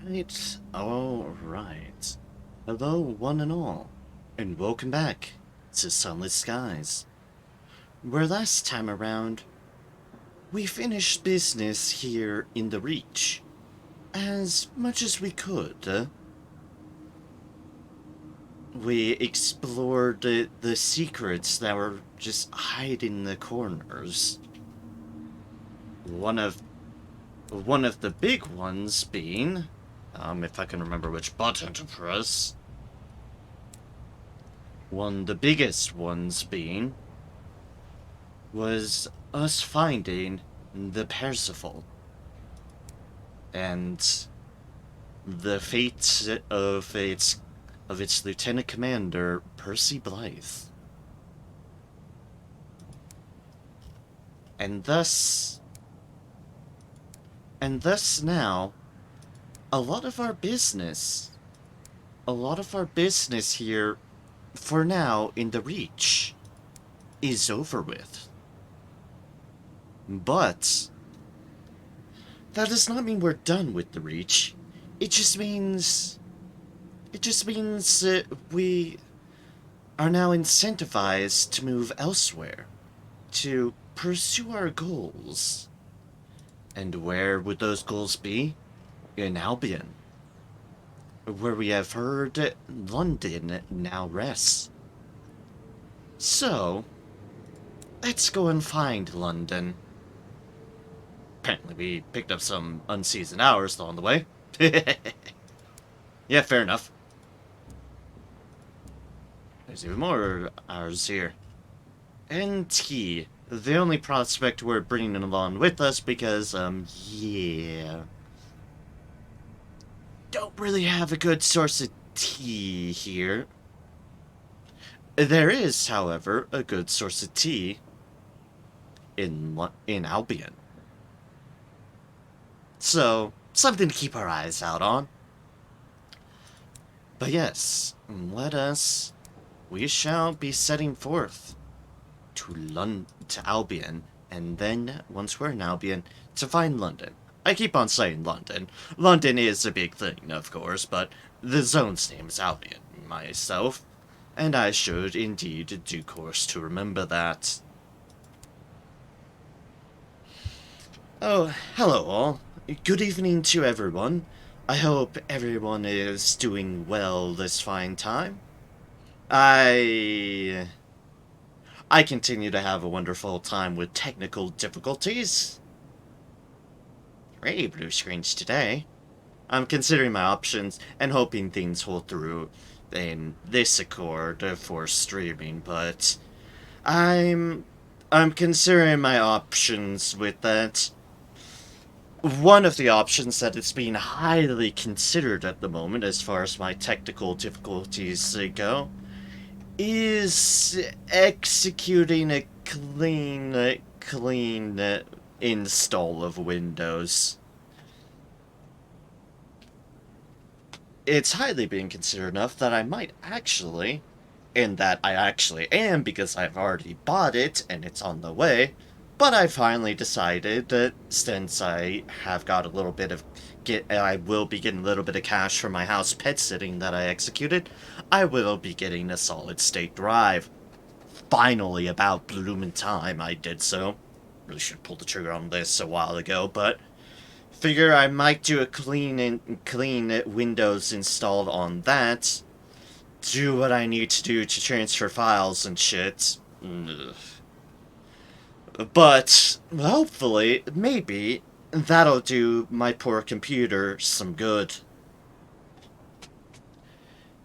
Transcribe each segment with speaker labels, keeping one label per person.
Speaker 1: Alright. Hello, one and all, and welcome back to Sunless Skies, where last time around, we finished business here in the Reach, as much as we could. We explored the secrets that were just hiding in the corners. One of the big ones being, if I can remember which button to press, the biggest ones being, was us finding the Percival, and the fate of its lieutenant commander, Percy Blythe. And thus now, a lot of our business here, for now, in the Reach, is over with. But that does not mean we're done with the Reach. It just means that we are now incentivized to move elsewhere, to pursue our goals. And where would those goals be? In Albion, where we have heard London now rests. So, let's go and find London. Apparently we picked up some unseasoned hours along the way. Yeah, fair enough. There's even more hours here. NT. The only prospect we're bringing along with us because, yeah. Don't really have a good source of tea here. There is, however, a good source of tea in Albion. So, something to keep our eyes out on. But yes, we shall be setting forth to Albion, and then, once we're in Albion, to find London. I keep on saying London. London is a big thing, of course, but the zone's name is Albion, myself, and I should indeed do course to remember that. Oh, hello all. Good evening to everyone. I hope everyone is doing well this fine time. I continue to have a wonderful time with technical difficulties. 3 blue screens today. I'm considering my options and hoping things hold through in this accord for streaming, but I'm considering my options with that. One of the options that is being highly considered at the moment, as far as my technical difficulties go, is executing a clean install of Windows. It's highly being considered enough that I might actually, and that I actually am because I've already bought it and it's on the way, but I finally decided that since I have got a little bit of I will be getting a little bit of cash from my house pet sitting that I executed, I will be getting a solid state drive. Finally, about bloomin' time I did so. Really should have pulled the trigger on this a while ago, but figure I might do a clean Windows installed on that. Do what I need to do to transfer files and shit. Ugh. But hopefully, maybe, that'll do my poor computer some good.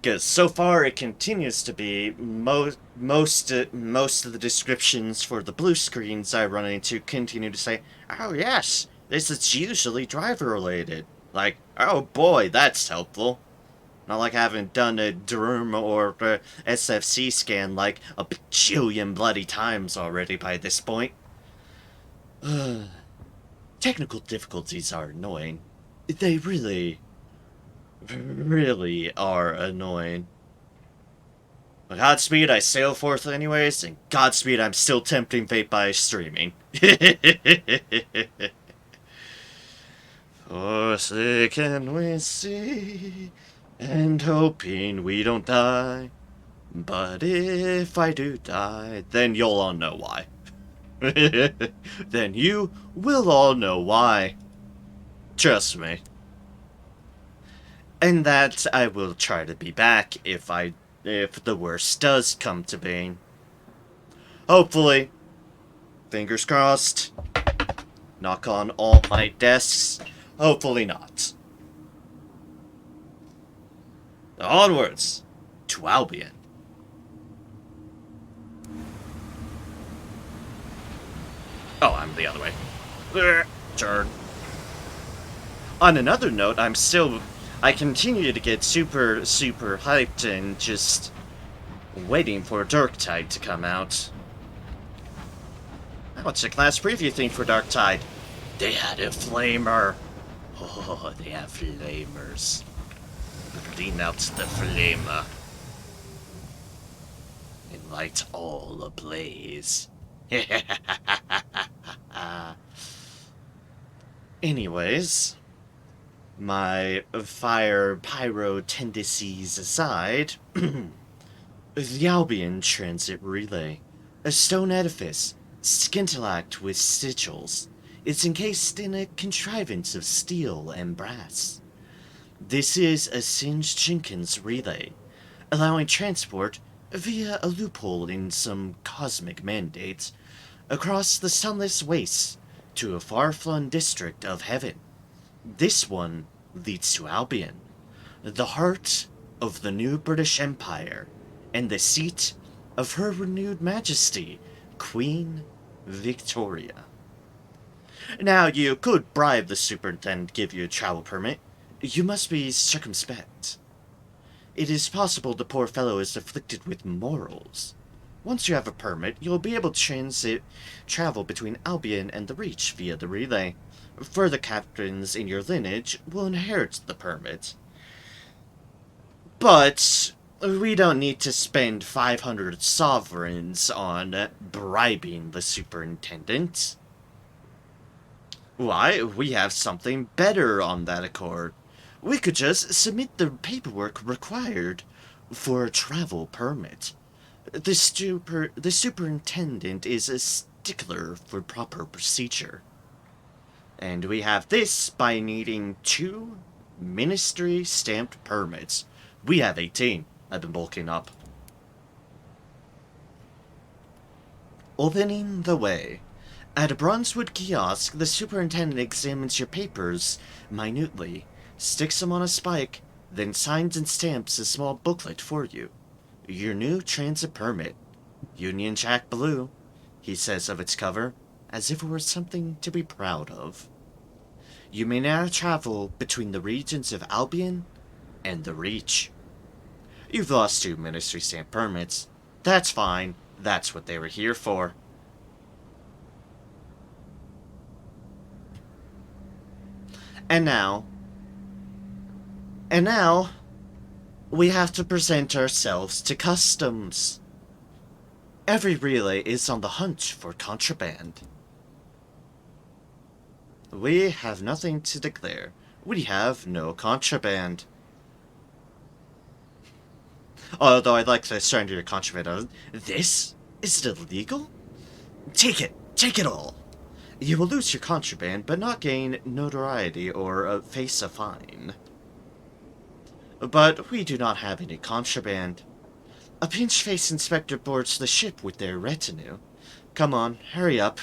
Speaker 1: Because so far it continues to be most of the descriptions for the blue screens I run into continue to say, oh yes, this is usually driver related. Like, oh boy, that's helpful. Not like I haven't done a DRM or SFC scan like a bajillion bloody times already by this point. Technical difficulties are annoying. They really are annoying. But Godspeed, I sail forth anyways, and Godspeed, I'm still tempting fate by streaming. Forsaken we see, and hoping we don't die. But if I do die, then you'll all know why. Then you will all know why. Trust me. And that I will try to be back if the worst does come to being. Hopefully. Fingers crossed. Knock on all my desks. Hopefully not. Onwards to Albion. Oh, I'm the other way. Turn. On another note, I continue to get super hyped and just waiting for Darktide to come out. What's the class preview thing for Darktide? They had a flamer. Oh, they have flamers. Clean out the flamer. And light all ablaze. Anyways, my fire pyro tendencies aside, the Albion Transit Relay, a stone edifice, scintillated with sigils, is encased in a contrivance of steel and brass. This is a Singe Jenkins relay, allowing transport via a loophole in some cosmic mandates across the sunless wastes to a far-flung district of heaven. This one leads to Albion, the heart of the new British Empire, and the seat of Her Renewed Majesty, Queen Victoria. Now, you could bribe the superintendent to give you a travel permit. You must be circumspect. It is possible the poor fellow is afflicted with morals. Once you have a permit, you'll be able to travel between Albion and the Reach via the relay. Further captains in your lineage will inherit the permit. But we don't need to spend 500 sovereigns on bribing the superintendent. Why, we have something better on that accord. We could just submit the paperwork required for a travel permit. The superintendent is a stickler for proper procedure. And we have this by needing 2 ministry-stamped permits. We have 18. I've been bulking up. Opening the way. At a Bronzewood kiosk, the superintendent examines your papers minutely, sticks them on a spike, then signs and stamps a small booklet for you. Your new transit permit. Union Jack Blue, he says of its cover, as if it were something to be proud of. You may now travel between the regions of Albion and the Reach. You've lost 2 ministry stamp permits. That's fine. That's what they were here for. And now, we have to present ourselves to customs. Every relay is on the hunt for contraband. We have nothing to declare. We have no contraband. Although I'd like to surrender your contraband. This? Is it illegal? Take it all. You will lose your contraband, but not gain notoriety or face a fine. But we do not have any contraband. A pinch-face inspector boards the ship with their retinue. Come on, hurry up.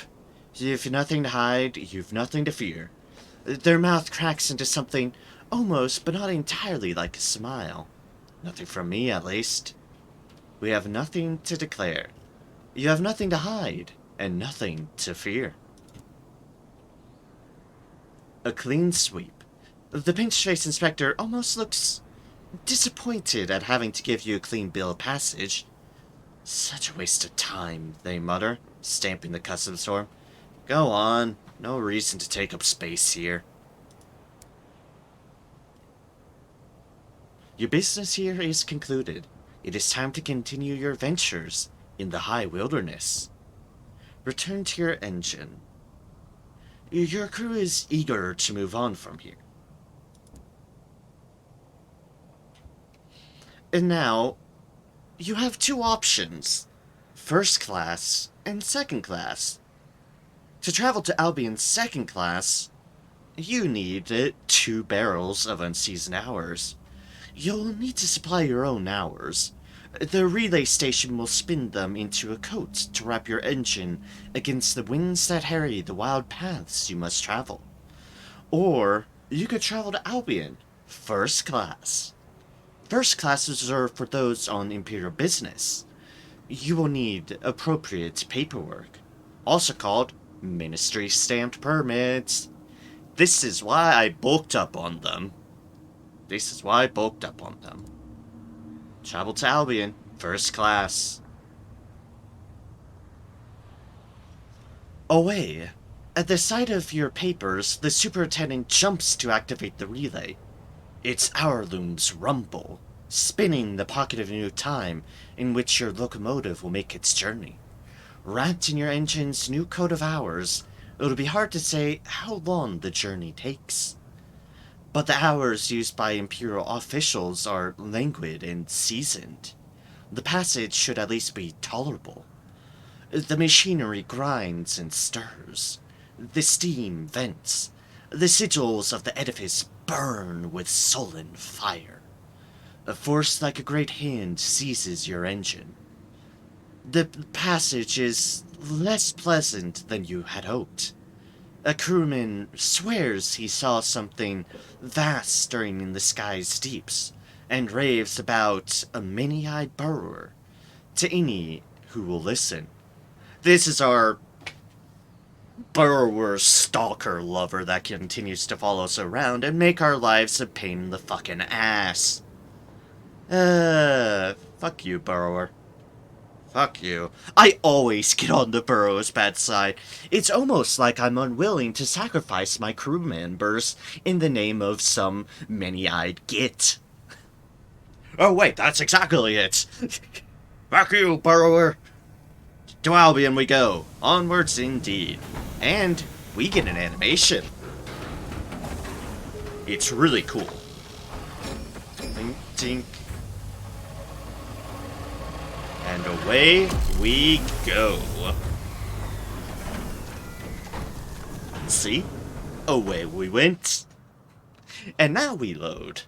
Speaker 1: You've nothing to hide, you've nothing to fear. Their mouth cracks into something almost, but not entirely like a smile. Nothing from me, at least. We have nothing to declare. You have nothing to hide, and nothing to fear. A clean sweep. The pinch-face inspector almost looks disappointed at having to give you a clean bill of passage. Such a waste of time, they mutter, stamping the customs form. Go on, no reason to take up space here. Your business here is concluded. It is time to continue your ventures in the high wilderness. Return to your engine. Your crew is eager to move on from here. And now, you have two options. First class and second class. To travel to Albion second class, you need 2 barrels of unseasoned hours. You'll need to supply your own hours. The relay station will spin them into a coat to wrap your engine against the winds that harry the wild paths you must travel. Or you could travel to Albion, first class. First class is reserved for those on Imperial business. You will need appropriate paperwork, also called Ministry Stamped Permits. This is why I bulked up on them. Travel to Albion, first class. Away. At the sight of your papers, the superintendent jumps to activate the relay. Its hour looms rumble, spinning the pocket of new time in which your locomotive will make its journey. Wrapped in your engine's new code of hours, it'll be hard to say how long the journey takes. But the hours used by Imperial officials are languid and seasoned. The passage should at least be tolerable. The machinery grinds and stirs. The steam vents. The sigils of the edifice burn with sullen fire. A force like a great hand seizes your engine. The passage is less pleasant than you had hoped. A crewman swears he saw something vast stirring in the sky's deeps, and raves about a many-eyed burrower to any who will listen. This is our burrower stalker lover that continues to follow us around and make our lives a pain in the fucking ass. Fuck you, burrower. Fuck you. I always get on the burrower's bad side. It's almost like I'm unwilling to sacrifice my crew members in the name of some many-eyed git. Oh wait, that's exactly it. Fuck you, burrower. To Albion we go. Onwards indeed. And we get an animation. It's really cool. Tink, tink. And away we go. See? Away we went. And now we load.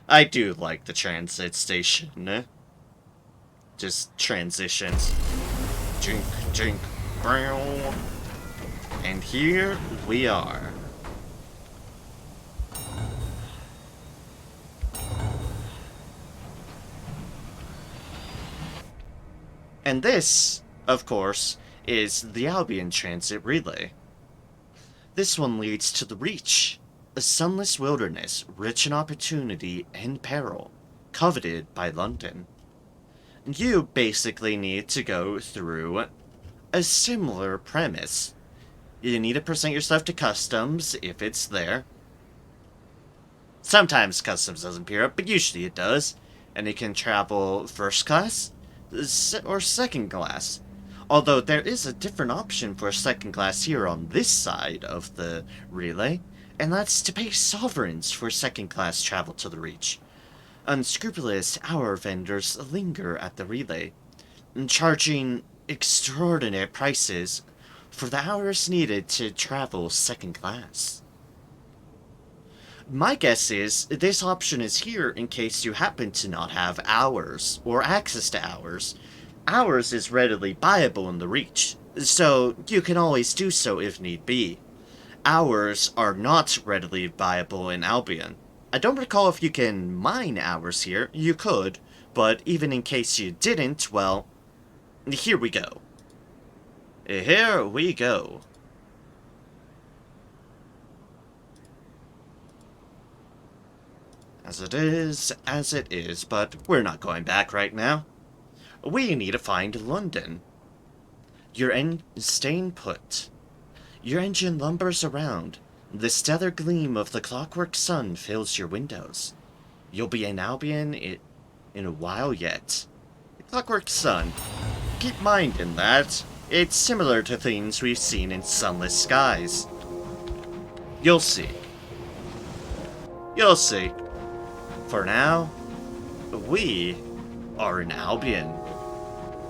Speaker 1: I do like the transit station. Just transitions. Jink, jink, brow. And here we are. And this, of course, is the Albion Transit Relay. This one leads to the Reach, a sunless wilderness rich in opportunity and peril, coveted by London. You basically need to go through a similar premise. You need to present yourself to customs if it's there. Sometimes customs doesn't appear up, but usually it does. And you can travel first class or second class. Although there is a different option for second class here on this side of the relay, and that's to pay sovereigns for second class travel to the Reach. Unscrupulous hour vendors linger at the relay, charging extraordinary prices for the hours needed to travel second class. My guess is this option is here in case you happen to not have hours or access to hours. Hours is readily buyable in the Reach, so you can always do so if need be. Hours are not readily buyable in Albion. I don't recall if you can mine hours here. You could, but even in case you didn't, well, here we go. Here we go. As it is, but we're not going back right now. We need to find London. Staying put. Your engine lumbers around. The stellar gleam of the clockwork sun fills your windows. You'll be in Albion in a while yet. The clockwork sun. Keep minding that. It's similar to things we've seen in sunless skies. You'll see. You'll see. For now, we are in Albion.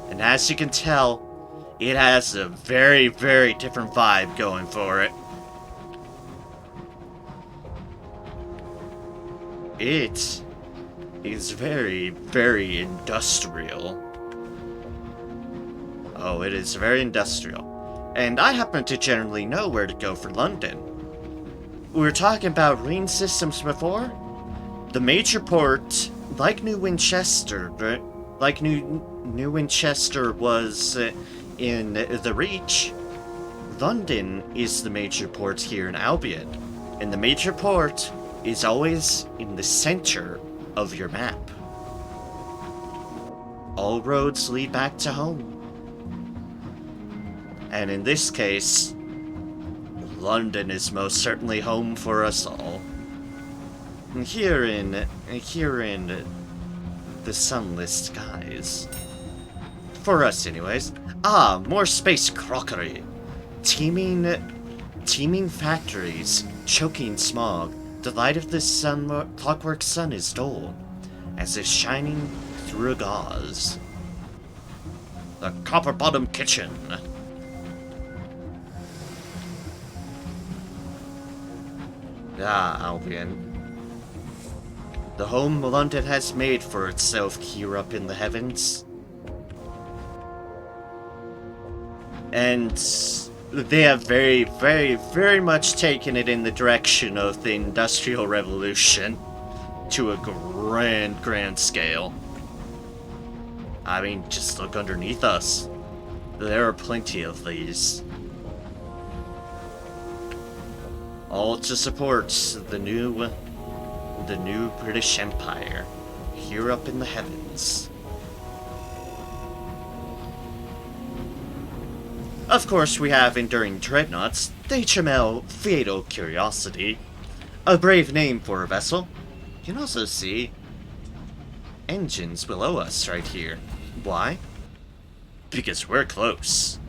Speaker 1: And as you can tell, it has a very, very different vibe going for it. It is very, very industrial. Oh, it is very industrial. And I happen to generally know where to go for London. We were talking about marine systems before. The major port, like New Winchester, like New Winchester was in the Reach, London is the major port here in Albion. And the major port is always in the center of your map. All roads lead back to home. And in this case, London is most certainly home for us all. Here in the sunless skies. For us, anyways. Ah, more space crockery. Teeming factories, choking smog. The light of this clockwork sun is dull, as if shining through a gauze. The copper-bottom kitchen. Ah, Albion. The home London has made for itself here up in the heavens. And they have very, very, very much taken it in the direction of the Industrial Revolution to a grand, grand scale. I mean, just look underneath us. There are plenty of these. All to support the new British Empire here up in the heavens. Of course, we have enduring dreadnoughts, the HML Fatal Curiosity, a brave name for a vessel. You can also see engines below us right here. Why? Because we're close.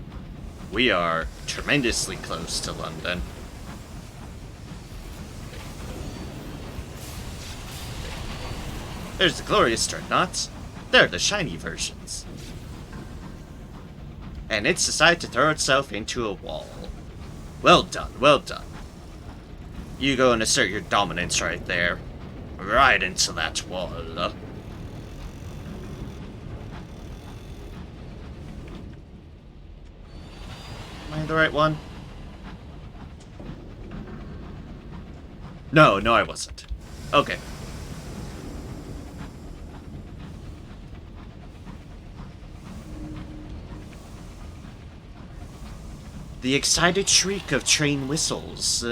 Speaker 1: We are tremendously close to London. There's the glorious dreadnoughts. They're the shiny versions. And it's decided to throw itself into a wall. Well done, well done. You go and assert your dominance right there. Right into that wall. Am I the right one? No, I wasn't. Okay. The excited shriek of train whistles,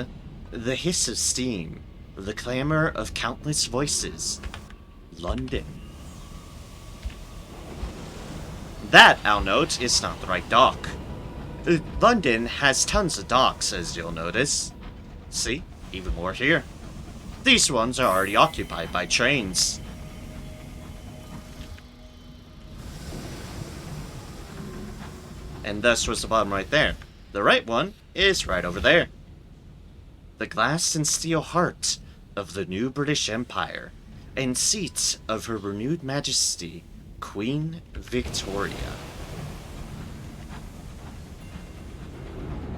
Speaker 1: the hiss of steam, the clamor of countless voices. London. That, I'll note, is not the right dock. London has tons of docks, as you'll notice. See? Even more here. These ones are already occupied by trains. And thus was the bottom right there. The right one is right over there. The glass and steel heart of the new British Empire, and seat of Her Renewed Majesty, Queen Victoria.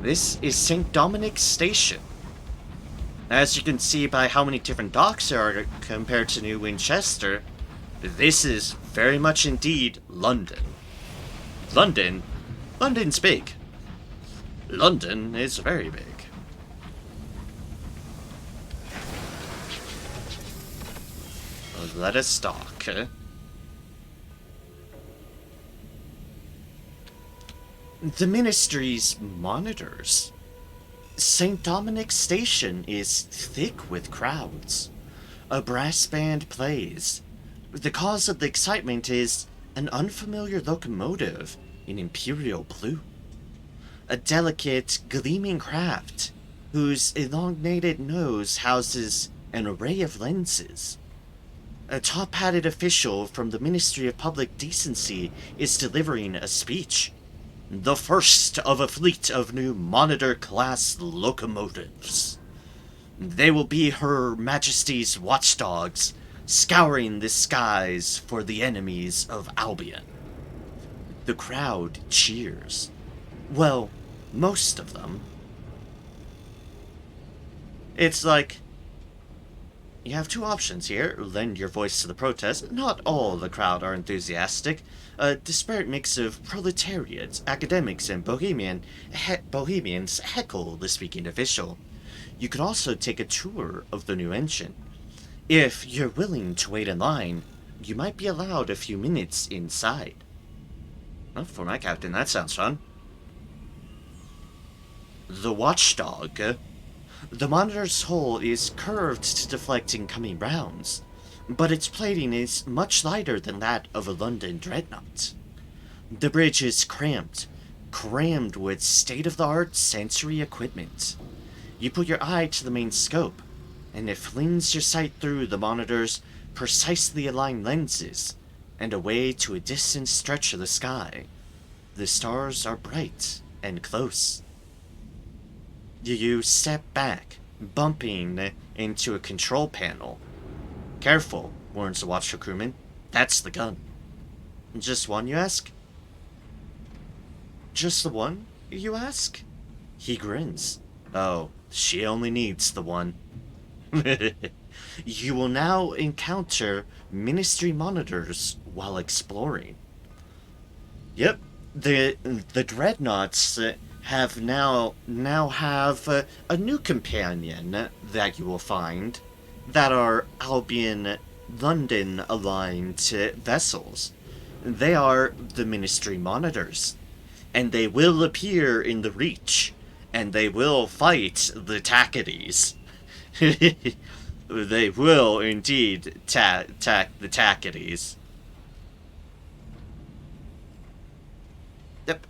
Speaker 1: This is St. Dominic's Station. As you can see by how many different docks there are compared to New Winchester, this is very much indeed London. London's big. London is very big. Let us dock. The Ministry's monitors. St. Dominic's Station is thick with crowds. A brass band plays. The cause of the excitement is an unfamiliar locomotive in imperial blue. A delicate, gleaming craft, whose elongated nose houses an array of lenses. A top-hatted official from the Ministry of Public Decency is delivering a speech. the first of a fleet of new Monitor-class locomotives. They will be Her Majesty's watchdogs, scouring the skies for the enemies of Albion. The crowd cheers. Well, most of them. It's like, you have two options here. Lend your voice to the protest. Not all the crowd are enthusiastic. A disparate mix of proletariats, academics, and bohemians heckle the speaking official. You could also take a tour of the new engine. If you're willing to wait in line, you might be allowed a few minutes inside. Well, for my captain, that sounds fun. The watchdog. The Monitor's hull is curved to deflect incoming rounds, but its plating is much lighter than that of a London dreadnought. The bridge is crammed with state-of-the-art sensory equipment. You put your eye to the main scope, and it flings your sight through the Monitor's precisely aligned lenses and away to a distant stretch of the sky. The stars are bright and close. You step back, bumping into a control panel. Careful, warns the watchful crewman. That's the gun. Just one, you ask? Just the one, you ask? He grins. Oh, she only needs the one. You will now encounter Ministry monitors while exploring. Yep, the dreadnoughts have now have a new companion that you will find that are Albion London aligned vessels. They are the Ministry monitors, and they will appear in the Reach, and they will fight the Tacketies. They will indeed attack the Tacketies. Yep.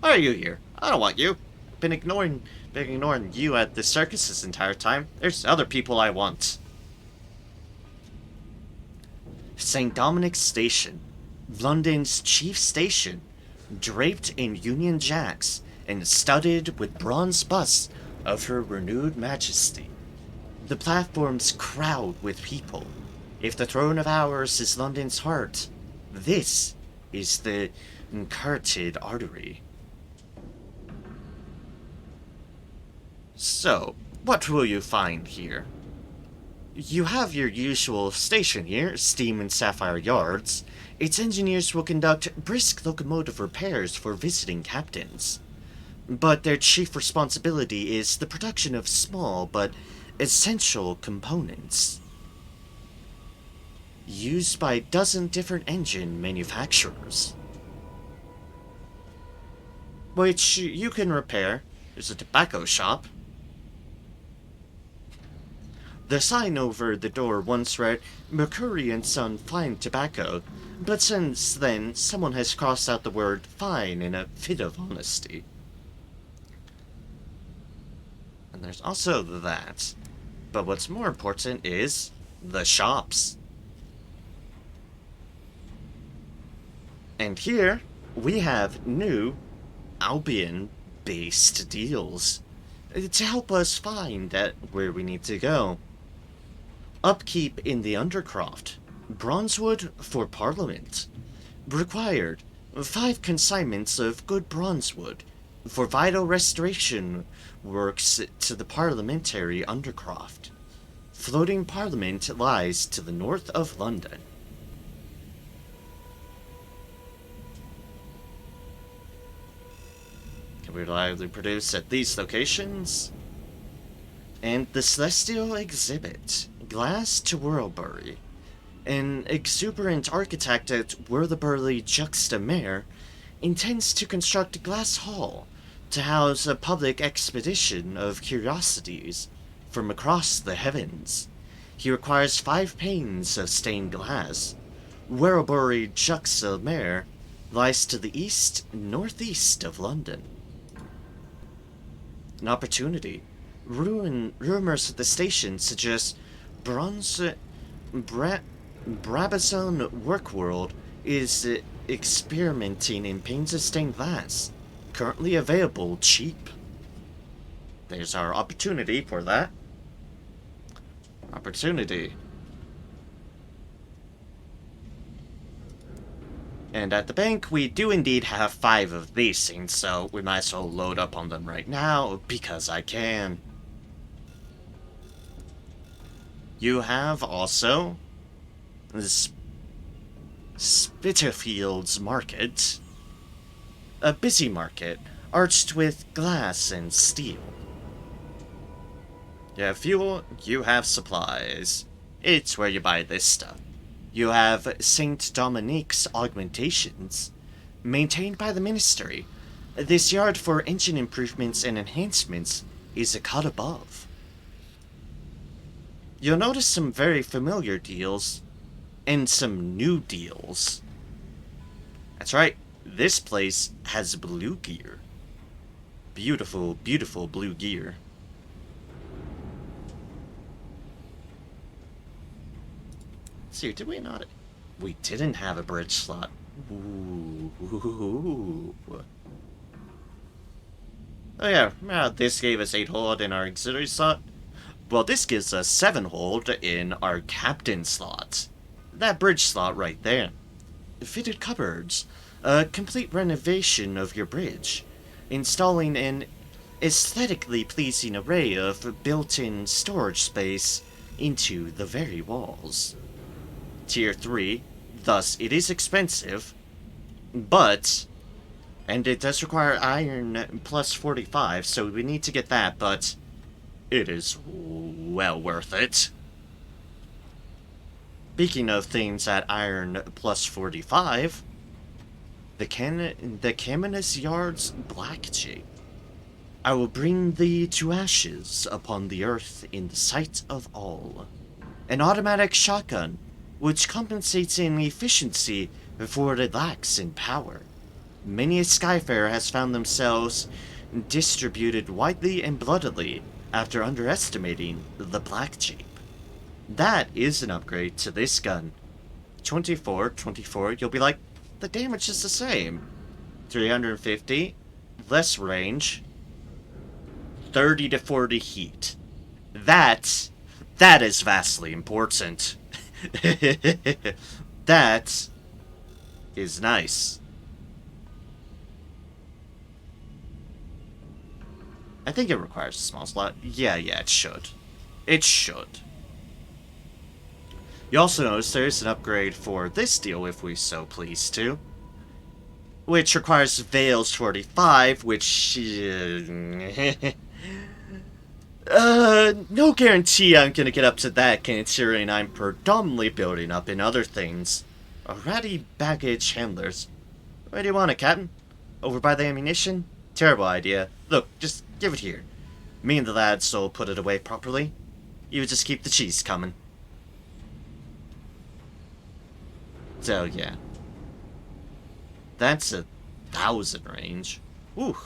Speaker 1: Why are you here? I don't want you. Been ignoring you at the circus this entire time. There's other people I want. St. Dominic's Station, London's chief station, draped in Union Jacks and studded with bronze busts of Her renewed Majesty. The platforms crowd with people. If the throne of ours is London's heart, this is the carotid artery. So, what will you find here? You have your usual station here, Steam and Sapphire Yards. Its engineers will conduct brisk locomotive repairs for visiting captains. But their chief responsibility is the production of small but essential components used by a dozen different engine manufacturers, which you can repair. There's a tobacco shop. The sign over the door once read Mercury and Son Fine Tobacco, but since then someone has crossed out the word fine in a fit of honesty. And there's also that. But what's more important is the shops. And here we have new Albion-based deals to help us find where we need to go. Upkeep in the Undercroft. Bronzewood for Parliament. Required 5 consignments of good bronzewood for vital restoration works to the parliamentary Undercroft. Floating Parliament lies to the north of London. Can be reliably produced at these locations. And the Celestial Exhibit. Glass to Whirlbury. An exuberant architect at Whirlbury Juxta Mare intends to construct a glass hall to house a public expedition of curiosities from across the heavens. He requires 5 panes of stained glass. Whirlbury Juxta Mare lies to the northeast of London. An opportunity. Rumors at the station suggest Brabazon Workworld is experimenting in panes of stained glass. currently available cheap. There's our opportunity for that. Opportunity. And at the bank, we do indeed have 5 of these things, so we might as well load up on them right now, because I can. You have also this Spitalfields Market, a busy market, arched with glass and steel. You have fuel, you have supplies. It's where you buy this stuff. You have St. Dominique's Augmentations, maintained by the Ministry. This yard for engine improvements and enhancements is a cut above. You'll notice some very familiar deals, and some new deals. That's right, this place has blue gear. Beautiful, beautiful blue gear. See, did we not? We didn't have a bridge slot. Ooh. Oh yeah, this gave us 8 hold in our auxiliary slot. Well, this gives us 7 hold in our captain slot. That bridge slot right there. Fitted cupboards. A complete renovation of your bridge. Installing an aesthetically pleasing array of built-in storage space into the very walls. Tier 3, thus it is expensive, but, and it does require iron plus 45, so we need to get that, but it is well worth it. Speaking of things at iron plus 45, the Caminus Yard's black jade. I will bring thee to ashes upon the earth in the sight of all. An automatic shotgun, which compensates in efficiency for it lacks in power. Many a Skyfarer has found themselves distributed widely and bloodily after underestimating the black jeep. That is an upgrade to this gun. 24, you'll be like, the damage is the same. 350, less range, 30 to 40 heat. That is vastly important. That is nice. I think it requires a small slot. Yeah, it should. It should. You also notice there's an upgrade for this deal if we so please to. Which requires Veils 45, which... no guarantee I'm gonna get up to that, considering I'm predominantly building up in other things. Ratty baggage handlers. Where do you want it, Captain? Over by the ammunition? Terrible idea. Look, just give it here. Me and the lads will put it away properly. You just keep the cheese coming. So, yeah. That's 1,000 range. Ooh.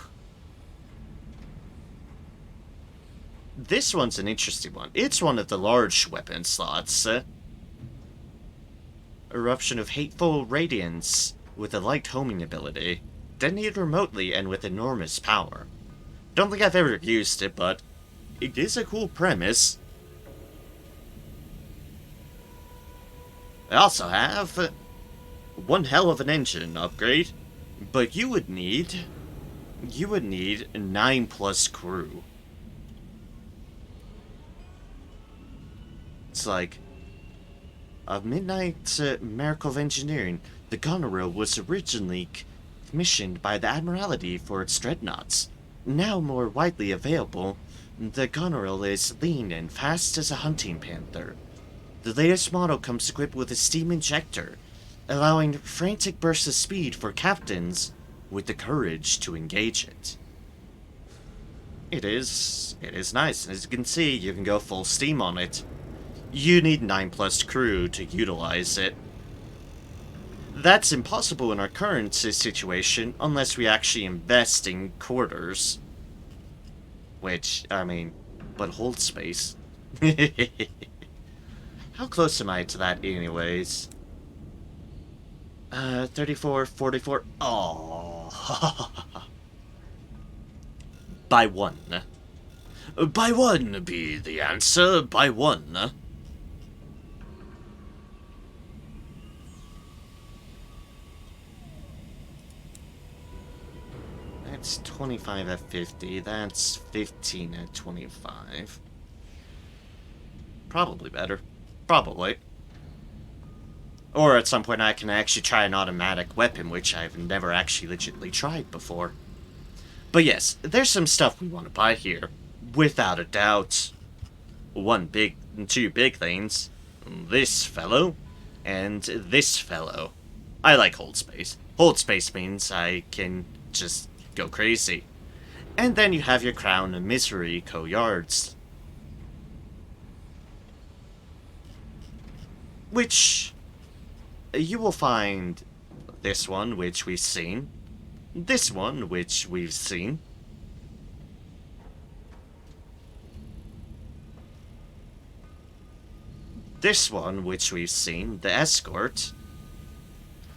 Speaker 1: This one's an interesting one. It's one of the large weapon slots. Eruption of Hateful Radiance with a light homing ability. Detonated remotely and with enormous power. Don't think I've ever used it, but it is a cool premise. I also have one hell of an engine upgrade, but you would need 9+ crew. It's like a Midnight Miracle of Engineering. The Goneril was originally commissioned by the Admiralty for its dreadnoughts. Now more widely available, the Goneril is lean and fast as a hunting panther. The latest model comes equipped with a steam injector, allowing frantic bursts of speed for captains with the courage to engage it. It is nice. As you can see, you can go full steam on it. You need 9+ crew to utilize it. That's impossible in our current situation unless we actually invest in quarters. Which, I mean, but hold space. How close am I to that anyways? 34, 44. Oh. By one. By one be the answer, by one. That's 25 at 50, that's 15 at 25. Probably better. Probably. Or at some point I can actually try an automatic weapon, which I've never actually legitimately tried before. But yes, there's some stuff we want to buy here. Without a doubt. Two big things. This fellow, and this fellow. I like hold space. Hold space means I can just go crazy. And then you have your Crown of Misery co-yards. Which you will find this one, which we've seen. This one, which we've seen. This one, which we've seen, the Escort.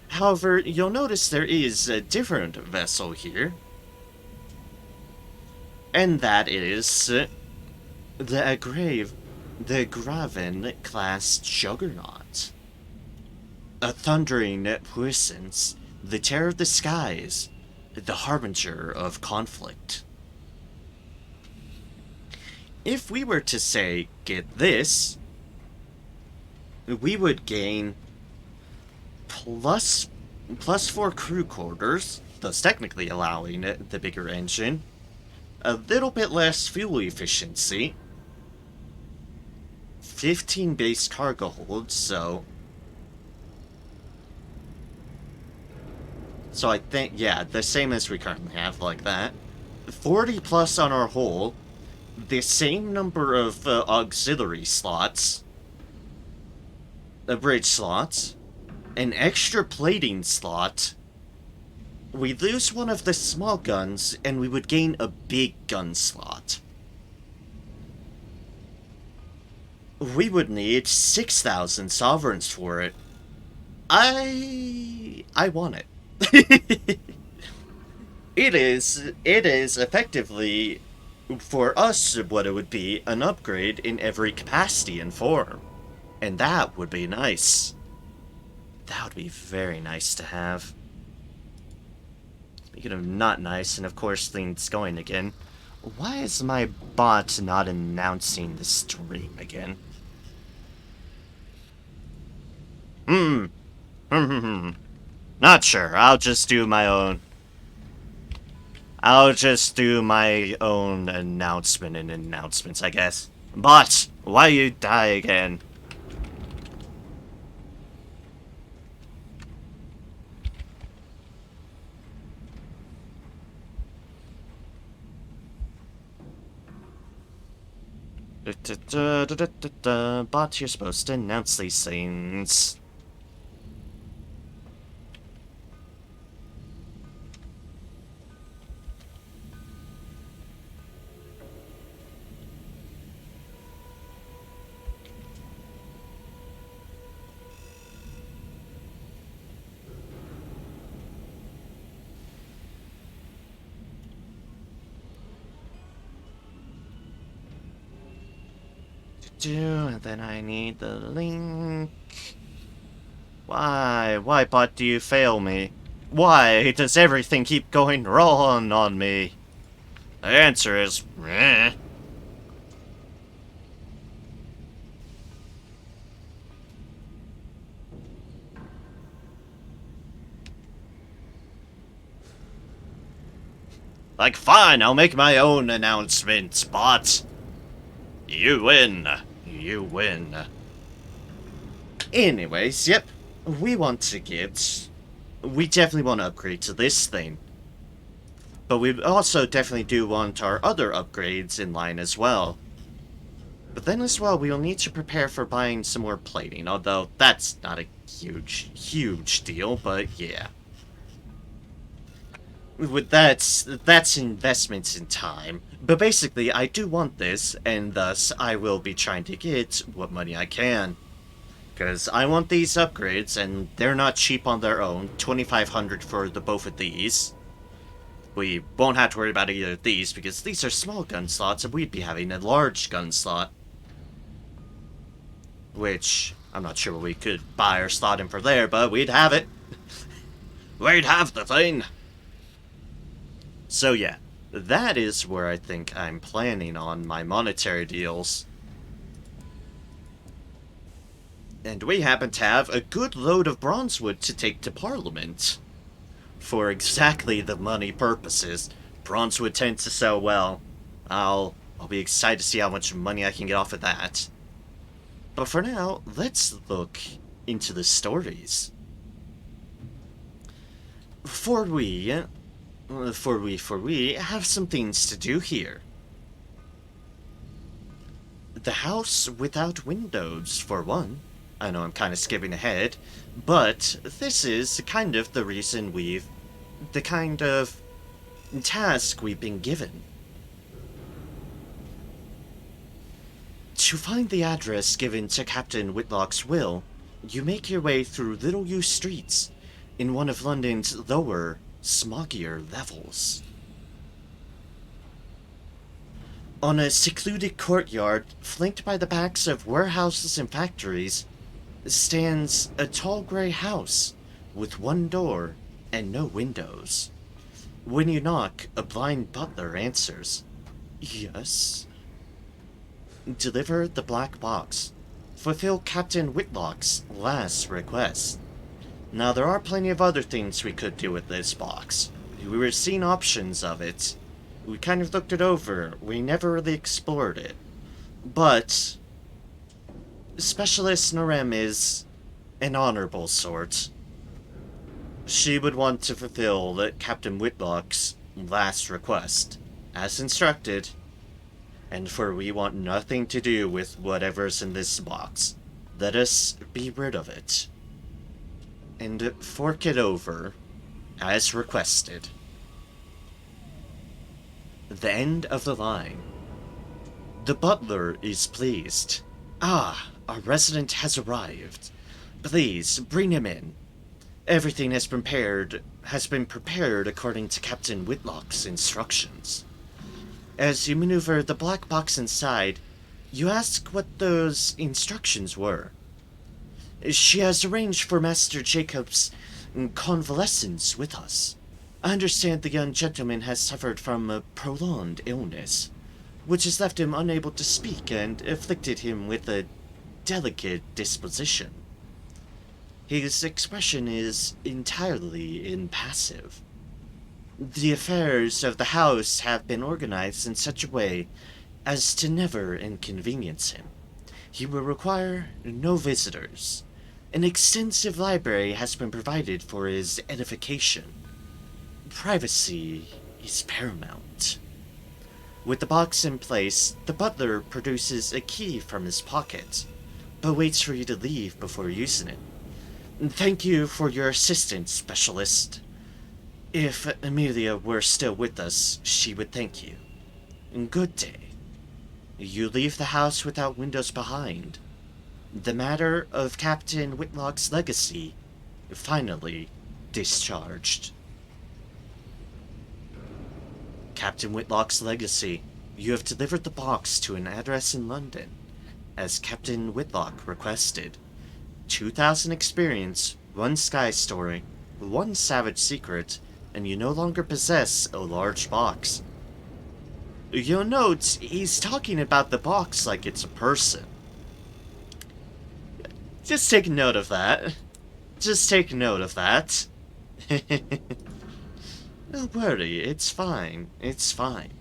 Speaker 1: However, you'll notice there is a different vessel here. And that is the Graven-class Juggernaut. A thundering puissance, the terror of the skies, the harbinger of conflict. If we were to say, get this, we would gain plus 4 crew quarters, thus technically allowing the bigger engine, a little bit less fuel efficiency, 15 base cargo holds, so I think, yeah, the same as we currently have, like that. 40 plus on our hull, the same number of auxiliary slots, bridge slots, an extra plating slot. We lose one of the small guns, and we would gain a big gun slot. We would need 6,000 sovereigns for it. I want it. It is effectively, for us, what it would be, an upgrade in every capacity and form. And that would be nice. That would be very nice to have. Speaking of not nice, and of course things going again, why is my bot not announcing the stream again? Not sure. I'll just do my own announcement and announcements, I guess. Bot, why you die again? Bot, you're supposed to announce these things. And then I need the link. Why, bot, do you fail me? Why does everything keep going wrong on me? The answer is, meh. Like, fine, I'll make my own announcements, bot. You win. You win. Anyways, yep. We definitely want to upgrade to this thing. But we also definitely do want our other upgrades in line as well. But then as well, we'll need to prepare for buying some more plating, although that's not a huge deal, but yeah. That's investments in time. But basically, I do want this, and thus I will be trying to get what money I can. Because I want these upgrades, and they're not cheap on their own. 2,500 for the both of these. We won't have to worry about either of these, because these are small gun slots, and we'd be having a large gun slot. Which, I'm not sure what we could buy or slot in for there, but we'd have it. We'd have the thing! So yeah, that is where I think I'm planning on my monetary deals. And we happen to have a good load of bronzewood to take to Parliament. For exactly the money purposes. Bronzewood tends to sell well. I'll be excited to see how much money I can get off of that. But for now, let's look into the stories. For we have some things to do here. The house without windows, for one. I know I'm kind of skipping ahead, but this is kind of the reason the kind of task we've been given. To find the address given to Captain Whitlock's will, you make your way through little-used streets in one of London's lower, smoggier levels. On a secluded courtyard, flanked by the backs of warehouses and factories, stands a tall grey house with one door and no windows. When you knock, a blind butler answers. Yes? Deliver the black box. Fulfill Captain Whitlock's last request. Now, there are plenty of other things we could do with this box. We were seeing options of it. We kind of looked it over. We never really explored it. But Specialist Norem is an honorable sort. She would want to fulfill Captain Whitlock's last request, as instructed, and for we want nothing to do with whatever's in this box. Let us be rid of it, and fork it over, as requested. The end of the line. The butler is pleased. Ah, our resident has arrived. Please, bring him in. Everything has been prepared according to Captain Whitlock's instructions. As you maneuver the black box inside, you ask what those instructions were. She has arranged for Master Jacob's convalescence with us. I understand the young gentleman has suffered from a prolonged illness, which has left him unable to speak and afflicted him with a delicate disposition. His expression is entirely impassive. The affairs of the house have been organized in such a way as to never inconvenience him. He will require no visitors. An extensive library has been provided for his edification. Privacy is paramount. With the box in place, the butler produces a key from his pocket, but waits for you to leave before using it. Thank you for your assistance, Specialist. If Amelia were still with us, she would thank you. Good day. You leave the house without windows behind. The matter of Captain Whitlock's legacy finally discharged. Captain Whitlock's legacy. You have delivered the box to an address in London, as Captain Whitlock requested. 2,000 experience, 1 sky story, 1 savage secret, and you no longer possess a large box. You'll note he's talking about the box like it's a person. Just take note of that. Just take note of that. Don't worry, it's fine. It's fine.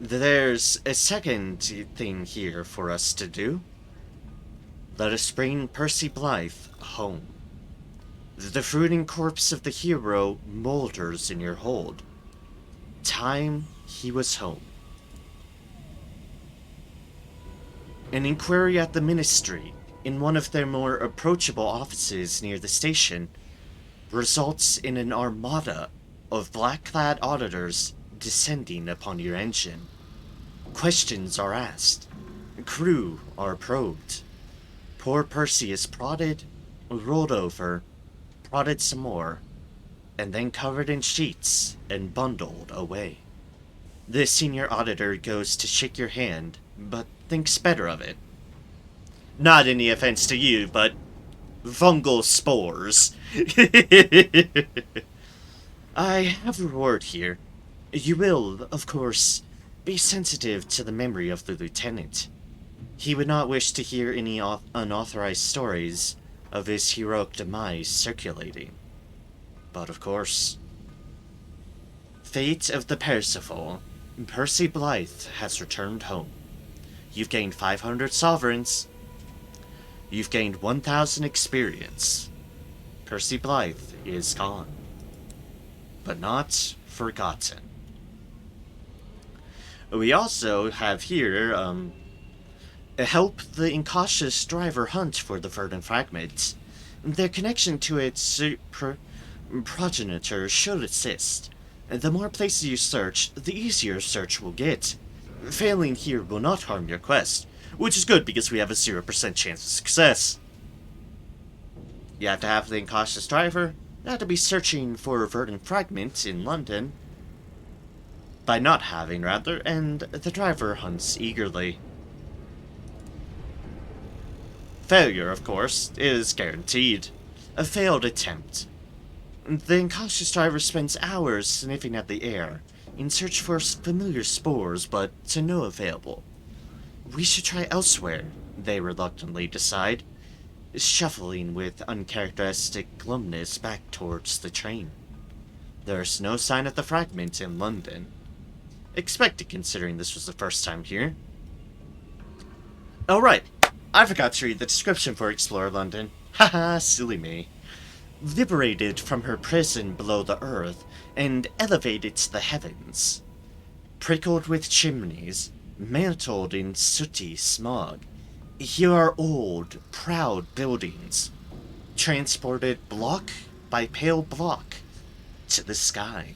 Speaker 1: There's a second thing here for us to do. Let us bring Percy Blythe home. The fruiting corpse of the hero moulders in your hold. Time he was home. An inquiry at the Ministry, in one of their more approachable offices near the station, results in an armada of black-clad auditors descending upon your engine. Questions are asked. Crew are probed. Poor Percy is prodded, rolled over, prodded some more, and then covered in sheets and bundled away. The senior auditor goes to shake your hand, but thinks better of it. Not any offense to you, but fungal spores. I have a reward here. You will, of course, be sensitive to the memory of the lieutenant. He would not wish to hear any unauthorized stories of his heroic demise circulating. But of course, fate of the Percival, Percy Blythe has returned home. You've gained 500 sovereigns. You've gained 1,000 experience. Percy Blythe is gone, but not forgotten. We also have here, help the incautious driver hunt for the verdant fragment. Their connection to its progenitor should assist. The more places you search, the easier search will get. Failing here will not harm your quest, which is good because we have a 0% chance of success. You have to have the incautious driver, you have to be searching for a verdant fragment in London. By not having, rather, and the driver hunts eagerly. Failure, of course, is guaranteed. A failed attempt. The incautious driver spends hours sniffing at the air, in search for familiar spores, but to no avail. We should try elsewhere, they reluctantly decide, shuffling with uncharacteristic glumness back towards the train. There's no sign of the fragment in London. Expected, considering this was the first time here. Oh right, I forgot to read the description for Explorer London. Haha, silly me. Liberated from her prison below the earth and elevated to the heavens. Prickled with chimneys, mantled in sooty smog. Here are old, proud buildings, transported block by pale block to the sky.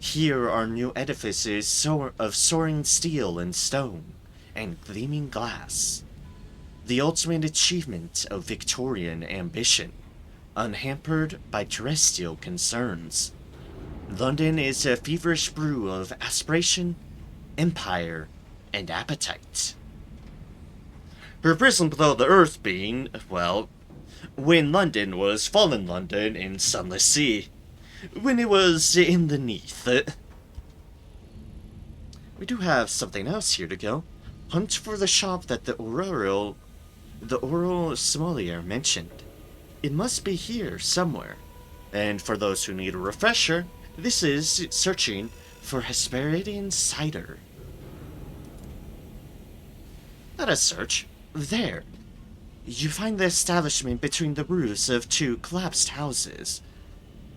Speaker 1: Here are new edifices of soaring steel and stone, and gleaming glass. The ultimate achievement of Victorian ambition, unhampered by terrestrial concerns. London is a feverish brew of aspiration, empire, and appetite. Her prison below the earth being, well, when London was fallen London in Sunless Sea. When it was in the neath. We do have something else here to go. Hunt for the shop that the oral sommelier mentioned. It must be here somewhere. And for those who need a refresher, this is searching for Hesperidian cider. Let us search. There. You find the establishment between the roofs of two collapsed houses.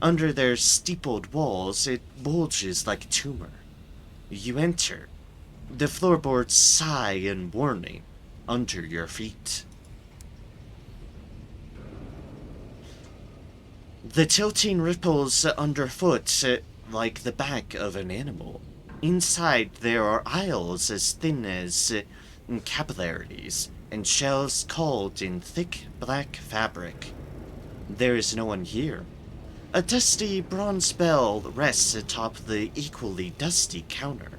Speaker 1: Under their steepled walls, it bulges like a tumor. You enter. The floorboards sigh in warning under your feet. The tilting ripples underfoot like the back of an animal. Inside there are aisles as thin as capillaries, and shelves called in thick black fabric. There is no one here. A dusty bronze bell rests atop the equally dusty counter.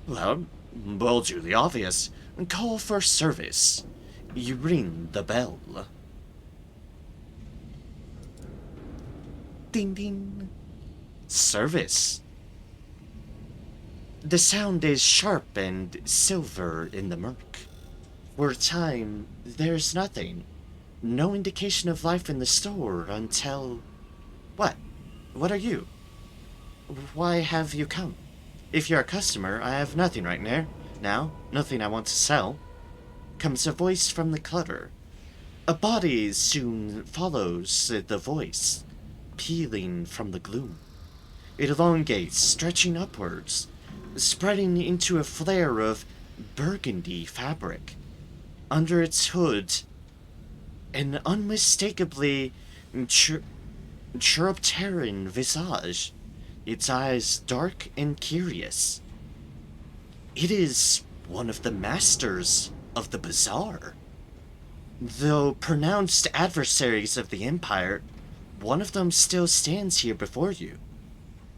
Speaker 1: Well, duly obvious. Call for service. You ring the bell. Ding ding. Service. The sound is sharp and silver in the murk. For a time, there's nothing. No indication of life in the store until... What? What are you? Why have you come? If you're a customer, I have nothing right now. Nothing I want to sell. Comes a voice from the clutter. A body soon follows the voice, peeling from the gloom. It elongates, stretching upwards, spreading into a flare of burgundy fabric. Under its hood, an unmistakably Tropterian visage, its eyes dark and curious. It is one of the masters of the bazaar. Though pronounced adversaries of the Empire, one of them still stands here before you.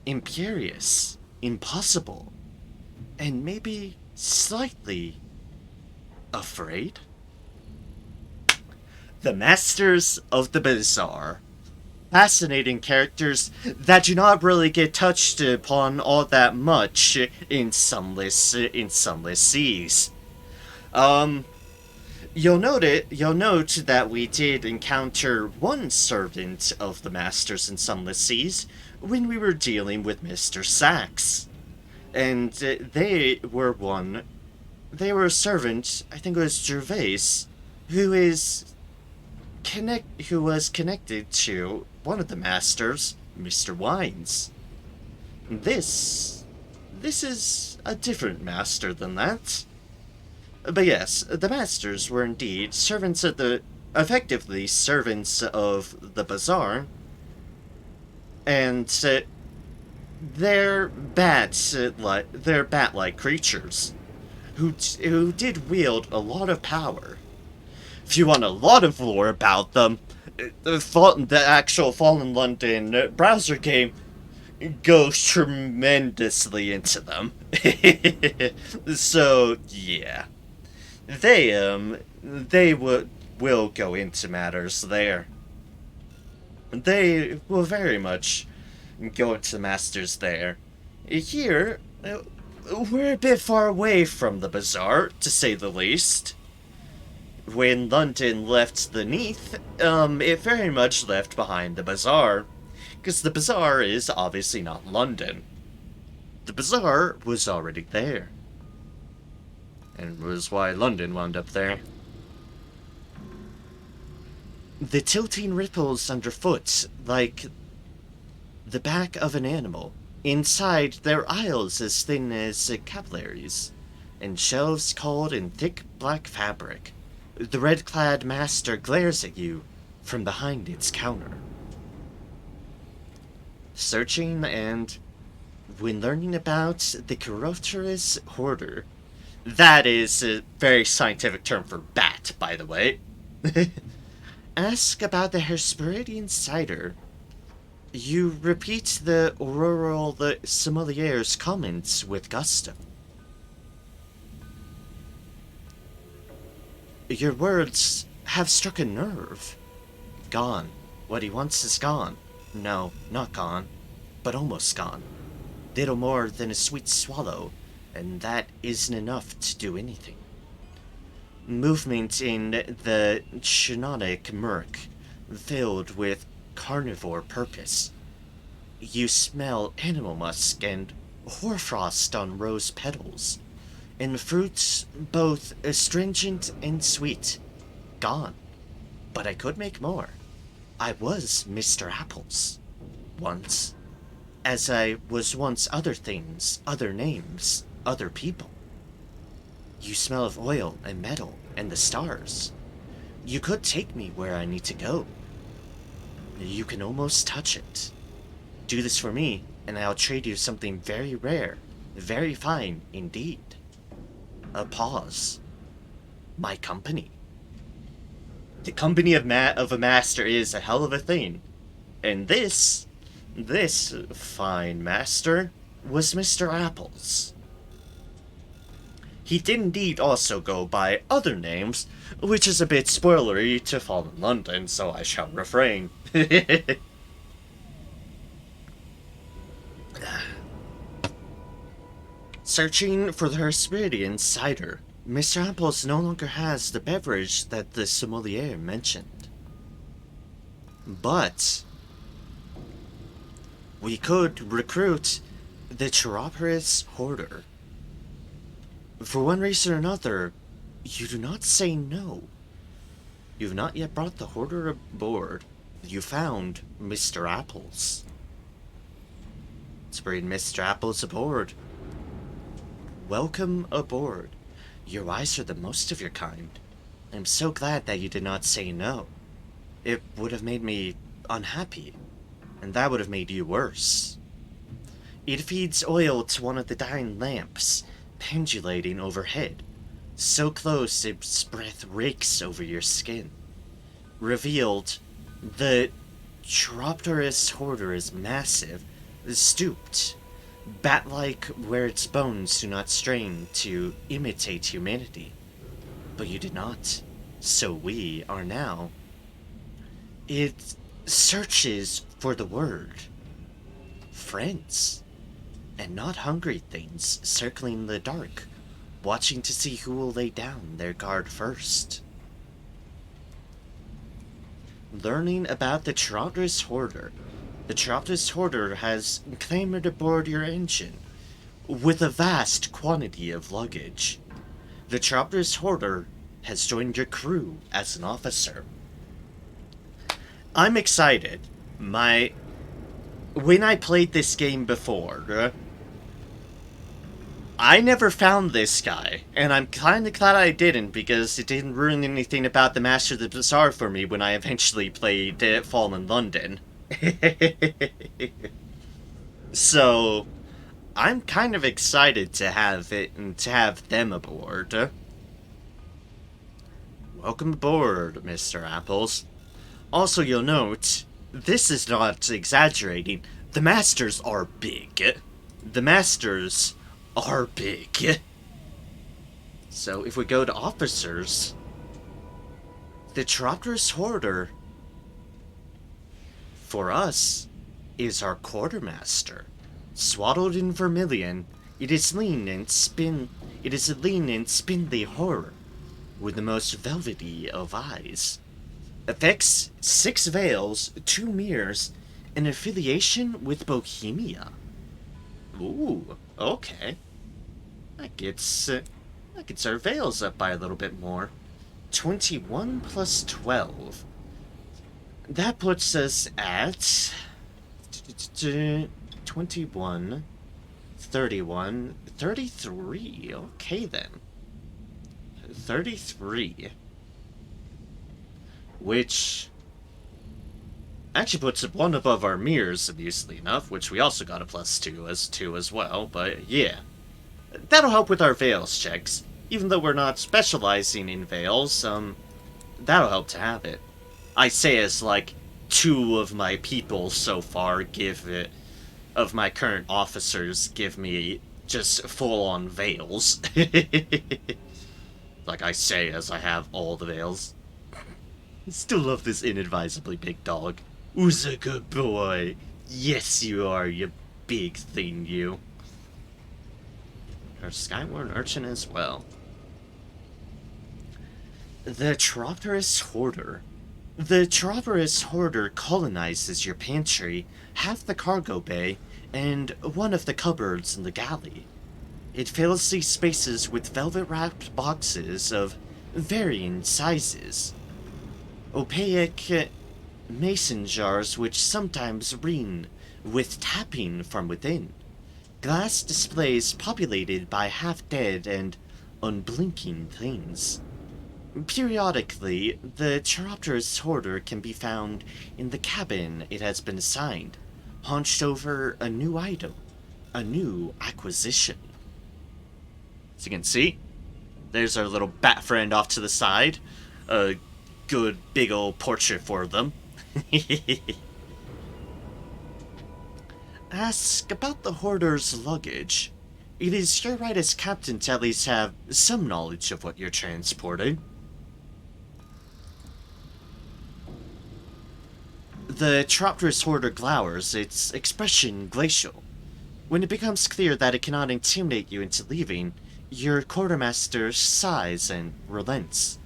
Speaker 1: Imperious, impossible, and maybe slightly afraid? The Masters of the Bizarre. Fascinating characters that do not really get touched upon all that much in Sunless Seas. You'll note that we did encounter one servant of the Masters in Sunless Seas when we were dealing with Mr. Sachs. And they were a servant, I think it was Gervais, who was connected to one of the Masters, Mr. Wines. This is a different master than that. But yes, the Masters were indeed effectively servants of the Bazaar, and they're bat-like creatures who did wield a lot of power. If you want a lot of lore about them, the actual Fallen London browser game goes tremendously into them. So yeah, they will go into matters there. They will very much go into Masters there. Here, we're a bit far away from the Bazaar, to say the least. When London left the Neath, it very much left behind the Bazaar, because the Bazaar is obviously not London. The Bazaar was already there, and was why London wound up there. The tilting ripples underfoot, like the back of an animal. Inside, their aisles as thin as capillaries, and shelves coiled in thick black fabric. The red-clad master glares at you from behind its counter. Searching, and when learning about the Tropters Hoarder, that is a very scientific term for bat, by the way, ask about the Hesperidian cider. You repeat the auroral sommelier's comments with gusto. Your words have struck a nerve. Gone. What he wants is gone. No, not gone, but almost gone. Little more than a sweet swallow, and that isn't enough to do anything. Movement in the chinotic murk, filled with carnivore purpose. You smell animal musk and hoarfrost on rose petals, and fruits both astringent and sweet. Gone. But I could make more. I was Mr. Apples. Once. As I was once other things, other names, other people. You smell of oil and metal and the stars. You could take me where I need to go. You can almost touch it. Do this for me, and I'll trade you something very rare, very fine indeed. A pause. My company. The company of a master is a hell of a thing. And this fine master was Mr. Apples. He did indeed also go by other names, which is a bit spoilery to Fallen London, so I shall refrain. Searching for the Hesperidian cider, Mr. Apples no longer has the beverage that the sommelier mentioned. But we could recruit the Tropters Hoarder. For one reason or another, you do not say no. You've not yet brought the Hoarder aboard. You found Mr. Apples. Let's bring Mr. Apples aboard. Welcome aboard. You're wiser than most of your kind. I'm so glad that you did not say no. It would have made me unhappy, and that would have made you worse. It feeds oil to one of the dying lamps, pendulating overhead, so close its breath rakes over your skin. Revealed, the Tropters Hoarder is massive, stooped, bat-like where its bones do not strain to imitate humanity. But you did not. So we are now. It searches for the word. Friends. And not hungry things circling the dark, watching to see who will lay down their guard first. Learning about the Tropters Hoarder. The Tropters Hoarder has clambered aboard your engine with a vast quantity of luggage. The Tropters Hoarder has joined your crew as an officer. I'm excited. When I played this game before, I never found this guy, and I'm kinda glad I didn't, because it didn't ruin anything about the Master of the Bazaar for me when I eventually played Fallen London. So, I'm kind of excited to have it, and to have them aboard. Welcome aboard, Mr. Apples. Also, you'll note, this is not exaggerating, the Masters are big. The Masters are big. So if we go to officers, the Tropters Hoarder, for us, is our quartermaster. Swaddled in vermilion, it is a lean and spindly horror, with the most velvety of eyes. Affects 6 veils, 2 mirrors, and affiliation with Bohemia. Ooh, okay. That gets our veils up by a little bit more. 21 plus 12. That puts us at 21, 31, 33. Okay then. 33. Which actually puts it 1 above our mirrors, amusingly enough, which we also got a plus 2 as well, but yeah. That'll help with our veils checks. Even though we're not specializing in veils, that'll help to have it. I say as, like, 2 of my people so far of my current officers give me just full-on veils. Like I say as I have all the veils. I still love this inadvisably big dog. Who's a good boy? Yes, you are, you big thing, you. Our Skyworn Urchin as well. The Tropters Hoarder. The Tropters Hoarder colonizes your pantry, half the cargo bay, and one of the cupboards in the galley. It fills these spaces with velvet-wrapped boxes of varying sizes. Opaque mason jars which sometimes ring with tapping from within. Glass displays populated by half-dead and unblinking things. Periodically, the Tropters Hoarder can be found in the cabin it has been assigned, hunched over a new item, a new acquisition. As you can see, there's our little bat friend off to the side. A good big old portrait for them. Ask about the Hoarder's luggage. It is your right as captain to at least have some knowledge of what you're transporting. The Tropters Hoarder glowers, its expression glacial. When it becomes clear that it cannot intimidate you into leaving, your quartermaster sighs and relents.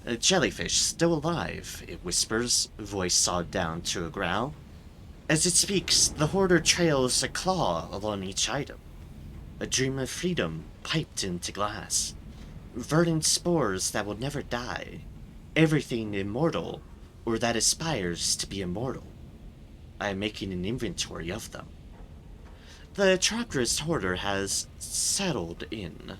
Speaker 1: A jellyfish still alive, it whispers, voice sawed down to a growl. As it speaks, the Hoarder trails a claw along each item. A dream of freedom piped into glass. Verdant spores that will never die. Everything immortal, or that aspires to be immortal. I am making an inventory of them. The Tropters Hoarder has settled in.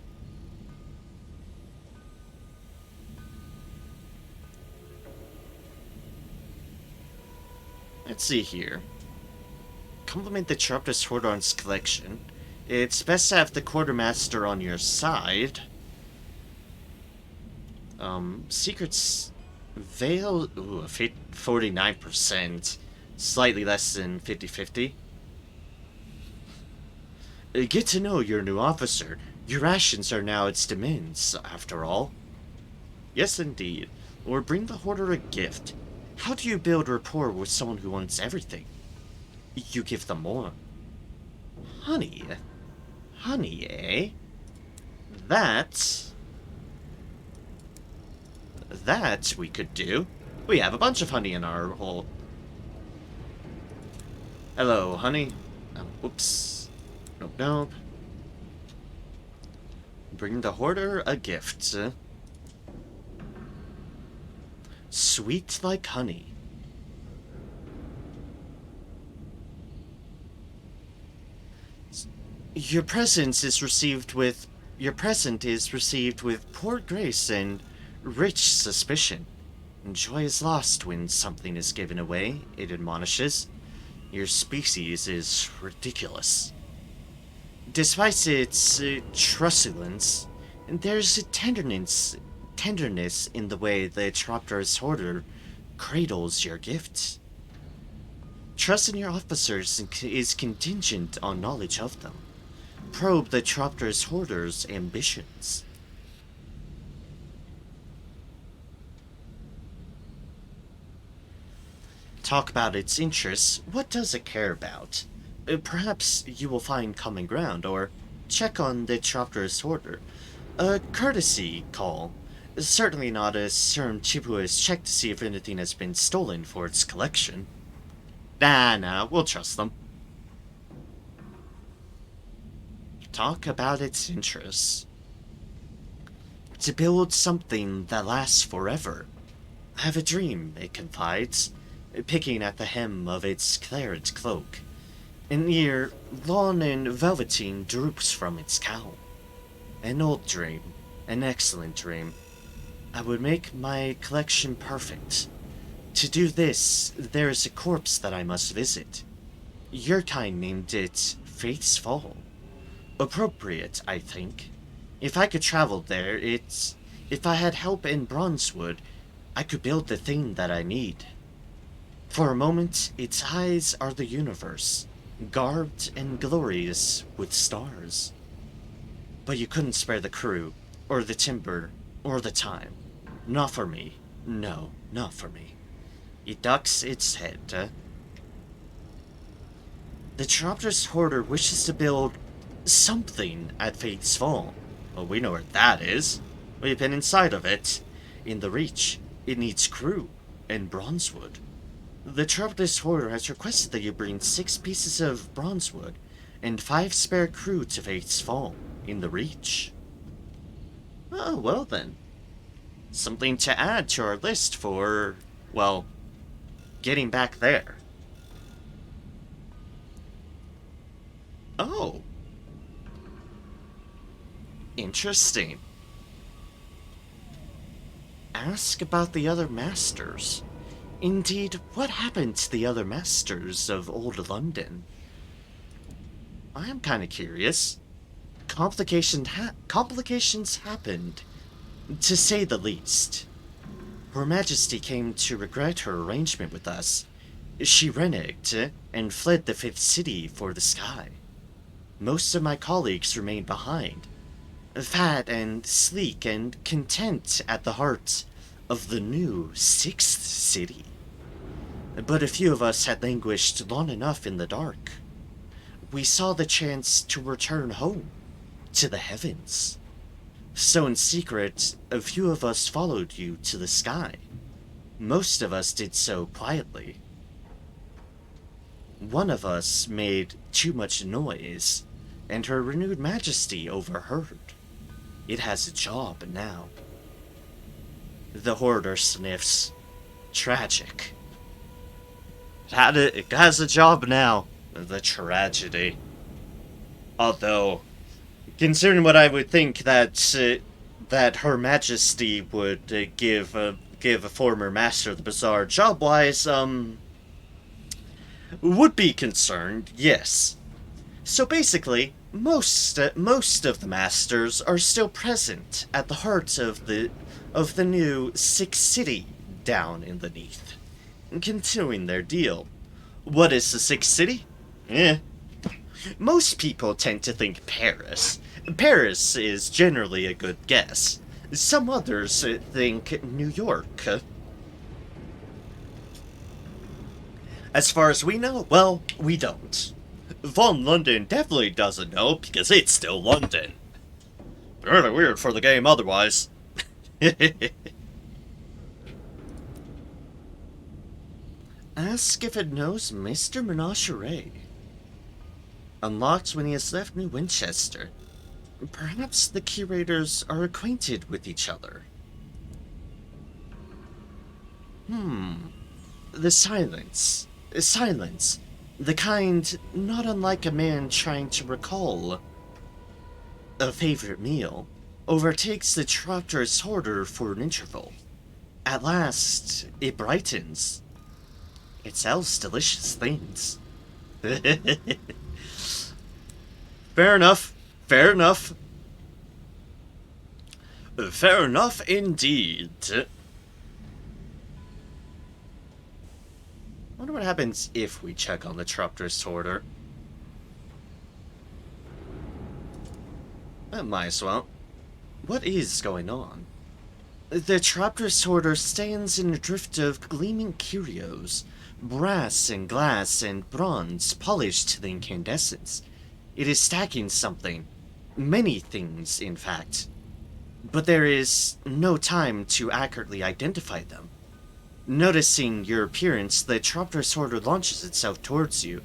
Speaker 1: Let's see here. Compliment the Tropters Hoarder on its collection. It's best to have the quartermaster on your side. Secrets. Veil, ooh, 49%. Slightly less than 50-50. Get to know your new officer. Your rations are now its demands, after all. Yes, indeed. Or bring the Hoarder a gift. How do you build rapport with someone who wants everything? You give them more. Honey? Honey, eh? That we could do. We have a bunch of honey in our hole. Hello, honey. Whoops. Nope, nope. Bring the Hoarder a gift. Sweet like honey. Your present is received with poor grace and rich suspicion. Joy is lost when something is given away, it admonishes. Your species is ridiculous. Despite its truculence, there's a tenderness in the way the Tropters Hoarder cradles your gifts. Trust in your officers is contingent on knowledge of them. Probe the Tropters Hoarder's ambitions. Talk about its interests. What does it care about? Perhaps you will find common ground, or check on the Tropters Hoarder. A courtesy call. Certainly not a surreptitious check to see if anything has been stolen for its collection. Nah, we'll trust them. Talk about its interests. To build something that lasts forever. I have a dream, it confides, picking at the hem of its claret cloak. An ear, long and velveteen, droops from its cowl. An old dream, an excellent dream. I would make my collection perfect. To do this, there is a corpse that I must visit. Your kind named it Faith's Fall. Appropriate, I think. If I could travel there, if I had help in Bronzewood, I could build the thing that I need. For a moment, its eyes are the universe, garbed and glorious with stars. But you couldn't spare the crew, or the timber, or the time. Not for me. No, not for me. It ducks its head. The Tropters Hoarder wishes to build something at Faith's Fall. Well, we know where that is. We've been inside of it. In the Reach. It needs crew and Bronzewood. The Tropters Hoarder has requested that you bring 6 pieces of Bronzewood and 5 spare crew to Faith's Fall in the Reach. Oh, well then. Something to add to our list for, well, getting back there. Oh. Interesting. Ask about the other masters. Indeed, what happened to the other masters of Old London? I am kind of curious. Complications happened, to say the least. Her Majesty came to regret her arrangement with us. She reneged and fled the 5th city for the sky. Most of my colleagues remained behind, fat and sleek and content at the heart of the new 6th city. But a few of us had languished long enough in the dark. We saw the chance to return home, to the heavens. So in secret, a few of us followed you to the sky. Most of us did so quietly. One of us made too much noise, and Her Renewed Majesty overheard. It has a job now. The Hoarder sniffs. Tragic. It has a job now. The tragedy. Although, considering what I would think that Her Majesty would give a former Master of the Bazaar job-wise, would be concerned, yes. So basically, most of the Masters are still present at the heart of the new 6th city, down in the Neath, continuing their deal. What is the sixth city? Eh. Most people tend to think Paris. Paris is generally a good guess. Some others think New York. As far as we know, well, we don't. Von London definitely doesn't know because it's still London. Really weird for the game otherwise. Ask if it knows Mr. Menagerie. Unlocked when he has left New Winchester. Perhaps the curators are acquainted with each other. The silence. Silence. The kind not unlike a man trying to recall a favorite meal overtakes the Tropters Hoarder for an interval. At last, it brightens. It sells delicious things. Fair enough. Fair enough. Fair enough indeed. Wonder what happens if we check on the Tropters Hoarder. Might as well. What is going on? The Tropters Hoarder stands in a drift of gleaming curios, brass and glass and bronze polished to the incandescence. It is stacking something. Many things, in fact. But there is no time to accurately identify them. Noticing your appearance, the Tropters Hoarder launches itself towards you.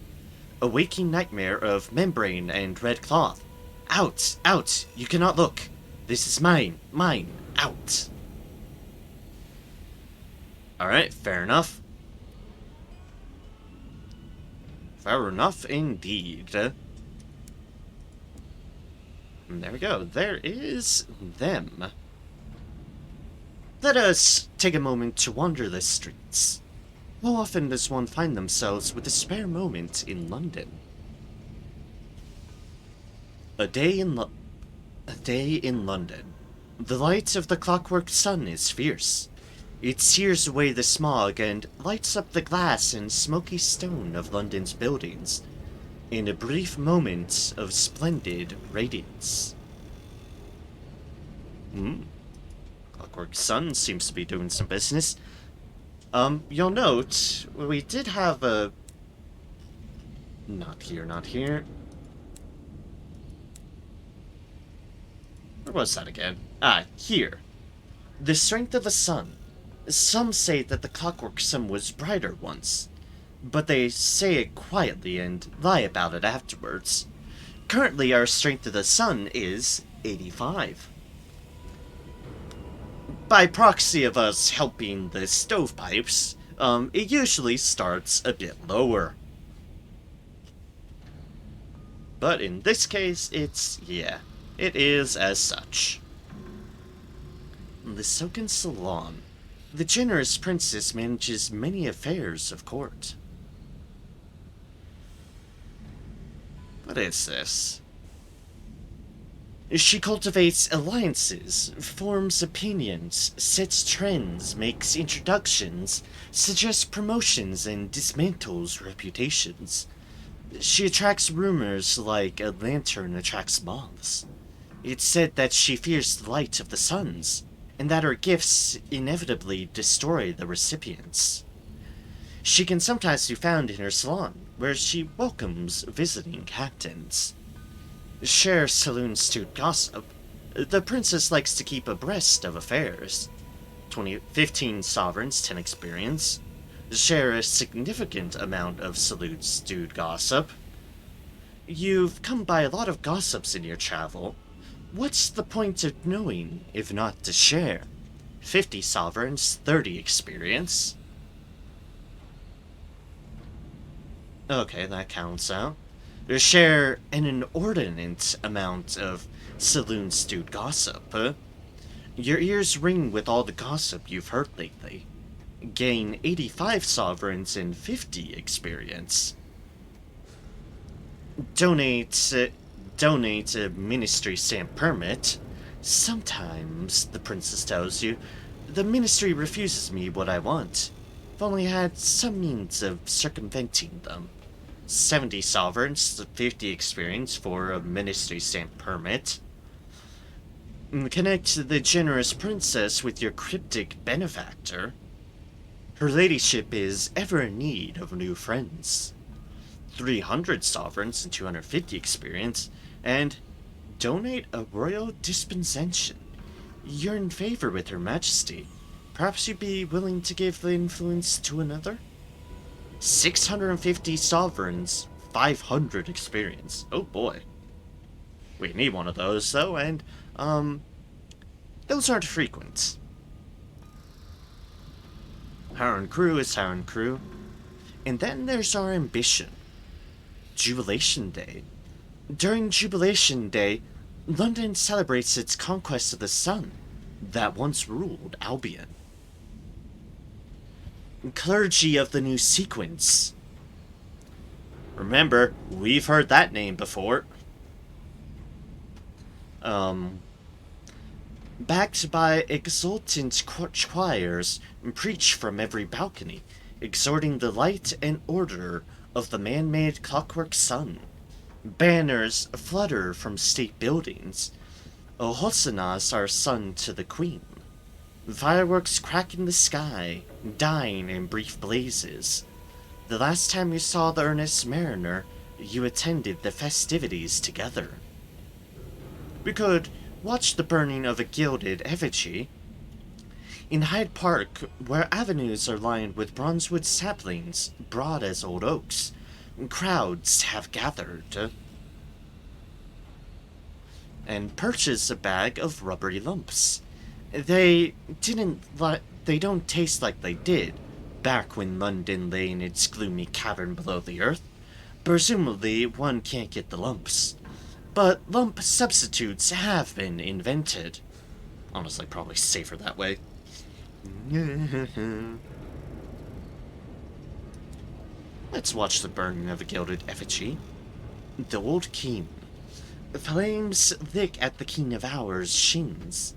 Speaker 1: A waking nightmare of membrane and red cloth. Out! Out! You cannot look! This is mine! Mine! Out! Alright, fair enough. Fair enough indeed. And there we go. There is them. Let us take a moment to wander the streets. How often does one find themselves with a spare moment in London? A day in London. The light of the clockwork sun is fierce. It sears away the smog and lights up the glass and smoky stone of London's buildings in a brief moment of splendid radiance. Clockwork Sun seems to be doing some business. You'll note, we did have a... Not here, not here. Where was that again? Ah, here. The strength of a sun. Some say that the Clockwork Sun was brighter once, but they say it quietly and lie about it afterwards. Currently, our strength of the sun is 85. By proxy of us helping the stovepipes, it usually starts a bit lower. But in this case, it is as such. The silken salon. The generous princess manages many affairs of court. What is this? She cultivates alliances, forms opinions, sets trends, makes introductions, suggests promotions, and dismantles reputations. She attracts rumors like a lantern attracts moths. It's said that she fears the light of the suns, and that her gifts inevitably destroy the recipients. She can sometimes be found in her salon, where she welcomes visiting captains. Share saloon-stewed gossip. The princess likes to keep abreast of affairs. 15 sovereigns, 10 experience. Share a significant amount of saloon-stewed gossip. You've come by a lot of gossips in your travel. What's the point of knowing, if not to share? 50 sovereigns, 30 experience. Okay, that counts out. Share an inordinate amount of saloon-stewed gossip. Your ears ring with all the gossip you've heard lately. Gain 85 sovereigns and 50 experience. Donate a ministry stamp permit. Sometimes, the princess tells you, The Ministry refuses me what I want. I've only had some means of circumventing them. 70 sovereigns, 50 experience for a Ministry stamp permit. Connect the generous princess with your cryptic benefactor. Her ladyship is ever in need of new friends. 300 sovereigns and 250 experience, and donate a royal dispensation. You're in favor with Her Majesty. Perhaps you'd be willing to give the influence to another? 650 sovereigns, 500 experience. Oh boy. We need one of those, though, and, those aren't frequent. Harren Crew is Harren Crew. And then there's our ambition. Jubilation Day. During Jubilation Day, London celebrates its conquest of the sun that once ruled Albion. Clergy of the New Sequence. Remember, we've heard that name before. Backed by exultant choirs, preach from every balcony, exhorting the light and order of the man-made clockwork sun. Banners flutter from state buildings. Hosannas are sung to the Queen. Fireworks crack in the sky, dying in brief blazes. The last time you saw the earnest mariner, you attended the festivities together. We could watch the burning of a gilded effigy. In Hyde Park, where avenues are lined with bronzewood saplings, broad as old oaks, crowds have gathered. And purchase a bag of rubbery lumps. They don't taste like they did back when London lay in its gloomy cavern below the earth. Presumably, one can't get the lumps. But lump substitutes have been invented. Honestly, probably safer that way. Let's watch the burning of a gilded effigy. The old king. Flames lick at the king of ours' shins.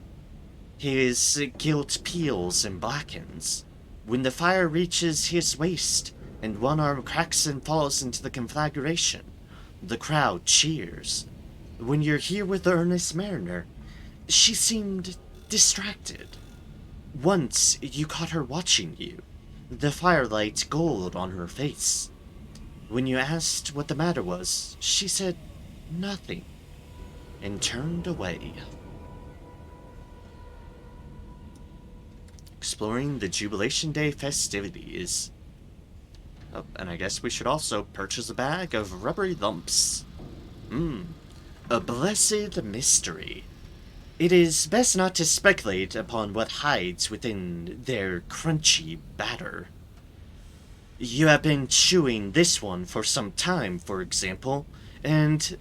Speaker 1: His gilt peels and blackens. When the fire reaches his waist, and one arm cracks and falls into the conflagration, the crowd cheers. When you're here with the earnest mariner, she seemed distracted. Once you caught her watching you, the firelight gold on her face. When you asked what the matter was, she said nothing, and turned away. Exploring the Jubilation Day festivities. Oh, and I guess we should also purchase a bag of rubbery lumps. A blessed mystery. It is best not to speculate upon what hides within their crunchy batter. You have been chewing this one for some time, for example, and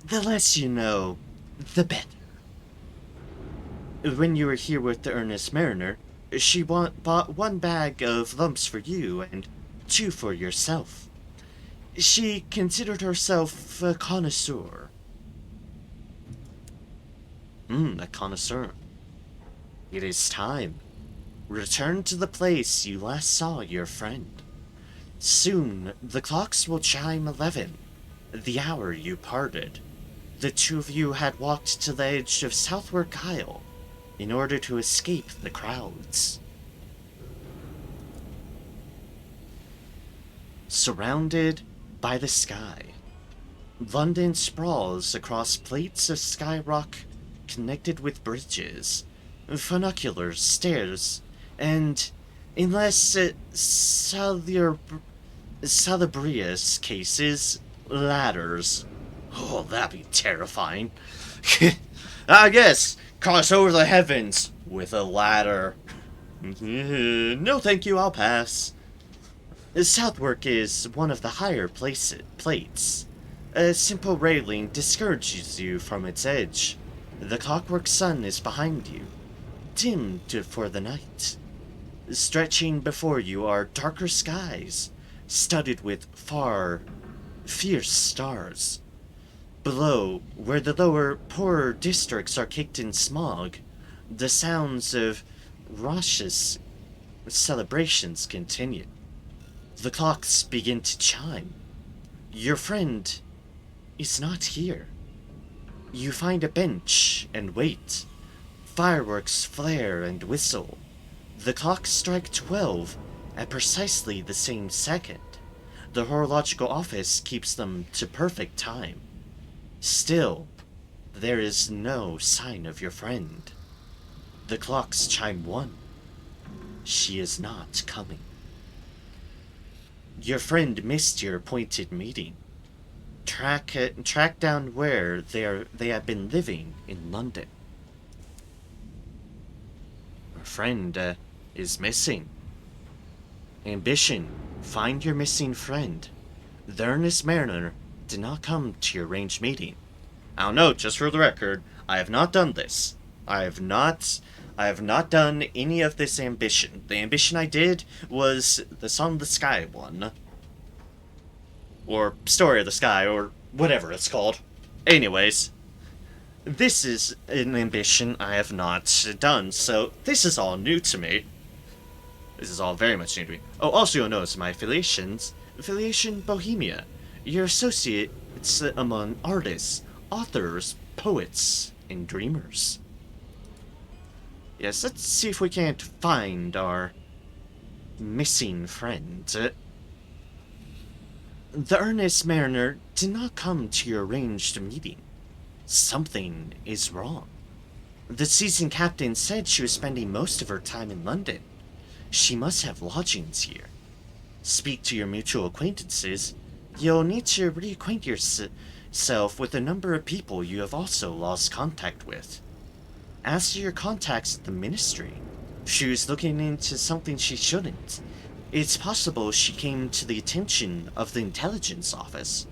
Speaker 1: the less you know, the better. When you were here with the earnest mariner, she bought one bag of lumps for you and 2 for yourself. She considered herself a connoisseur. A connoisseur. It is time. Return to the place you last saw your friend. Soon the clocks will chime 11, the hour you parted. The two of you had walked to the edge of Southwark Isle in order to escape the crowds. Surrounded by the sky, London sprawls across plates of skyrock connected with bridges, funiculars, stairs, and, unless salubrious cases, ladders. Oh, that'd be terrifying. I guess, cross over the heavens with a ladder. No thank you, I'll pass. Southwark is one of the higher plates. A simple railing discourages you from its edge. The clockwork sun is behind you, dimmed for the night. Stretching before you are darker skies, studded with fierce stars. Below, where the poorer districts are caked in smog, the sounds of raucous celebrations continue. The clocks begin to chime. Your friend is not here. You find a bench and wait. Fireworks flare and whistle. The clocks strike 12 at precisely the same second. The horological office keeps them to perfect time. Still, there is no sign of your friend. The clocks chime 1. She is not coming. Your friend missed your appointed meeting. Track down where they have been living in London. Your friend is missing. Ambition, find your missing friend. The earnest mariner did not come to your arranged meeting. I'll note, just for the record, I have not done this. I have not done any of this ambition. The ambition I did was the Song of the Sky one. Or Story of the Sky, or whatever it's called. Anyways, this is an ambition I have not done, so this is all new to me. This is all very much new to me. Oh, also you'll notice my affiliations. Affiliation Bohemia. Your associates among artists, authors, poets, and dreamers. Yes, let's see if we can't find our missing friend. The earnest mariner did not come to your arranged meeting. Something is wrong. The seasoned captain said she was spending most of her time in London. She must have lodgings here. Speak to your mutual acquaintances. You'll need to reacquaint yourself with a number of people you have also lost contact with. As to your contacts at the ministry, she was looking into something she shouldn't. It's possible she came to the attention of the intelligence office.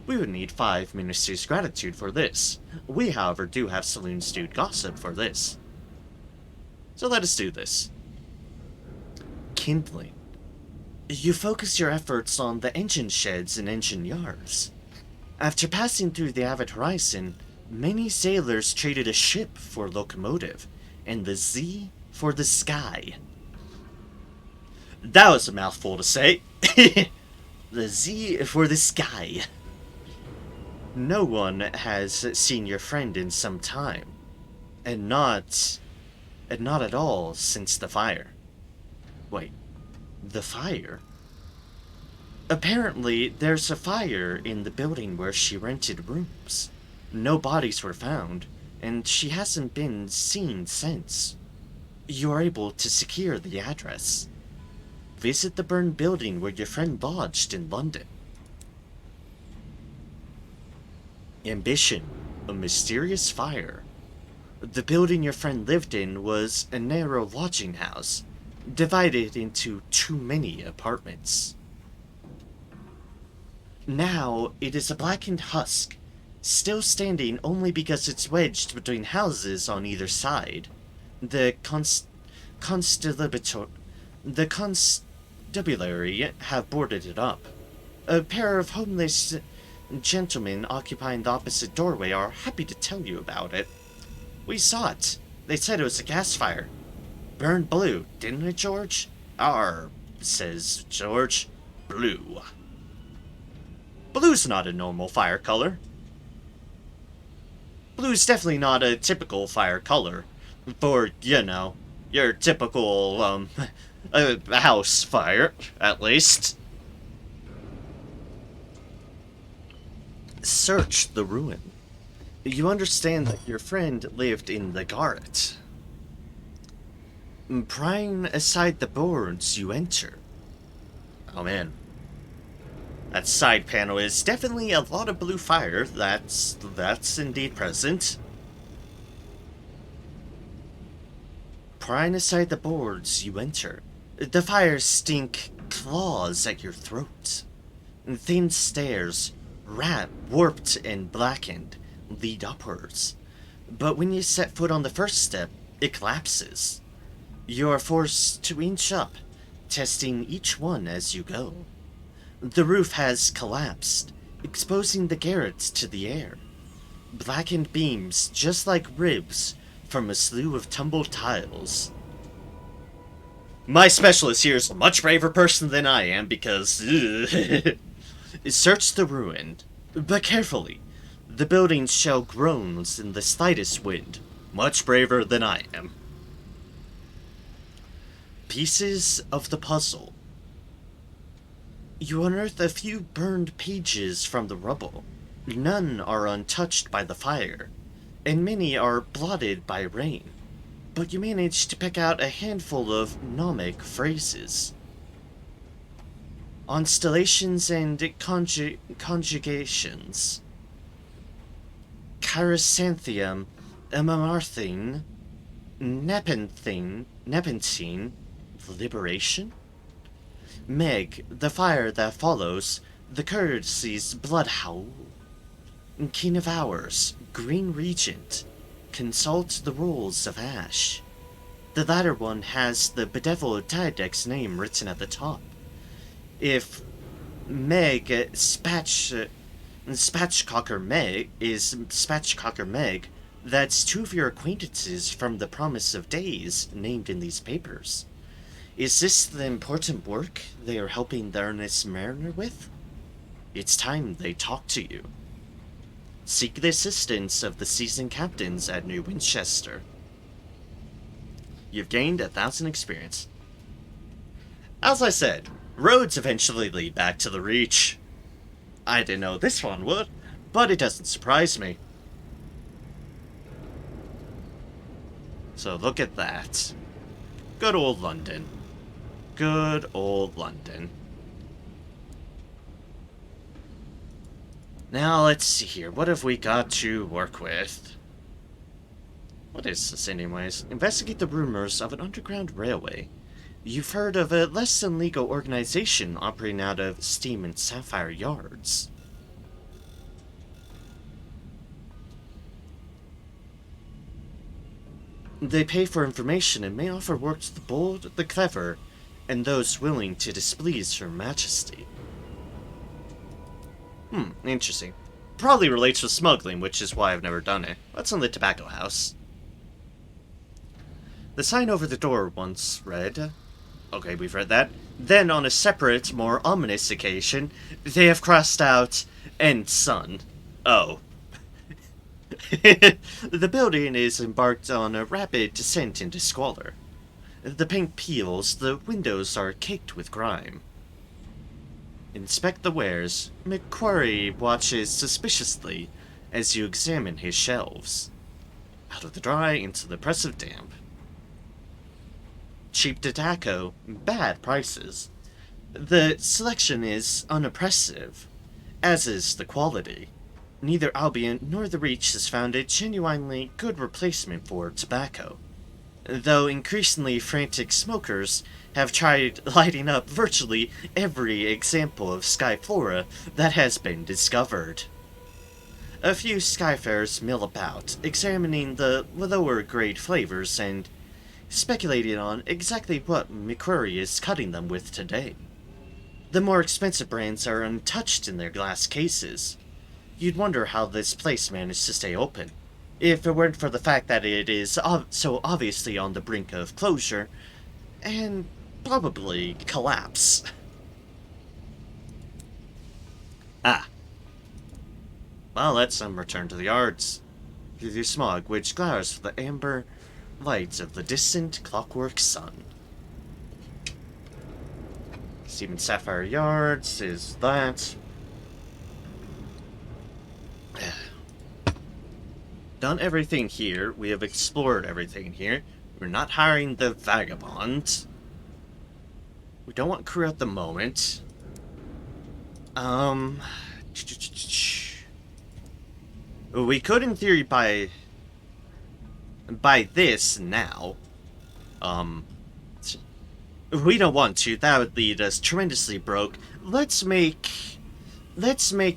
Speaker 1: We would need 5 ministers' gratitude for this. We, however, do have saloon stewed gossip for this. So let us do this. Kindling. You focus your efforts on the engine sheds and engine yards. After passing through the avid horizon, many sailors traded a ship for locomotive, and the Z for the sky. That was a mouthful to say. The Z for the sky. No one has seen your friend in some time, and not at all since the fire. Wait, the fire? Apparently, there's a fire in the building where she rented rooms. No bodies were found, and she hasn't been seen since. You are able to secure the address. Visit the burned building where your friend lodged in London. Ambition, a mysterious fire. The building your friend lived in was a narrow lodging house, divided into too many apartments. Now it is a blackened husk, still standing only because it's wedged between houses on either side. The constabulary have boarded it up. A pair of homeless gentlemen occupying the opposite doorway are happy to tell you about it. We saw it. They said it was a gas fire. Burned blue, didn't it, George? Arr, says George. Blue. Blue's not a normal fire color. Blue's definitely not a typical fire color. For, you know, your typical, house fire, at least. Search the ruin. You understand that your friend lived in the garret. Prying aside the boards, you enter. Oh man. That side panel is definitely a lot of blue fire. That's indeed present. Prying aside the boards, you enter. The fire stink claws at your throat. Thin stairs, warped and blackened, lead upwards. But when you set foot on the first step, it collapses. You are forced to inch up, testing each one as you go. The roof has collapsed, exposing the garret to the air. Blackened beams, just like ribs, from a slew of tumbled tiles. My specialist here is a much braver person than I am because... Search the ruin, but carefully. The buildings show groans in the slightest wind. Much braver than I am. Pieces of the puzzle. You unearth a few burned pages from the rubble. None are untouched by the fire, and many are blotted by rain. But you manage to pick out a handful of gnomic phrases. Constellations and conjugations. Chrysanthemum, Amamarthine, Nepentine, Liberation? Meg, the fire that follows, the courtesy's blood howl. King of Hours, Green Regent, consult the rules of Ash. The latter one has the bedeviled Diadec's name written at the top. If Meg Spatchcocker Meg is Spatchcocker Meg, that's two of your acquaintances from the Promise of Days named in these papers. Is this the important work they are helping the earnest mariner with? It's time they talk to you. Seek the assistance of the seasoned captains at New Winchester. You've gained 1,000 experience. As I said, roads eventually lead back to the Reach. I didn't know this one would, but it doesn't surprise me. So look at that. Good old London. Good old London. Now let's see here. What have we got to work with? What is this anyways? Investigate the rumors of an underground railway. You've heard of a less than legal organization operating out of Steam and Sapphire Yards. They pay for information and may offer work to the bold, the clever, and those willing to displease Her Majesty. Interesting. Probably relates to smuggling, which is why I've never done it. What's in the tobacco house? The sign over the door once read... Okay, we've read that. Then, on a separate, more ominous occasion, they have crossed out, End Sun. Oh. The building is embarked on a rapid descent into squalor. The paint peels, the windows are caked with grime. Inspect the wares. McQuarrie watches suspiciously as you examine his shelves. Out of the dry into the oppressive damp. Cheap tobacco, bad prices. The selection is unoppressive, as is the quality. Neither Albion nor the Reach has found a genuinely good replacement for tobacco, though increasingly frantic smokers have tried lighting up virtually every example of sky flora that has been discovered. A few skyfarers mill about, examining the lower-grade flavors and speculating on exactly what McQuarrie is cutting them with today. The more expensive brands are untouched in their glass cases. You'd wonder how this place managed to stay open, if it weren't for the fact that it is so obviously on the brink of closure, and probably collapse. Ah. Well, let's return to the yards. Through the smog, which glowers for the amber lights of the distant clockwork sun. Steam Sapphire Yards is that. Done everything here. We have explored everything here. We're not hiring the vagabond. We don't want crew at the moment. We could, in theory, buy this now. We don't want to. That would lead us tremendously broke. Let's make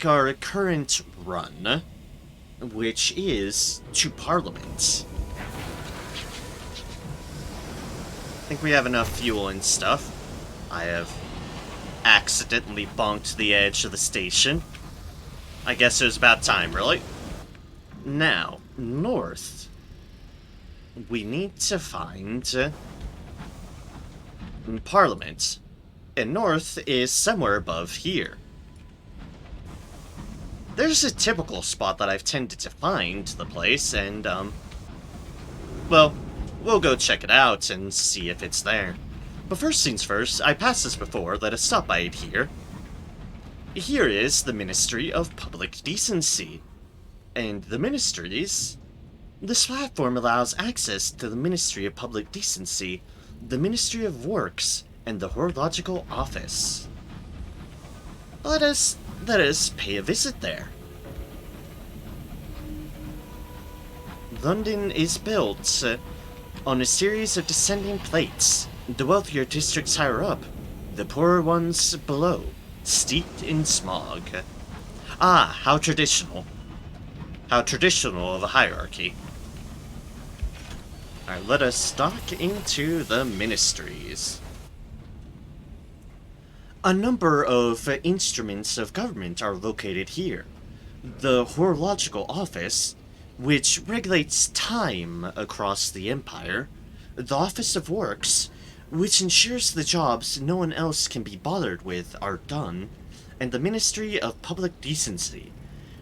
Speaker 1: our current run, which is to Parliament. I think we have enough fuel and stuff. I have accidentally bonked the edge of the station. I guess it was about time, really. Now, north. We need to find Parliament. And north is somewhere above here. There's a typical spot that I've tended to find the place, and, well, we'll go check it out and see if it's there. But first things first, I passed this before, let us stop by it here. Here is the Ministry of Public Decency. And the ministries... This platform allows access to the Ministry of Public Decency, the Ministry of Works, and the Horological Office. Let us pay a visit there. London is built on a series of descending plates, the wealthier districts higher up, the poorer ones below, steeped in smog. Ah, how traditional. How traditional of a hierarchy. Alright, let us stalk into the ministries. A number of instruments of government are located here. The Horological Office, which regulates time across the Empire, the Office of Works, which ensures the jobs no one else can be bothered with are done, and the Ministry of Public Decency,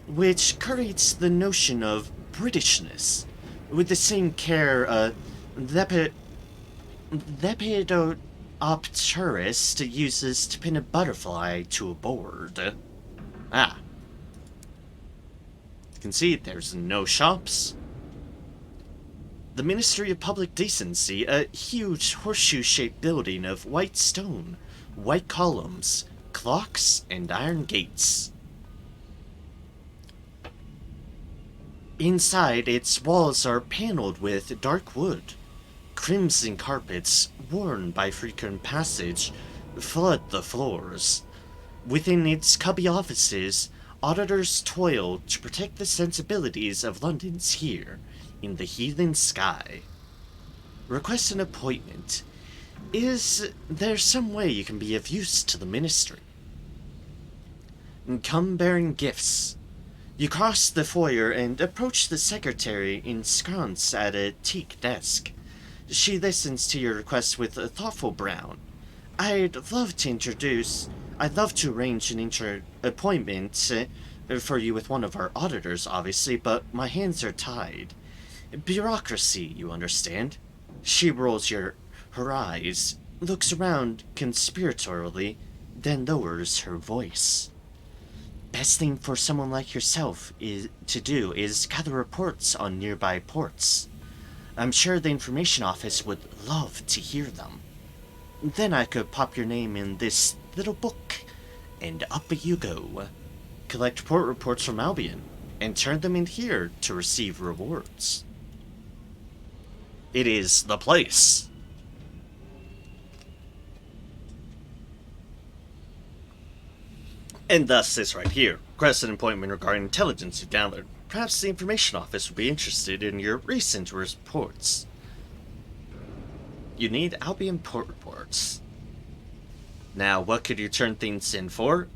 Speaker 1: which curates the notion of Britishness, with the same care Lepidopterist uses to pin a butterfly to a board. Ah. You can see there's no shops. The Ministry of Public Decency, a huge horseshoe-shaped building of white stone, white columns, clocks, and iron gates. Inside, its walls are paneled with dark wood. Crimson carpets, worn by frequent passage, flood the floors. Within its cubby offices, auditors toil to protect the sensibilities of London's here, in the heathen sky. Request an appointment. Is there some way you can be of use to the ministry? Come bearing gifts. You cross the foyer and approach the secretary ensconced at a teak desk. She listens to your request with a thoughtful frown. I'd love to arrange an appointment for you with one of our auditors, obviously, but my hands are tied. Bureaucracy, you understand. She rolls her eyes, looks around conspiratorially, then lowers her voice. Best thing for someone like yourself to do is gather reports on nearby ports. I'm sure the information office would love to hear them. Then I could pop your name in this little book, and up you go. Collect port reports from Albion, and turn them in here to receive rewards. It is the place. And thus this right here. Request an appointment regarding intelligence you've gathered. Perhaps the information office would be interested in your recent reports. You need Albion port reports. Now, what could you turn things in for?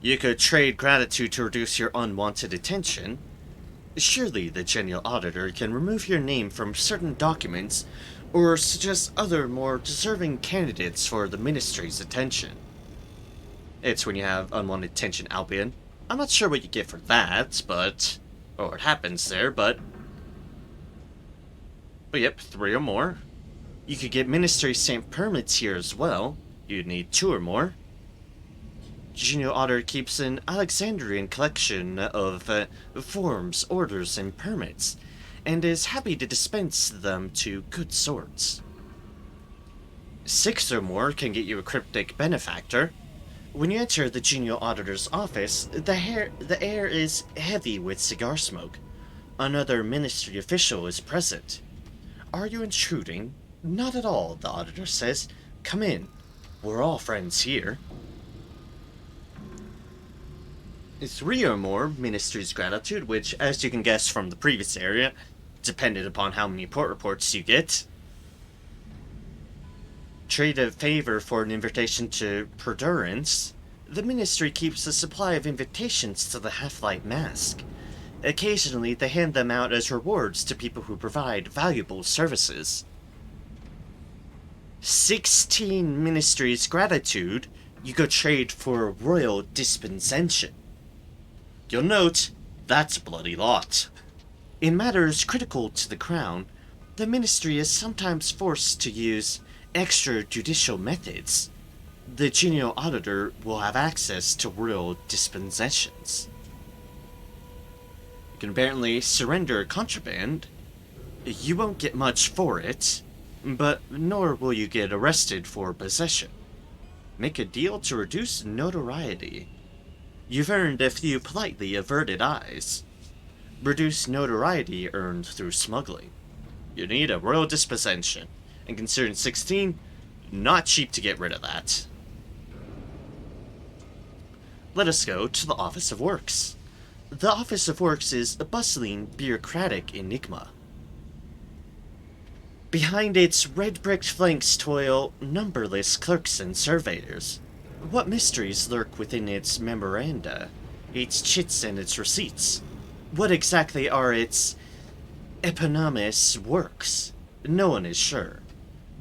Speaker 1: You could trade gratitude to reduce your unwanted attention. Surely the General Auditor can remove your name from certain documents, or suggest other more deserving candidates for the Ministry's attention. It's when you have unwanted attention, Albion. I'm not sure what you get for that, but... or it happens there, but yep, 3 or more. You could get Ministry stamp permits here as well. You'd need 2 or more. General Auditor keeps an Alexandrian collection of forms, orders, and permits, and is happy to dispense them to good sorts. 6 or more can get you a cryptic benefactor. When you enter the Genial Auditor's office, the air is heavy with cigar smoke. Another ministry official is present. Are you intruding? Not at all, the Auditor says. Come in. We're all friends here. 3 or more ministry's gratitude, which, as you can guess from the previous area, depended upon how many port reports you get. Trade a favor for an invitation to Perdurance. The ministry keeps a supply of invitations to the Half-Light Mask. Occasionally, they hand them out as rewards to people who provide valuable services. 16 ministries gratitude, you could trade for royal dispensation. You'll note, that's a bloody lot. In matters critical to the crown, the ministry is sometimes forced to use extrajudicial methods. The General Auditor will have access to royal dispensations. You can apparently surrender contraband. You won't get much for it, but nor will you get arrested for possession. Make a deal to reduce notoriety. You've earned a few politely averted eyes. Reduce notoriety earned through smuggling. You need a royal dispensation, and considering 16, not cheap to get rid of that. Let us go to the Office of Works. The Office of Works is a bustling, bureaucratic enigma. Behind its red-bricked flanks toil numberless clerks and surveyors. What mysteries lurk within its memoranda, its chits and its receipts? What exactly are its eponymous works? No one is sure.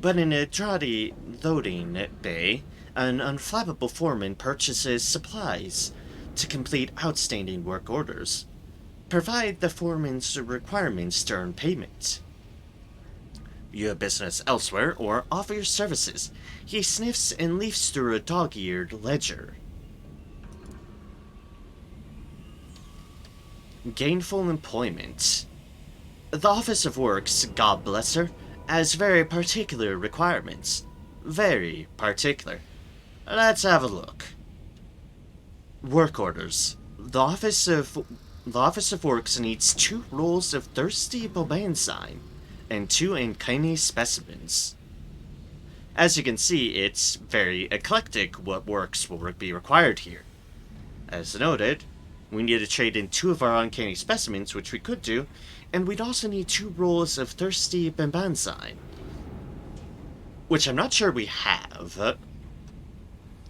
Speaker 1: But in a draughty loading bay, an unflappable foreman purchases supplies to complete outstanding work orders. Provide the foreman's requirements to earn payment. You have business elsewhere, or offer your services. He sniffs and leafs through a dog-eared ledger. Gainful employment. The Office of Works, God bless her, has very particular requirements. Very particular. Let's have a look. Work orders. The Office of Works needs 2 rolls of thirsty bobanzine and 2 uncanny specimens. As you can see, it's very eclectic what works will be required here. As noted, we need to trade in 2 of our uncanny specimens, which we could do, and we'd also need 2 rolls of thirsty bobanzine, which I'm not sure we have.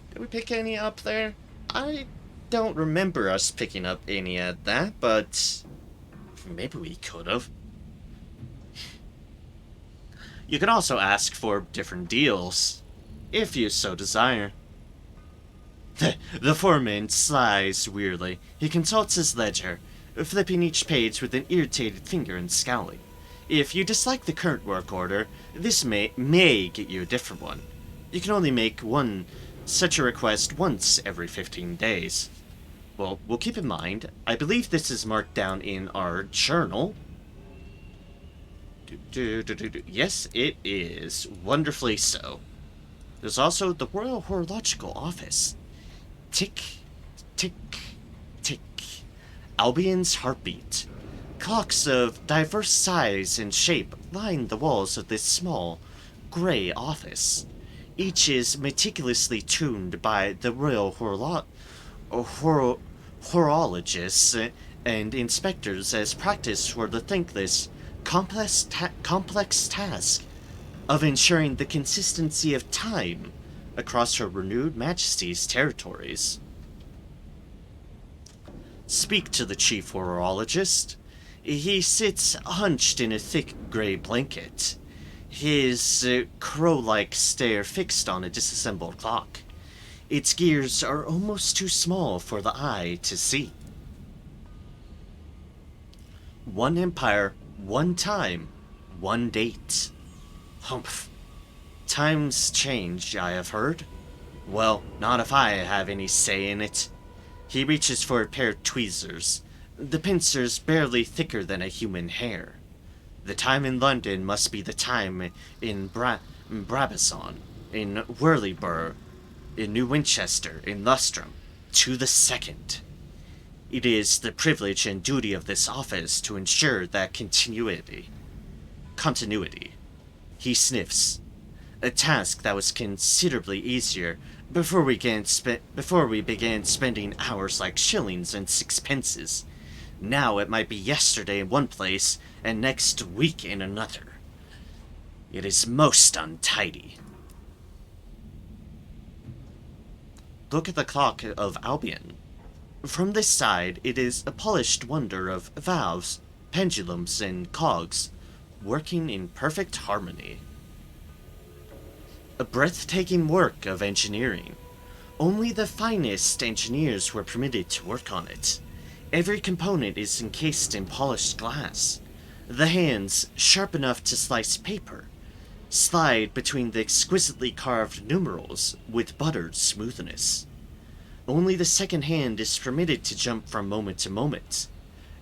Speaker 1: Did we pick any up there? I don't remember us picking up any of that, but maybe we could have. You can also ask for different deals, if you so desire. The foreman sighs wearily. He consults his ledger, flipping each page with an irritated finger and scowling. If you dislike the current work order, this may get you a different one. You can only make such a request once every 15 days. Well, we'll keep in mind, I believe this is marked down in our journal. Yes, it is. Wonderfully so. There's also the Royal Horological Office. Tick, tick, tick. Albion's heartbeat. Clocks of diverse size and shape line the walls of this small, gray office. Each is meticulously tuned by the Royal Horologists and inspectors as practice for the thankless, complex task of ensuring the consistency of time across Her Renewed Majesty's territories. Speak to the chief horologist. He sits hunched in a thick gray blanket, his crow-like stare fixed on a disassembled clock. Its gears are almost too small for the eye to see. One empire, one time, one date. Humph. Times change, I have heard. Well, not if I have any say in it. He reaches for a pair of tweezers, the pincers barely thicker than a human hair. The time in London must be the time in Brabazon, in Whirlybur, in New Winchester, in Lustrum, to the second. It is the privilege and duty of this office to ensure that continuity. He sniffs. A task that was considerably easier before we began spending hours like shillings and sixpences. Now it might be yesterday in one place and next week in another. It is most untidy. Look at the clock of Albion. From this side, it is a polished wonder of valves, pendulums, and cogs, working in perfect harmony. A breathtaking work of engineering. Only the finest engineers were permitted to work on it. Every component is encased in polished glass. The hands, sharp enough to slice paper, slide between the exquisitely carved numerals with buttered smoothness. Only the second hand is permitted to jump from moment to moment,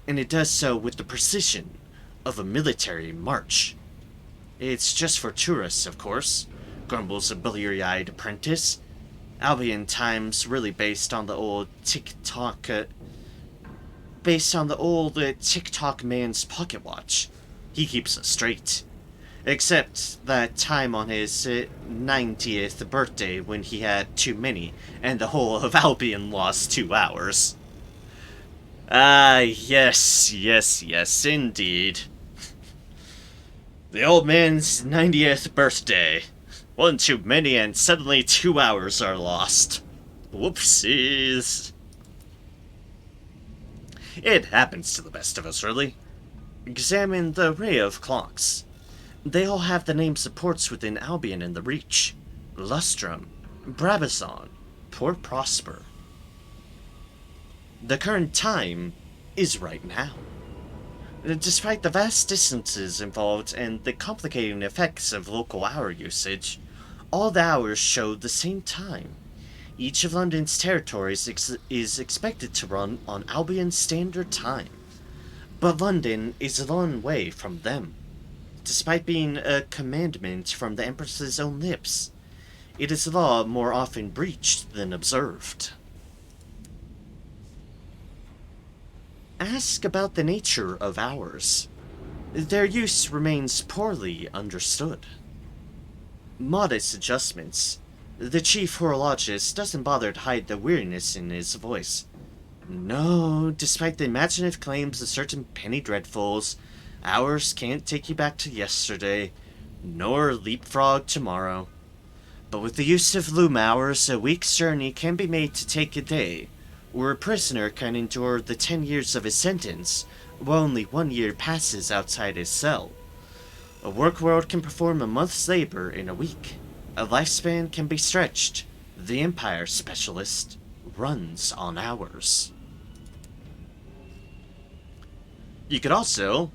Speaker 1: and it does so with the precision of a military march. It's just for tourists, of course, grumbles a bleary-eyed apprentice. Albion time's really based on the old TikTok man's pocket watch. He keeps it straight. Except that time on his 90th birthday when he had too many, and the whole of Albion lost 2 hours. Ah, yes, indeed. The old man's 90th birthday. One too many and suddenly 2 hours are lost. Whoopsies. It happens to the best of us, really. Examine the array of clocks. They all have the names of ports within Albion in the Reach. Lustrum, Brabazon, Port Prosper. The current time is right now. Despite the vast distances involved and the complicating effects of local hour usage, all the hours show the same time. Each of London's territories is expected to run on Albion Standard Time, but London is a long way from them. Despite being a commandment from the Empress's own lips, it is a law more often breached than observed. Ask about the nature of hours. Their use remains poorly understood. Modest adjustments. The chief horologist doesn't bother to hide the weariness in his voice. No, despite the imaginative claims of certain penny dreadfuls, hours can't take you back to yesterday, nor leapfrog tomorrow. But with the use of loom hours, a week's journey can be made to take a day, or a prisoner can endure the 10 years of his sentence, while only 1 year passes outside his cell. A work world can perform a month's labor in a week. A lifespan can be stretched. The Empire Specialist runs on hours. You could also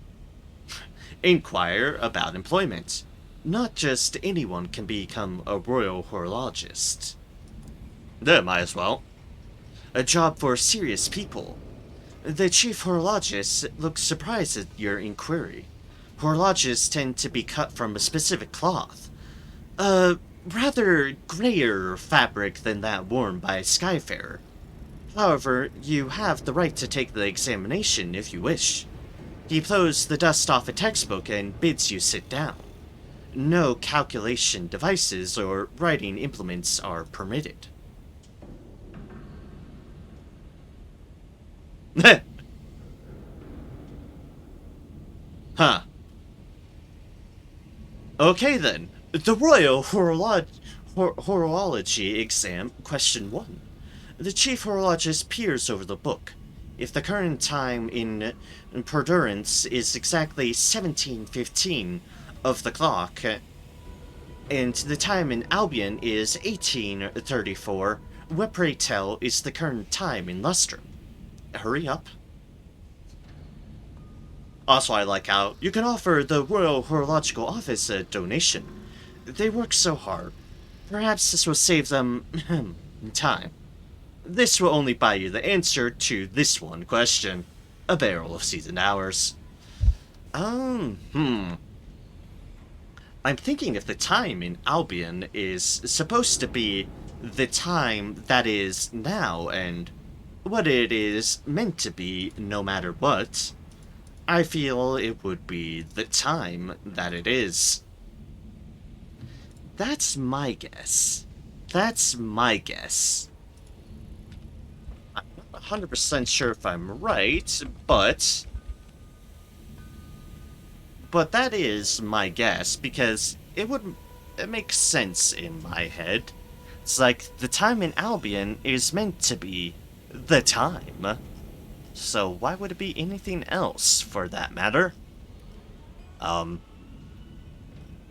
Speaker 1: inquire about employment. Not just anyone can become a royal horologist. Might as well. A job for serious people. The chief horologist looks surprised at your inquiry. Horologists tend to be cut from a specific cloth. A rather grayer fabric than that worn by a skyfarer. However, you have the right to take the examination if you wish. He blows the dust off a textbook and bids you sit down. No calculation devices or writing implements are permitted. Huh. Okay then. The Royal Horology Exam, Question 1. The Chief Horologist peers over the book. If the current time in perdurance is exactly 17:15 of the clock, and the time in Albion is 18:34, what pray tell is the current time in Lustrum? Hurry up. Also, I like how you can offer the Royal Horological Office a donation. They work so hard. Perhaps this will save them time. This will only buy you the answer to this one question. A barrel of seasoned hours. I'm thinking if the time in Albion is supposed to be the time that is now and what it is meant to be no matter what, I feel it would be the time that it is. That's my guess. That's my guess. I'm not 100% sure if I'm right, but that is my guess, because it makes sense in my head. It's like, the time in Albion is meant to be the time. So why would it be anything else, for that matter?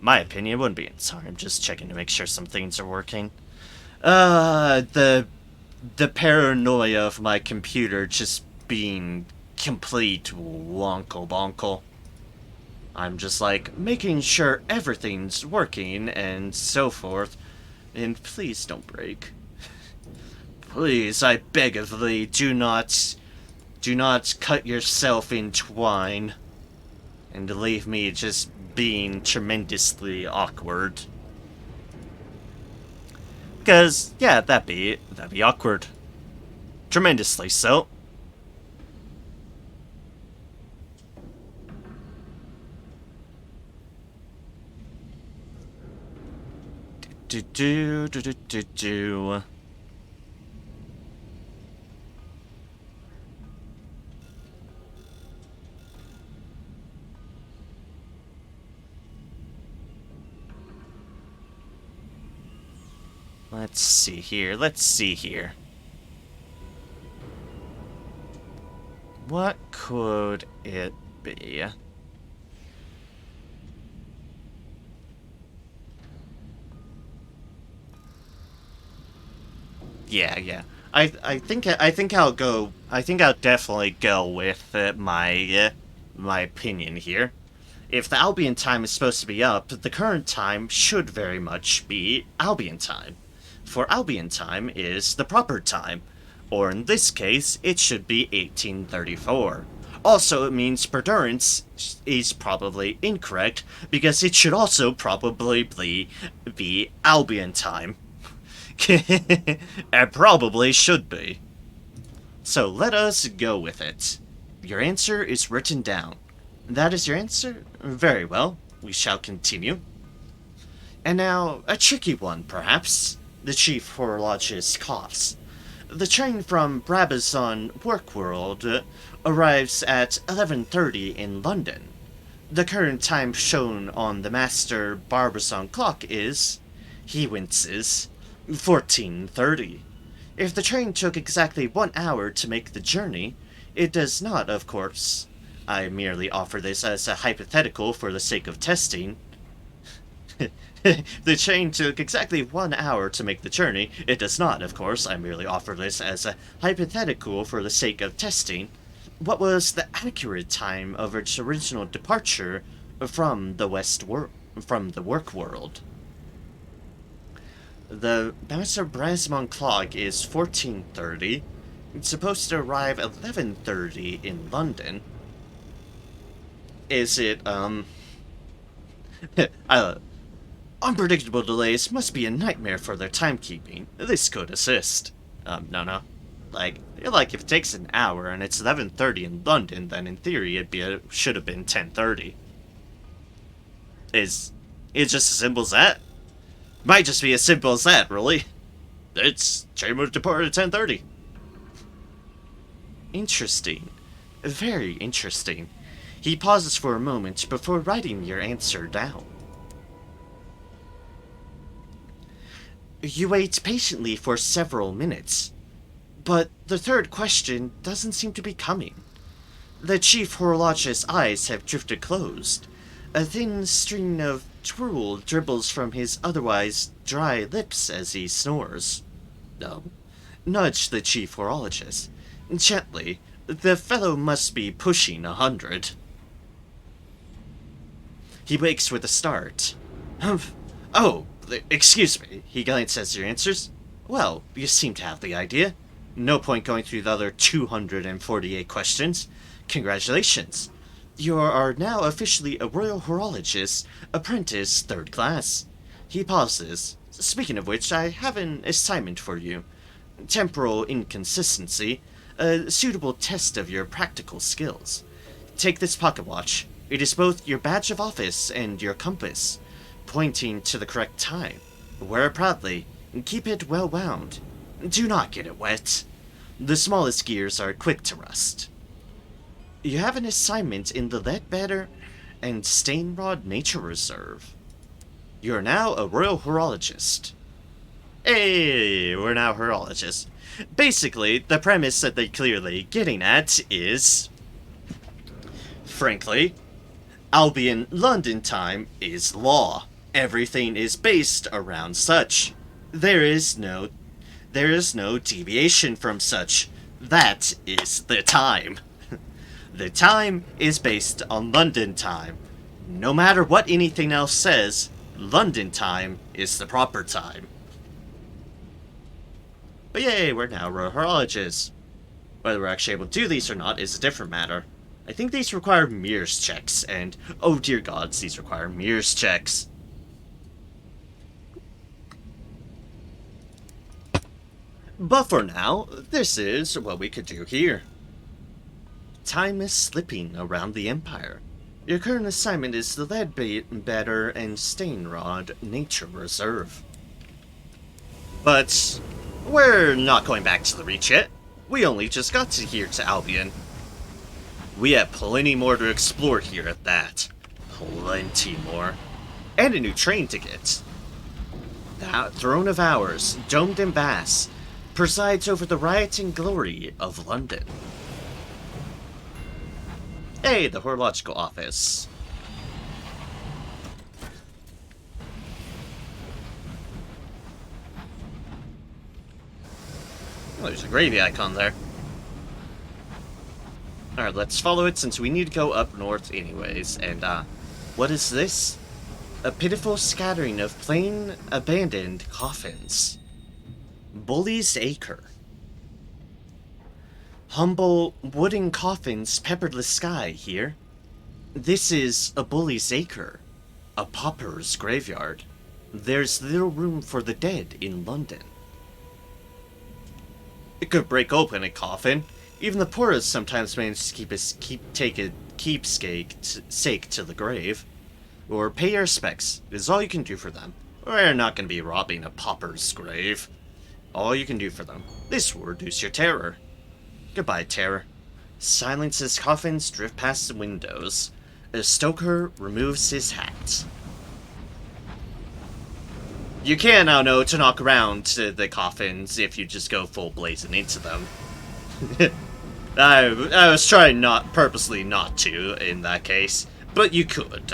Speaker 1: My opinion wouldn't be. Sorry, I'm just checking to make sure some things are working. The paranoia of my computer just being complete wonkle bonkle. I'm just like making sure everything's working and so forth. And please don't break. Please, I beg of thee, do not cut yourself in twine and leave me just being tremendously awkward. Because, yeah, that'd be awkward. Tremendously so. Do. Let's see here. What could it be? Yeah. I think I'll definitely go with my opinion here. If the Albion time is supposed to be up, the current time should very much be Albion time. For Albion time is the proper time, or in this case, it should be 1834. Also, it means Perdurance is probably incorrect, because it should also probably be Albion time. It probably should be. So let us go with it. Your answer is written down. That is your answer? Very well. We shall continue. And now, a tricky one, perhaps. The chief horologist coughs. The train from Brabazon Workworld arrives at 11:30 in London. The current time shown on the Master Barbazon clock is, he winces, 14:30. If the train took exactly 1 hour to make the journey, it does not, of course. I merely offer this as a hypothetical for the sake of testing. The train took exactly 1 hour to make the journey. It does not, of course. I merely offer this as a hypothetical for the sake of testing. What was the accurate time of its original departure from the work world? The Master Brasmon clock is 14:30. It's supposed to arrive 11:30 in London. Is it, unpredictable delays must be a nightmare for their timekeeping. This could assist. No. Like if it takes an hour and it's 11:30 in London, then in theory should have been 10:30. Is it just as simple as that? Might just be as simple as that, really. It's train would depart at 10:30. Interesting. Very interesting. He pauses for a moment before writing your answer down. You wait patiently for several minutes, but the third question doesn't seem to be coming. The chief horologist's eyes have drifted closed. A thin stream of drool dribbles from his otherwise dry lips as he snores. No. Nudge the chief horologist. Gently. The fellow must be pushing 100. He wakes with a start. Humph. Oh, excuse me. He glances at your answers. Well, you seem to have the idea. No point going through the other 248 questions. Congratulations. You are now officially a Royal Horologist, Apprentice 3rd Class. He pauses. Speaking of which, I have an assignment for you. Temporal inconsistency, a suitable test of your practical skills. Take this pocket watch. It is both your badge of office and your compass, pointing to the correct time. Wear it proudly, and keep it well wound. Do not get it wet. The smallest gears are quick to rust. You have an assignment in the Leadbetter and Stainrod Nature Reserve. You are now a Royal Horologist. Hey, we're now horologists. Basically, the premise that they're clearly getting at is, frankly, Albion London time is law. Everything is based around such. There is no deviation from such. That is the time. The time is based on London time. No matter what anything else says, London time is the proper time. But yay, we're now horologists. Whether we're actually able to do these or not is a different matter. I think these require mirrors checks, and oh dear gods, these require mirrors checks. But for now, this is what we could do here. Time is slipping around the Empire. Your current assignment is the Leadbetter and Stainrod Nature Reserve. But we're not going back to the Reach yet. We only just got here to Albion. We have plenty more to explore here at that. Plenty more. And a new train to get. The throne of ours, domed and vast, presides over the rioting glory of London. Hey, the horological office. Oh, there's a gravy icon there. Alright, let's follow it since we need to go up north anyways. And, what is this? A pitiful scattering of plain, abandoned coffins. Bully's Acre. Humble wooden coffins peppered the sky here. This is a bully's acre. A pauper's graveyard. There's little room for the dead in London. It could break open a coffin. Even the poorest sometimes manage to take a keepsake to the grave. Or pay your respects, is all you can do for them. We're not going to be robbing a pauper's grave. All you can do for them. This will reduce your terror. Goodbye, terror. Silence as coffins drift past the windows. A stoker removes his hat. You can now know to knock around the coffins if you just go full blazing into them. I was trying purposely not to in that case, but you could.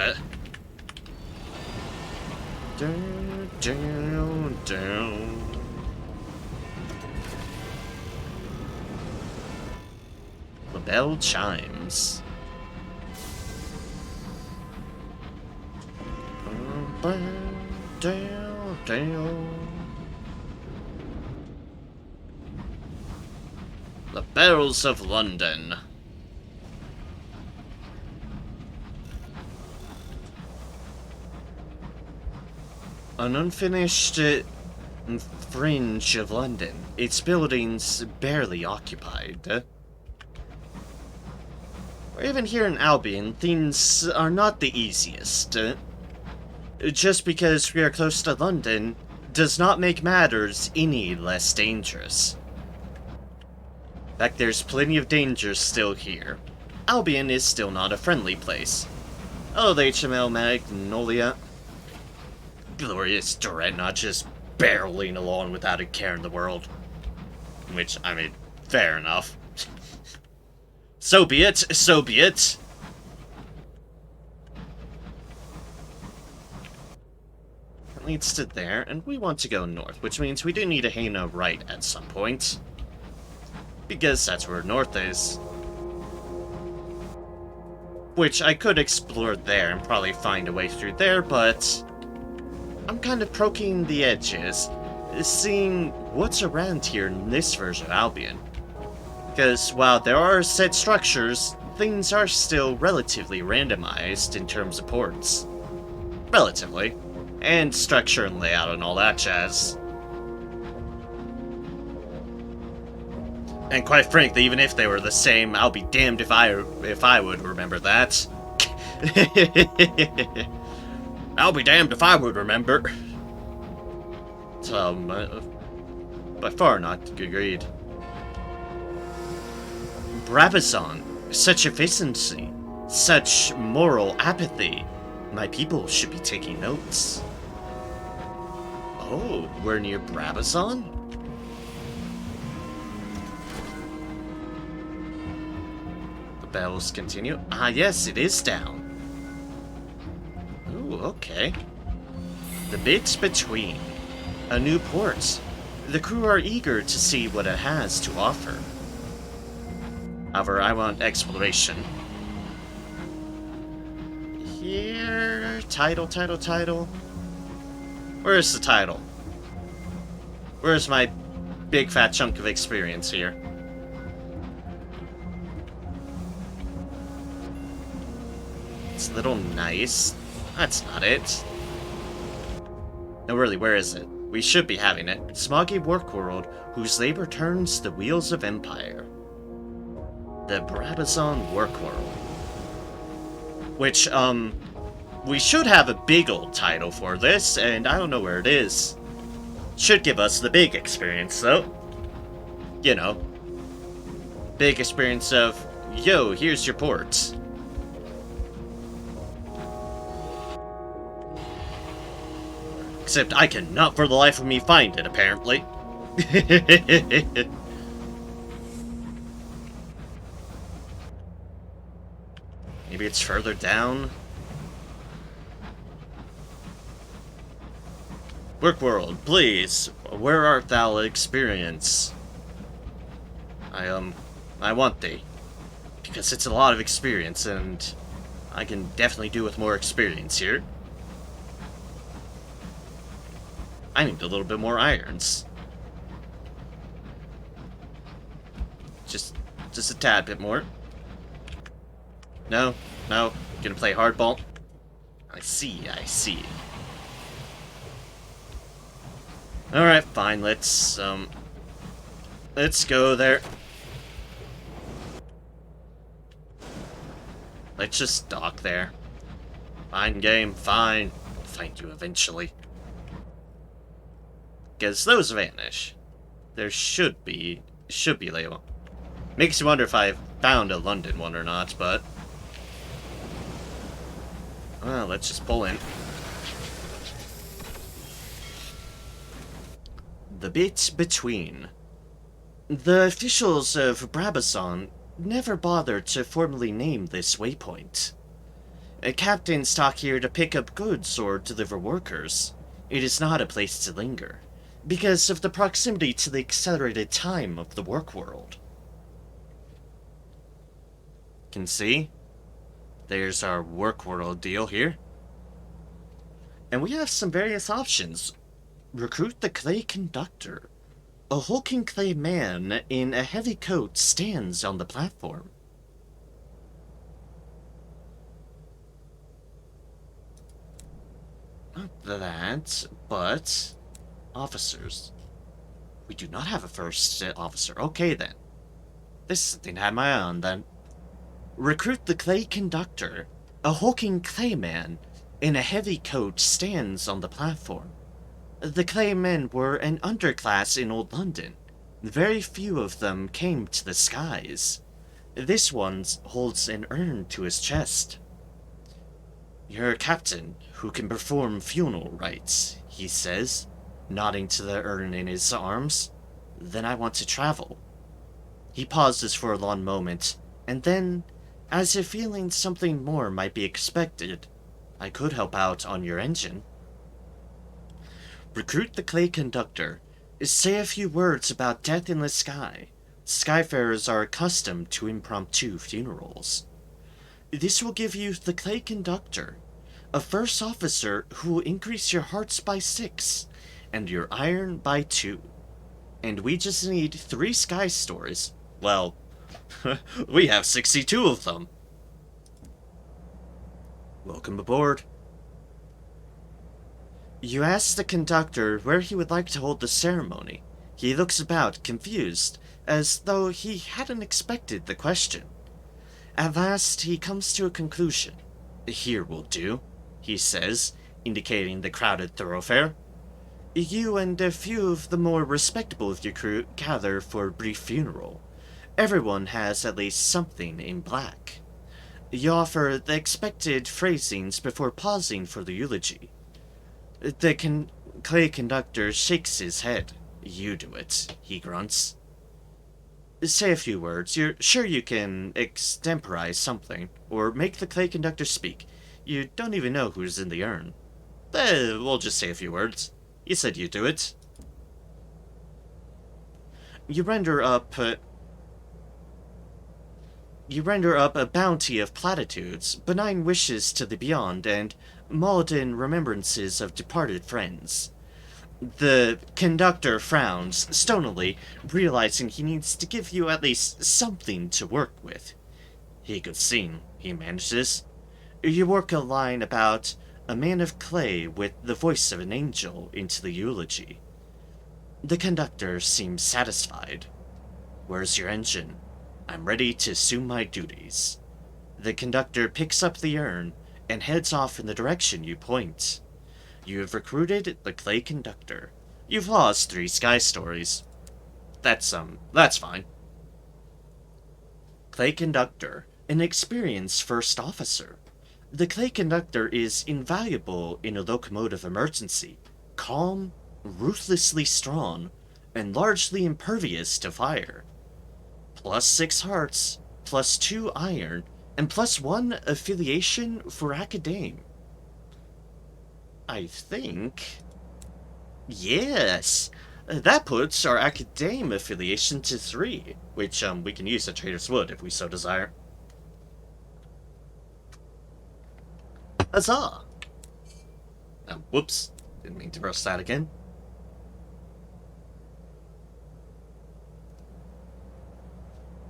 Speaker 1: Down. The bell chimes. The bells of London. An unfinished fringe of London. Its buildings barely occupied. Even here in Albion, things are not the easiest. Just because we are close to London does not make matters any less dangerous. In fact, there's plenty of danger still here. Albion is still not a friendly place. Oh, the HML Magnolia. Glorious Dreadnought just barreling along without a care in the world. Which, I mean, fair enough. So be it, so be it. It leads to there, and we want to go north, which means we do need to hang a right at some point. Because that's where north is. Which I could explore there and probably find a way through there, but I'm kind of poking the edges, seeing what's around here in this version of Albion. Because while there are set structures, things are still relatively randomized in terms of ports. Relatively. And structure and layout and all that jazz. And quite frankly, even if they were the same, I'll be damned if I would remember that. I'll be damned if I would remember. By far not agreed. Brabazon, such efficiency, such moral apathy. My people should be taking notes. Oh, we're near Brabazon? The bells continue. Ah, yes, it is down. Ooh, okay. The bits between. A new port. The crew are eager to see what it has to offer. However, I want exploration. Here... Title. Where's the title? Where's my big fat chunk of experience here? It's a little nice. That's not it. No, really, where is it? We should be having it. Smoggy work world, whose labor turns the wheels of empire. The Brabazon work world. Which, we should have a big old title for this, and I don't know where it is. Should give us the big experience, though. You know. Big experience of, yo, here's your port. Except I cannot for the life of me find it, apparently. Maybe it's further down? Work world, please. Where art thou, experience? I want thee. Because it's a lot of experience, and I can definitely do with more experience here. I need a little bit more irons. Just a tad bit more. No, gonna play hardball. I see. Alright, fine, let's go there. Let's just dock there. Fine game, fine. I'll find you eventually. Because those vanish. There should be label. Makes you wonder if I found a London one or not, but... well, let's just pull in. The bit between. The officials of Brabazon never bothered to formally name this waypoint. Captains dock here to pick up goods or deliver workers. It is not a place to linger, because of the proximity to the accelerated time of the work world. Can see? There's our work world deal here. And we have some various options. Recruit the clay conductor. A hulking clay man in a heavy coat stands on the platform. Not that, but... officers. We do not have a first officer. Okay, then. This is something I had my eye on, then. Recruit the clay conductor. A hulking clay man in a heavy coat stands on the platform. The clay men were an underclass in old London. Very few of them came to the skies. This one holds an urn to his chest. You're a captain who can perform funeral rites, he says, nodding to the urn in his arms. Then I want to travel. He pauses for a long moment, and then, as if feeling something more might be expected, I could help out on your engine. Recruit the clay conductor. Say a few words about death in the sky. Skyfarers are accustomed to impromptu funerals. This will give you the clay conductor, a first officer who will increase your hearts by 6, and your iron by 2. And we just need 3 sky stores. Well, we have 62 of them. Welcome aboard. You ask the conductor where he would like to hold the ceremony. He looks about, confused, as though he hadn't expected the question. At last, he comes to a conclusion. Here will do, he says, indicating the crowded thoroughfare. You and a few of the more respectable of your crew gather for a brief funeral. Everyone has at least something in black. You offer the expected phrasings before pausing for the eulogy. The clay conductor shakes his head. You do it, he grunts. Say a few words. You're sure you can extemporize something, or make the clay conductor speak. You don't even know who's in the urn. We'll just say a few words. You said you'd do it. You render up a bounty of platitudes, benign wishes to the beyond, and maudlin remembrances of departed friends. The conductor frowns stonily, realizing he needs to give you at least something to work with. He could sing, he manages. You work a line about a man of clay with the voice of an angel into the eulogy. The conductor seems satisfied. Where's your engine? I'm ready to assume my duties. The conductor picks up the urn and heads off in the direction you point. You have recruited the clay conductor. You've lost 3 sky stories. That's fine. Clay conductor, an experienced first officer. The clay conductor is invaluable in a locomotive emergency, calm, ruthlessly strong, and largely impervious to fire. +6 hearts, +2 iron, and +1 affiliation for Academe. I think... Yes! That puts our Academe affiliation to 3, which we can use at Trader's Wood if we so desire. Huzzah! Whoops. Didn't mean to press that again.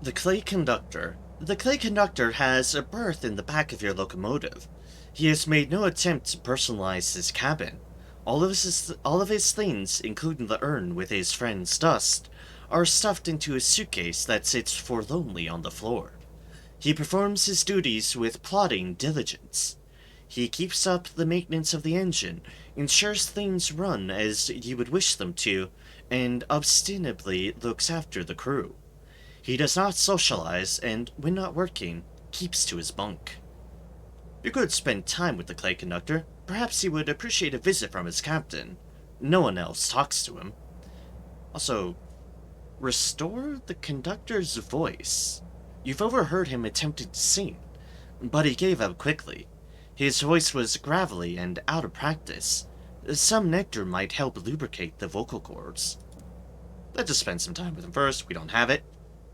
Speaker 1: The clay conductor. The clay conductor has a berth in the back of your locomotive. He has made no attempt to personalize his cabin. All of his things, including the urn with his friend's dust, are stuffed into a suitcase that sits forlornly on the floor. He performs his duties with plodding diligence. He keeps up the maintenance of the engine, ensures things run as you would wish them to, and ostensibly looks after the crew. He does not socialize, and when not working, keeps to his bunk. You could spend time with the clay conductor. Perhaps he would appreciate a visit from his captain. No one else talks to him. Also, restore the conductor's voice. You've overheard him attempting to sing, but he gave up quickly. His voice was gravelly and out of practice. Some nectar might help lubricate the vocal cords. Let's just spend some time with him first. We don't have it.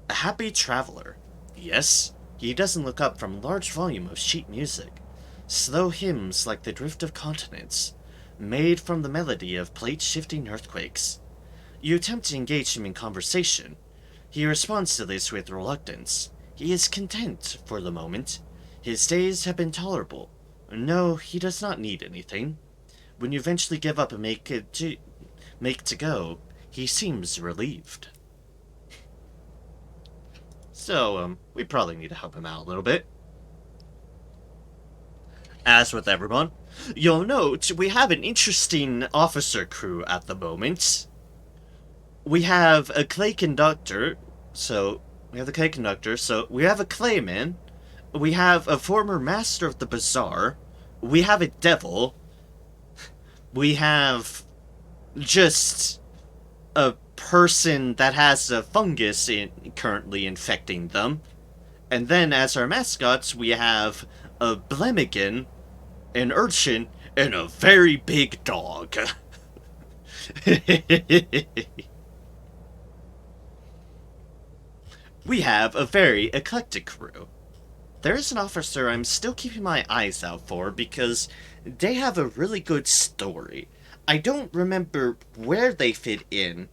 Speaker 1: A happy traveler. Yes, he doesn't look up from a large volume of sheet music. Slow hymns like the drift of continents, made from the melody of plate-shifting earthquakes. You attempt to engage him in conversation. He responds to this with reluctance. He is content for the moment. His days have been tolerable. No, he does not need anything. When you eventually give up and make to go, he seems relieved. So, we probably need to help him out a little bit. As with everyone, you'll note we have an interesting officer crew at the moment. We have a clay conductor, so we have a clayman, we have a former master of the bazaar, we have a devil, we have just a person that has a fungus currently infecting them, and then as our mascots we have a Blemigan, an urchin, and a very big dog. We have a very eclectic crew. There is an officer I'm still keeping my eyes out for because they have a really good story. I don't remember where they fit in.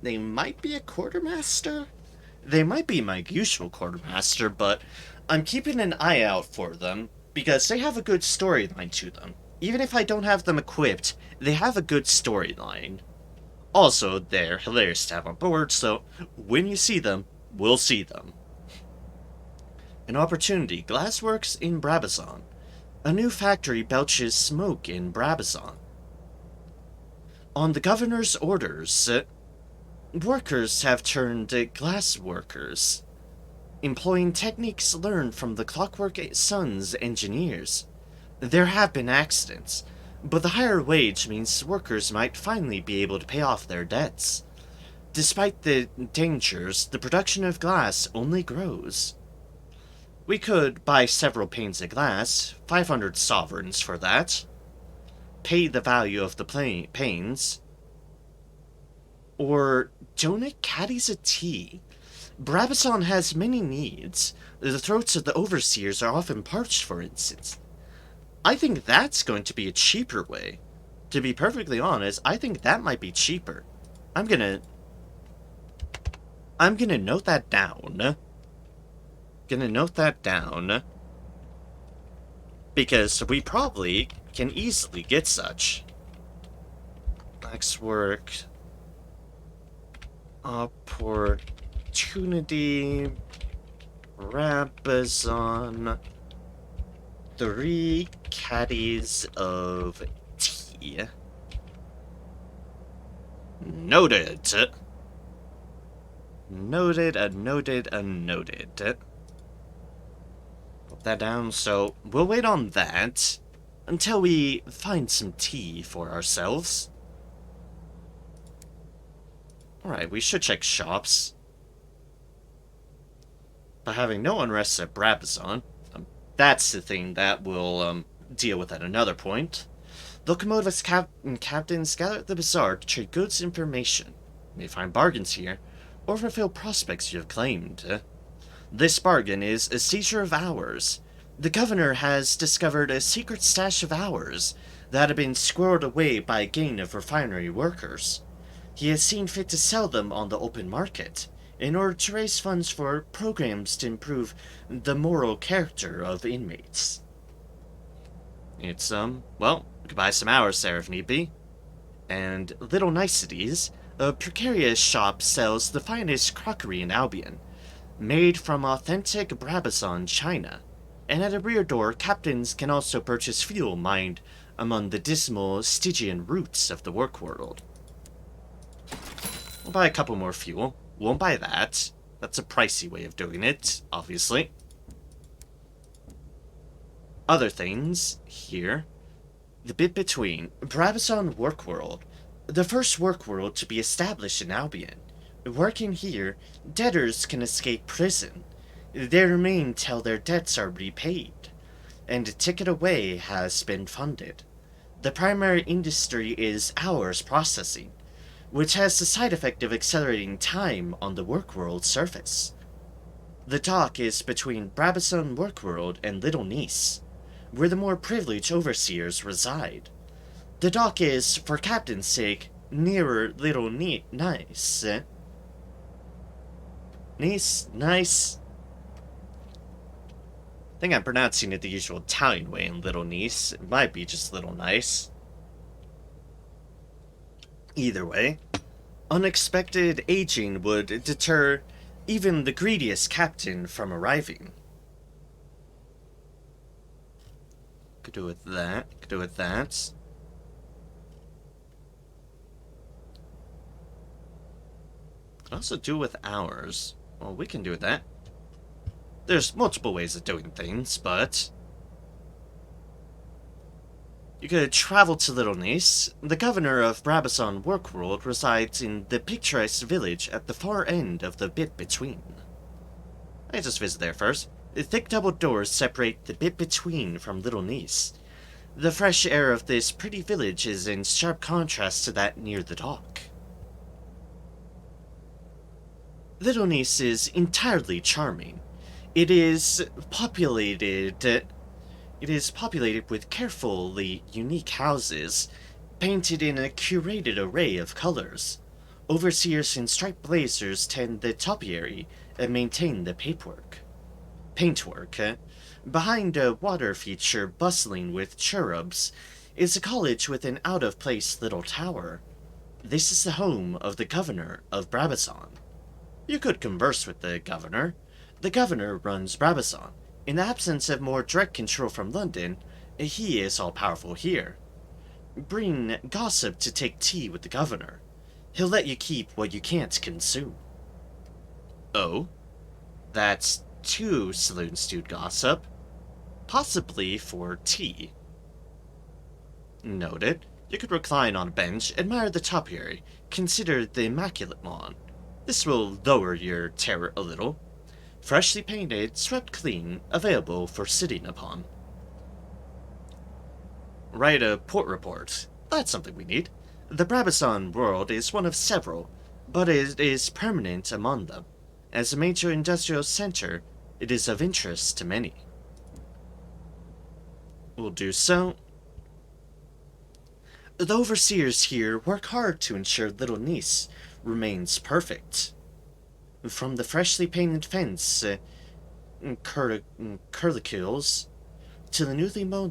Speaker 1: They might be a quartermaster? They might be my usual quartermaster, but I'm keeping an eye out for them because they have a good storyline to them. Even if I don't have them equipped, they have a good storyline. Also, they're hilarious to have on board, so when you see them, we'll see them. An opportunity. Glassworks in Brabazon. A new factory belches smoke in Brabazon. On the governor's orders, workers have turned glass workers, employing techniques learned from the Clockwork Sun's engineers. There have been accidents, but the higher wage means workers might finally be able to pay off their debts. Despite the dangers, the production of glass only grows. We could buy several panes of glass, 500 sovereigns for that, pay the value of the panes, or donate caddies of tea. Brabazon has many needs. The throats of the overseers are often parched, for instance. I think that's going to be a cheaper way. To be perfectly honest, I think that might be cheaper. I'm gonna note that down. Because we probably can easily get such. Waxwork. Opportunity. Brabazon. 3 caddies of tea. Noted. Noted. Put that down, so we'll wait on that until we find some tea for ourselves. Alright, we should check shops. But having no unrest at Brabazon, that's the thing that we'll deal with at another point. Locomotives and captains gather at the bazaar to trade goods and information. You may find bargains here, or fulfill prospects you have claimed. This bargain is a seizure of ores. The governor has discovered a secret stash of ores that have been squirreled away by a gang of refinery workers. He has seen fit to sell them on the open market, in order to raise funds for programs to improve the moral character of inmates. It's, well, we could buy some hours there if need be. And little niceties, a precarious shop sells the finest crockery in Albion, made from authentic Brabazon china. And at a rear door, captains can also purchase fuel mined among the dismal Stygian roots of the work world. We'll buy a couple more fuel. Won't buy that. That's a pricey way of doing it, obviously. Other things, here. The bit between. Brabazon Workworld. The first workworld to be established in Albion. Working here, debtors can escape prison. They remain till their debts are repaid. And a ticket away has been funded. The primary industry is hours processing, which has the side effect of accelerating time on the Workworld surface. The dock is between Brabazon Workworld and Little Nice, where the more privileged overseers reside. The dock is, for captain's sake, nearer Little Nice. Nice. I think I'm pronouncing it the usual Italian way in Little Nice. It might be just Little Nice. Either way, unexpected aging would deter even the greediest captain from arriving. Could do with that. Could also do with ours. Well, we can do that. There's multiple ways of doing things, but you could travel to Little Nice. The governor of Brabazon Workworld resides in the picturesque village at the far end of the bit between. I just visit there first. The thick double doors separate the bit between from Little Nice. The fresh air of this pretty village is in sharp contrast to that near the dock. Little Nice is entirely charming. It is populated with carefully unique houses, painted in a curated array of colors. Overseers in striped blazers tend the topiary and maintain the paintwork. Behind a water feature bustling with cherubs is a college with an out-of-place little tower. This is the home of the governor of Brabazon. You could converse with the governor. The governor runs Brabazon. In the absence of more direct control from London, he is all-powerful here. Bring gossip to take tea with the governor. He'll let you keep what you can't consume. Oh? That's 2 saloon-stewed gossip. Possibly for tea. Noted. You could recline on a bench, admire the topiary, consider the immaculate lawn. This will lower your terror a little. Freshly painted, swept clean, available for sitting upon. Write a port report. That's something we need. The Brabazon world is one of several, but it is permanent among them. As a major industrial center, it is of interest to many. We'll do so. The overseers here work hard to ensure Little Niece remains perfect. From the freshly painted fence, curlicules, to the newly mown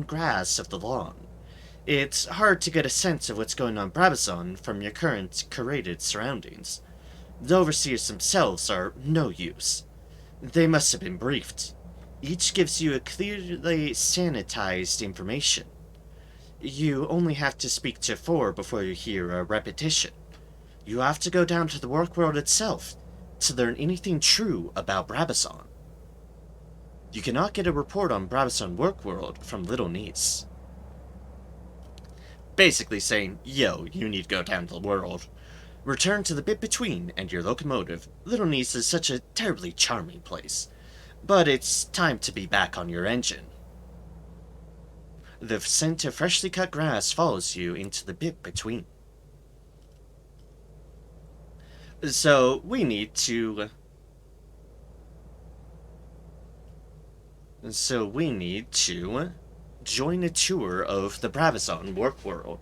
Speaker 1: grass of the lawn. It's hard to get a sense of what's going on in Brabazon from your current curated surroundings. The overseers themselves are no use. They must have been briefed. Each gives you a clearly sanitized information. You only have to speak to 4 before you hear a repetition. You have to go down to the work world itself to learn anything true about Brabazon. You cannot get a report on Brabazon work world from Little Niece. Basically saying, yo, you need to go down to the world. Return to the bit between and your locomotive. Little Niece is such a terribly charming place. But it's time to be back on your engine. The scent of freshly cut grass follows you into the bit between. So, we need to join a tour of the Brabazon work world.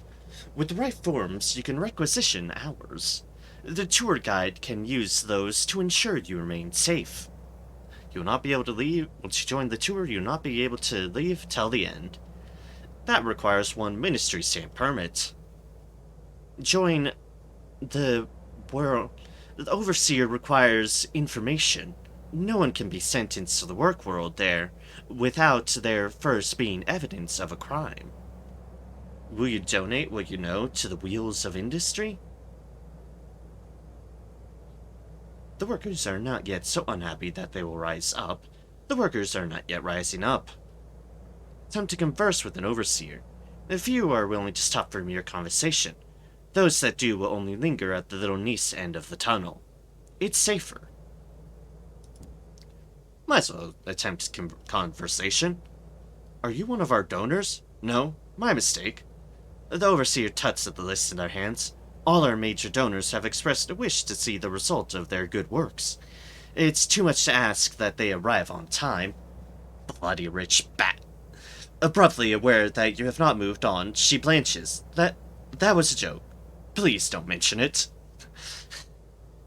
Speaker 1: With the right forms, you can requisition hours. The tour guide can use those to ensure you remain safe. You will not be able to leave. Once you join the tour, you will not be able to leave till the end. That requires 1 ministry stamp permit. Join the world. The overseer requires information. No one can be sentenced to the work world there without there first being evidence of a crime. Will you donate what you know to the wheels of industry? The workers are not yet so unhappy that they will rise up. The workers are not yet rising up. Time to converse with an overseer. A few are willing to stop for mere conversation. Those that do will only linger at the Little Niece end of the tunnel. It's safer. Might as well attempt conversation. Are you one of our donors? No, my mistake. The overseer tuts at the list in their hands. All our major donors have expressed a wish to see the result of their good works. It's too much to ask that they arrive on time. Bloody rich bat. Abruptly aware that you have not moved on, she blanches. That was a joke. Please don't mention it.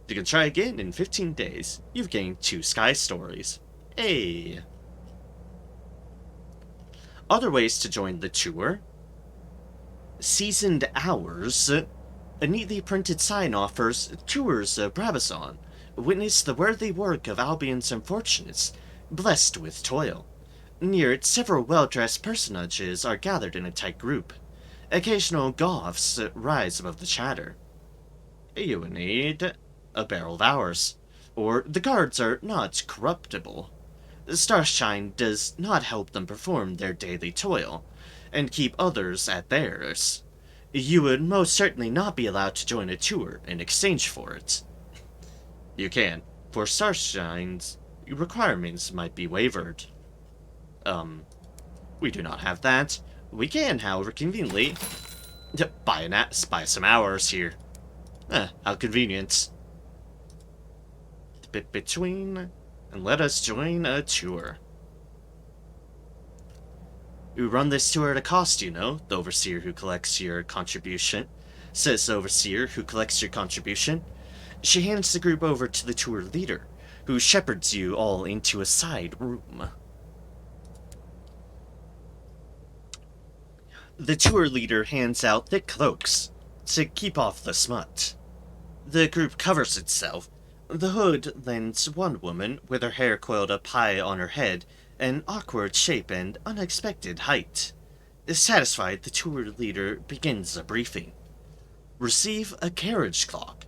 Speaker 1: You can try again in 15 days. You've gained 2 sky stories. Hey. Other ways to join the tour. Seasoned Hours. A neatly printed sign offers tours of Brabazon. Witness the worthy work of Albion's unfortunates, blessed with toil. Near it, several well-dressed personages are gathered in a tight group. Occasional goughs rise above the chatter. You need a barrel of hours, or the guards are not corruptible. Starshine does not help them perform their daily toil, and keep others at theirs. You would most certainly not be allowed to join a tour in exchange for it. You can, for Starshine's requirements might be wavered. We do not have that. We can, however, conveniently buy some hours here. How convenient. The bit between, and let us join a tour. We run this tour at a cost, you know, the overseer who collects your contribution. Says the overseer who collects your contribution. She hands the group over to the tour leader, who shepherds you all into a side room. The tour leader hands out thick cloaks to keep off the smut. The group covers itself. The hood lends one woman, with her hair coiled up high on her head, an awkward shape and unexpected height. Satisfied, the tour leader begins a briefing. Receive a carriage clock.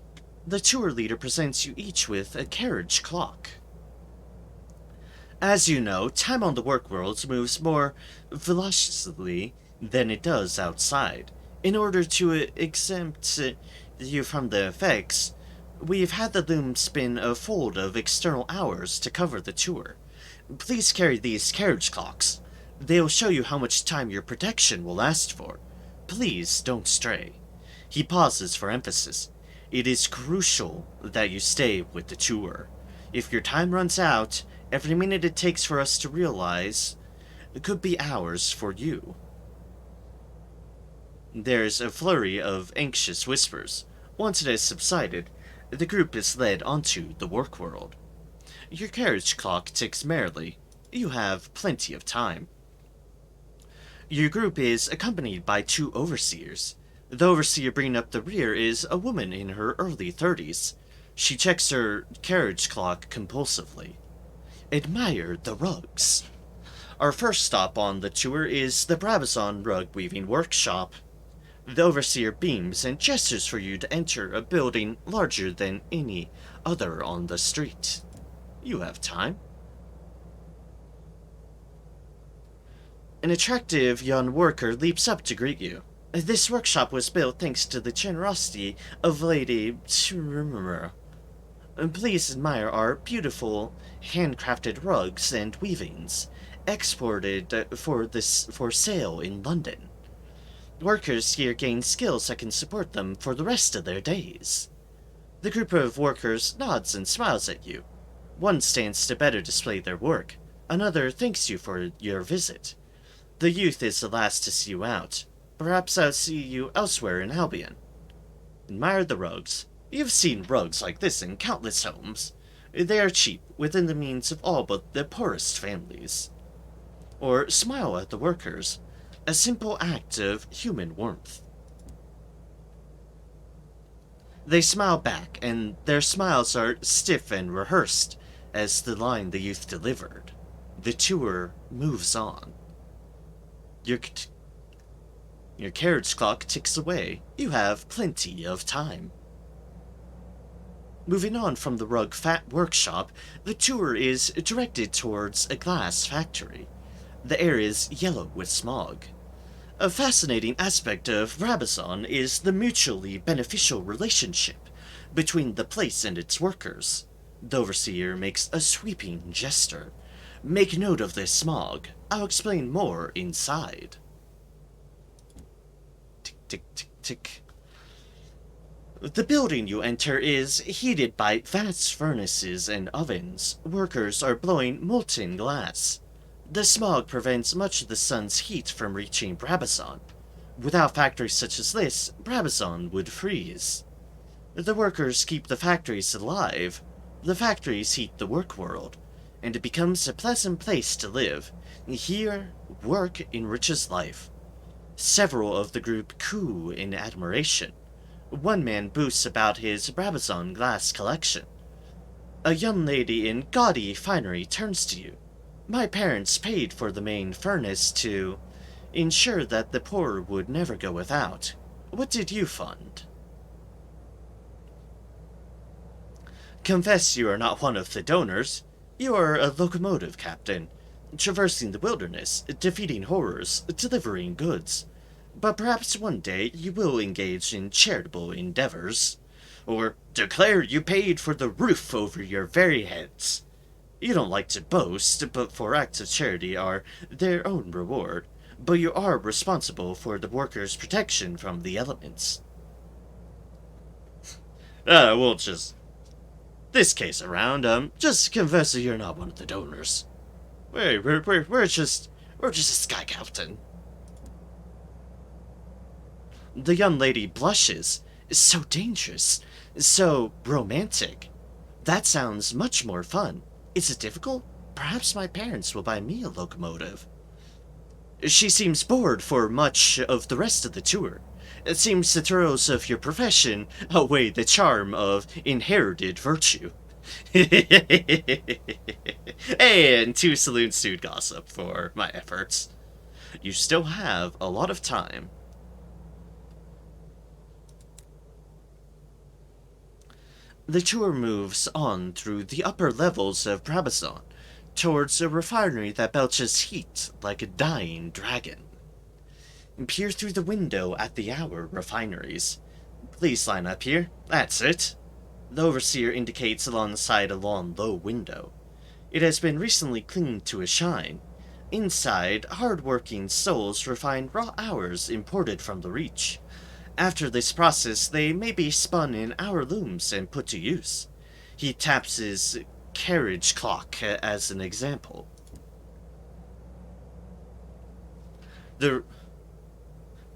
Speaker 1: The tour leader presents you each with a carriage clock. As you know, time on the work world moves more velociously than it does outside. In order to exempt you from the effects, We've had the loom spin a fold of external hours to cover the tour. Please carry these carriage clocks. They'll show you how much time your protection will last for. Please don't stray. He pauses for emphasis. It is crucial that you stay with the tour. If your time runs out, every minute it takes for us to realize it could be hours for you. There's a flurry of anxious whispers. Once it has subsided, the group is led onto the work world. Your carriage clock ticks merrily. You have plenty of time. Your group is accompanied by 2 overseers. The overseer bringing up the rear is a woman in her early 30s. She checks her carriage clock compulsively. Admire the rugs. Our first stop on the tour is the Brabazon Rug Weaving Workshop. The overseer beams and gestures for you to enter a building larger than any other on the street. You have time. An attractive young worker leaps up to greet you. This workshop was built thanks to the generosity of Lady Trimmer. Please admire our beautiful handcrafted rugs and weavings, exported for sale in London. Workers here gain skills that can support them for the rest of their days. The group of workers nods and smiles at you. One stands to better display their work. Another thanks you for your visit. The youth is the last to see you out. Perhaps I'll see you elsewhere in Albion. Admire the rugs. You've seen rugs like this in countless homes. They are cheap, within the means of all but the poorest families. Or smile at the workers. A simple act of human warmth. They smile back, and their smiles are stiff and rehearsed as the line the youth delivered. The tour moves on. Your carriage clock ticks away. You have plenty of time. Moving on from the rug workshop, the tour is directed towards a glass factory. The air is yellow with smog. A fascinating aspect of Brabazon is the mutually beneficial relationship between the place and its workers. The overseer makes a sweeping gesture. Make note of this smog. I'll explain more inside. Tick, tick, tick, tick. The building you enter is heated by vast furnaces and ovens. Workers are blowing molten glass. The smog prevents much of the sun's heat from reaching Brabazon. Without factories such as this, Brabazon would freeze. The workers keep the factories alive. The factories heat the work world, and it becomes a pleasant place to live. Here, work enriches life. Several of the group coo in admiration. One man boasts about his Brabazon glass collection. A young lady in gaudy finery turns to you. My parents paid for the main furnace to ensure that the poor would never go without. What did you fund? Confess you are not one of the donors. You are a locomotive captain, traversing the wilderness, defeating horrors, delivering goods. But perhaps one day you will engage in charitable endeavors, or declare you paid for the roof over your very heads. You don't like to boast, but for acts of charity are their own reward, but you are responsible for the workers' protection from the elements. We'll just... This case around, just confess that you're not one of the donors. We're just a sky captain. The young lady blushes. So dangerous. So romantic. That sounds much more fun. Is it difficult? Perhaps my parents will buy me a locomotive. She seems bored for much of the rest of the tour. It seems the thrills of your profession outweigh the charm of inherited virtue. And 2 saloon suit gossip for my efforts. You still have a lot of time. The tour moves on through the upper levels of Brabazon, towards a refinery that belches heat like a dying dragon. Peer through the window at the hour refineries. Please line up here. That's it. The overseer indicates alongside a long, low window. It has been recently cleaned to a shine. Inside, hard-working souls refine raw hours imported from the Reach. After this process, they may be spun in hour looms and put to use. He taps his carriage clock as an example. The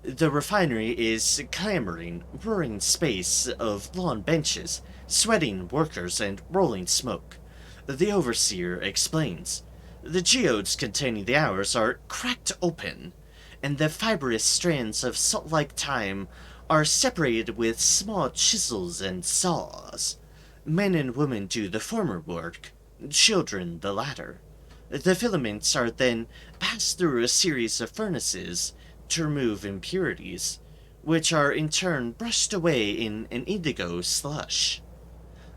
Speaker 1: The refinery is clamoring, roaring space of lawn benches, sweating workers, and rolling smoke. The overseer explains. The geodes containing the hours are cracked open, and the fibrous strands of salt-like time are separated with small chisels and saws. Men and women do the former work, children the latter. The filaments are then passed through a series of furnaces to remove impurities, which are in turn brushed away in an indigo slush.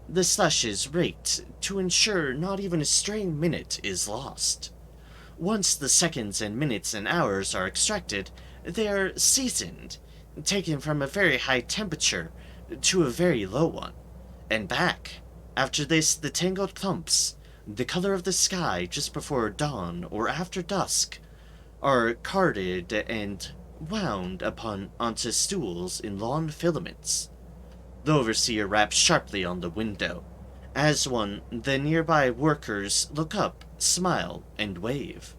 Speaker 1: The slush is raked to ensure not even a stray minute is lost. Once the seconds and minutes and hours are extracted, they are seasoned, taken from a very high temperature to a very low one, and back. After this, the tangled clumps, the color of the sky just before dawn or after dusk, are carded and wound onto stools in long filaments. The overseer raps sharply on the window. As one, the nearby workers look up, smile, and wave.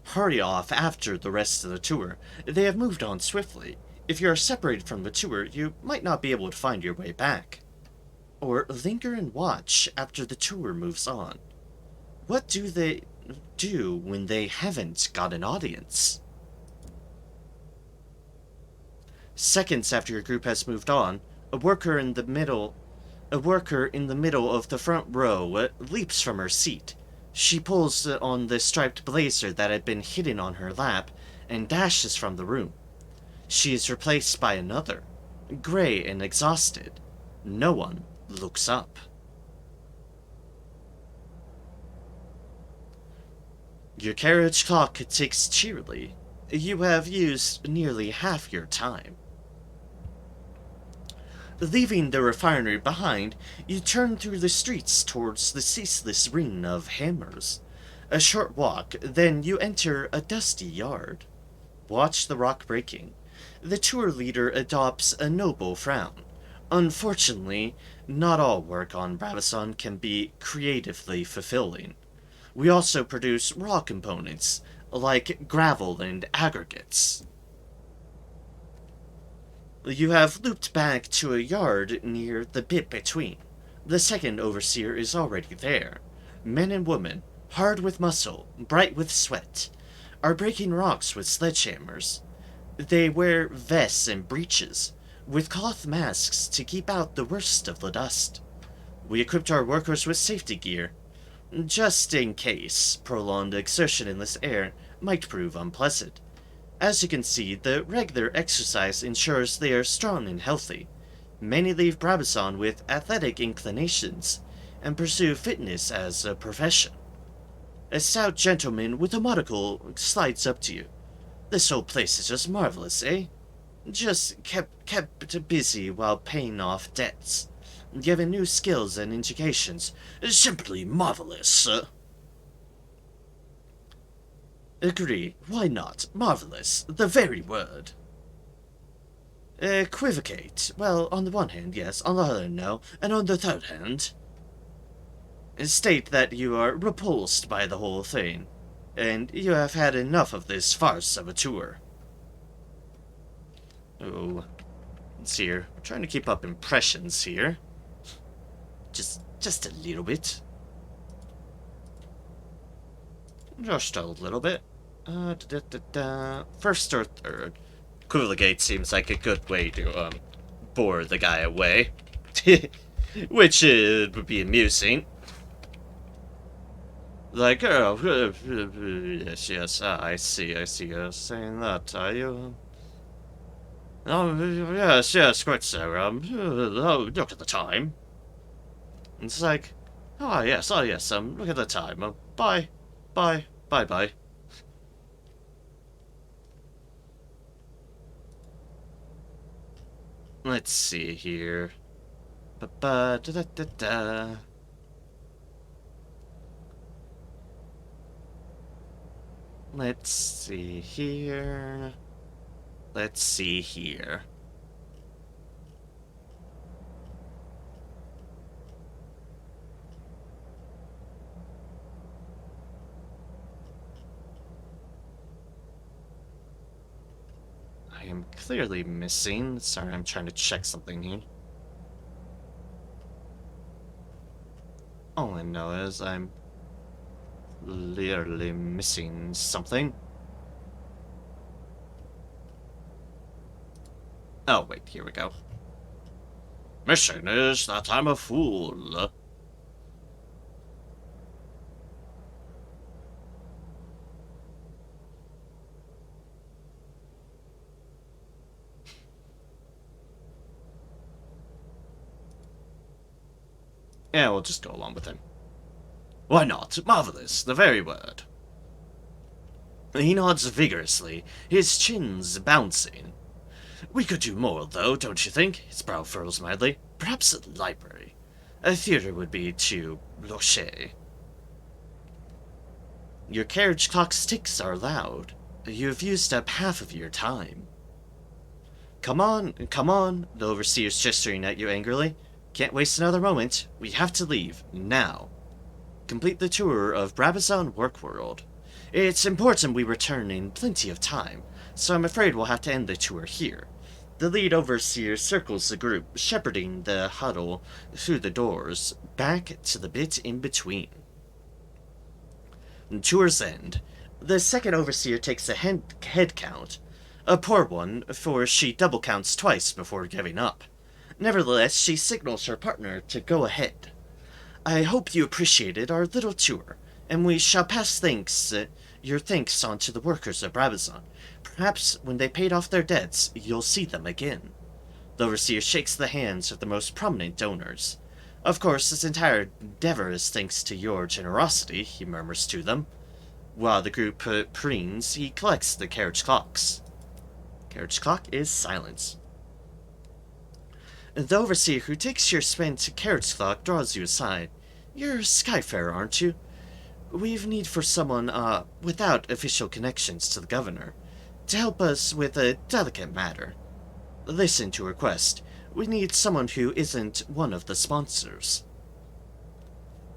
Speaker 1: Hurry off after the rest of the tour. They have moved on swiftly. If you are separated from the tour, you might not be able to find your way back. Or linger and watch after the tour moves on. What do they do when they haven't got an audience? Seconds after your group has moved on, a worker in the middle of the front row leaps from her seat. She pulls on the striped blazer that had been hidden on her lap and dashes from the room. She is replaced by another, gray and exhausted. No one looks up. Your carriage clock ticks cheerily. You have used nearly half your time. Leaving the refinery behind, you turn through the streets towards the ceaseless ring of hammers. A short walk, then you enter a dusty yard. Watch the rock breaking. The tour leader adopts a noble frown. Unfortunately, not all work on Brabazon can be creatively fulfilling. We also produce raw components, like gravel and aggregates. You have looped back to a yard near the bit between. The second overseer is already there. Men and women, hard with muscle, bright with sweat, are breaking rocks with sledgehammers. They wear vests and breeches, with cloth masks to keep out the worst of the dust. We equipped our workers with safety gear, just in case prolonged exertion in this air might prove unpleasant. As you can see, the regular exercise ensures they are strong and healthy. Many leave Brabazon with athletic inclinations and pursue fitness as a profession. A stout gentleman with a monocle slides up to you. This whole place is just marvelous, eh? Just kept busy while paying off debts, given new skills and educations. Simply marvelous. Agree. Why not? Marvelous. The very word. Equivocate. Well, on the one hand, yes. On the other, no. And on the third hand, state that you are repulsed by the whole thing, and you have had enough of this farce of a tour. Oh, let's see here. I'm trying to keep up impressions here. Just a little bit. Just a little bit. First or third. Equivocate seems like a good way to, bore the guy away. Which would be amusing. Like, oh, yes, I see you're saying that, are you? Oh, yes, quite so, look at the time. It's like, oh, yes, look at the time, bye. Let's see here. Ba-ba-da-da-da-da. Let's see here. Let's see here. I am clearly missing. Sorry, I'm trying to check something here. All I know is I'm literally missing something. Oh, wait, here we go. Mission is that I'm a fool. Yeah, we'll just go along with him. Why not? Marvelous, the very word. He nods vigorously, his chin's bouncing. We could do more, though, don't you think? His brow furrows mildly. Perhaps a library. A theater would be too loche. Your carriage clock's ticks are loud. You've used up half of your time. Come on, the overseer's gesturing at you angrily. Can't waste another moment. We have to leave, now. Complete the tour of Brabazon Workworld. It's important we return in plenty of time, so I'm afraid we'll have to end the tour here. The lead overseer circles the group, shepherding the huddle through the doors, back to the bit in between. Tour's end. The second overseer takes a head count. A poor one, for she double counts twice before giving up. Nevertheless, she signals her partner to go ahead. I hope you appreciated our little tour, and we shall pass your thanks on to the workers of Brabazon. Perhaps when they paid off their debts, you'll see them again. The overseer shakes the hands of the most prominent donors. Of course, this entire endeavor is thanks to your generosity, he murmurs to them. While the group preens, he collects the carriage clocks. Carriage clock is silence. The overseer who takes your spent carriage clock draws you aside. You're a Skyfarer, aren't you? We've need for someone, without official connections to the governor, to help us with a delicate matter. Listen to request. We need someone who isn't one of the sponsors.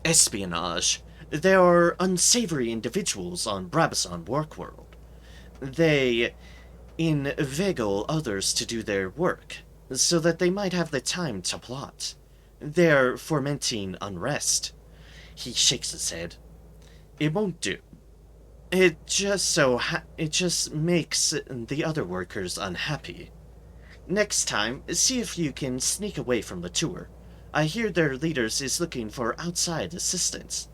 Speaker 1: Espionage. There are unsavory individuals on Brabazon Workworld. They inveigle others to do their work, so that they might have the time to plot. They're fomenting unrest. He shakes his head. It won't do. It just makes the other workers unhappy. Next time, see if you can sneak away from the tour. I hear their leaders is looking for outside assistance.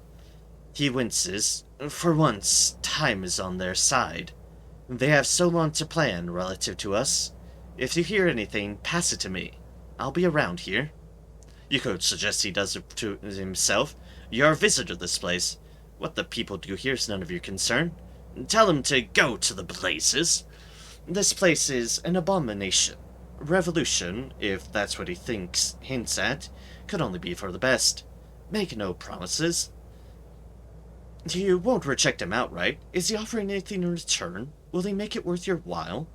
Speaker 1: He winces. For once, time is on their side. They have so long to plan relative to us. If you hear anything, pass it to me. I'll be around here. You could suggest he does it to himself. You're a visitor to this place. What the people do here is none of your concern. Tell him to go to the blazes. This place is an abomination. Revolution, if that's what he hints at, could only be for the best. Make no promises. You won't reject him outright. Is he offering anything in return? Will he make it worth your while?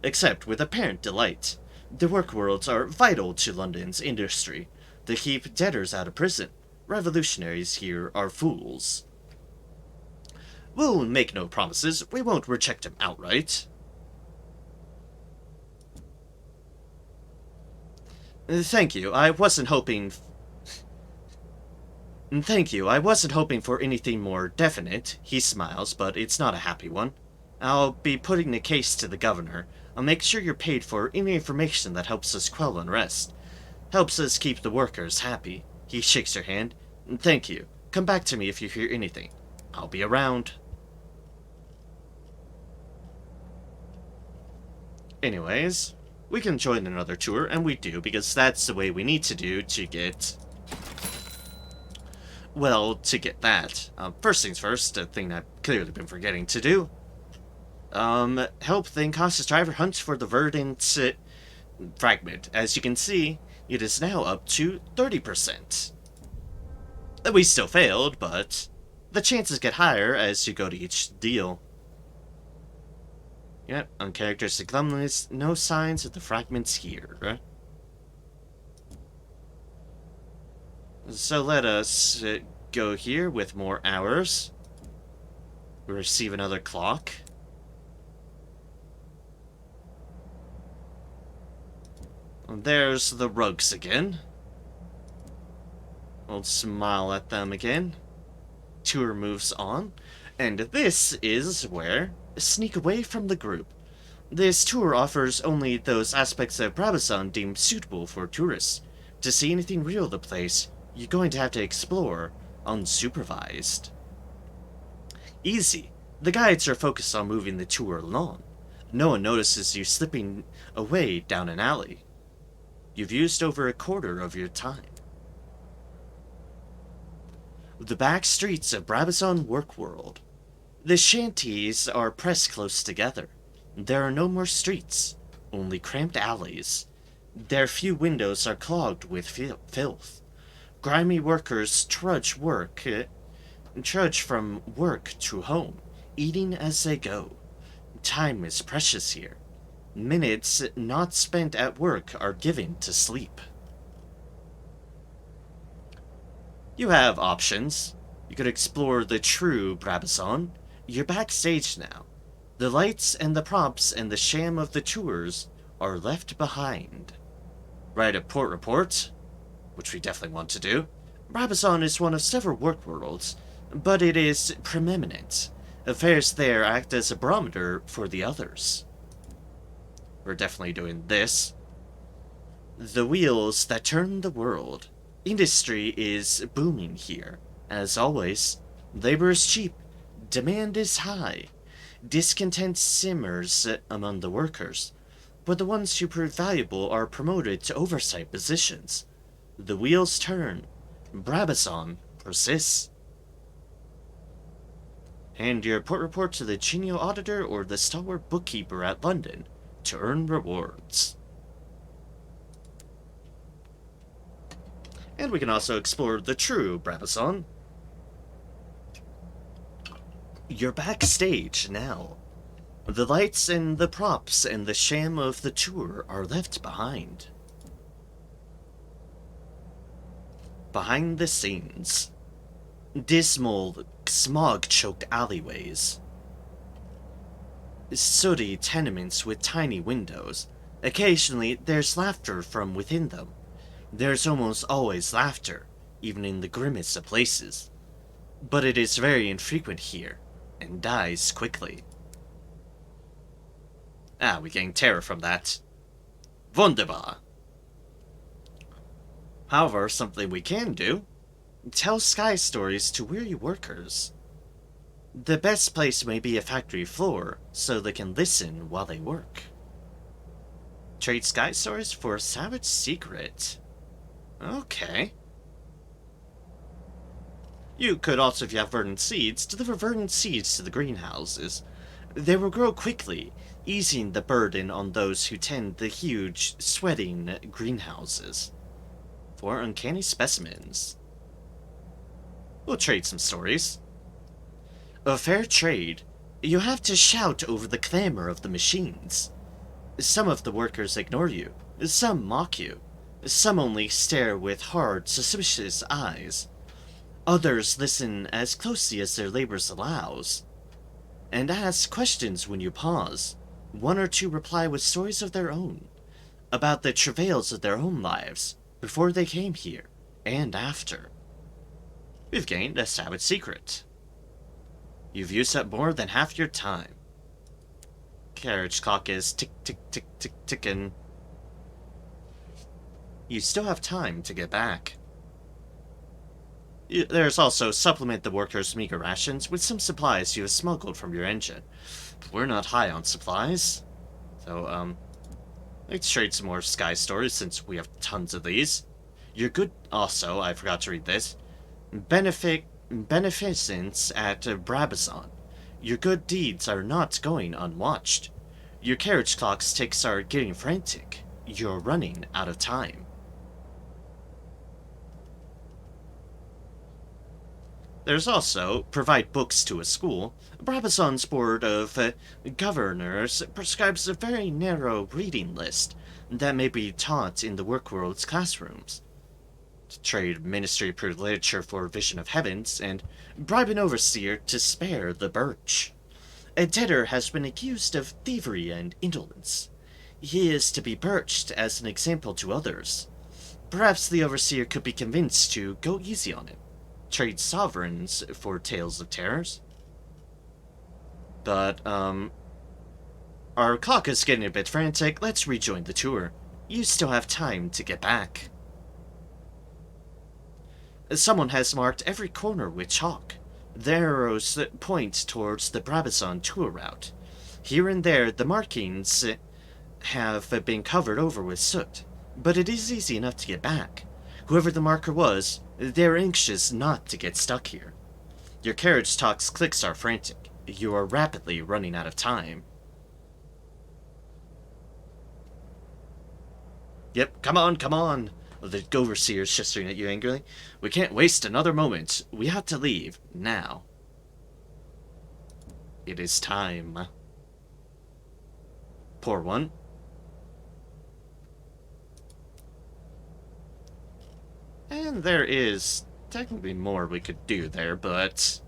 Speaker 1: Except with apparent delight. The work worlds are vital to London's industry. They keep debtors out of prison. Revolutionaries here are fools. We'll make no promises. We won't reject him outright. Thank you. I wasn't hoping for anything more definite. He smiles, but it's not a happy one. I'll be putting the case to the governor. I'll make sure you're paid for any information that helps us quell unrest. Helps us keep the workers happy. He shakes her hand. Thank you. Come back to me if you hear anything. I'll be around. Anyways, we can join another tour, and we do, because that's the way we need to do to get... Well, to get that. First things first, a thing I've clearly been forgetting to do. Help the incautious driver hunt for the verdant fragment. As you can see, it is now up to 30%. We still failed, but the chances get higher as you go to each deal. Yep, uncharacteristic thumbnails, no signs of the fragments here. So let us go here with more hours. We receive another clock. And there's the rugs again. We'll smile at them again. Tour moves on. And this is where sneak away from the group. This tour offers only those aspects of Brabazon deemed suitable for tourists. To see anything real of the place, you're going to have to explore unsupervised. Easy. The guides are focused on moving the tour along. No one notices you slipping away down an alley. You've used over a quarter of your time. The back streets of Brabazon Workworld. The shanties are pressed close together. There are no more streets, only cramped alleys. Their few windows are clogged with filth. Grimy workers trudge from work to home, eating as they go. Time is precious here. Minutes not spent at work are given to sleep. You have options. You could explore the true Brabazon. You're backstage now. The lights and the props and the sham of the tours are left behind. Write a port report, which we definitely want to do. Brabazon is one of several work worlds, but it is preeminent. Affairs there act as a barometer for the others. We're definitely doing this. The wheels that turn the world. Industry is booming here. As always, labor is cheap. Demand is high. Discontent simmers among the workers, but the ones who prove valuable are promoted to oversight positions. The wheels turn. Brabazon persists. Hand your port report to the genial auditor or the stalwart bookkeeper at London to earn rewards. And we can also explore the true Brabazon. You're backstage now. The lights and the props and the sham of the tour are left behind. Behind the scenes. Dismal, smog-choked alleyways. Sooty tenements with tiny windows. Occasionally, there's laughter from within them. There's almost always laughter, even in the grimmest of places. But it is very infrequent here, and dies quickly. We gain terror from that. Wunderbar. However, something we can do. Tell sky stories to weary workers. The best place may be a factory floor, so they can listen while they work. Trade sky stories for a savage secret. Okay. You could also, if you have verdant seeds, deliver verdant seeds to the greenhouses. They will grow quickly, easing the burden on those who tend the huge, sweating greenhouses. For uncanny specimens. We'll trade some stories. A fair trade. You have to shout over the clamor of the machines. Some of the workers ignore you. Some mock you. Some only stare with hard, suspicious eyes. Others listen as closely as their labors allows, and ask questions when you pause. One or two reply with stories of their own, about the travails of their own lives, before they came here, and after. We've gained a savage secret. You've used up more than half your time. Carriage clock is tick, tick, tick, tick, ticking. You still have time to get back. There's also supplement the workers' meager rations with some supplies you have smuggled from your engine. We're not high on supplies. So, let's trade some more sky stories since we have tons of these. You're good. Also, I forgot to read this. Beneficence at Brabazon. Your good deeds are not going unwatched. Your carriage clock's ticks are getting frantic. you're running out of time. There's also provide books to a school. Brabazon's board of governors prescribes a very narrow reading list that may be taught in the workworld's classrooms. Trade ministry-approved literature for Vision of Heavens, and bribe an overseer to spare the birch. A debtor has been accused of thievery and indolence. He is to be birched as an example to others. Perhaps the overseer could be convinced to go easy on him. Trade sovereigns for tales of terrors. But, our clock is getting a bit frantic. Let's rejoin the tour. You still have time to get back. Someone has marked every corner with chalk. The arrows point towards the Brabazon tour route. Here and there, the markings have been covered over with soot, but it is easy enough to get back. Whoever the marker was, they're anxious not to get stuck here. Your carriage talk's clicks are frantic. You are rapidly running out of time. Yep, come on, come on. The overseer's gesturing at you angrily. We can't waste another moment. We have to leave now. It is time. Poor one. And there is technically more we could do there, but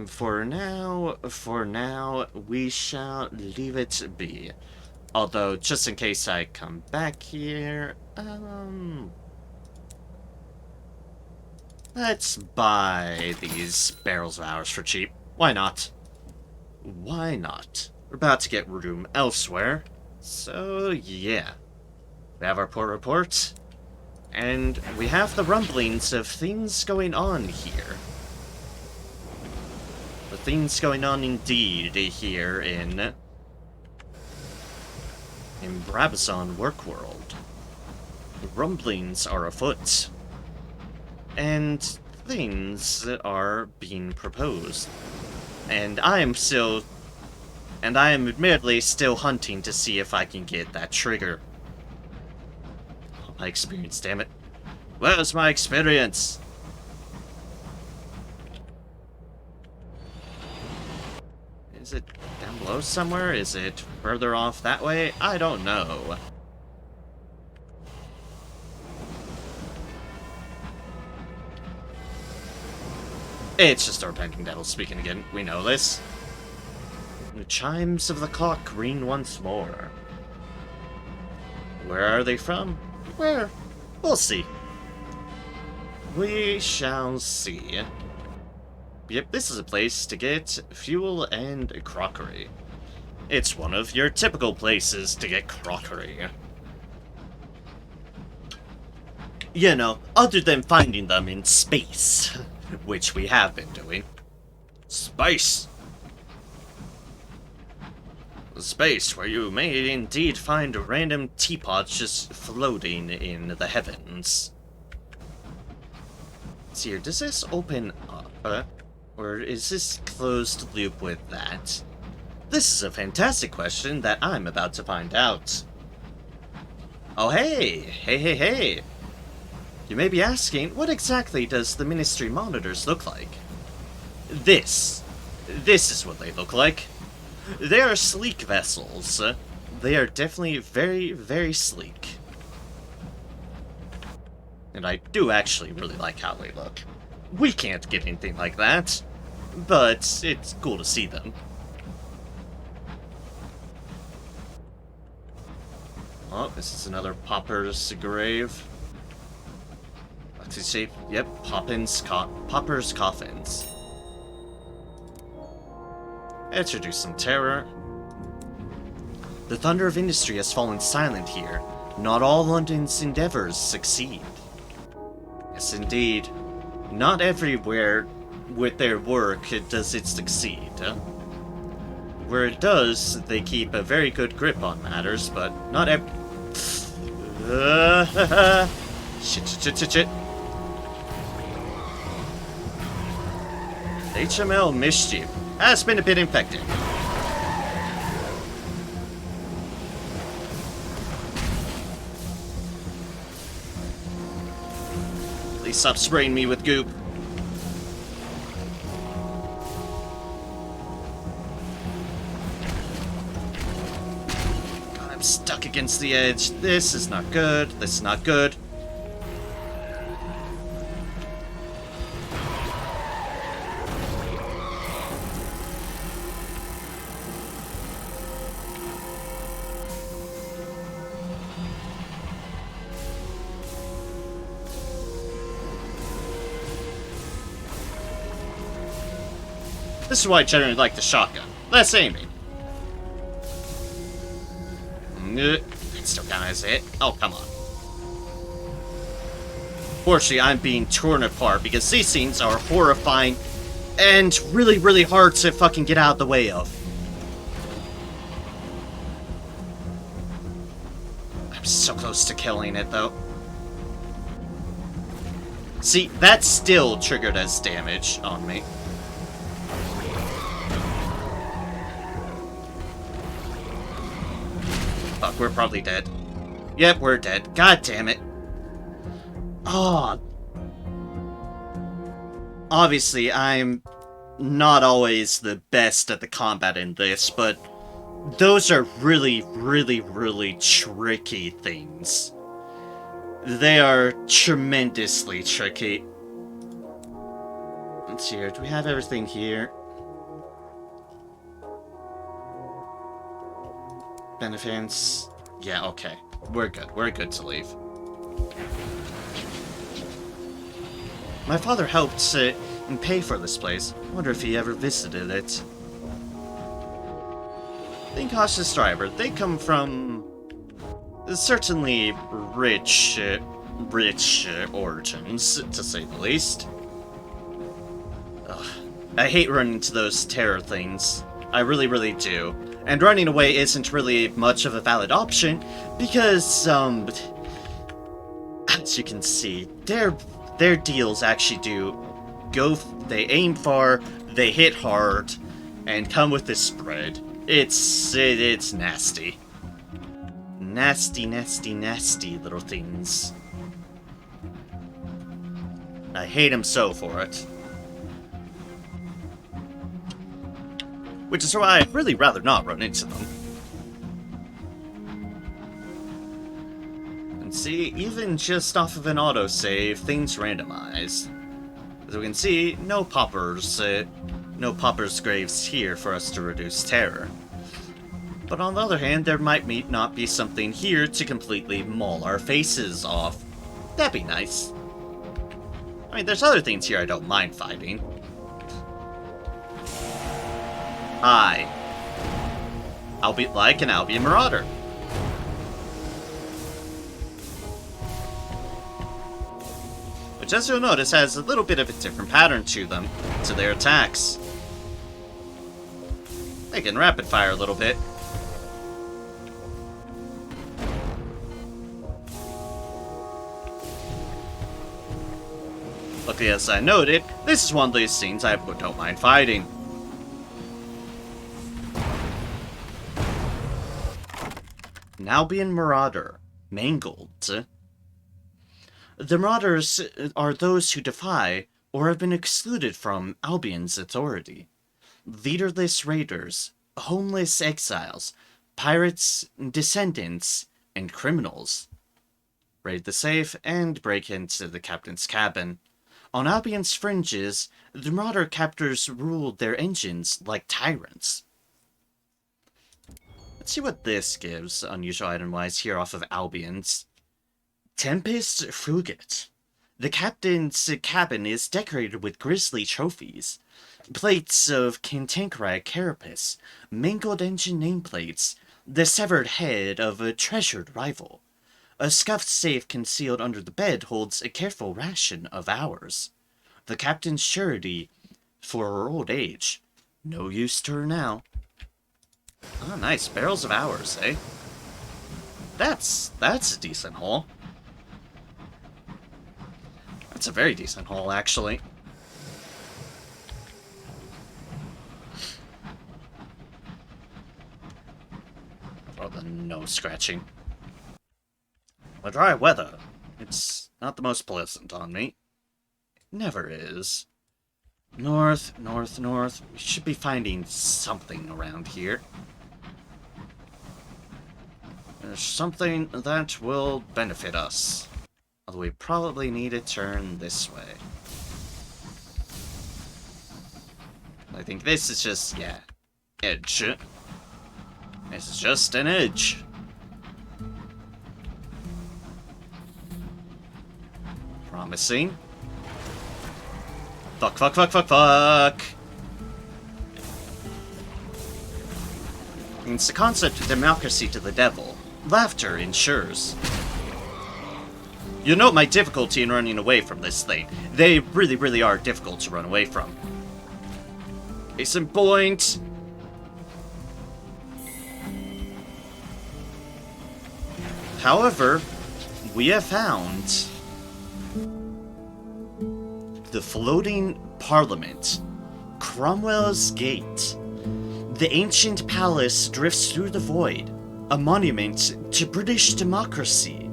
Speaker 1: for now, we shall leave it be. Although, just in case I come back here, let's buy these barrels of ours for cheap. Why not? Why not? We're about to get room elsewhere. So, yeah. We have our port report. And we have the rumblings of things going on here. The things going on indeed here in Brabazon Workworld. Rumblings are afoot. And things are being proposed. And I am admittedly still hunting to see if I can get that trigger. Oh, my experience, damn it. Where's my experience? Is it down below somewhere? Is it further off that way? I don't know. It's just our bending devil speaking again. We know this. The chimes of the clock ring once more. Where are they from? Where? We'll see. We shall see. Yep, this is a place to get fuel and crockery. It's one of your typical places to get crockery. You know, other than finding them in space, which we have been doing. Space! Space, where you may indeed find random teapots just floating in the heavens. Let's see here, does this open up? Or is this closed loop with that? This is a fantastic question that I'm about to find out. Oh hey! Hey! You may be asking, what exactly does the Ministry monitors look like? This is what they look like. They are sleek vessels. They are definitely very, very sleek. And I do actually really like how they look. We can't get anything like that, but it's cool to see them. Oh, this is another pauper's grave. Let's see. Yep, pauper's coffins. Introduce some terror. The thunder of industry has fallen silent here. Not all London's endeavors succeed. Yes, indeed. Not everywhere with their work does it succeed. Where it does, they keep a very good grip on matters, but not Shit. HML Mischief has been a bit infected. Please stop spraying me with goop. God, I'm stuck against the edge. This is not good. This is not good. This is why I generally like the shotgun. Less aiming. It still kind of has a hit. Oh, come on. Fortunately, I'm being torn apart because these scenes are horrifying and really, really hard to fucking get out of the way of. I'm so close to killing it, though. See, that still triggered as damage on me. Fuck, we're probably dead. Yep, we're dead. God damn it. Oh. Obviously, I'm not always the best at the combat in this, but those are really, really, really tricky things. They are tremendously tricky. Let's see here. Do we have everything here? Benefits. Yeah, okay. We're good. We're good to leave. My father helped pay for this place. I wonder if he ever visited it. The incautious driver. They come from certainly rich origins, to say the least. Ugh. I hate running into those terror things. I really, really do. And running away isn't really much of a valid option, because, as you can see, their deals actually do they aim far, they hit hard, and come with this spread. It's nasty. Nasty, nasty, nasty little things. I hate them so for it. Which is why I'd really rather not run into them. And see, even just off of an autosave, things randomize. As we can see, no poppers graves here for us to reduce terror. But on the other hand, there might not be something here to completely maul our faces off. That'd be nice. I mean, there's other things here I don't mind fighting. Hi. I'll be like an Albion Marauder. Which, as you'll notice, has a little bit of a different pattern to them, to their attacks. They can rapid fire a little bit. Luckily, as I noted, this is one of those scenes I don't mind fighting. An Albion Marauder. Mangled. The Marauders are those who defy or have been excluded from Albion's authority. Leaderless raiders, homeless exiles, pirates, descendants, and criminals. Raid the safe and break into the captain's cabin. On Albion's fringes, the Marauder captors ruled their engines like tyrants. Let's see what this gives, unusual item-wise, here off of Albion's. Tempest Frigate. The captain's cabin is decorated with grisly trophies. Plates of cantankerite carapace, mangled engine nameplates, the severed head of a treasured rival. A scuffed safe concealed under the bed holds a careful ration of hours. The captain's surety for her old age. No use to her now. Oh, nice. Barrels of hours, eh? That's a decent haul. That's a very decent haul, actually. Oh, the nose scratching. The dry weather. It's not the most pleasant on me. Never is. North, north, north. We should be finding something around here. There's something that will benefit us. Although we probably need to turn this way. I think this is just, yeah, edge. This is just an edge. Promising. Fuck, fuck, fuck, fuck, fuck! It's the concept of democracy to the devil. Laughter ensures. You note my difficulty in running away from this thing. They really, really are difficult to run away from. Case in point. However, we have found the floating parliament, Cromwell's Gate. The ancient palace drifts through the void, a monument to British democracy,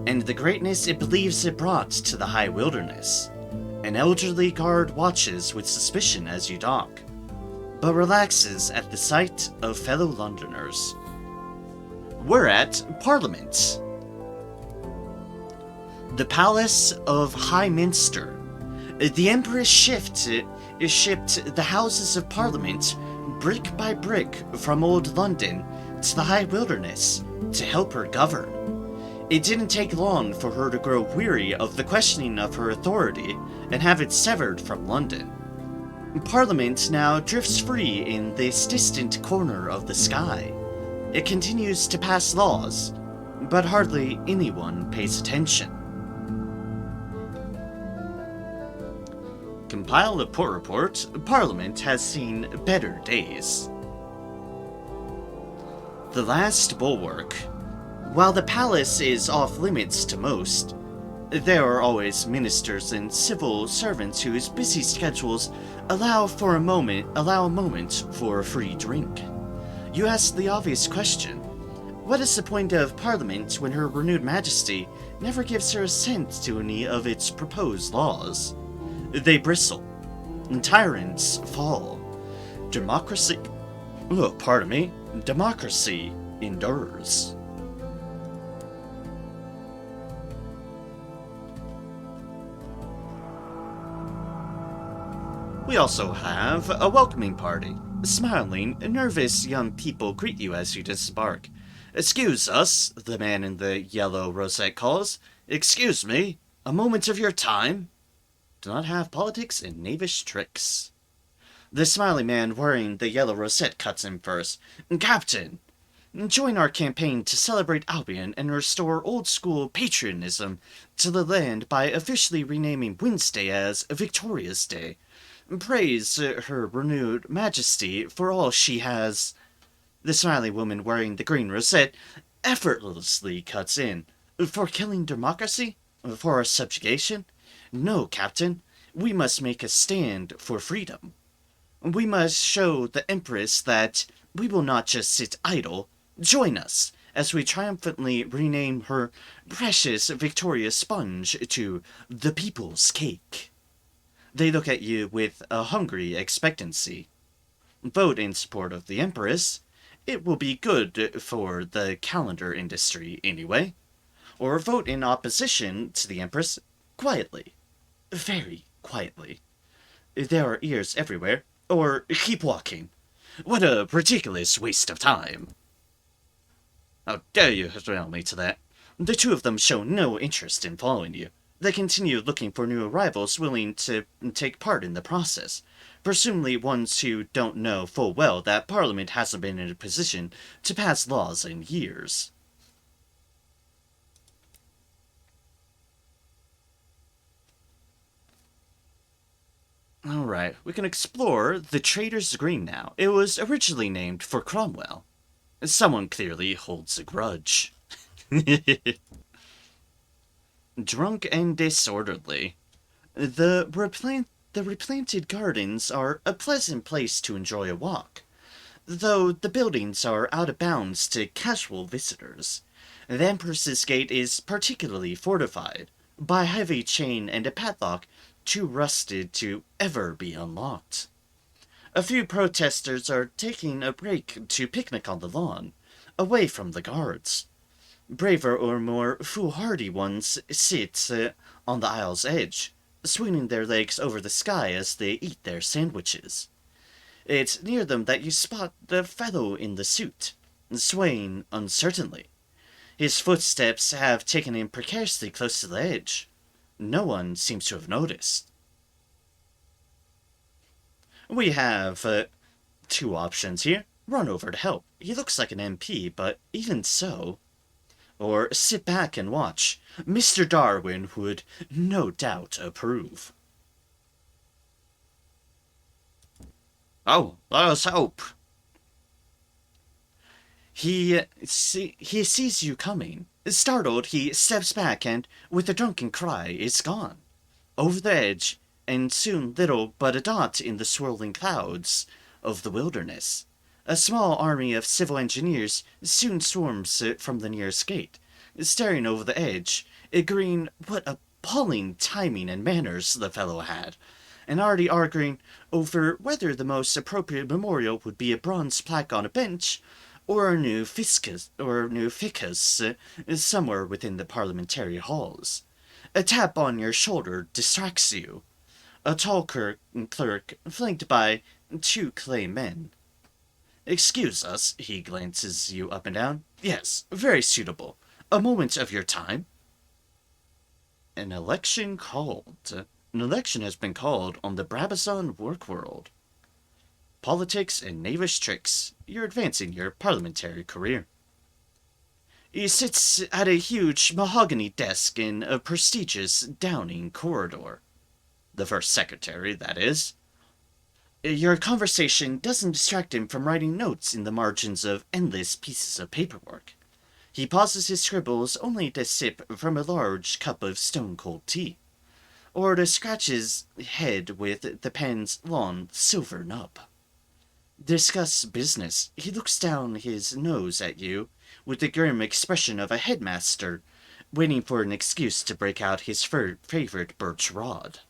Speaker 1: and the greatness it believes it brought to the high wilderness. An elderly guard watches with suspicion as you dock, but relaxes at the sight of fellow Londoners. We're at Parliament. The Palace of Highminster. The Empress shipped the Houses of Parliament brick by brick from old London to the high wilderness to help her govern. It didn't take long for her to grow weary of the questioning of her authority and have it severed from London. Parliament now drifts free in this distant corner of the sky. It continues to pass laws, but hardly anyone pays attention. Compile the poor report, Parliament has seen better days. The last bulwark. While the palace is off limits to most, there are always ministers and civil servants whose busy schedules allow a moment for a free drink. You ask the obvious question: what is the point of Parliament when Her renewed Majesty never gives her assent to any of its proposed laws? They bristle. Tyrants fall. Democracy endures. We also have a welcoming party. Smiling, nervous young people greet you as you disembark. "Excuse us," the man in the yellow rosette calls. "Excuse me, a moment of your time." Do not have politics and knavish tricks. The smiling man wearing the yellow rosette cuts in first. "Captain, join our campaign to celebrate Albion and restore old-school patriotism to the land by officially renaming Wednesday as Victoria's Day. Praise Her renewed Majesty for all she has." The smiling woman wearing the green rosette effortlessly cuts in. "For killing democracy? For our subjugation? No, Captain. We must make a stand for freedom. We must show the Empress that we will not just sit idle. Join us as we triumphantly rename her precious Victoria Sponge to the People's Cake." They look at you with a hungry expectancy. Vote in support of the Empress. It will be good for the calendar industry anyway. Or vote in opposition to the Empress quietly. Very quietly. There are ears everywhere. Or keep walking. What a ridiculous waste of time. How dare you hail me to that? The two of them show no interest in following you. They continue looking for new arrivals willing to take part in the process. Presumably ones who don't know full well that Parliament hasn't been in a position to pass laws in years. Alright, we can explore the Tropters Green now. It was originally named for Cromwell. Someone clearly holds a grudge. Drunk and disorderly. The replanted gardens are a pleasant place to enjoy a walk, though the buildings are out of bounds to casual visitors. The Empress's Gate is particularly fortified by a heavy chain and a padlock too rusted to ever be unlocked. A few protesters are taking a break to picnic on the lawn, away from the guards. Braver or more foolhardy ones sit on the aisle's edge, swinging their legs over the sky as they eat their sandwiches. It's near them that you spot the fellow in the suit, swaying uncertainly. His footsteps have taken him precariously close to the edge. No one seems to have noticed. We have two options here. Run over to help. He looks like an MP, but even so... Or sit back and watch. Mr. Darwin would no doubt approve. Oh, let us hope. He sees you coming. Startled, he steps back and, with a drunken cry, is gone. Over the edge, and soon little but a dot in the swirling clouds of the wilderness. A small army of civil engineers soon swarms from the nearest gate, staring over the edge, agreeing what appalling timing and manners the fellow had, and already arguing over whether the most appropriate memorial would be a bronze plaque on a bench, or a new ficus somewhere within the parliamentary halls. A tap on your shoulder distracts you. A tall clerk, flanked by two clay men. Excuse us, he glances you up and down. Yes, very suitable. A moment of your time. An election called. An election has been called on the Brabazon work world. Politics and knavish tricks. You're advancing your parliamentary career. He sits at a huge mahogany desk in a prestigious Downing corridor. The first secretary, that is. Your conversation doesn't distract him from writing notes in the margins of endless pieces of paperwork. He pauses his scribbles only to sip from a large cup of stone-cold tea, or to scratch his head with the pen's long silver nub. Discuss business. He looks down his nose at you with the grim expression of a headmaster waiting for an excuse to break out his favorite birch rod.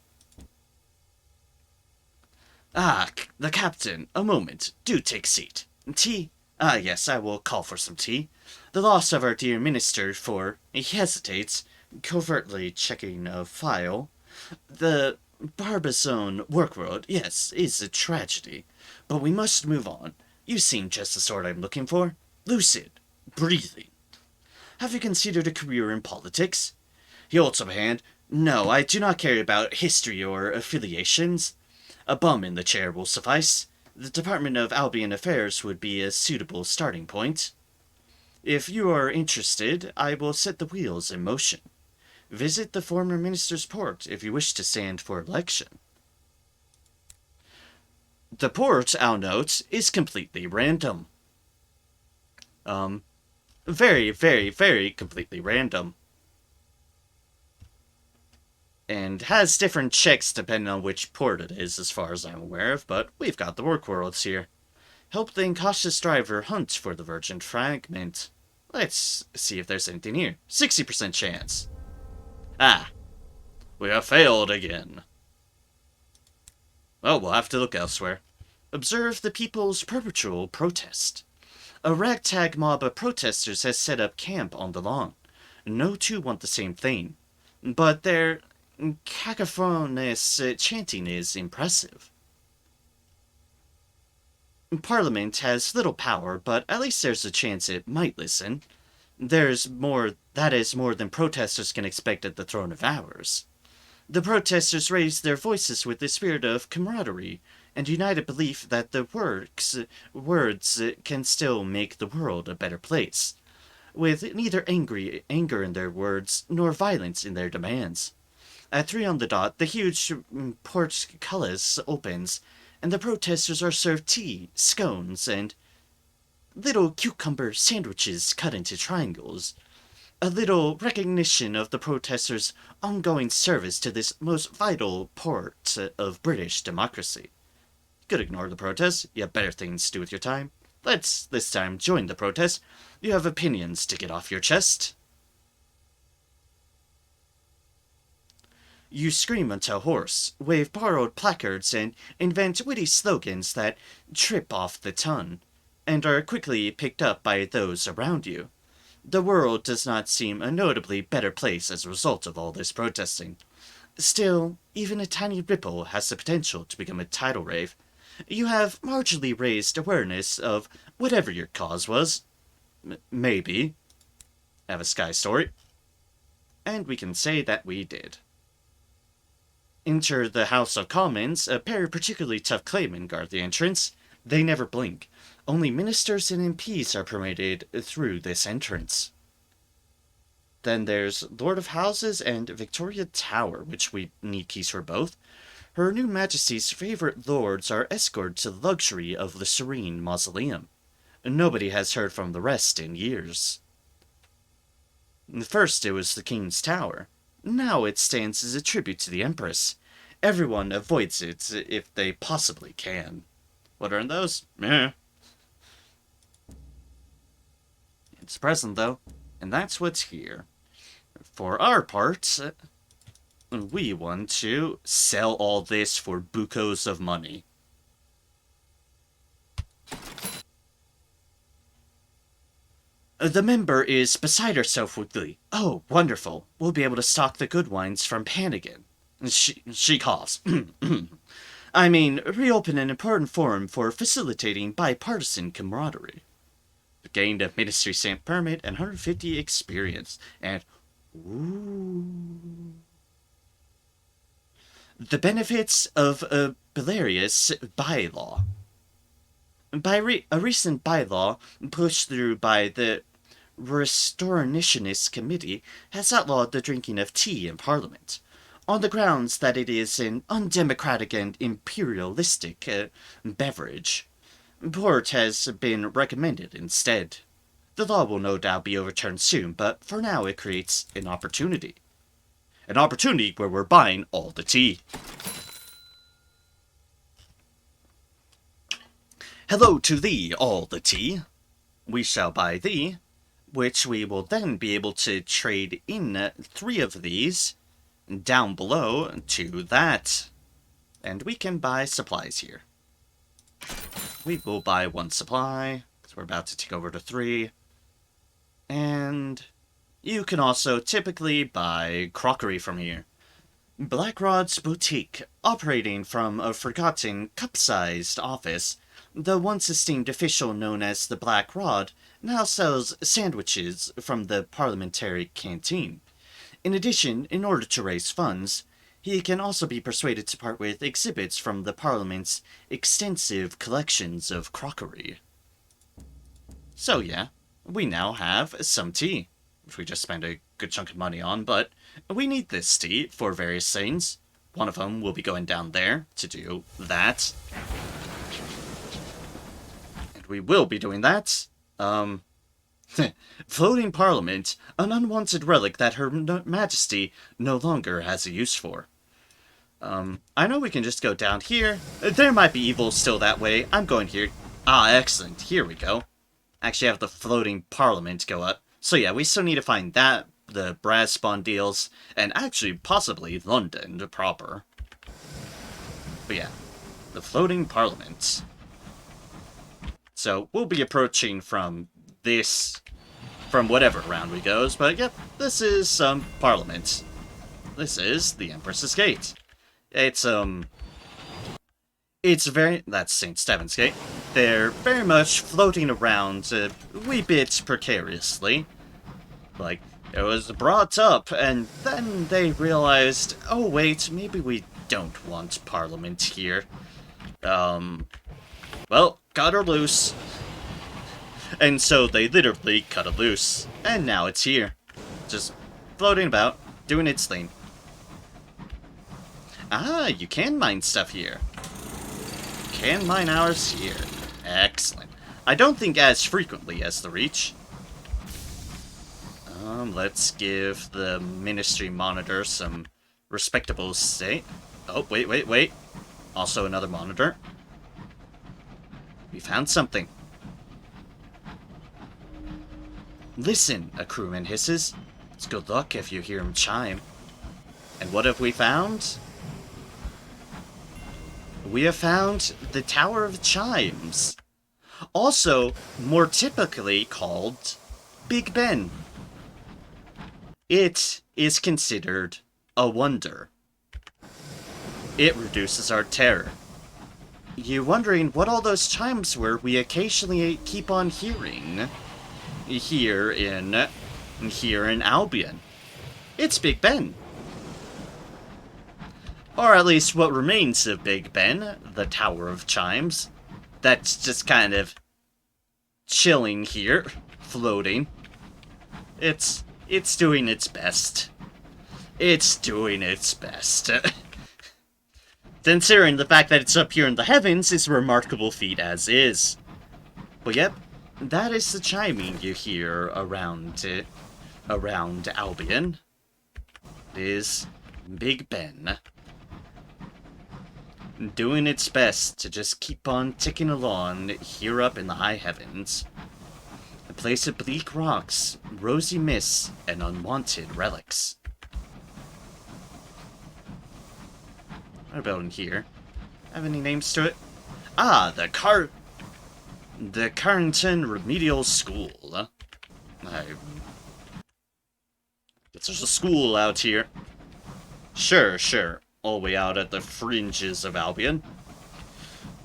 Speaker 1: Ah, the captain, a moment. Do take seat. Tea? Ah, yes, I will call for some tea. The loss of our dear minister for... He hesitates, covertly checking a file. The Barbazon work world, yes, is a tragedy. But we must move on. You seem just the sort I'm looking for. Lucid. Breathing. Have you considered a career in politics? He holds up a hand. No, I do not care about history or affiliations. A bum in the chair will suffice. The Department of Albion Affairs would be a suitable starting point. If you are interested, I will set the wheels in motion. Visit the former minister's port if you wish to stand for election. The port, I'll note, is completely random. Very, very, very completely random. And has different checks depending on which port it is, as far as I'm aware of, but we've got the work worlds here. Help the incautious driver hunt for the virgin fragment. Let's see if there's anything here. 60% chance. Ah, we have failed again. Well, we'll have to look elsewhere. Observe the people's perpetual protest. A ragtag mob of protesters has set up camp on the lawn. No two want the same thing, but their cacophonous chanting is impressive. Parliament has little power, but at least there's a chance it might listen. That is more than protesters can expect at the throne of ours. The protesters raise their voices with the spirit of camaraderie and united belief that the words can still make the world a better place, with neither anger in their words nor violence in their demands. At 3 on the dot, the huge portcullis opens, and the protesters are served tea, scones, and little cucumber sandwiches cut into triangles. A little recognition of the protesters' ongoing service to this most vital part of British democracy. You could ignore the protest. You have better things to do with your time. Let's, this time, join the protest. You have opinions to get off your chest. You scream until hoarse, wave borrowed placards, and invent witty slogans that trip off the tongue, and are quickly picked up by those around you. The world does not seem a notably better place as a result of all this protesting. Still, even a tiny ripple has the potential to become a tidal wave. You have marginally raised awareness of whatever your cause was. Maybe. Have a sky story. And we can say that we did. Enter the House of Commons. A pair of particularly tough claimmen guard the entrance. They never blink. Only ministers and MPs are permitted through this entrance. Then there's Lord of Houses and Victoria Tower, which we need keys for both. Her new majesty's favorite lords are escorted to the luxury of the serene mausoleum. Nobody has heard from the rest in years. First it was the King's Tower. Now it stands as a tribute to the Empress. Everyone avoids it if they possibly can. What are in those? Meh. It's present, though, and that's what's here. For our part, we want to sell all this for bucos of money. The member is beside herself with glee. Oh, wonderful. We'll be able to stock the good wines from Hannigan. She coughs. I mean, reopen an important forum for facilitating bipartisan camaraderie. Gained a ministry stamp permit and 150 experience. And, ooh. The benefits of a hilarious bylaw. A recent bylaw pushed through by the Restorationist Committee has outlawed the drinking of tea in Parliament, on the grounds that it is an undemocratic and imperialistic beverage. Port has been recommended instead. The law will no doubt be overturned soon, but for now it creates an opportunity. An opportunity where we're buying all the tea. Hello to thee, all the tea. We shall buy thee, which we will then be able to trade in 3 of these down below to that. And we can buy supplies here. We will buy 1 supply, because we're about to take over to 3. And you can also typically buy crockery from here. Blackrod's Boutique, operating from a forgotten cup-sized office, the once esteemed official known as the Black Rod now sells sandwiches from the parliamentary canteen. In addition, in order to raise funds, he can also be persuaded to part with exhibits from the Parliament's extensive collections of crockery. So yeah, we now have some tea, which we just spent a good chunk of money on, but we need this tea for various things. One of them will be going down there to do that. And we will be doing that. Floating Parliament, an unwanted relic that Her Majesty no longer has a use for. I know we can just go down here. There might be evil still that way. I'm going here. Ah, excellent. Here we go. Actually have the floating Parliament go up. So yeah, we still need to find that, the brass spawn deals, and actually possibly London proper. But yeah, the floating Parliament. So we'll be approaching from this, from whatever round we goes, but yep, this is Parliament. This is the Empress's Gate. It's very, that's St. Stephen's Gate. They're very much floating around a wee bit precariously. Like, it was brought up, and then they realized, oh wait, maybe we don't want Parliament here. Well, cut her loose. And so they literally cut it loose. And now it's here. Just floating about, doing its thing. Ah, you can mine stuff here. Can mine ours here. Excellent. I don't think as frequently as the Reach. Let's give the Ministry Monitor some respectable state. Oh, wait. Also another monitor. We found something. Listen, a crewman hisses. It's good luck if you hear him chime. And what have we found? We have found the Tower of Chimes. Also, more typically called Big Ben. It is considered a wonder. It reduces our terror. You're wondering what all those chimes were we occasionally keep on hearing here in Albion. It's Big Ben. Or at least what remains of Big Ben, the Tower of Chimes. That's just kind of chilling here, floating. It's doing its best. It's doing its best. Considering the fact that it's up here in the heavens is a remarkable feat as is. But yep, that is the chiming you hear around Albion. It is Big Ben. Doing its best to just keep on ticking along here up in the high heavens. A place of bleak rocks, rosy mists, and unwanted relics. What about in here? Have any names to it? Ah, the Carrington Remedial School. Guess there's a school out here. Sure. All the way out at the fringes of Albion.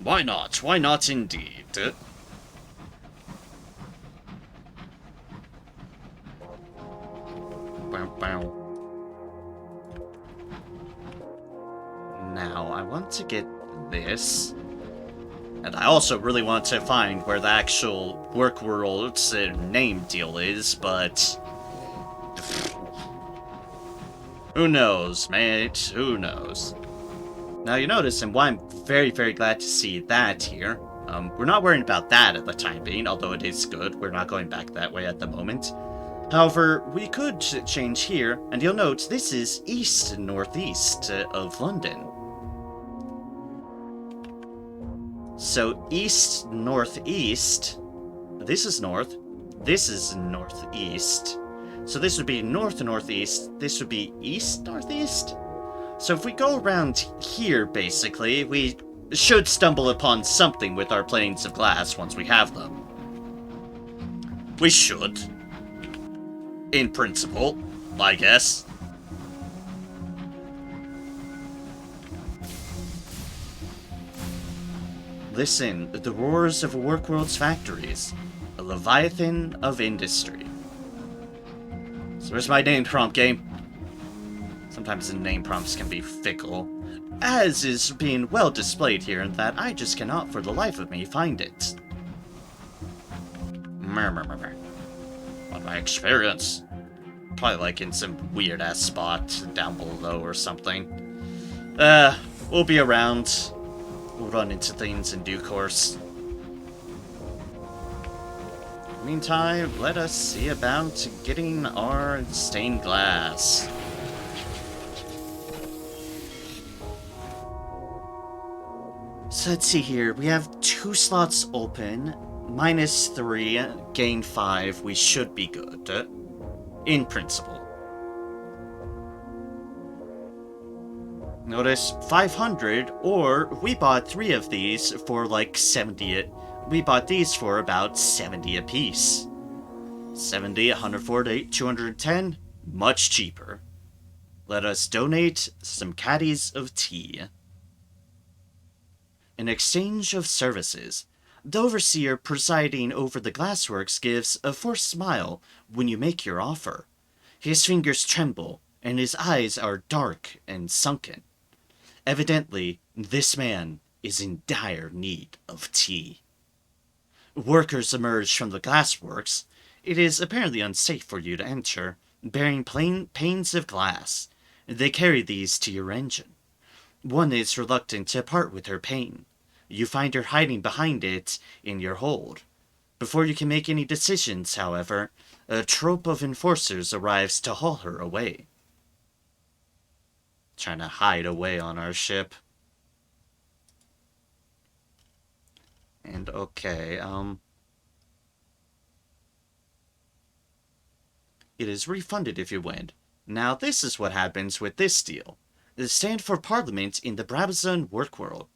Speaker 1: Why not? Why not indeed? Bow. Now, I want to get this. And I also really want to find where the actual work world's name deal is, but who knows, mate? Who knows? Now, you notice, and why I'm very, very glad to see that here. We're not worrying about that at the time being, although it is good. We're not going back that way at the moment. However, we could change here, and you'll note this is east-northeast of London. So, east-northeast, this is north, this is northeast. So this would be north-northeast, this would be east-northeast? So if we go around here, basically, we should stumble upon something with our planes of glass once we have them. We should. In principle, I guess. Listen, the roars of a workworld's factories, a leviathan of industry. So where's my name prompt, game? Sometimes the name prompts can be fickle, as is being well displayed here in that I just cannot for the life of me find it. On my experience. Probably like in some weird-ass spot down below or something. We'll be around. We'll run into things in due course. Meantime, let us see about getting our stained glass. So let's see here. We have 2 slots open. -3, gain 5. We should be good. In principle. Notice 500, or we bought 3 of these for like 70. We bought these for about 70 apiece. 70, 148, 210, much cheaper. Let us donate some caddies of tea. In exchange of services, the overseer presiding over the glassworks gives a forced smile when you make your offer. His fingers tremble, and his eyes are dark and sunken. Evidently, this man is in dire need of tea. Workers emerge from the glassworks. It is apparently unsafe for you to enter, bearing panes of glass. They carry these to your engine. One is reluctant to part with her pane. You find her hiding behind it in your hold. Before you can make any decisions, however, a troop of enforcers arrives to haul her away. Trying to hide away on our ship. And okay, it is refunded if you win. Now this is what happens with this deal. Stand for Parliament in the Brabazon work world.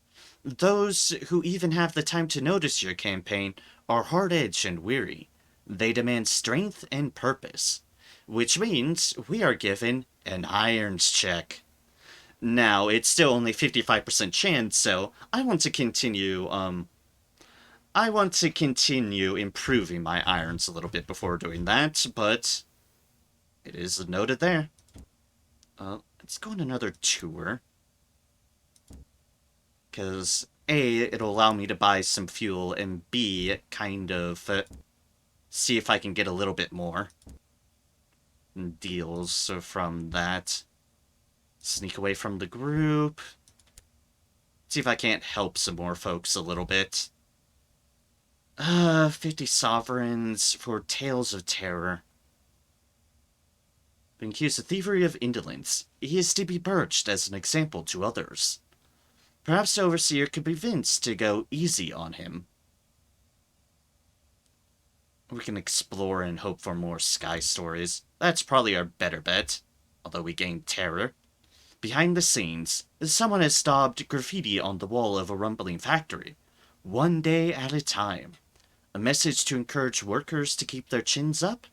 Speaker 1: Those who even have the time to notice your campaign are hard-edged and weary. They demand strength and purpose, which means we are given an irons check. Now, it's still only 55% chance, so I want to continue improving my irons a little bit before doing that, but it is noted there. Let's go on another tour. Because A, it'll allow me to buy some fuel, and B, kind of see if I can get a little bit more deals from that. Sneak away from the group. See if I can't help some more folks a little bit. 50 sovereigns for Tales of Terror. Been accused of thievery of indolence. He is to be purged as an example to others. Perhaps the Overseer could be Vince to go easy on him. We can explore and hope for more sky stories. That's probably our better bet, although we gain terror. Behind the scenes, someone has daubed graffiti on the wall of a rumbling factory. One day at a time. A message to encourage workers to keep their chins up?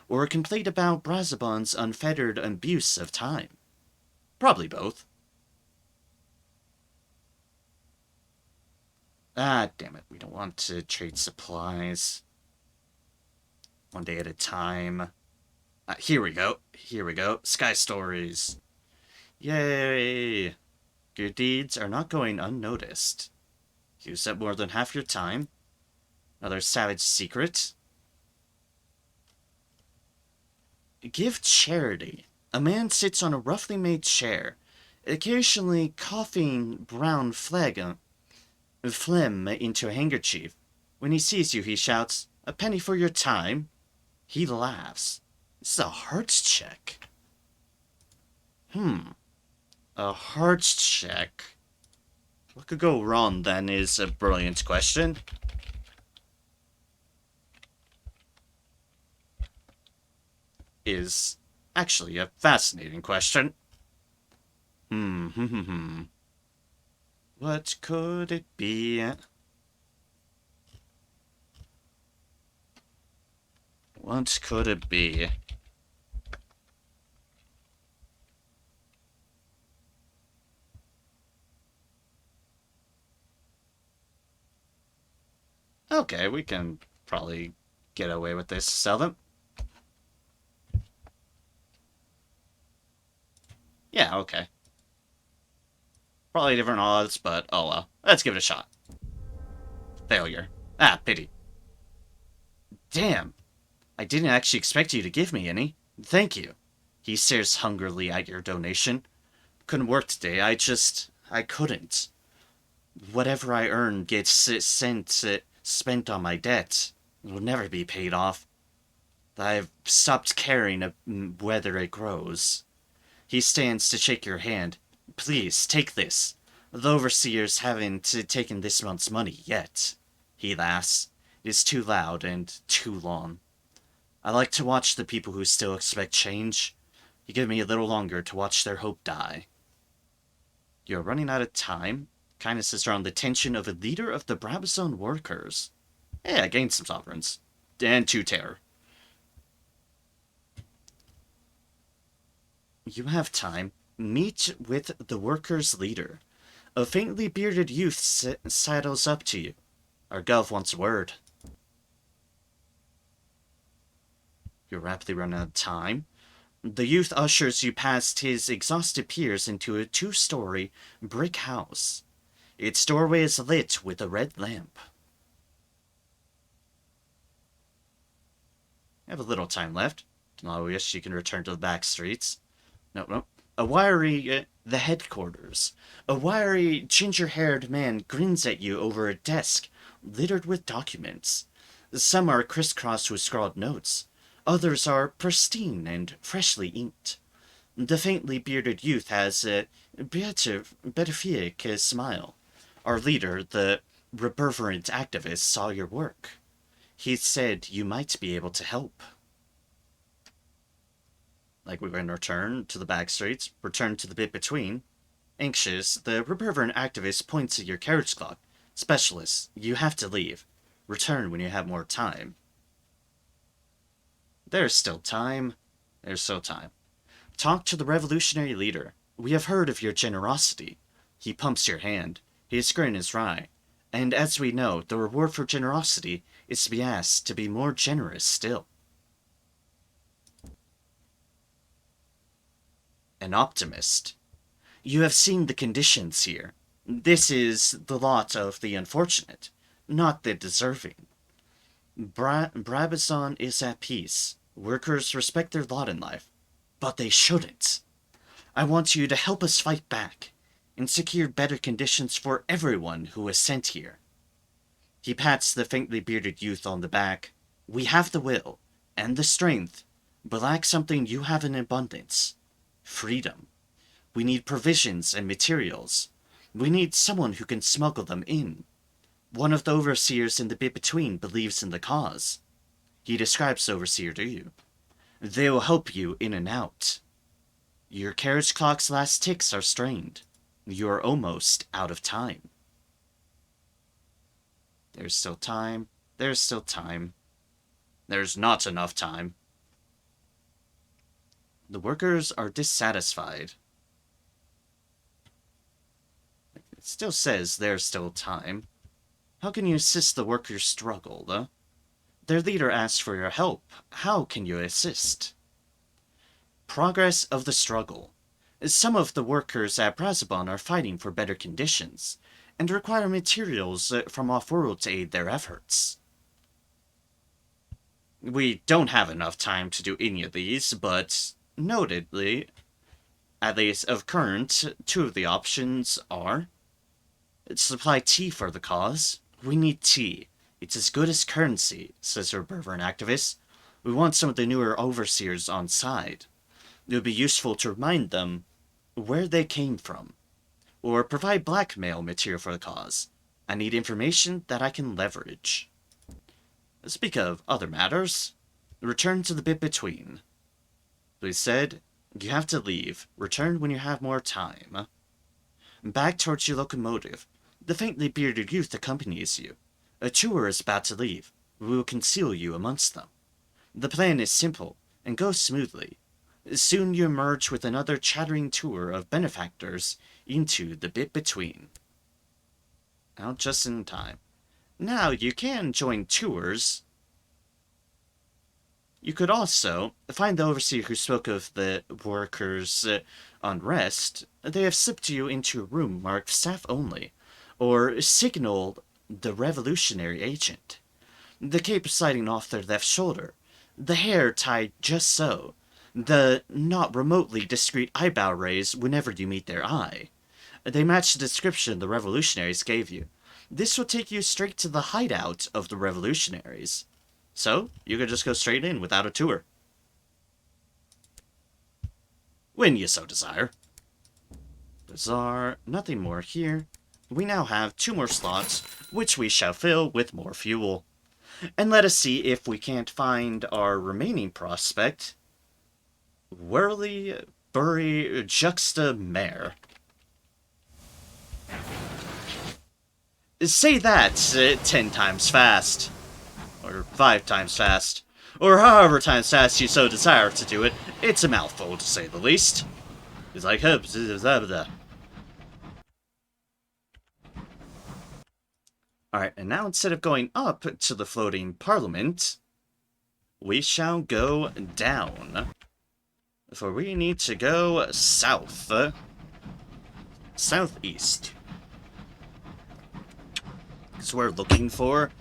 Speaker 1: Or a complaint about Brazabon's unfettered abuse of time? Probably both. Ah, damn it. We don't want to trade supplies. One day at a time. Here we go. Here we go. Sky stories. Yay! Your deeds are not going unnoticed. Use up more than half your time. Another savage secret. Give charity. A man sits on a roughly made chair, occasionally coughing brown phlegm into a handkerchief. When he sees you, he shouts, "A penny for your time." He laughs. This is a hearts check. A hearts check. What could go wrong, then, is a brilliant question. Is actually a fascinating question. What could it be? What could it be? Okay, we can probably get away with this. Sell them. Yeah, okay. Probably different odds, but oh well. Let's give it a shot. Failure. Ah, pity. Damn. I didn't actually expect you to give me any. Thank you. He stares hungrily at your donation. Couldn't work today. I couldn't. Whatever I earn gets spent on my debt. It will never be paid off. I've stopped caring whether it grows. He stands to shake your hand. Please, take this. The overseers haven't taken this month's money yet. He laughs. It is too loud and too long. I like to watch the people who still expect change. You give me a little longer to watch their hope die. You're running out of time. Kindness is around the tension of a leader of the Brabazon workers. Hey, I gained some sovereigns. And 2 terror. You have time. Meet with the workers' leader. A faintly bearded youth sidles up to you. Our gov wants a word. You're rapidly running out of time. The youth ushers you past his exhausted peers into a 2-story brick house. Its doorway is lit with a red lamp. You have a little time left. I wish you can return to the back streets. No. The headquarters. A wiry, ginger-haired man grins at you over a desk littered with documents. Some are crisscrossed with scrawled notes. Others are pristine and freshly inked. The faintly bearded youth has a beatific smile. Our leader, the reverberant activist, saw your work. He said you might be able to help. Like, we can return to the back streets, return to the bit between. Anxious, the repervert activist points at your carriage clock. Specialist, you have to leave. Return when you have more time. There's still time. There's still time. Talk to the revolutionary leader. We have heard of your generosity. He pumps your hand. His grin is wry. And as we know, the reward for generosity is to be asked to be more generous still. An optimist. You have seen the conditions here. This is the lot of the unfortunate, not the deserving. Brabazon is at peace. Workers respect their lot in life. But they shouldn't. I want you to help us fight back and secure better conditions for everyone who is sent here. He pats the faintly bearded youth on the back. We have the will and the strength, but lack something you have in abundance. Freedom. We need provisions and materials. We need someone who can smuggle them in. One of the overseers in the bit between believes in the cause. He describes the overseer to you. They will help you in and out. Your carriage clock's last ticks are strained. You are almost out of time. There's still time. There's still time. There's not enough time. The workers are dissatisfied. It still says there's still time. How can you assist the workers' struggle, though? Their leader asks for your help. How can you assist? Progress of the struggle. Some of the workers at Brazabon are fighting for better conditions, and require materials from off-world to aid their efforts. We don't have enough time to do any of these, but notedly, at least of current, two of the options are supply tea for the cause. We need tea. It's as good as currency, says her Bervern activist. We want some of the newer overseers on side. It would be useful to remind them where they came from, or provide blackmail material for the cause. I need information that I can leverage. Speak of other matters, return to the bit between. We said, you have to leave. Return when you have more time. Back towards your locomotive. The faintly bearded youth accompanies you. A tour is about to leave. We will conceal you amongst them. The plan is simple, and goes smoothly. Soon you emerge with another chattering tour of benefactors into the bit between. Out just in time. Now, you can join tours. You could also find the overseer who spoke of the workers' unrest. They have slipped you into a room marked staff only, or signaled the revolutionary agent. The cape sliding off their left shoulder, the hair tied just so, the not remotely discreet eyebrow raise whenever you meet their eye. They match the description the revolutionaries gave you. This will take you straight to the hideout of the revolutionaries. So, you could just go straight in without a tour. When you so desire. Bazaar, nothing more here. We now have 2 more slots, which we shall fill with more fuel. And let us see if we can't find our remaining prospect, Whirly Burry Juxta Mare. Say that 10 times fast. Or 5 times fast. Or however times fast you so desire to do it. It's a mouthful, to say the least. It's like... Alright, and now instead of going up to the floating parliament, we shall go down. For we need to go south. Southeast. Because we're looking for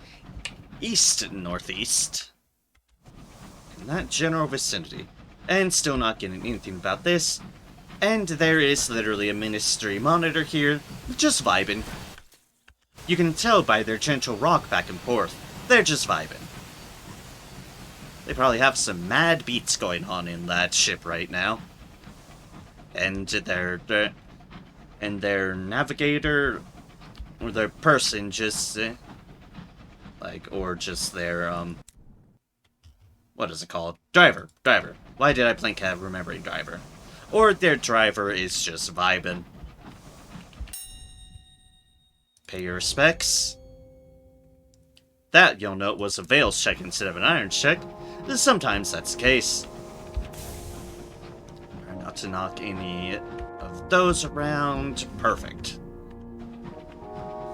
Speaker 1: east-northeast. In that general vicinity. And still not getting anything about this. And there is literally a ministry monitor here, just vibing. You can tell by their gentle rock back and forth. They're just vibing. They probably have some mad beats going on in that ship right now. And their navigator, or their person just, or just their what is it called? Driver. Why did I blink at remembering driver? Or their driver is just vibing. Pay your respects. That, you'll note, was a Veils check instead of an Irons check. Sometimes that's the case. Try not to knock any of those around. Perfect.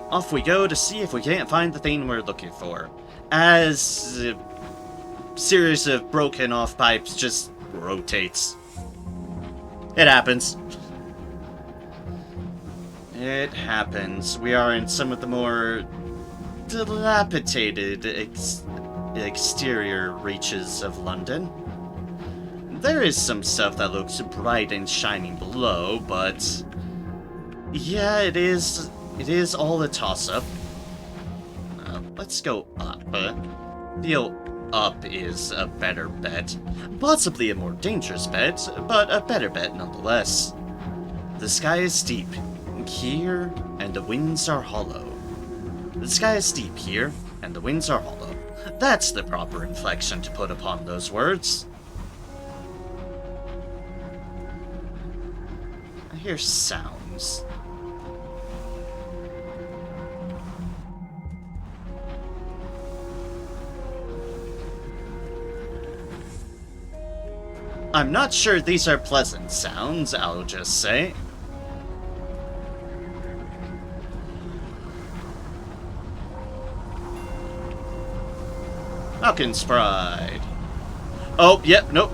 Speaker 1: Off we go to see if we can't find the thing we're looking for. As a series of broken off pipes just rotates. It happens. It happens. We are in some of the more dilapidated exterior reaches of London. There is some stuff that looks bright and shining below, but yeah, it is all a toss-up. Let's go up. Feel up is a better bet. Possibly a more dangerous bet, but a better bet nonetheless. The sky is deep here, and the winds are hollow. The sky is deep here, and the winds are hollow. That's the proper inflection to put upon those words. I hear sounds. I'm not sure these are pleasant sounds, I'll just say. Falcon's Pride. Oh, yep, nope.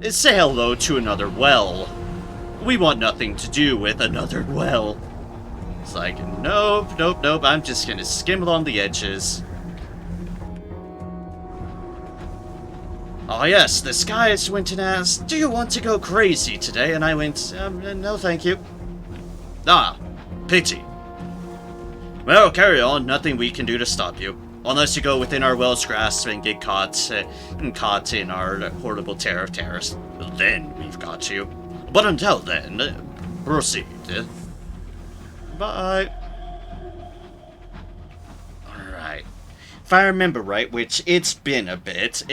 Speaker 1: Say hello to another well. We want nothing to do with another well. It's like, nope, I'm just gonna skim along the edges. Oh yes, this guy went and asked, do you want to go crazy today? And I went, no thank you. Ah, pity. Well, carry on, nothing we can do to stop you. Unless you go within our well's grasp and get caught in our horrible terror of terrors. Then we've got you. But until then, proceed. Bye. Alright. If I remember right, which it's been a bit.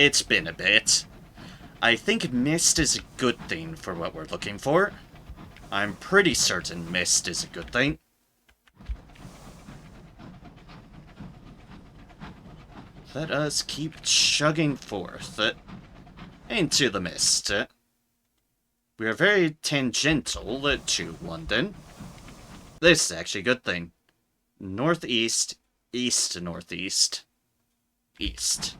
Speaker 1: I think mist is a good thing for what we're looking for. I'm pretty certain mist is a good thing. Let us keep chugging forth into the mist. We are very tangential to London. This is actually a good thing. Northeast, east, northeast, east.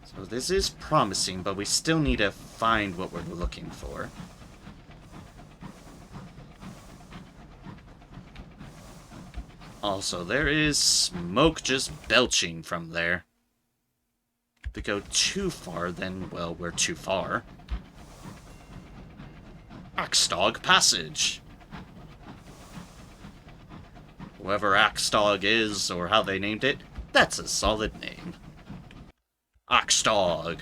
Speaker 1: So this is promising, but we still need to find what we're looking for. Also, there is smoke just belching from there. If we go too far, then, well, we're too far. Axdog Passage. Whoever Axdog is, or how they named it, that's a solid name. Axdog.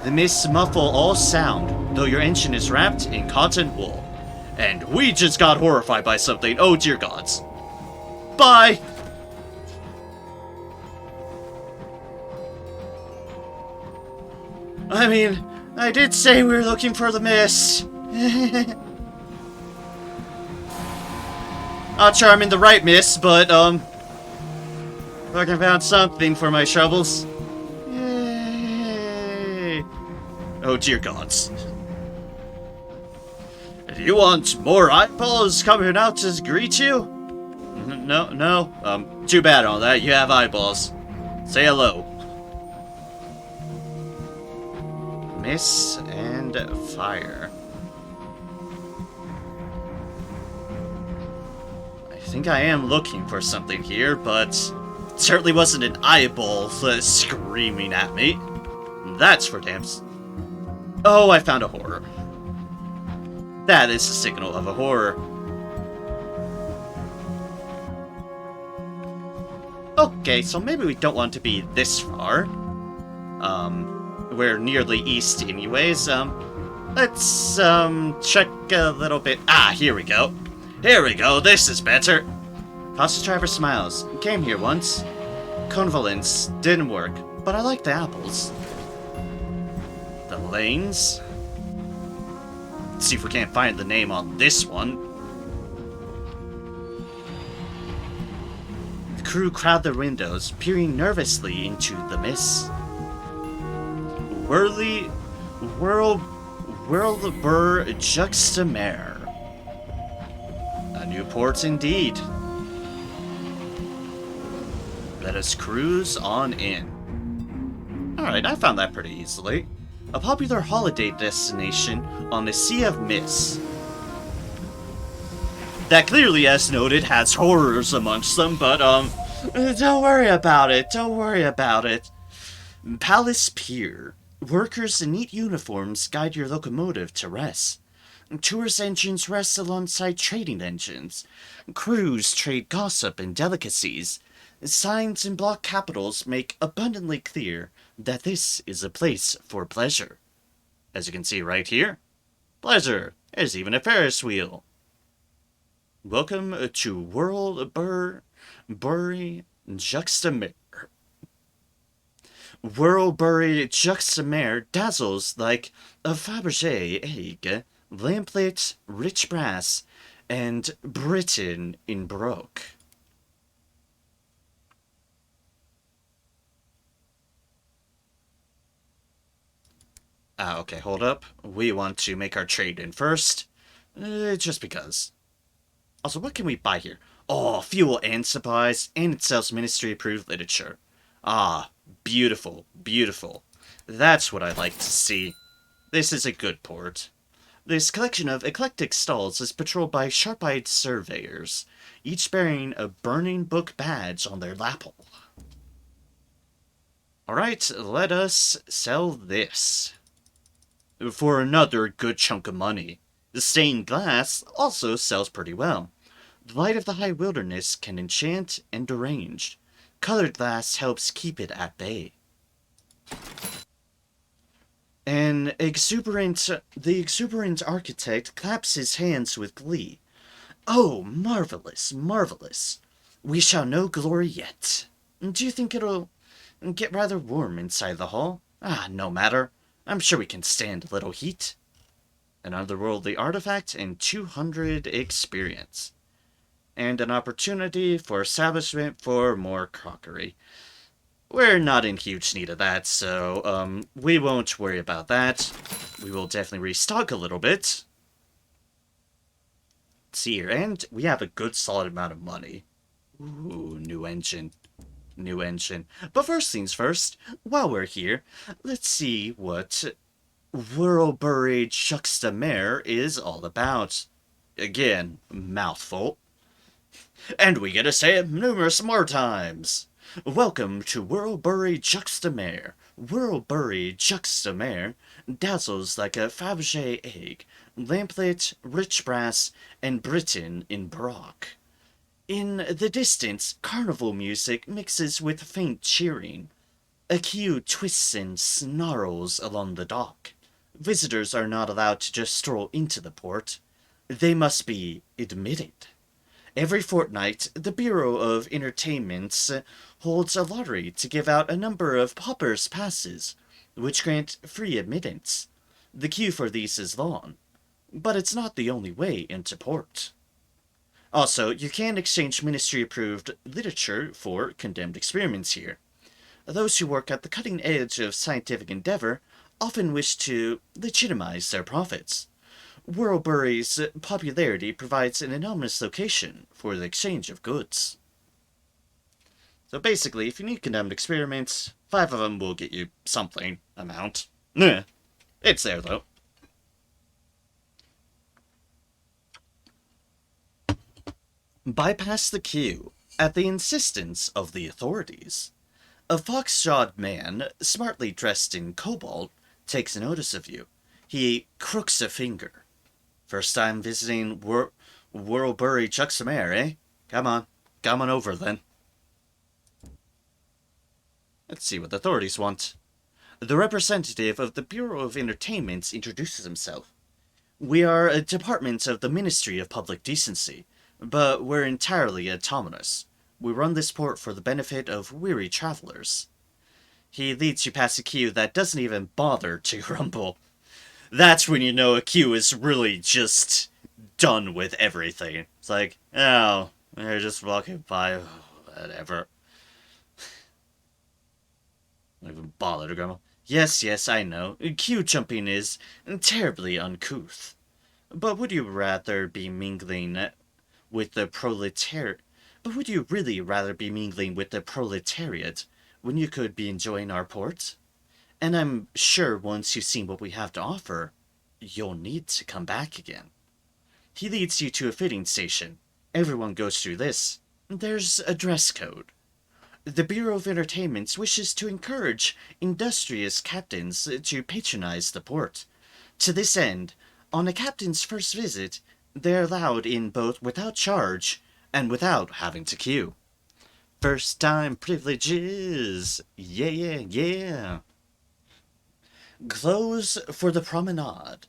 Speaker 1: The mists muffle all sound, though your engine is wrapped in cotton wool. And we just got horrified by something, oh dear gods. Bye! I mean, I did say we were looking for the mist. Not sure I'm in the right mist, but, fucking found something for my troubles. Yay! Oh dear gods. Do you want more eyeballs coming out to greet you? No. Too bad on that. You have eyeballs. Say hello. Mist and fire. I think I am looking for something here, but it certainly wasn't an eyeball screaming at me. That's for damn. Oh, I found a horror. That is the signal of a horror. Okay, so maybe we don't want to be this far. We're nearly east anyways. Let's, check a little bit. Ah, here we go. Here we go, this is better. Bus driver smiles. Came here once. Convolence didn't work, but I like the apples. The lanes. Let's see if we can't find the name on this one. The crew crowd their windows, peering nervously into the mist. Whirlbur Juxtamare. A new port indeed. Let us cruise on in. Alright, I found that pretty easily. A popular holiday destination on the Sea of Mist. That clearly, as noted, has horrors amongst them, but, don't worry about it, don't worry about it. Palace Pier. Workers in neat uniforms guide your locomotive to rest. Tourist engines rest alongside trading engines. Crews trade gossip and delicacies. Signs in block capitals make abundantly clear that this is a place for pleasure. As you can see right here, pleasure. There's even a Ferris wheel. Welcome to Whirlbur Juxtamare. Whirlbury Juxtamare dazzles like a Fabergé egg, lamplit, rich brass, and Britain in Baroque. Okay, hold up. We want to make our trade in first. Just because. Also, what can we buy here? Oh, fuel and supplies, and it sells ministry-approved literature. Ah, beautiful, beautiful. That's what I like to see. This is a good port. This collection of eclectic stalls is patrolled by sharp-eyed surveyors, each bearing a burning book badge on their lapel. Alright, let us sell this. For another good chunk of money. The stained glass also sells pretty well. The light of the high wilderness can enchant and derange. Colored glass helps keep it at bay. The exuberant architect claps his hands with glee. Oh, marvelous, marvelous. We shall know glory yet. Do you think it'll get rather warm inside the hall? Ah, no matter. I'm sure we can stand a little heat. An otherworldly artifact and 200 experience. And an opportunity for establishment for more crockery. We're not in huge need of that, so, we won't worry about that. We will definitely restock a little bit. Let's see here, and we have a good solid amount of money. Ooh, new engine. New engine. But first things first, while we're here, let's see what Whirlbury Juxtamare is all about. Again, mouthful. And we get to say it numerous more times. Welcome to Whirlbury Juxtamare. Whirlbury Juxtamare dazzles like a Fabergé egg, lamplit, rich brass, and Britain in Baroque. In the distance, carnival music mixes with faint cheering. A queue twists and snarls along the dock. Visitors are not allowed to just stroll into the port. They must be admitted. Every fortnight, the Bureau of Entertainments holds a lottery to give out a number of paupers' passes, which grant free admittance. The queue for these is long, but it's not the only way into port. Also, you can exchange ministry-approved literature for condemned experiments here. Those who work at the cutting edge of scientific endeavor often wish to legitimize their profits. Whirlbury's popularity provides an enormous location for the exchange of goods. So basically, if you need condemned experiments, 5 of them will get you something amount. It's there, though. Bypass the queue at the insistence of the authorities. A fox-jawed man, smartly dressed in cobalt, takes notice of you. He crooks a finger. First time visiting Whirlbury Juxtamare, eh? Come on over then. Let's see what the authorities want. The representative of the Bureau of Entertainment introduces himself. We are a department of the Ministry of Public Decency, but we're entirely autonomous. We run this port for the benefit of weary travelers. He leads you past a queue that doesn't even bother to rumble. That's when you know a queue is really just done with everything. It's like, oh, they're just walking by, whatever. Don't even bother to grumble. Yes, yes, I know. Queue jumping is terribly uncouth. But would you rather be mingling with the proletariat? But would you really rather be mingling with the proletariat when you could be enjoying our port? And I'm sure once you've seen what we have to offer, you'll need to come back again. He leads you to a fitting station. Everyone goes through this. There's a dress code. The Bureau of Entertainment wishes to encourage industrious captains to patronize the port. To this end, on a captain's first visit, they're allowed in both without charge and without having to queue. First time privileges! Yeah, yeah, yeah! Clothes for the promenade.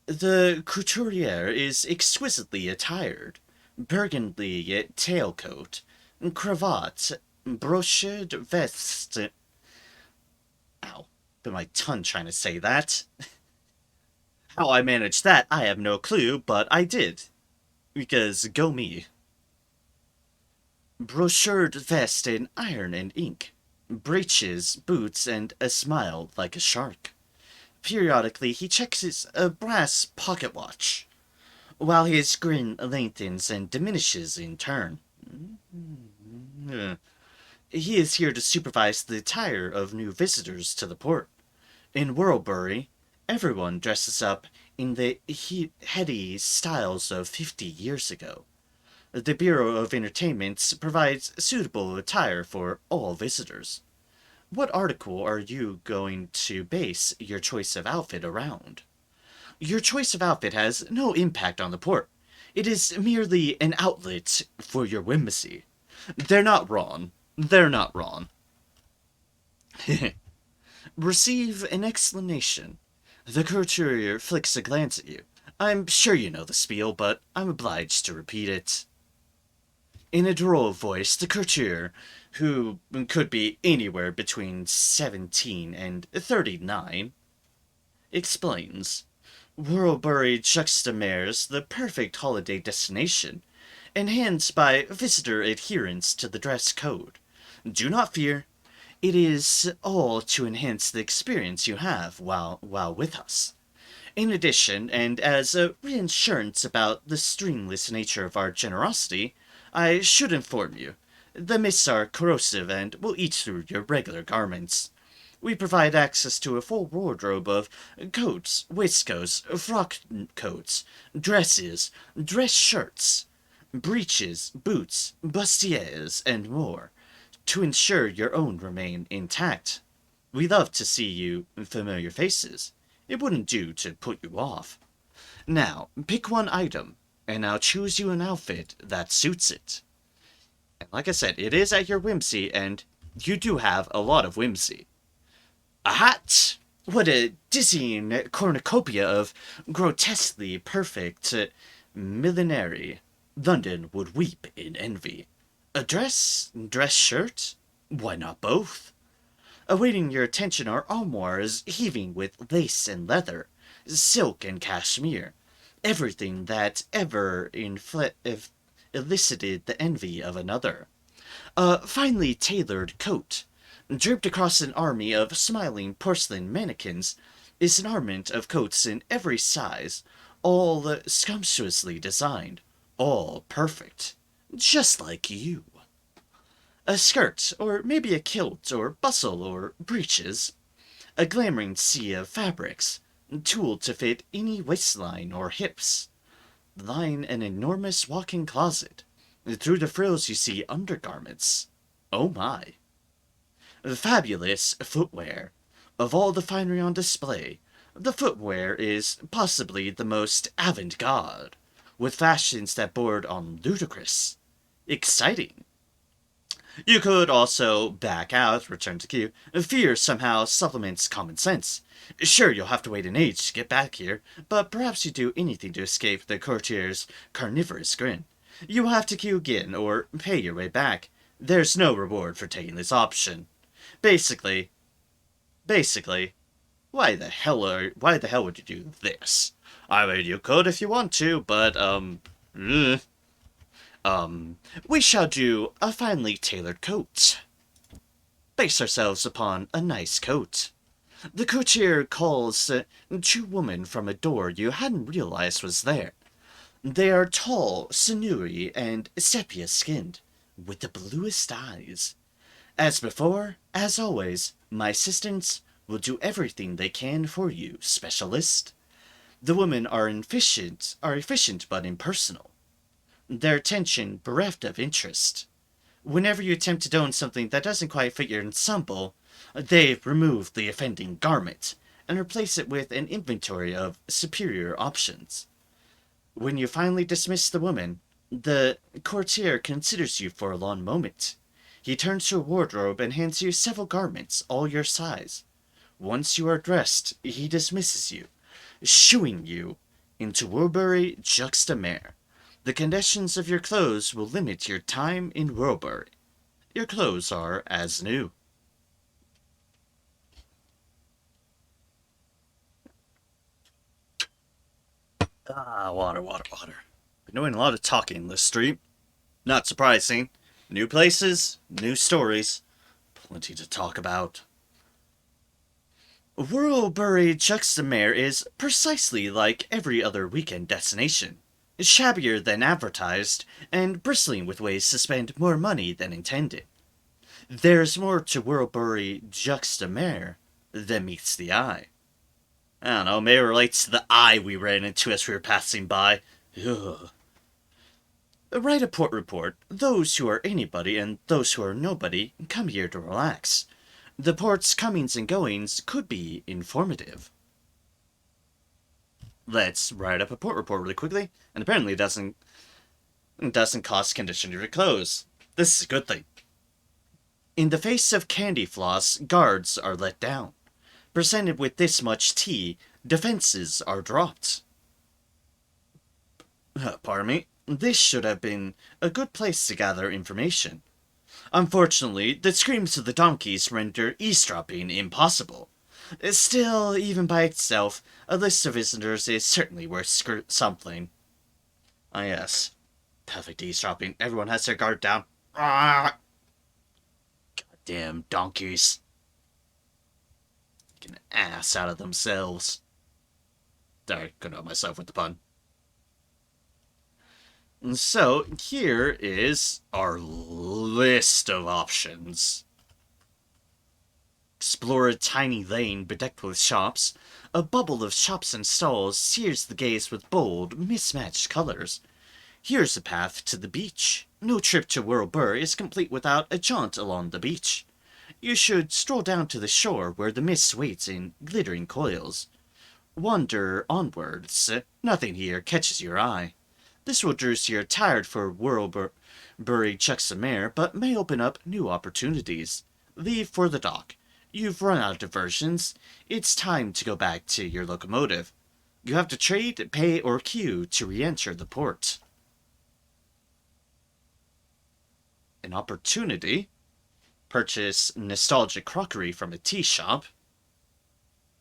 Speaker 1: The couturier is exquisitely attired. Burgundy tailcoat, cravat, brochered vest. Ow, bit my tongue trying to say that. How I managed that, I have no clue, but I did. Because go me. Brochured vest in iron and ink. Breeches, boots, and a smile like a shark. Periodically, he checks his brass pocket watch, while his grin lengthens and diminishes in turn. He is here to supervise the attire of new visitors to the port. In Whirlbury, everyone dresses up in the heady styles of 50 years ago. The Bureau of Entertainment provides suitable attire for all visitors. What article are you going to base your choice of outfit around? Your choice of outfit has no impact on the port. It is merely an outlet for your whimsy. They're not wrong. They're not wrong. Receive an explanation. The couturier flicks a glance at you. I'm sure you know the spiel, but I'm obliged to repeat it. In a droll voice, the courtier, who could be anywhere between 17 and 39, explains. Whirlbury Juxtameres, the perfect holiday destination, enhanced by visitor adherence to the dress code. Do not fear, it is all to enhance the experience you have while with us. In addition, and as a reassurance about the stringless nature of our generosity, I should inform you, the mists are corrosive and will eat through your regular garments. We provide access to a full wardrobe of coats, waistcoats, frock coats, dresses, dress shirts, breeches, boots, bustiers, and more, to ensure your own remain intact. We love to see you familiar faces. It wouldn't do to put you off. Now, pick one item, and I'll choose you an outfit that suits it. And like I said, it is at your whimsy, and you do have a lot of whimsy. A hat! What a dizzying cornucopia of grotesquely perfect millinery. London would weep in envy. A dress shirt? Why not both? Awaiting your attention are armoires heaving with lace and leather, silk and cashmere, everything that ever elicited the envy of another. A finely tailored coat, draped across an army of smiling porcelain mannequins, is an armament of coats in every size, all sumptuously designed, all perfect, just like you. A skirt, or maybe a kilt, or bustle, or breeches. A glamoring sea of fabrics, tooled to fit any waistline or hips. Line an enormous walk-in closet. Through the frills you see undergarments. Oh my. Fabulous footwear. Of all the finery on display, the footwear is possibly the most avant-garde, with fashions that border on ludicrous. Exciting. You could also back out, return to queue. Fear somehow supplements common sense. Sure, you'll have to wait an age to get back here, but perhaps you do anything to escape the courtier's carnivorous grin. You will have to queue again or pay your way back. There's no reward for taking this option. Basically, basically, why the hell would you do this? I mean, you could if you want to, but, eh. We shall do a finely tailored coat. Base ourselves upon a nice coat. The courtier calls two women from a door you hadn't realized was there. They are tall, sinewy, and sepia-skinned, with the bluest eyes. As before, as always, my assistants will do everything they can for you, specialist. The women are efficient but impersonal. Their attention bereft of interest. Whenever you attempt to don something that doesn't quite fit your ensemble, they remove the offending garment and replace it with an inventory of superior options. When you finally dismiss the woman, the courtier considers you for a long moment. He turns to a wardrobe and hands you several garments, all your size. Once you are dressed, he dismisses you, shooing you into Wilbury Juxtamare. The conditions of your clothes will limit your time in Wilbury. Your clothes are as new. Water. Been doing a lot of talking this street. Not surprising. New places, new stories. Plenty to talk about. Wilbury Juxtamare is precisely like every other weekend destination. Shabbier than advertised, and bristling with ways to spend more money than intended. There's more to Wilbury Juxtamare than meets the eye. I don't know, maybe it relates to the eye we ran into as we were passing by. Ugh. Write a port report. Those who are anybody and those who are nobody come here to relax. The port's comings and goings could be informative. Let's write up a port report really quickly, and apparently it doesn't cost condition your clothes. This is a good thing. In the face of candy floss, guards are let down. Presented with this much tea, defenses are dropped. Pardon me. This should have been a good place to gather information. Unfortunately, the screams of the donkeys render eavesdropping impossible. Still, even by itself, a list of visitors is certainly worth something. Ah, yes. Perfect eavesdropping. Everyone has their guard down. Ah! Goddamn donkeys. Get an ass out of themselves. Sorry, couldn't help myself with the pun. So, here is our list of options. Explore a tiny lane bedecked with shops. A bubble of shops and stalls sears the gaze with bold, mismatched colors. Here's a path to the beach. No trip to Wilbury is complete without a jaunt along the beach. You should stroll down to the shore where the mist waits in glittering coils. Wander onwards. Nothing here catches your eye. This will reduce your tired for Wilbury Juxtamare, but may open up new opportunities. Leave for the dock. You've run out of diversions. It's time to go back to your locomotive. You have to trade, pay, or queue to re-enter the port. An opportunity? Purchase nostalgic crockery from a tea shop.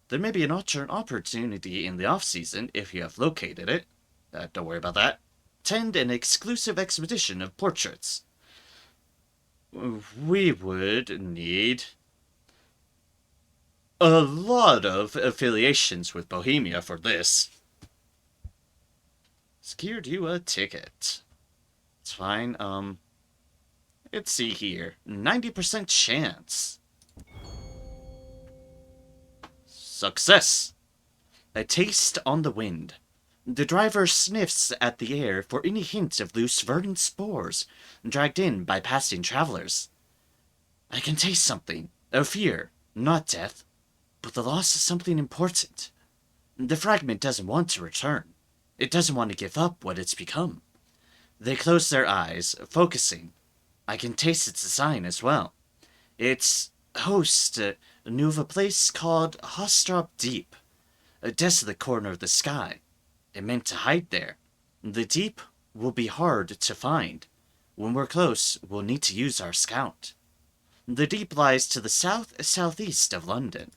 Speaker 1: There may be an opportunity in the off-season if you have located it. Don't worry about that. Attend an exclusive expedition of portraits. We would need a lot of affiliations with Bohemia for this. Secured you a ticket. It's fine. Let's see here. 90% chance. Success. A taste on the wind. The driver sniffs at the air for any hint of loose verdant spores dragged in by passing travelers. I can taste something. A fear, not death, but the loss of something important. The fragment doesn't want to return. It doesn't want to give up what it's become. They close their eyes, focusing. I can taste its design as well. Its host knew of a place called Hostrop Deep, a desolate corner of the sky. It meant to hide there. The deep will be hard to find. When we're close, we'll need to use our scout. The deep lies to the southeast of London.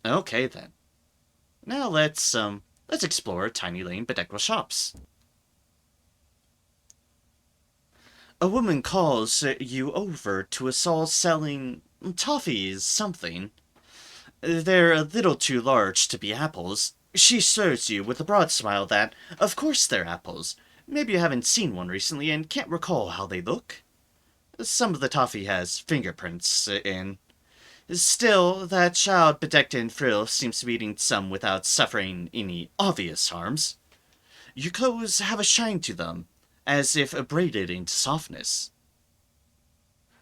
Speaker 1: Okay then. Now let's explore Tiny Lane bedecked with shops. A woman calls you over to a stall selling toffees something. They're a little too large to be apples. She serves you with a broad smile that, of course they're apples. Maybe you haven't seen one recently and can't recall how they look. Some of the toffee has fingerprints in. Still, that child bedecked in frill seems to be eating some without suffering any obvious harms. Your clothes have a shine to them, as if braided into softness.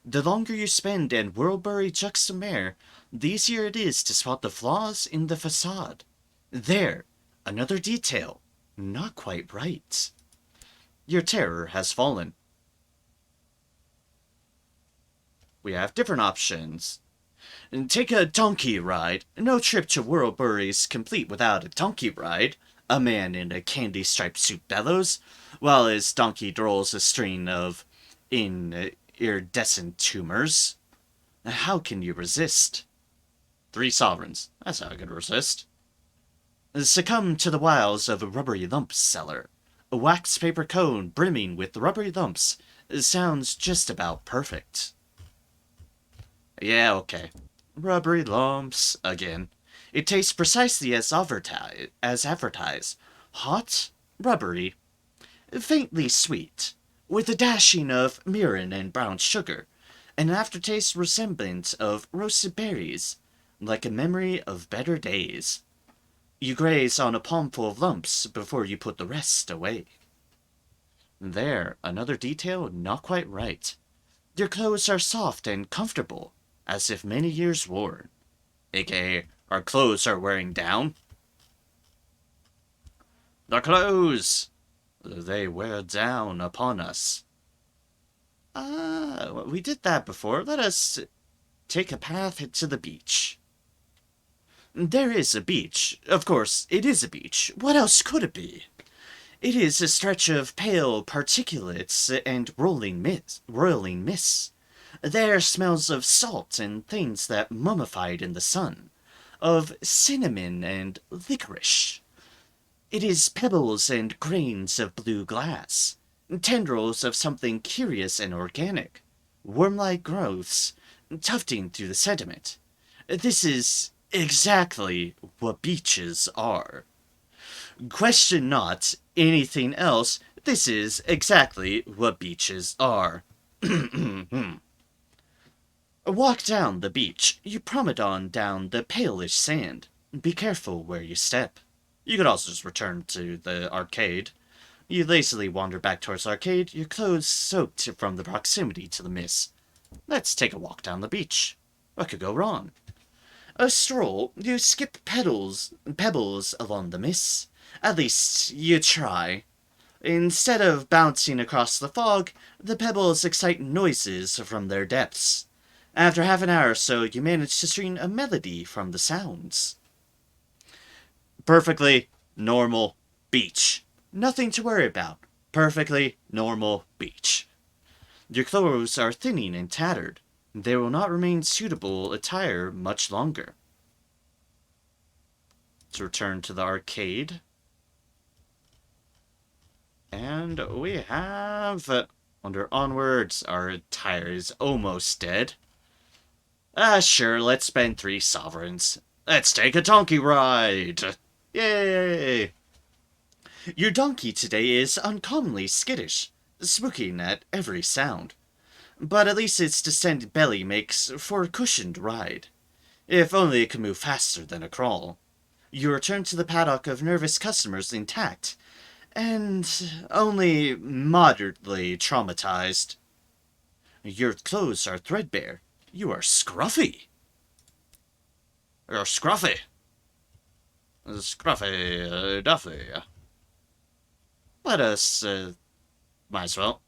Speaker 1: The longer you spend in Whirlbury Juxtamare, the easier it is to spot the flaws in the facade. There, another detail, not quite right. Your terror has fallen. We have different options. Take a donkey ride. No trip to Whirlbury's complete without a donkey ride. A man in a candy-striped suit bellows, while his donkey drolls a string of iridescent tumors. How can you resist? 3 sovereigns. That's how I could resist. Succumb to the wiles of a rubbery lumps seller. A wax paper cone brimming with rubbery lumps sounds just about perfect. Yeah, okay. Rubbery lumps, again. It tastes precisely as advertised. Hot, rubbery, faintly sweet, with a dashing of mirin and brown sugar, and an aftertaste resemblant of roasted berries, like a memory of better days. You graze on a palmful of lumps before you put the rest away. There, another detail not quite right. Your clothes are soft and comfortable, as if many years worn. AKA, our clothes are wearing down. The clothes! They wear down upon us. We did that before. Let us take a path to the beach. There is a beach. Of course, it is a beach. What else could it be? It is a stretch of pale particulates and rolling mists. There smells of salt and things that mummified in the sun, of cinnamon and licorice. It is pebbles and grains of blue glass, tendrils of something curious and organic, worm-like growths tufting through the sediment. This is exactly what beaches are. Question not anything else, this is exactly what beaches are. Walk down the beach. You promenade down the palish sand. Be careful where you step. You could also just return to the arcade. You lazily wander back towards the arcade, your clothes soaked from the proximity to the mist. Let's take a walk down the beach. What could go wrong? A stroll, you skip pebbles along the mist. At least, you try. Instead of bouncing across the fog, the pebbles excite noises from their depths. After half an hour or so, you manage to string a melody from the sounds. Perfectly normal beach. Nothing to worry about. Perfectly normal beach. Your clothes are thinning and tattered. They will not remain suitable attire much longer. Let's return to the arcade. And we have... under onwards, our attire is almost dead. Sure, let's spend 3 sovereigns. Let's take a donkey ride! Yay! Your donkey today is uncommonly skittish, spooking at every sound. But at least its distended belly makes for a cushioned ride. If only it could move faster than a crawl. You return to the paddock of nervous customers intact, and only moderately traumatized. Your clothes are threadbare. You are scruffy. You're scruffy. Scruffy Duffy. Let us, might as well.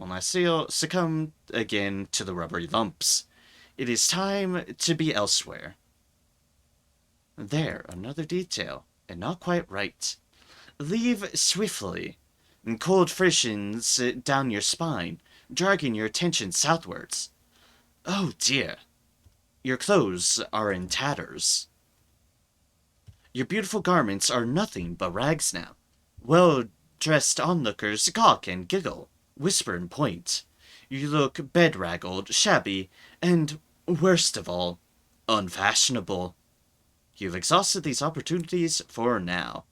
Speaker 1: unless you'll succumb again to the rubbery lumps. It is time to be elsewhere. There, another detail, and not quite right. Leave swiftly. Cold frictions down your spine, dragging your attention southwards. Oh dear. Your clothes are in tatters. Your beautiful garments are nothing but rags now. Well-dressed onlookers gawk and giggle, whisper and point. You look bedraggled, shabby, and, worst of all, unfashionable. You've exhausted these opportunities for now.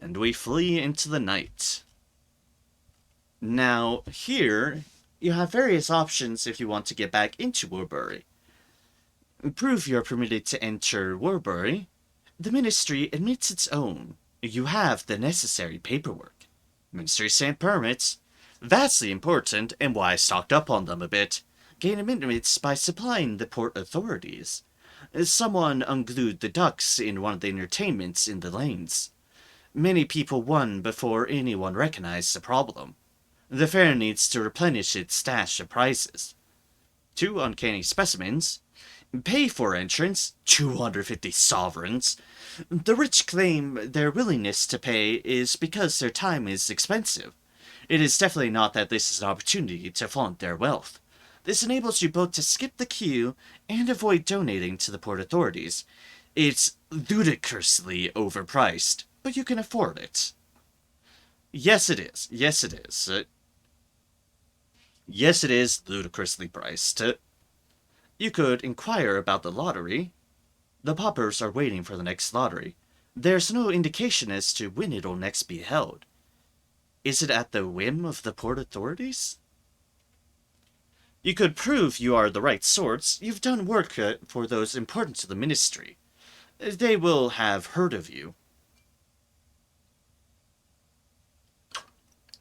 Speaker 1: And we flee into the night. Now, here, you have various options if you want to get back into Warbury. Prove you are permitted to enter Warbury. The Ministry admits its own. You have the necessary paperwork. Ministry stamp permits. Vastly important, and why I stocked up on them a bit. Gain admittance by supplying the port authorities. Someone unglued the ducks in one of the entertainments in the lanes. Many people won before anyone recognized the problem. The fair needs to replenish its stash of prizes. 2 uncanny specimens. Pay for entrance, 250 sovereigns. The rich claim their willingness to pay is because their time is expensive. It is definitely not that this is an opportunity to flaunt their wealth. This enables you both to skip the queue and avoid donating to the port authorities. It's ludicrously overpriced, but you can afford it. Yes, it is. Yes, it is. Yes, it is ludicrously priced. You could inquire about the lottery. The paupers are waiting for the next lottery. There's no indication as to when it'll next be held. Is it at the whim of the port authorities? You could prove you are the right sorts. You've done work for those important to the Ministry. They will have heard of you.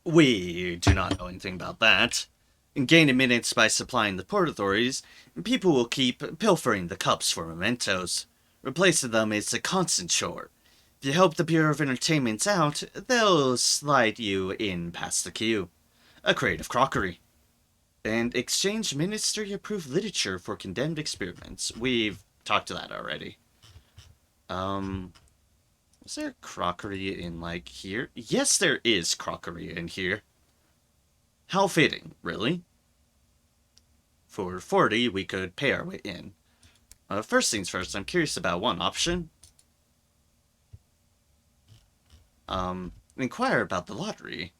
Speaker 1: We do not know anything about that. Gain admittance by supplying the port authorities. People will keep pilfering the cups for mementos. Replacing them is a constant chore. If you help the Bureau of Entertainments out, they'll slide you in past the queue. A crate of crockery. And exchange ministry-approved literature for condemned experiments. We've talked to that already. Is there crockery in, like, here? Yes, there is crockery in here. How fitting, really. For 40, we could pay our way in. First things first, I'm curious about one option. Inquire about the lottery.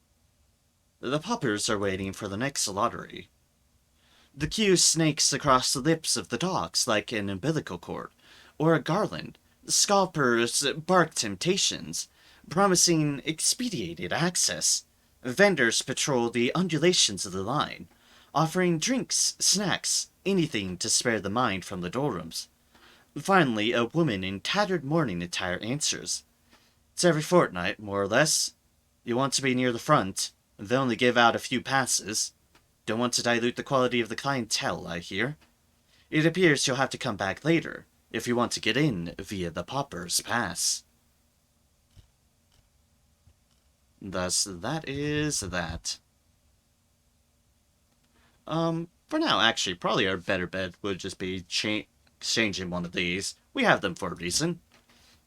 Speaker 1: The paupers are waiting for the next lottery. The queue snakes across the lips of the docks like an umbilical cord, or a garland. Scalpers bark temptations, promising expedited access. Vendors patrol the undulations of the line, offering drinks, snacks, anything to spare the mind from the doldrums. Finally, a woman in tattered mourning attire answers. It's every fortnight, more or less. You want to be near the front. They only give out a few passes. Don't want to dilute the quality of the clientele, I hear. It appears you'll have to come back later, if you want to get in via the Pauper's Pass. Thus, that is that. For now, actually, probably our better bet would just be exchanging one of these. We have them for a reason.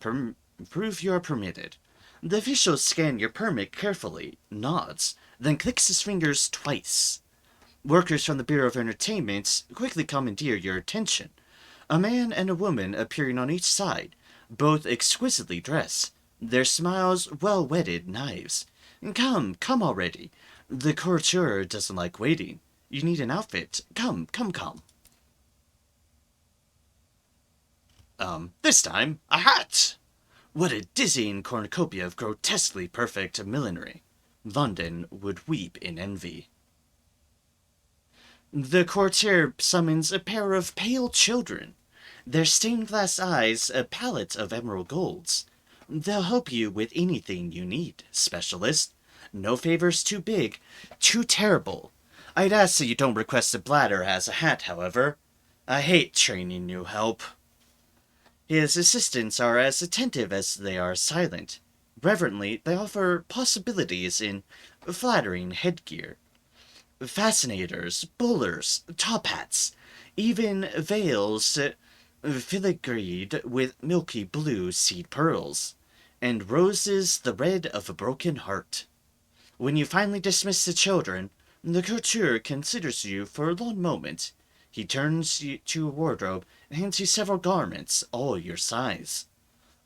Speaker 1: Prove you are permitted. The official scans your permit carefully, nods, then clicks his fingers twice. Workers from the Bureau of Entertainment quickly commandeer your attention. A man and a woman appearing on each side, both exquisitely dressed, their smiles well-whetted knives. Come already. The courtier doesn't like waiting. You need an outfit. Come. This time, a hat! What a dizzying cornucopia of grotesquely perfect millinery. London would weep in envy. The courtier summons a pair of pale children. Their stained-glass eyes a palette of emerald golds. They'll help you with anything you need, specialist. No favors too big, too terrible. I'd ask that you don't request a bladder as a hat, however. I hate training new help. His assistants are as attentive as they are silent. Reverently, they offer possibilities in flattering headgear, fascinators, bowlers, top hats, even veils filigreed with milky blue seed pearls, and roses the red of a broken heart. When you finally dismiss the children, the courtier considers you for a long moment. He turns you to a wardrobe and hands you several garments, all your size.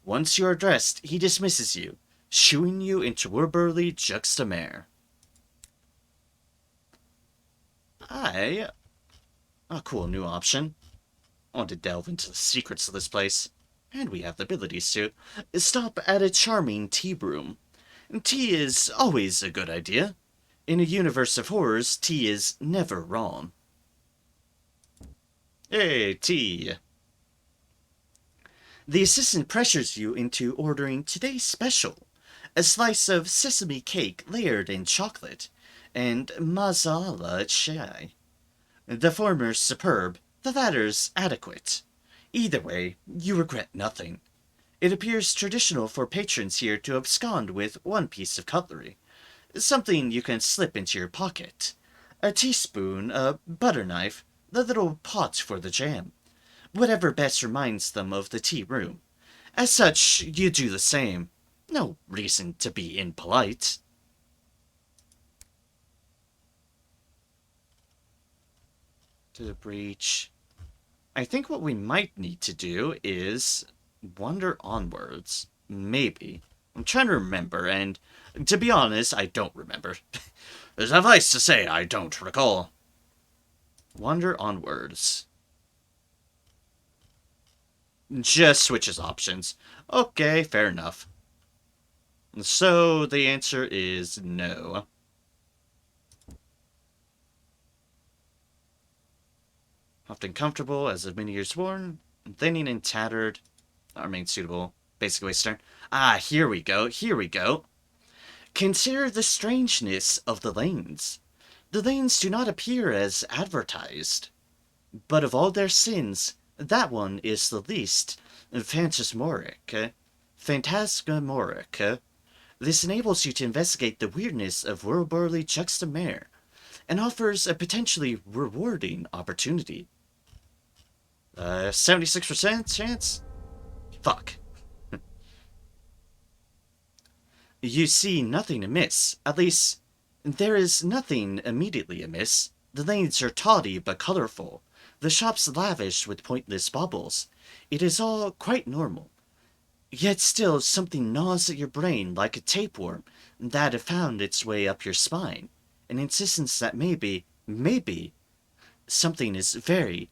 Speaker 1: Once you are dressed, he dismisses you, shooing you into Werburly Juxtamare. A cool new option. I want to delve into the secrets of this place. And we have the abilities to stop at a charming tea room. Tea is always a good idea. In a universe of horrors, tea is never wrong. Hey, tea. The assistant pressures you into ordering today's special, a slice of sesame cake layered in chocolate, and masala chai. The former's superb, the latter's adequate. Either way, you regret nothing. It appears traditional for patrons here to abscond with one piece of cutlery, something you can slip into your pocket. A teaspoon, a butter knife, the little pot for the jam. Whatever best reminds them of the tea room. As such, you do the same. No reason to be impolite. To the breach. I think what we might need to do is wander onwards. Maybe. I'm trying to remember, and to be honest, I don't remember. There's a vice to say I don't recall. Wander onwards. Just switches options. Okay, fair enough. So the answer is no. Often comfortable as of many years worn, thinning and tattered, not remain suitable. Basic Western. Ah, here we go, here we go. Consider the strangeness of the lanes. The lanes do not appear as advertised. But of all their sins, that one is the least phantasmagoric. This enables you to investigate the weirdness of Werburly Juxtamare, and offers a potentially rewarding opportunity. 76% chance? Fuck. You see nothing amiss. At least, there is nothing immediately amiss. The lanes are tawdry but colorful. The shops lavish with pointless baubles. It is all quite normal. Yet still something gnaws at your brain like a tapeworm that have found its way up your spine. An insistence that maybe, something is very,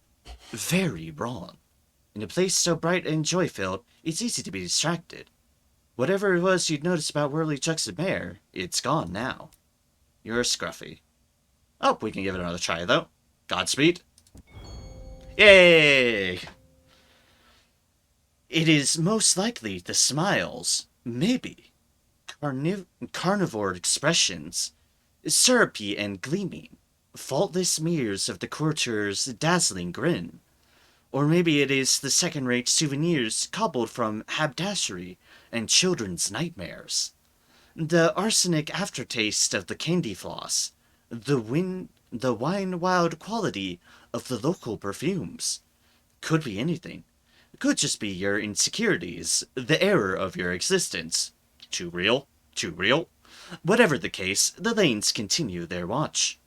Speaker 1: very wrong. In a place so bright and joy-filled, it's easy to be distracted. Whatever it was you'd noticed about Whirly Juxtamare, it's gone now. You're scruffy. Oh, we can give it another try, though. Godspeed. Yay! It is most likely the smiles, maybe. Carnivore expressions, syrupy and gleaming, faultless mirrors of the courtier's dazzling grin. Or maybe it is the second-rate souvenirs cobbled from haberdashery and children's nightmares. The arsenic aftertaste of the candy floss, the wine-wild quality of the local perfumes. Could be anything. Could just be your insecurities, the error of your existence. Too real? Too real? Whatever the case, the lanes continue their watch.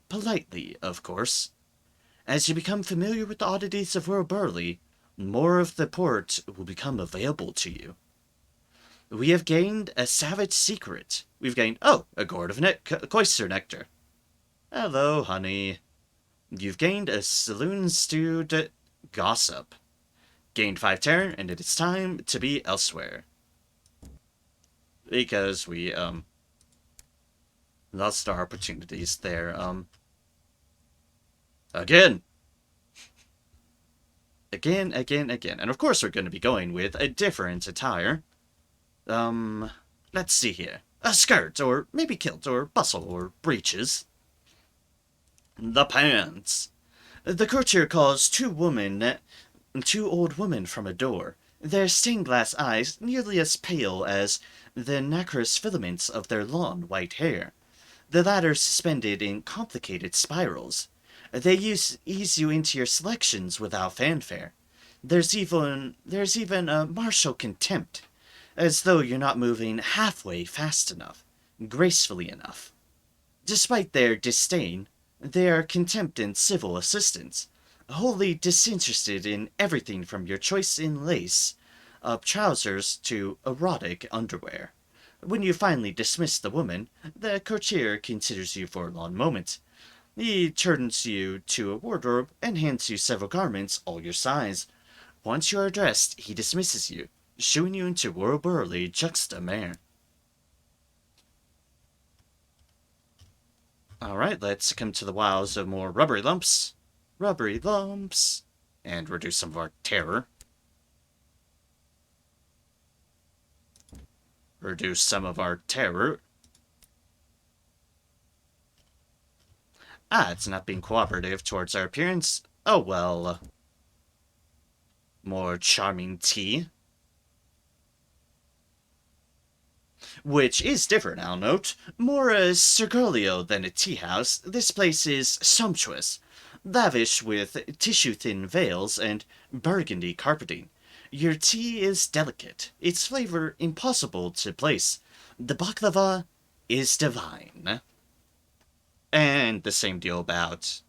Speaker 1: Politely, of course. As you become familiar with the oddities of Werburly, more of the port will become available to you. We have gained a savage secret. We've gained, a gourd of cloister nectar. Hello, honey. You've gained a saloon-stewed gossip. Gained 5 Terran, and it is time to be elsewhere. Because we, lost our opportunities there, Again! Again. And of course we're going to be going with a different attire. Let's see here. A skirt, or maybe kilt, or bustle, or breeches. The pants. The courtier calls two old women from a door, their stained-glass eyes nearly as pale as the nacreous filaments of their long white hair. the latter suspended in complicated spirals. They ease you into your selections without fanfare. There's even a martial contempt, as though you're not moving halfway fast enough, gracefully enough. Despite their disdain, they are contempt and civil assistance, wholly disinterested in everything from your choice in lace, trousers to erotic underwear. When you finally dismiss the woman, the courtier considers you for a long moment. He turns you to a wardrobe and hands you several garments all your size. Once you are dressed, he dismisses you, shooing you into whirl-burly juxta mare. Alright, let's come to the wiles of more rubbery lumps. Rubbery lumps. And reduce some of our terror. Reduce some of our terror. It's not being cooperative towards our appearance. Oh well. More charming tea. Which is different, I'll note. More a Sergolio than a tea house, this place is sumptuous, lavish with tissue-thin veils and burgundy carpeting. Your tea is delicate, its flavor impossible to place. The baklava is divine. And the same deal about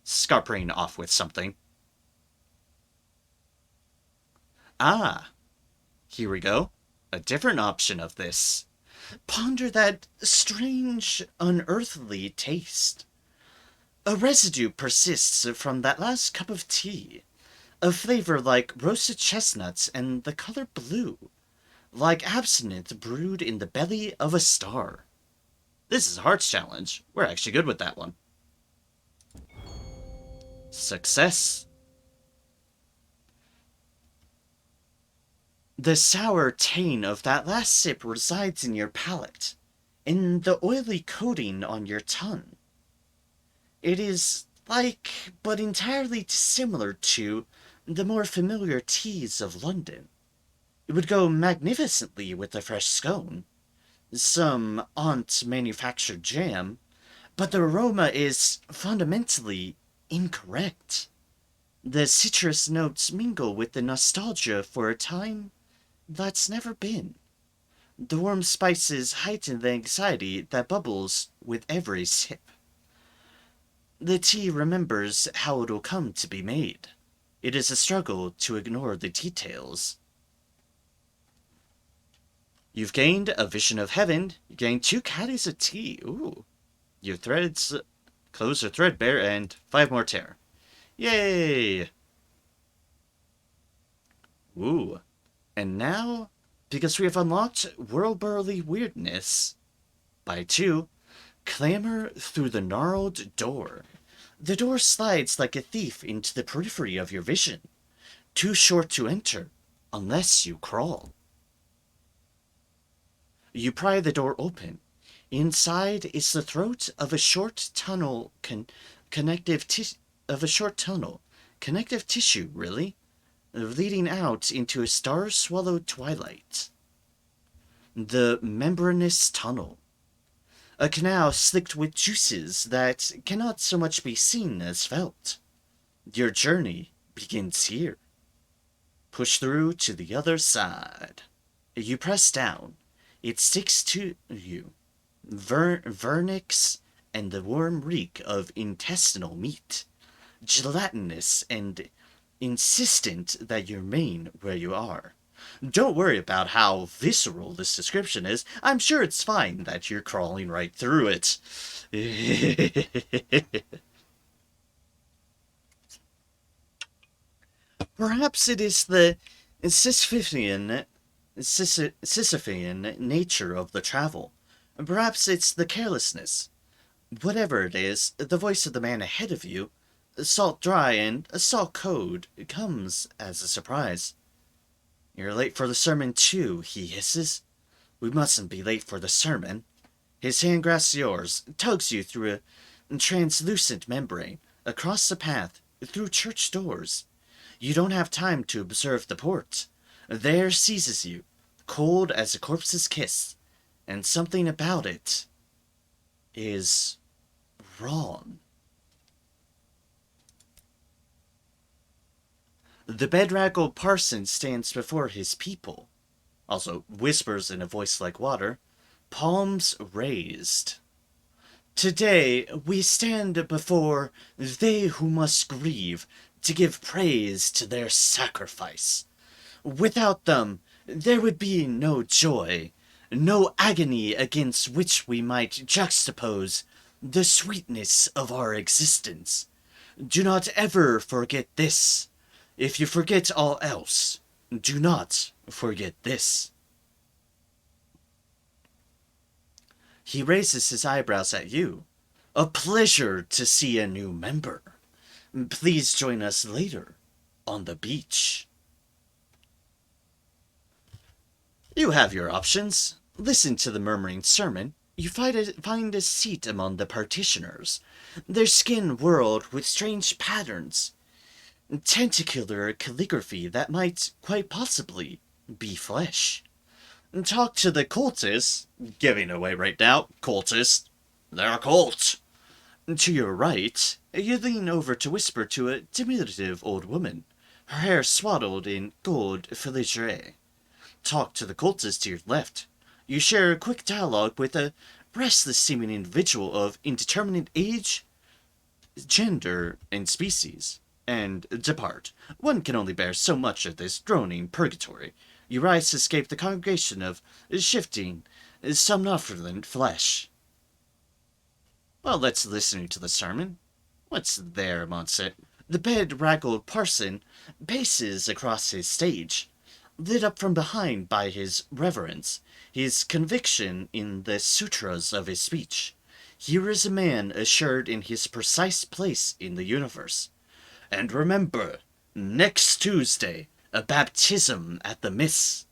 Speaker 1: scarpering off with something. Here we go. A different option of this. Ponder that strange, unearthly taste. A residue persists from that last cup of tea. A flavor like roasted chestnuts and the color blue. Like absinthe brewed in the belly of a star. This is a hearts challenge. We're actually good with that one. Success. The sour tang of that last sip resides in your palate, in the oily coating on your tongue. It is like, but entirely dissimilar to, the more familiar teas of London. It would go magnificently with a fresh scone, some aunt-manufactured jam, but the aroma is fundamentally incorrect. The citrus notes mingle with the nostalgia for a time that's never been. The warm spices heighten the anxiety that bubbles with every sip. The tea remembers how it'll come to be made. It is a struggle to ignore the details. You've gained a vision of heaven. You gained 2 caddies of tea. Ooh. Your clothes are threadbare, and 5 more terror. Yay! Ooh. And now, because we have unlocked whirl-burly weirdness, by 2, clamber through the gnarled door. The door slides like a thief into the periphery of your vision, too short to enter, unless you crawl. You pry the door open. Inside is the throat of a short tunnel, connective tissue, really, leading out into a star-swallowed twilight. The membranous tunnel. A canal slicked with juices that cannot so much be seen as felt. Your journey begins here. Push through to the other side. You press down. It sticks to you. Vernix and the warm reek of intestinal meat. Gelatinous and insistent that you remain where you are. Don't worry about how visceral this description is. I'm sure it's fine that you're crawling right through it. Perhaps it is the Sisyphean nature of the travel. Perhaps it's the carelessness. Whatever it is, the voice of the man ahead of you, salt dry and salt cold, comes as a surprise. You're late for the sermon too, he hisses. We mustn't be late for the sermon. His hand grasps yours, tugs you through a translucent membrane, across the path, through church doors. You don't have time to observe the port. There seizes you, cold as a corpse's kiss, and something about it is wrong. The bedraggled parson stands before his people, also whispers in a voice like water, palms raised. Today we stand before they who must grieve to give praise to their sacrifice. Without them, there would be no joy, no agony against which we might juxtapose the sweetness of our existence. Do not ever forget this. If you forget all else, do not forget this. He raises his eyebrows at you. A pleasure to see a new member. Please join us later on the beach. You have your options. Listen to the murmuring sermon. You find a seat among the partitioners. Their skin whirled with strange patterns. Tentacular calligraphy that might, quite possibly, be flesh. Talk to the cultists. Giving away right now. Cultists. They're a cult. To your right, you lean over to whisper to a diminutive old woman, her hair swaddled in gold filigree. Talk to the cultist to your left. You share a quick dialogue with a restless-seeming individual of indeterminate age, gender, and species, and depart. One can only bear so much of this droning purgatory. You rise to escape the congregation of shifting, somnolent flesh. Well, let's listen to the sermon. What's there amongst it? The bedraggled parson paces across his stage, lit up from behind by his reverence, his conviction in the sutras of his speech. Here is a man assured in his precise place in the universe. And remember, next Tuesday, a baptism at the Miss.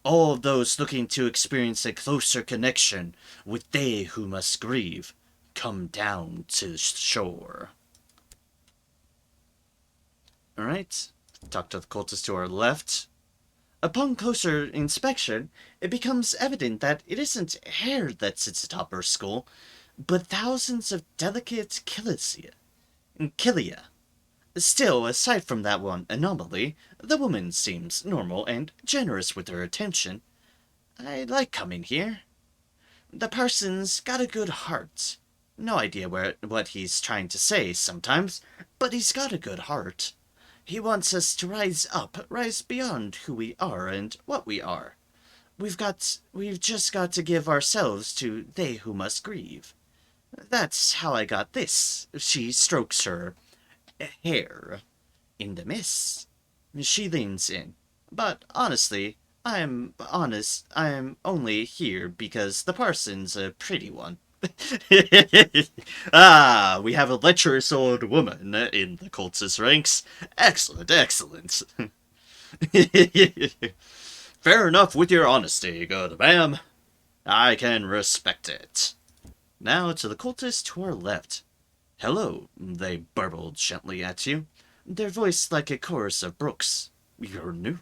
Speaker 1: All those looking to experience a closer connection with they who must grieve, come down to shore. Alright, talk to the cultist to our left. Upon closer inspection, it becomes evident that it isn't hair that sits atop her skull, but thousands of delicate cilia. Still, aside from that one anomaly, the woman seems normal and generous with her attention. I like coming here. The parson's got a good heart. No idea what he's trying to say sometimes, but he's got a good heart. He wants us to rise up, rise beyond who we are and what we are. We've just got to give ourselves to they who must grieve. That's how I got this. She strokes her hair in the mist. She leans in. But honestly, I'm only here because the parson's a pretty one. Ah, we have a lecherous old woman in the cultist ranks. Excellent, excellent. Fair enough with your honesty, good ma'am. I can respect it. Now to the cultist to our left. Hello, they burbled gently at you, their voice like a chorus of brooks. You're new.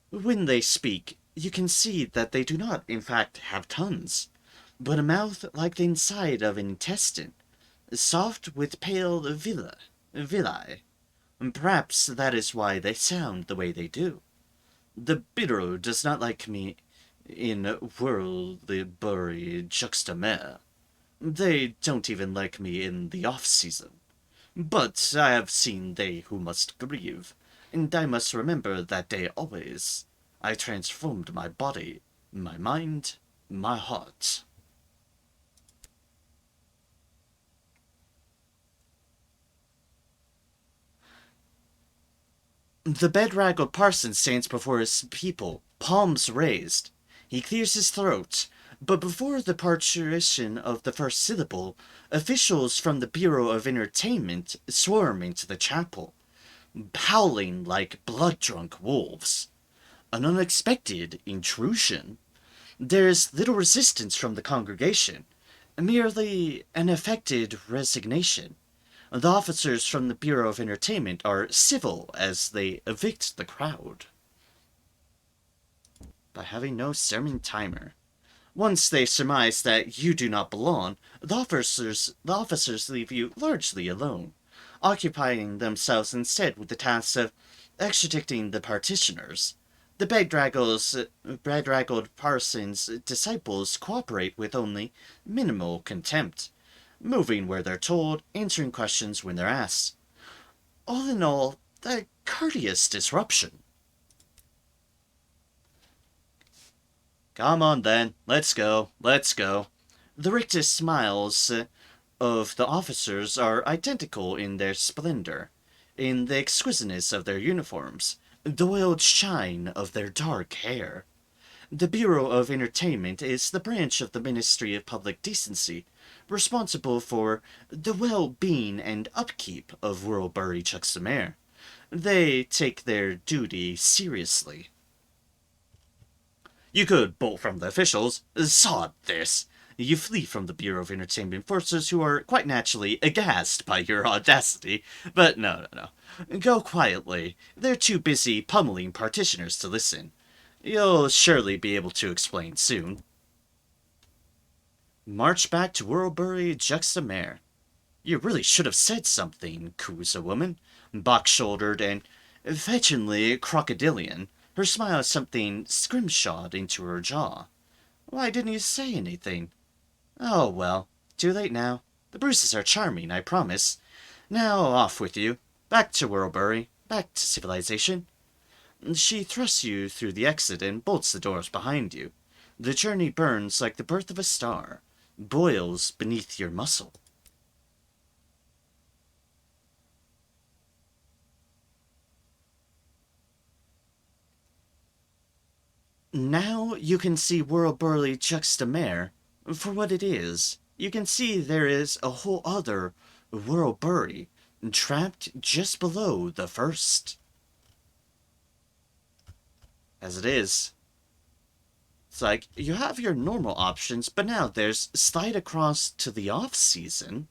Speaker 1: When they speak, you can see that they do not, in fact, have tongues, but a mouth like the inside of an intestine, soft with pale villi. Perhaps that is why they sound the way they do. The bitter does not like me in worldly juxtamer. They don't even like me in the off-season. But I have seen they who must grieve, and I must remember that day always. I transformed my body, my mind, my heart. The bedraggled parson stands before his people, palms raised. He clears his throat, but before the parturition of the first syllable, officials from the Bureau of Entertainment swarm into the chapel, howling like blood-drunk wolves. An unexpected intrusion. There is little resistance from the congregation, merely an affected resignation. The officers from the Bureau of Entertainment are civil as they evict the crowd. By having no sermon timer. Once they surmise that you do not belong, the officers leave you largely alone, occupying themselves instead with the task of extraditing the partitioners. The bedraggled parson's disciples cooperate with only minimal contempt, moving where they're told, answering questions when they're asked. All in all, a courteous disruption. Come on then, let's go, let's go. The rictus smiles of the officers are identical in their splendor, in the exquisiteness of their uniforms, the oiled shine of their dark hair. The Bureau of Entertainment is the branch of the Ministry of Public Decency, responsible for the well-being and upkeep of Whirlbury Juxtamare. They take their duty seriously. You could bolt from the officials. Sod this. You flee from the Bureau of Entertainment forces who are quite naturally aghast by your audacity. But no. Go quietly. They're too busy pummeling partitioners to listen. You'll surely be able to explain soon. March back to Whirlbury Juxtamare. You really should have said something, coos a woman, box-shouldered and fetchingly crocodilian. Her smile is something scrimshawed into her jaw. Why didn't you say anything? Oh, well, too late now. The bruises are charming, I promise. Now off with you. Back to Whirlbury. Back to civilization. She thrusts you through the exit and bolts the doors behind you. The journey burns like the birth of a star, boils beneath your muscle. Now you can see Whirlbury Juxtamare for what it is. You can see there is a whole other Whirlbury trapped just below the first. As it is, it's like you have your normal options, but now there's slide across to the off-season.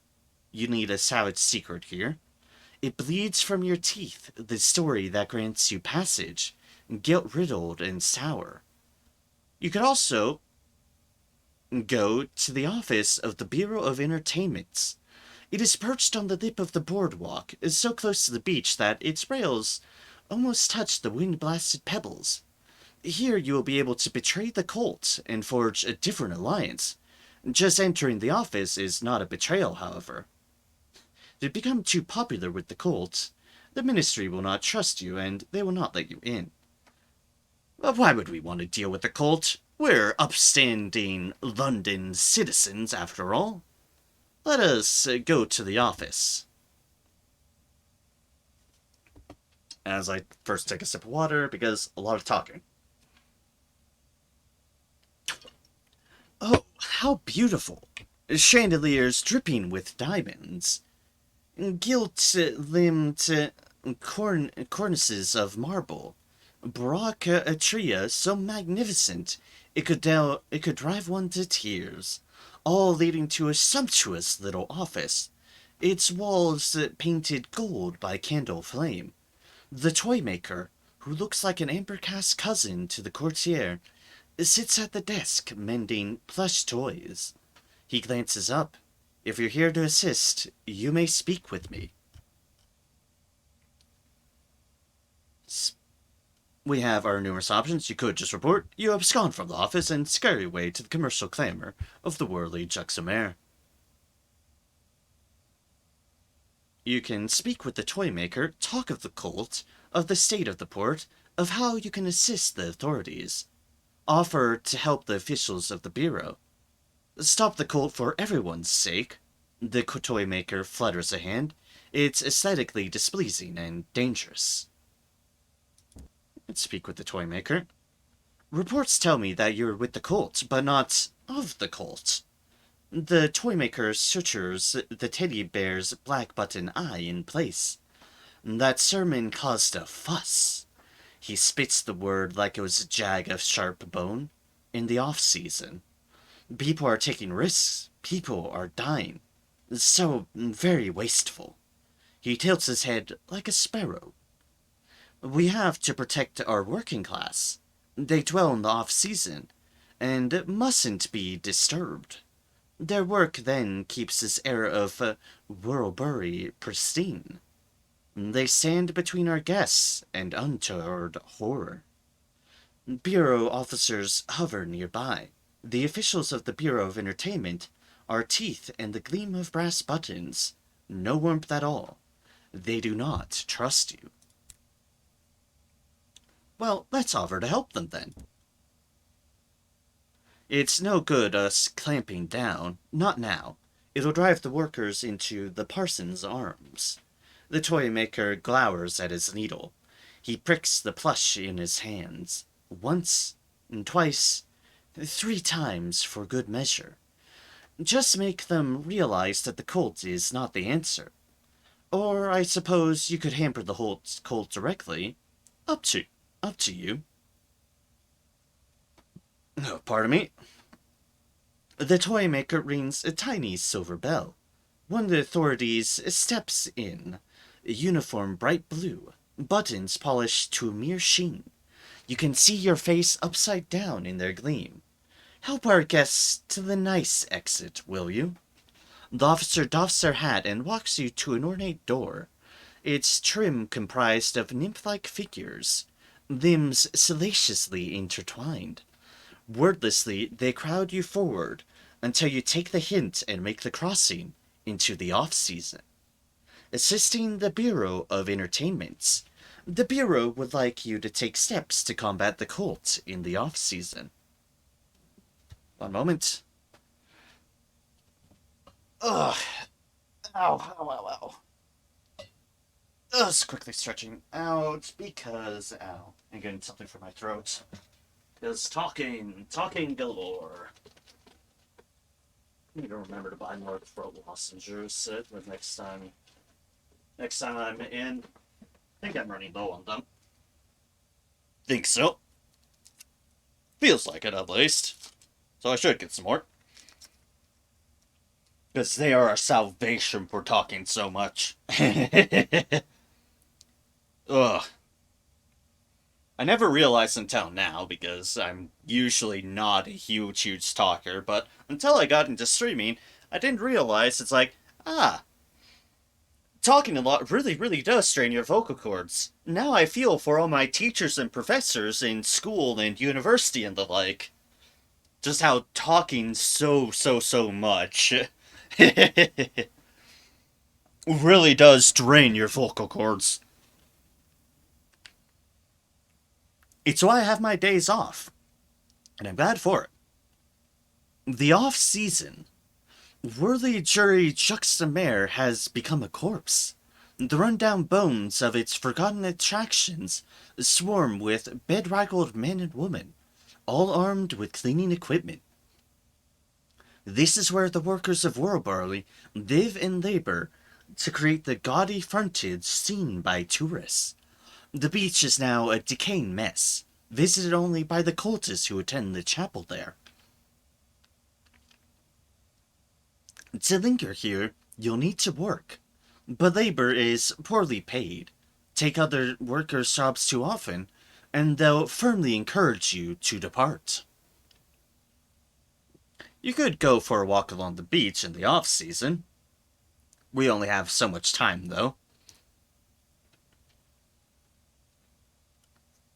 Speaker 1: You need a savage secret here. It bleeds from your teeth, the story that grants you passage, guilt-riddled and sour. You could also go to the office of the Bureau of Entertainment. It is perched on the lip of the boardwalk, is so close to the beach that its rails almost touch the wind-blasted pebbles. Here you will be able to betray the cult and forge a different alliance. Just entering the office is not a betrayal, however. To become too popular with the cult, the ministry will not trust you and they will not let you in. But why would we want to deal with the cult? We're upstanding London citizens, after all. Let us go to the office. As I first take a sip of water, because a lot of talking. Oh, how beautiful! Chandeliers dripping with diamonds. Gilt-limbed cornices of marble. Brocatria so magnificent it could drive one to tears, all leading to a sumptuous little office, its walls painted gold by candle flame. The toy maker, who looks like an amber-cast cousin to the courtier, sits at the desk mending plush toys. He glances up. If you're here to assist, you may speak with me. We have our numerous options. You could just report you abscond from the office and scurry away to the commercial clamor of the whirly Juxtamare. You can speak with the toy maker, talk of the cult, of the state of the port, of how you can assist the authorities. Offer to help the officials of the Bureau. Stop the cult for everyone's sake. The toy maker flutters a hand. It's aesthetically displeasing and dangerous. Let's speak with the toy maker. Reports tell me that you're with the cult, but not of the cult. The toy maker sutures the teddy bear's black button eye in place. That sermon caused a fuss. He spits the word like it was a jag of sharp bone. In the off-season. People are taking risks. People are dying. So very wasteful. He tilts his head like a sparrow. We have to protect our working class. They dwell in the off-season. and mustn't be disturbed. Their work then keeps this air of Whirlbury pristine. They stand between our guests and untoward horror. Bureau officers hover nearby. The officials of the Bureau of Entertainment are teeth and the gleam of brass buttons. No warmth at all. They do not trust you. Well, let's offer to help them then. It's no good us clamping down. Not now. It'll drive the workers into the parson's arms. The toy maker glowers at his needle. He pricks the plush in his hands. Once, and twice, 3 times for good measure. Just make them realize that the Colt is not the answer. Or I suppose you could hamper the Colt directly. Up to you. Oh, pardon me. The toy maker rings a tiny silver bell. One of the authorities steps in. Uniform bright blue, buttons polished to a mere sheen. You can see your face upside down in their gleam. Help our guests to the nice exit, will you? The officer doffs their hat and walks you to an ornate door. Its trim comprised of nymph-like figures, limbs salaciously intertwined. Wordlessly, they crowd you forward until you take the hint and make the crossing into the off-season. Assisting the Bureau of Entertainments, the Bureau would like you to take steps to combat the cult in the off-season. One moment. Ugh. Ow, ow, ow, ow. Just quickly stretching out because, ow, I'm getting something for my throat. Because talking galore. I need to remember to buy more throat lozenges the next time I'm in. I think I'm running low on them. Think so. Feels like it, at least. So I should get some more. Because they are our salvation for talking so much. Ugh. I never realized until now, because I'm usually not a huge talker, but until I got into streaming, I didn't realize it's like, talking a lot really does strain your vocal cords. Now I feel for all my teachers and professors in school and university and the like. Just how talking so much really does drain your vocal cords. It's why I have my days off, and I'm glad for it. The off-season, worthy jury Juxtamare has become a corpse. The run-down bones of its forgotten attractions swarm with bedraggled men and women, all armed with cleaning equipment. This is where the workers of Whirlbury live and labor to create the gaudy frontage seen by tourists. The beach is now a decaying mess, visited only by the cultists who attend the chapel there. To linger here, you'll need to work, but labor is poorly paid. Take other workers' jobs too often, and they'll firmly encourage you to depart. You could go for a walk along the beach in the off-season. We only have so much time, though.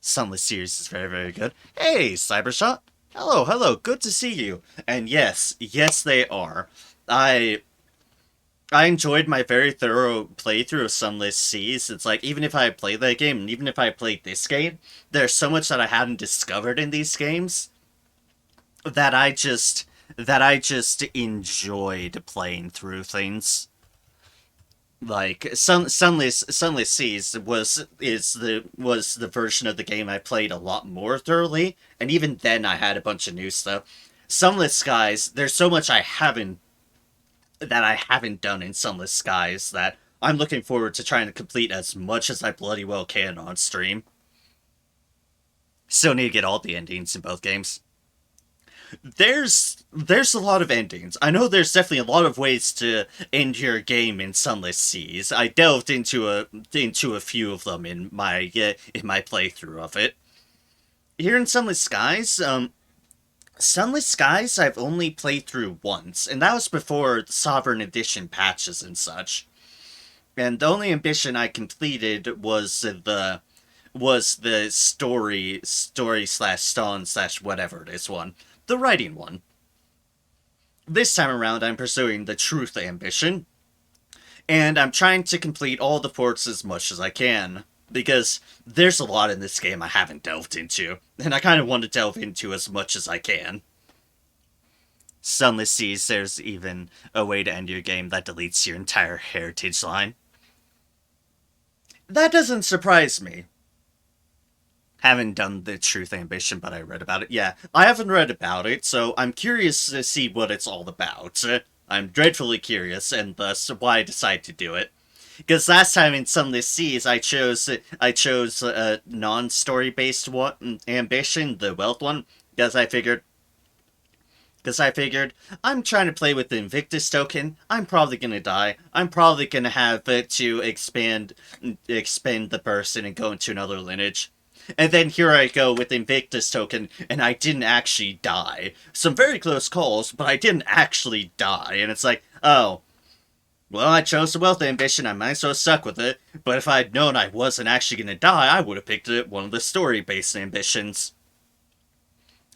Speaker 1: Sunless series is very good. Hey, Cybershot! Hello, good to see you. And yes, they are. I enjoyed my very thorough playthrough of Sunless Seas. It's like, even if I played that game, and even if I played this game, there's so much that I hadn't discovered in these games that I just enjoyed playing through things. Like Sunless Seas was the version of the game I played a lot more thoroughly, and even then I had a bunch of new stuff. Sunless Skies, there's so much I haven't done in Sunless Skies that I'm looking forward to trying to complete as much as I bloody well can on stream. Still need to get all the endings in both games. There's a lot of endings. I know there's definitely a lot of ways to end your game in Sunless Seas. I delved into a few of them in my playthrough of it. Here in Sunless Skies, Sunless Skies I've only played through once, and that was before the Sovereign Edition patches and such. And the only ambition I completed was the story slash stone slash whatever it is one. The writing one. This time around I'm pursuing the truth ambition, and I'm trying to complete all the ports as much as I can. Because there's a lot in this game I haven't delved into, and I kind of want to delve into as much as I can. Sunless sees there's even a way to end your game that deletes your entire heritage line. That doesn't surprise me. Haven't done the truth ambition, but I read about it. Yeah, I haven't read about it, so I'm curious to see what it's all about. I'm dreadfully curious, and thus why I decided to do it. Because last time in Sunless Seas, I chose a non-story based one ambition, the wealth one, because I figured I'm trying to play with the Invictus token. I'm probably gonna die. I'm probably gonna have to expend the person and go into another lineage. And then here I go with Invictus token, and I didn't actually die. Some very close calls, but I didn't actually die. And it's like, oh, well, I chose the wealth ambition. I might as well stuck with it. But if I'd known I wasn't actually gonna die, I would have picked one of the story-based ambitions.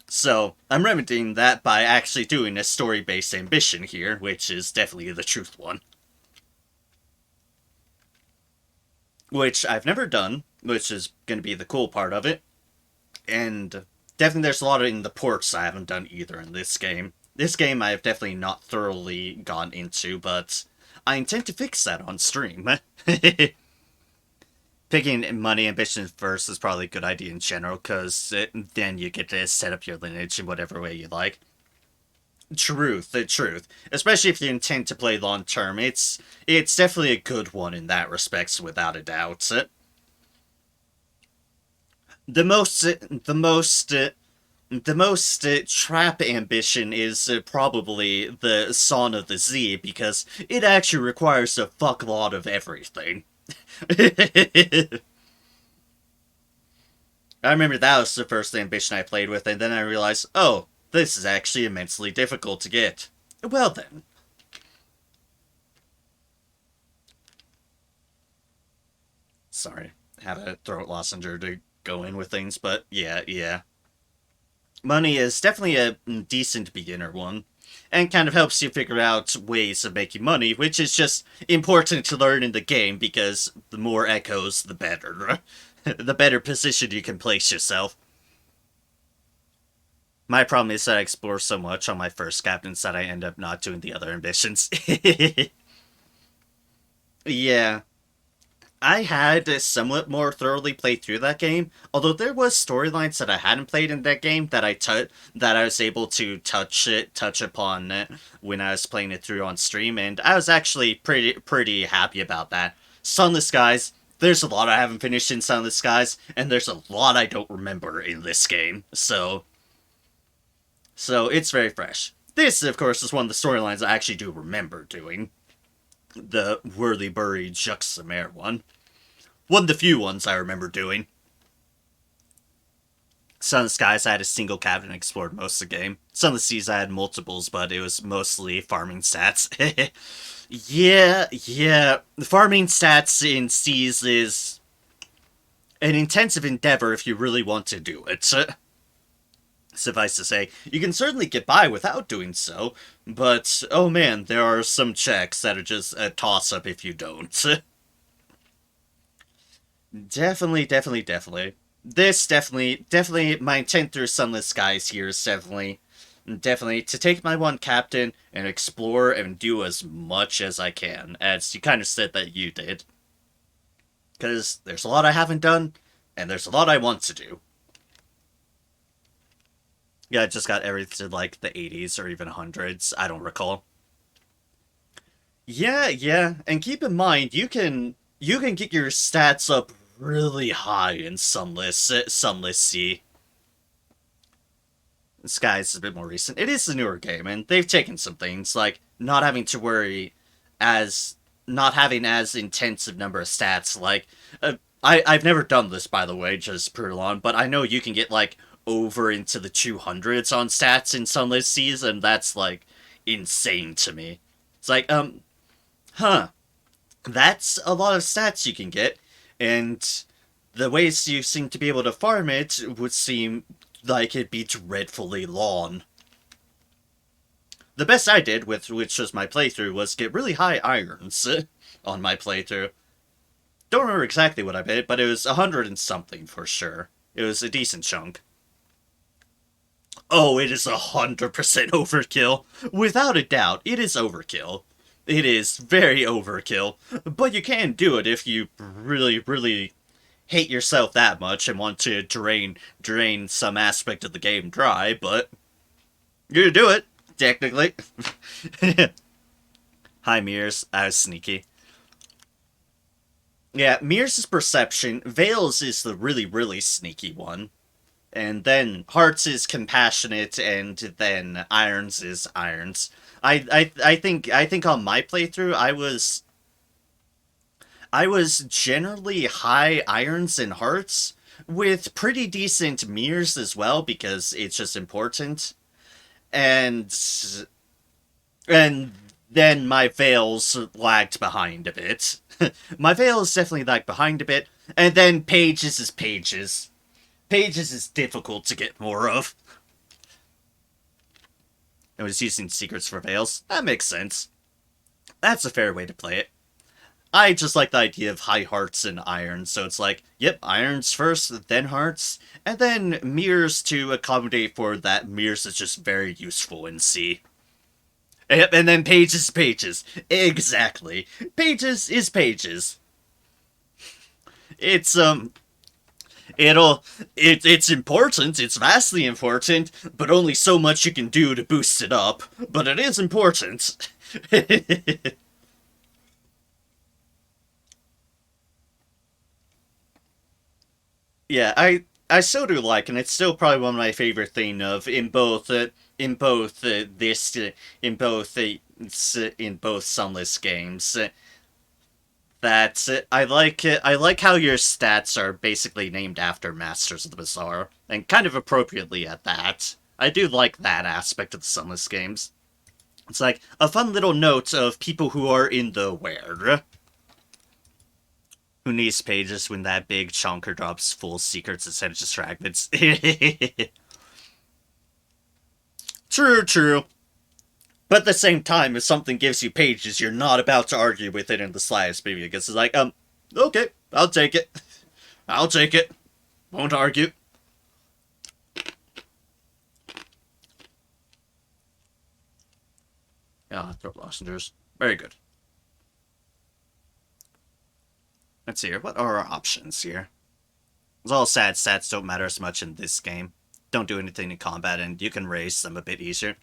Speaker 1: So, I'm remedying that by actually doing a story-based ambition here, which is definitely the truth one. Which I've never done, which is going to be the cool part of it. And definitely there's a lot in the ports I haven't done either in this game. This game I have definitely not thoroughly gone into, but I intend to fix that on stream. Picking money ambitions first is probably a good idea in general, because then you get to set up your lineage in whatever way you like. Truth, the truth. Especially if you intend to play long term, it's definitely a good one in that respect, without a doubt. The most trap ambition is probably the Song of the Z, because it actually requires a fuck lot of everything. I remember that was the first ambition I played with, and then I realized, oh, this is actually immensely difficult to get. Well then. Sorry, have a throat lozenge to go in with things, but yeah. Money is definitely a decent beginner one, and kind of helps you figure out ways of making money, which is just important to learn in the game, because the more echoes, the better. The better position you can place yourself. My problem is that I explore so much on my first captains that I end up not doing the other ambitions. Yeah, I had somewhat more thoroughly played through that game, although there was storylines that I hadn't played in that game that that I was able to touch upon when I was playing it through on stream, and I was actually pretty happy about that. Sunless Skies, there's a lot I haven't finished in Sunless Skies, and there's a lot I don't remember in this game, so it's very fresh. This, of course, is one of the storylines I actually do remember doing. The Whirly-Burry Juxamare one. One of the few ones I remember doing. Sunless Skies, I had a single captain and explored most of the game. Sunless Seas, I had multiples, but it was mostly farming stats. Yeah. The farming stats in Seas is an intensive endeavor if you really want to do it. Suffice to say, you can certainly get by without doing so, but oh man, there are some checks that are just a toss-up if you don't. Definitely. This definitely, my intent through Sunless Skies here is definitely to take my one captain and explore and do as much as I can, as you kind of said that you did. Because there's a lot I haven't done, and there's a lot I want to do. Yeah, I just got everything to like the 80s or even hundreds. I don't recall. Yeah, and keep in mind you can get your stats up really high in Sunless Sea. Sky's is a bit more recent. It is a newer game, and they've taken some things like not having to worry as not having as intensive number of stats. Like, I've never done this by the way, just Purlon, but I know you can get like over into the 200s on stats in Sunless Seas, and that's like insane to me. It's like, huh, that's a lot of stats you can get, and the ways you seem to be able to farm it would seem like it'd be dreadfully long. The best I did, with which was my playthrough, was get really high irons on my playthrough. Don't remember exactly what I made, but it was 100 and something for sure. It was a decent chunk. Oh, it is 100% overkill. Without a doubt, it is overkill. It is very overkill. But you can do it if you really, really hate yourself that much and want to drain some aspect of the game dry, but you do it, technically. Hi, Mears. I was sneaky. Yeah, Mears' perception. Veils is the really, really sneaky one. And then Hearts is compassionate, and then Irons is Irons. I think on my playthrough I was generally high Irons and Hearts, with pretty decent Mirrors as well, because it's just important. And and then my Veils lagged behind a bit. My Veils definitely lagged behind a bit, and then Pages is Pages. Pages is difficult to get more of. I was using secrets for Veils. That makes sense. That's a fair way to play it. I just like the idea of high Hearts and Irons, so it's like, yep, Irons first, then Hearts, and then Mirrors to accommodate for that. Mirrors is just very useful in C. Yep, and then Pages, Pages. Exactly. Pages is Pages. It's, it's important, it's vastly important, but only so much you can do to boost it up. But it is important. Yeah, I so do like, and it's still probably one of my favorite thing of in both this in both Sunless games. That I like how your stats are basically named after Masters of the Bizarre, and kind of appropriately at that. I do like that aspect of the Sunless games. It's like a fun little note of people who are in the where. Who needs pages when that big chunker drops full secrets instead of just fragments? True, true. But at the same time, if something gives you pages, you're not about to argue with it in the slightest, baby. Because it's like, okay, I'll take it. I'll take it. Won't argue. Ah, throat lozenges. Very good. Let's see here. What are our options here? It's all sad. Stats don't matter as much in this game. Don't do anything in combat, and you can raise them a bit easier.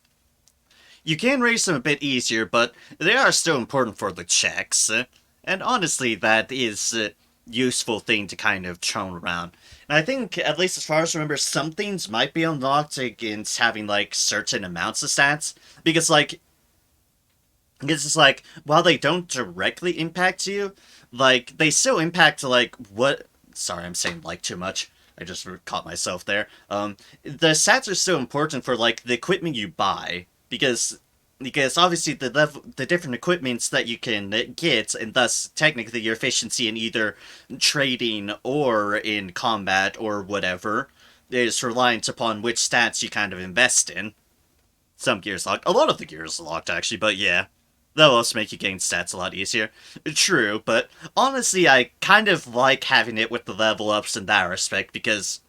Speaker 1: You can raise them a bit easier, but they are still important for the checks. And honestly, that is a useful thing to kind of churn around. And I think, at least as far as I remember, some things might be unlocked against having, like, certain amounts of stats. Because, like, it's like, while they don't directly impact you, like, they still impact, like, what... Sorry, I'm saying like too much. I just caught myself there. The stats are still important for, like, the equipment you buy. Because obviously the different equipments that you can get, and thus technically your efficiency in either trading or in combat or whatever, is reliant upon which stats you kind of invest in. Some gears locked. A lot of the gears are locked, actually, but yeah. That'll also make you gain stats a lot easier. True, but honestly, I kind of like having it with the level ups in that respect, because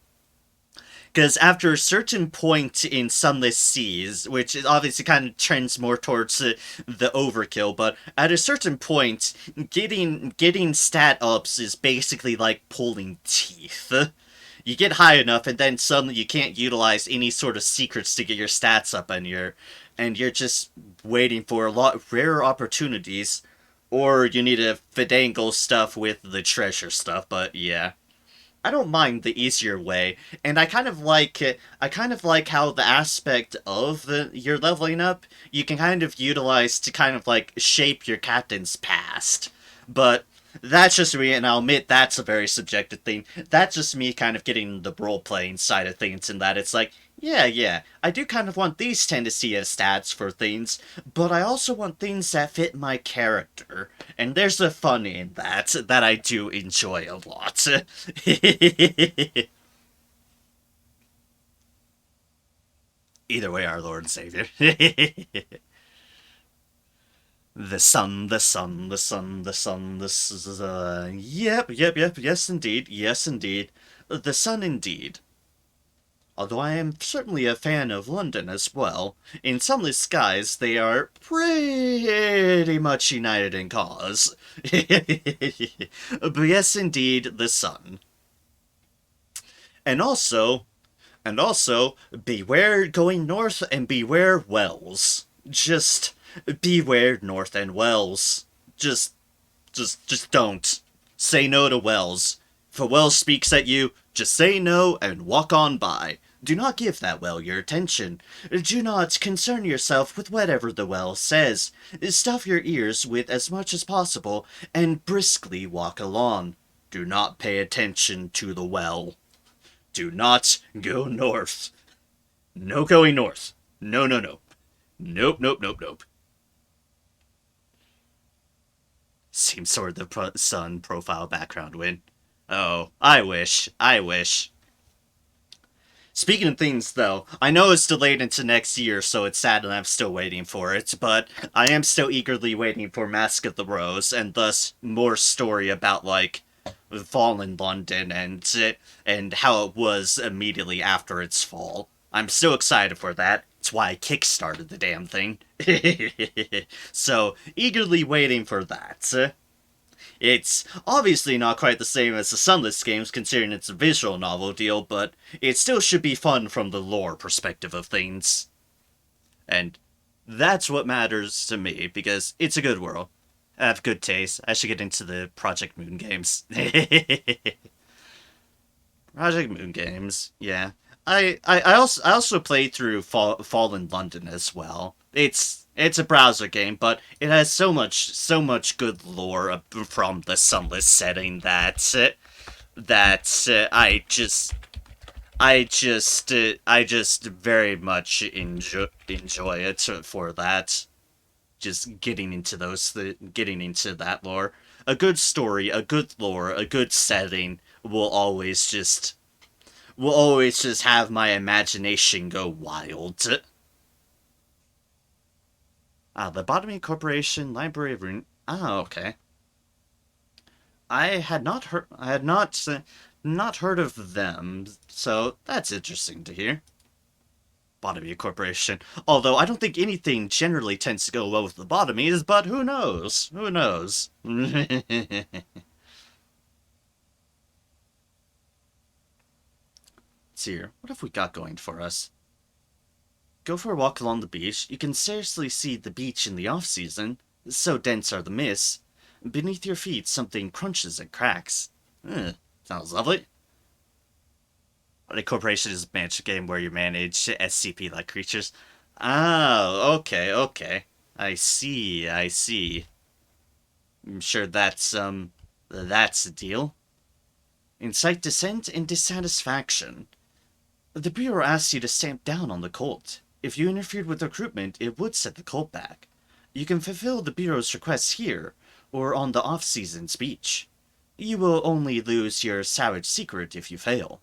Speaker 1: after a certain point in Sunless Seas, which obviously kind of trends more towards the overkill, but at a certain point, getting stat ups is basically like pulling teeth. You get high enough, and then suddenly you can't utilize any sort of secrets to get your stats up, and you're just waiting for a lot rarer opportunities, or you need to finagle stuff with the treasure stuff. But yeah. I don't mind the easier way, and I kind of like it. I kind of like how the aspect of your leveling up you can kind of utilize to kind of like shape your captain's past. But That's just me, and I'll admit that's a very subjective thing. That's just me kind of getting the role playing side of things, in that it's like, yeah, I do kind of want these tendency as stats for things, but I also want things that fit my character. And there's a fun in that I do enjoy a lot. Either way, our Lord and Savior. The sun, the sun, the sun, the sun, the sun. Yep. Yes, indeed. Yes, indeed. The sun, indeed. Although I am certainly a fan of London as well, in Sunless skies they are pretty much united in cause. But yes, indeed, the sun. And also, beware going north and beware wells. Just beware north and wells. Just don't. Say no to wells. If a well speaks at you, just say no and walk on by. Do not give that well your attention. Do not concern yourself with whatever the well says. Stuff your ears with as much as possible and briskly walk along. Do not pay attention to the well. Do not go north. No going north. No. Nope. Seems sort of the sun profile background win. Oh, I wish. Speaking of things, though, I know it's delayed into next year, so it's sad and I'm still waiting for it, but I am still eagerly waiting for Mask of the Rose, and thus more story about, like, fallen London and how it was immediately after its fall. I'm so excited for that. It's why I kickstarted the damn thing. So, eagerly waiting for that. It's obviously not quite the same as the Sunless games, considering it's a visual novel deal, but it still should be fun from the lore perspective of things. And that's what matters to me, because it's a good world. I have good taste. I should get into the Project Moon games. Project Moon games, yeah. I also played through Fallen London as well. It's a browser game, but it has so much good lore from the Sunless setting that I just very much enjoy it for that. Just getting into that lore. A good story, a good lore, a good setting will always just have my imagination go wild. The Botany Corporation Library of Rune. Ah, okay. I had not heard of them, so that's interesting to hear. Botany Corporation. Although I don't think anything generally tends to go well with the lobotomies, but who knows? Who knows? Let's see here. What have we got going for us? Go for a walk along the beach. You can scarcely see the beach in the off-season. So dense are the mists. Beneath your feet, something crunches and cracks. Sounds lovely. The corporation is a managed game where you manage SCP-like creatures. Ah, okay. I see. I'm sure that's the deal. Incite dissent and dissatisfaction. The Bureau asks you to stamp down on the cult. If you interfered with recruitment, it would set the cult back. You can fulfill the Bureau's requests here, or on the off-season beach. You will only lose your savage secret if you fail.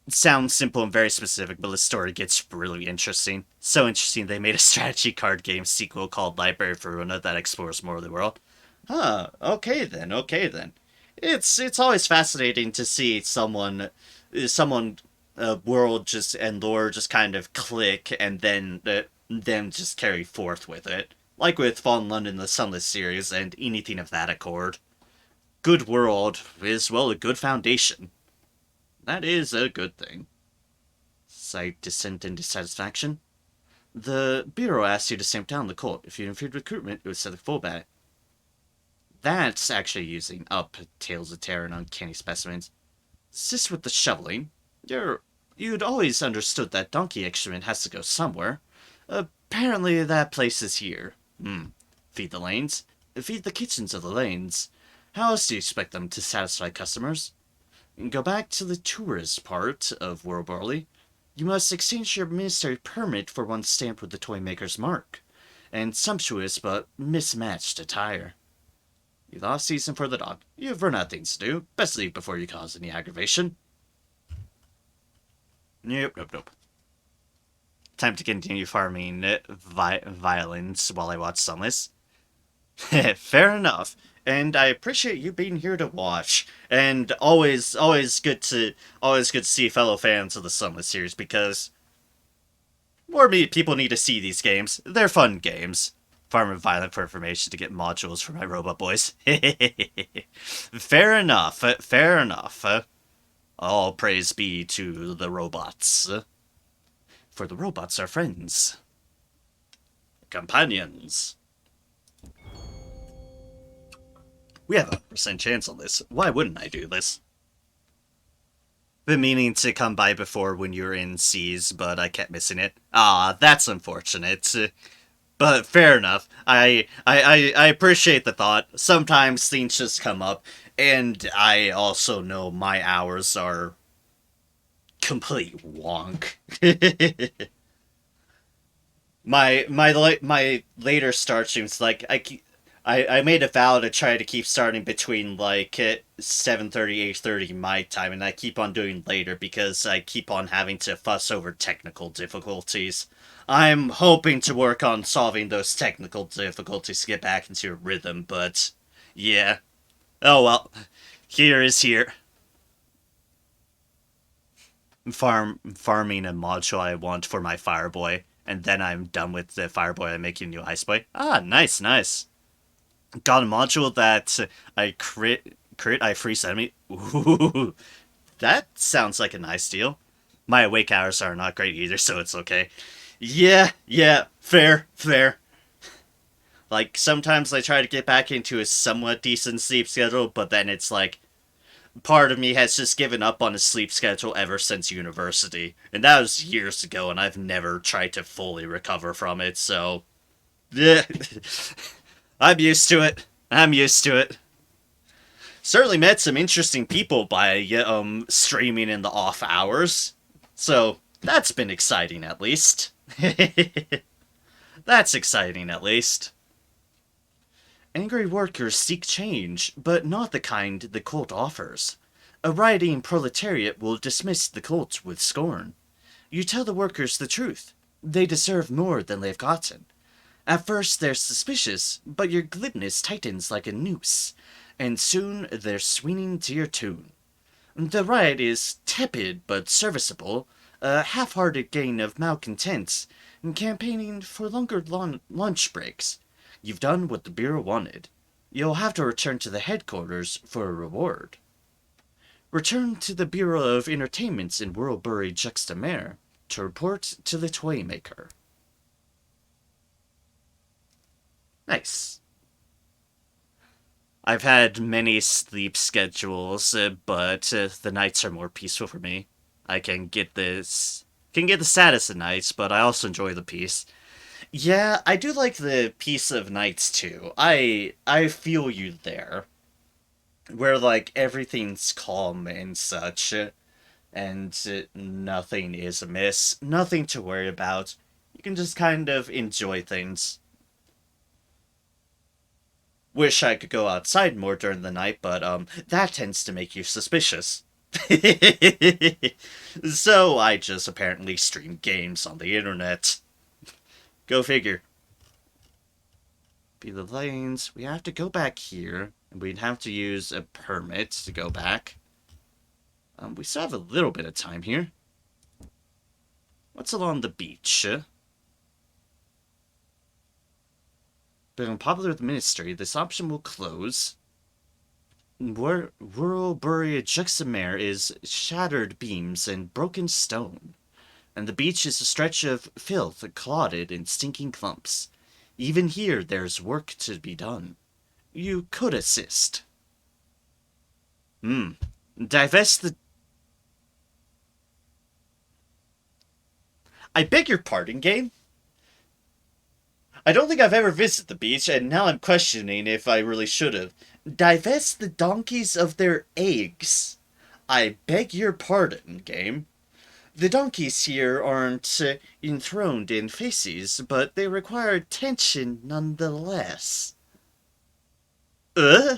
Speaker 1: It sounds simple and very specific, but the story gets really interesting. So interesting they made a strategy card game sequel called Library for Runa that explores more of the world. Huh, okay then. It's always fascinating to see someone world just and lore just kind of click and then them just carry forth with it. Like with Fallen London, the Sunless series, and anything of that accord. Good world is, well, a good foundation. That is a good thing. Cite dissent and dissatisfaction. The Bureau asks you to stamp down the cult. If you interfered with recruitment, it would set the fallback. That's actually using up Tales of Terror and Uncanny Specimens. Assist with the shoveling. You'd always understood that donkey excrement has to go somewhere. Apparently that place is here. Feed the lanes. Feed the kitchens of the lanes. How else do you expect them to satisfy customers? Go back to the tourist part of World Barley. You must exchange your ministry permit for one stamped with the toy maker's mark, and sumptuous but mismatched attire. You lost season for the dog. You've run out of things to do. Best leave before you cause any aggravation. Nope. Time to continue farming violins while I watch Sunless. Fair enough. And I appreciate you being here to watch. And always good to see fellow fans of the Sunless series, because more people need to see these games. They're fun games. Farming violent for information to get modules for my robot boys. Fair enough. All praise be to the robots. For the robots are friends. Companions. We have a % chance on this. Why wouldn't I do this? Been meaning to come by before when you were in Seas, but I kept missing it. Ah, that's unfortunate. But fair enough. I appreciate the thought. Sometimes things just come up, and I also know my hours are complete wonk. my later start streams, like I made a vow to try to keep starting between like 7:30, 8:30 my time, and I keep on doing later because I keep on having to fuss over technical difficulties. I'm hoping to work on solving those technical difficulties to get back into a rhythm, but yeah. Oh well, here is here. Farming a module I want for my Fireboy, and then I'm done with the Fireboy. I'm making a new Ice Boy. Ah, nice. Got a module that I I freeze enemy. Ooh, that sounds like a nice deal. My awake hours are not great either, so it's okay. Yeah, fair. Like, sometimes I try to get back into a somewhat decent sleep schedule, but then it's like, part of me has just given up on a sleep schedule ever since university. And that was years ago, and I've never tried to fully recover from it, so... Yeah. I'm used to it. Certainly met some interesting people by streaming in the off hours. So, that's been exciting at least. That's exciting at least. Angry workers seek change, but not the kind the cult offers. A rioting proletariat will dismiss the cult with scorn. You tell the workers the truth. They deserve more than they've gotten. At first they're suspicious, but your glibness tightens like a noose, and soon they're swinging to your tune. The riot is tepid but serviceable, a half-hearted gang of malcontents, campaigning for longer lunch breaks. You've done what the Bureau wanted. You'll have to return to the headquarters for a reward. Return to the Bureau of Entertainments in Whirlbury Juxtamare to report to the toy maker. Nice. I've had many sleep schedules, but the nights are more peaceful for me. I can get the status at nights, but I also enjoy the peace. Yeah, I do like the peace of nights too. I feel you there. Where like everything's calm and such, and nothing is amiss, nothing to worry about. You can just kind of enjoy things. Wish I could go outside more during the night, but that tends to make you suspicious. So I just apparently stream games on the internet. Go figure. Be the lanes. We have to go back here, and we'd have to use a permit to go back. We still have a little bit of time here. What's along the beach? But unpopular with the ministry, this option will close. Whirlbury Juxtamare is shattered beams and broken stone, and the beach is a stretch of filth clotted in stinking clumps. Even here, there's work to be done. You could assist. Divest the... I beg your pardon, game? I don't think I've ever visited the beach, and now I'm questioning if I really should have. Divest the donkeys of their eggs. I beg your pardon, game. The donkeys here aren't enthroned in faces, but they require attention nonetheless. Uh?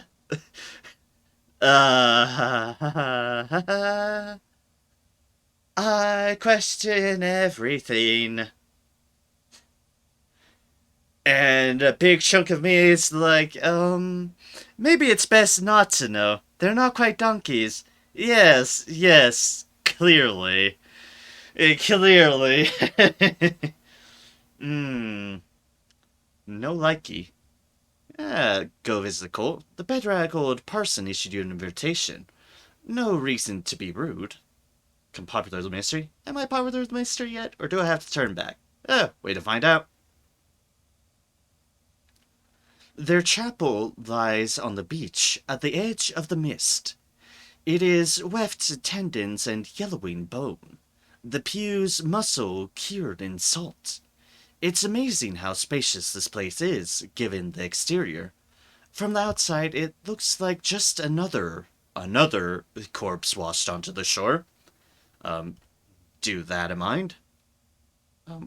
Speaker 1: I question everything. And a big chunk of me is like, maybe it's best not to know. They're not quite donkeys. Yes, yes, clearly. Clearly. Hmm, no likey. Go visit the cult. The bedraggled parson issued you an invitation. No reason to be rude. Can popular the mystery? Am I popular with the mystery yet, or do I have to turn back? Wait to find out. Their chapel lies on the beach, at the edge of the mist. It is weft tendons and yellowing bone. The pew's muscle cured in salt. It's amazing how spacious this place is, given the exterior. From the outside, it looks like just another corpse washed onto the shore. Um, do that in mind.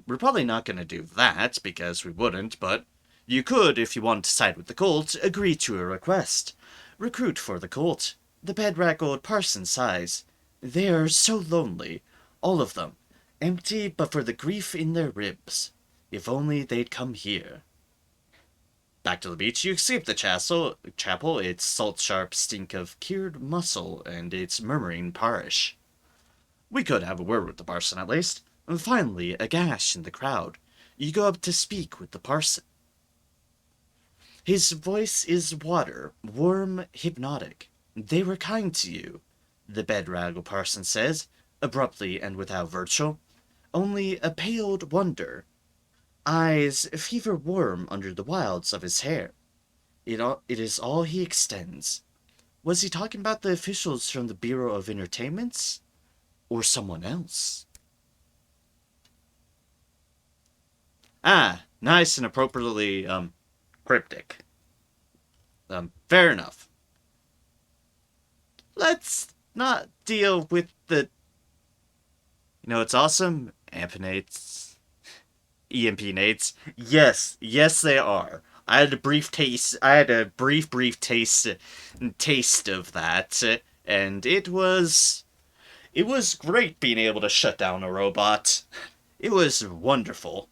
Speaker 1: We're probably not going to do that, because we wouldn't, but you could, if you want to side with the cult, agree to a request. Recruit for the cult. The bedraggled parson sighs. They are so lonely. All of them. Empty but for the grief in their ribs. If only they'd come here. Back to the beach, you escape the chapel, its salt-sharp stink of cured muscle and its murmuring parish. We could have a word with the parson at least. And finally, a gash in the crowd. You go up to speak with the parson. His voice is water, warm, hypnotic. They were kind to you, the bedraggled parson says, abruptly and without virtue. Only a paled wonder. Eyes fever warm under the wilds of his hair. It is all he extends. Was he talking about the officials from the Bureau of Entertainments? Or someone else? Nice and appropriately, cryptic. Fair enough. Let's not deal with the... You know, it's awesome. Ampinates. EMP nates. Yes, they are. I had a brief taste of that, and it was great being able to shut down a robot. It was wonderful.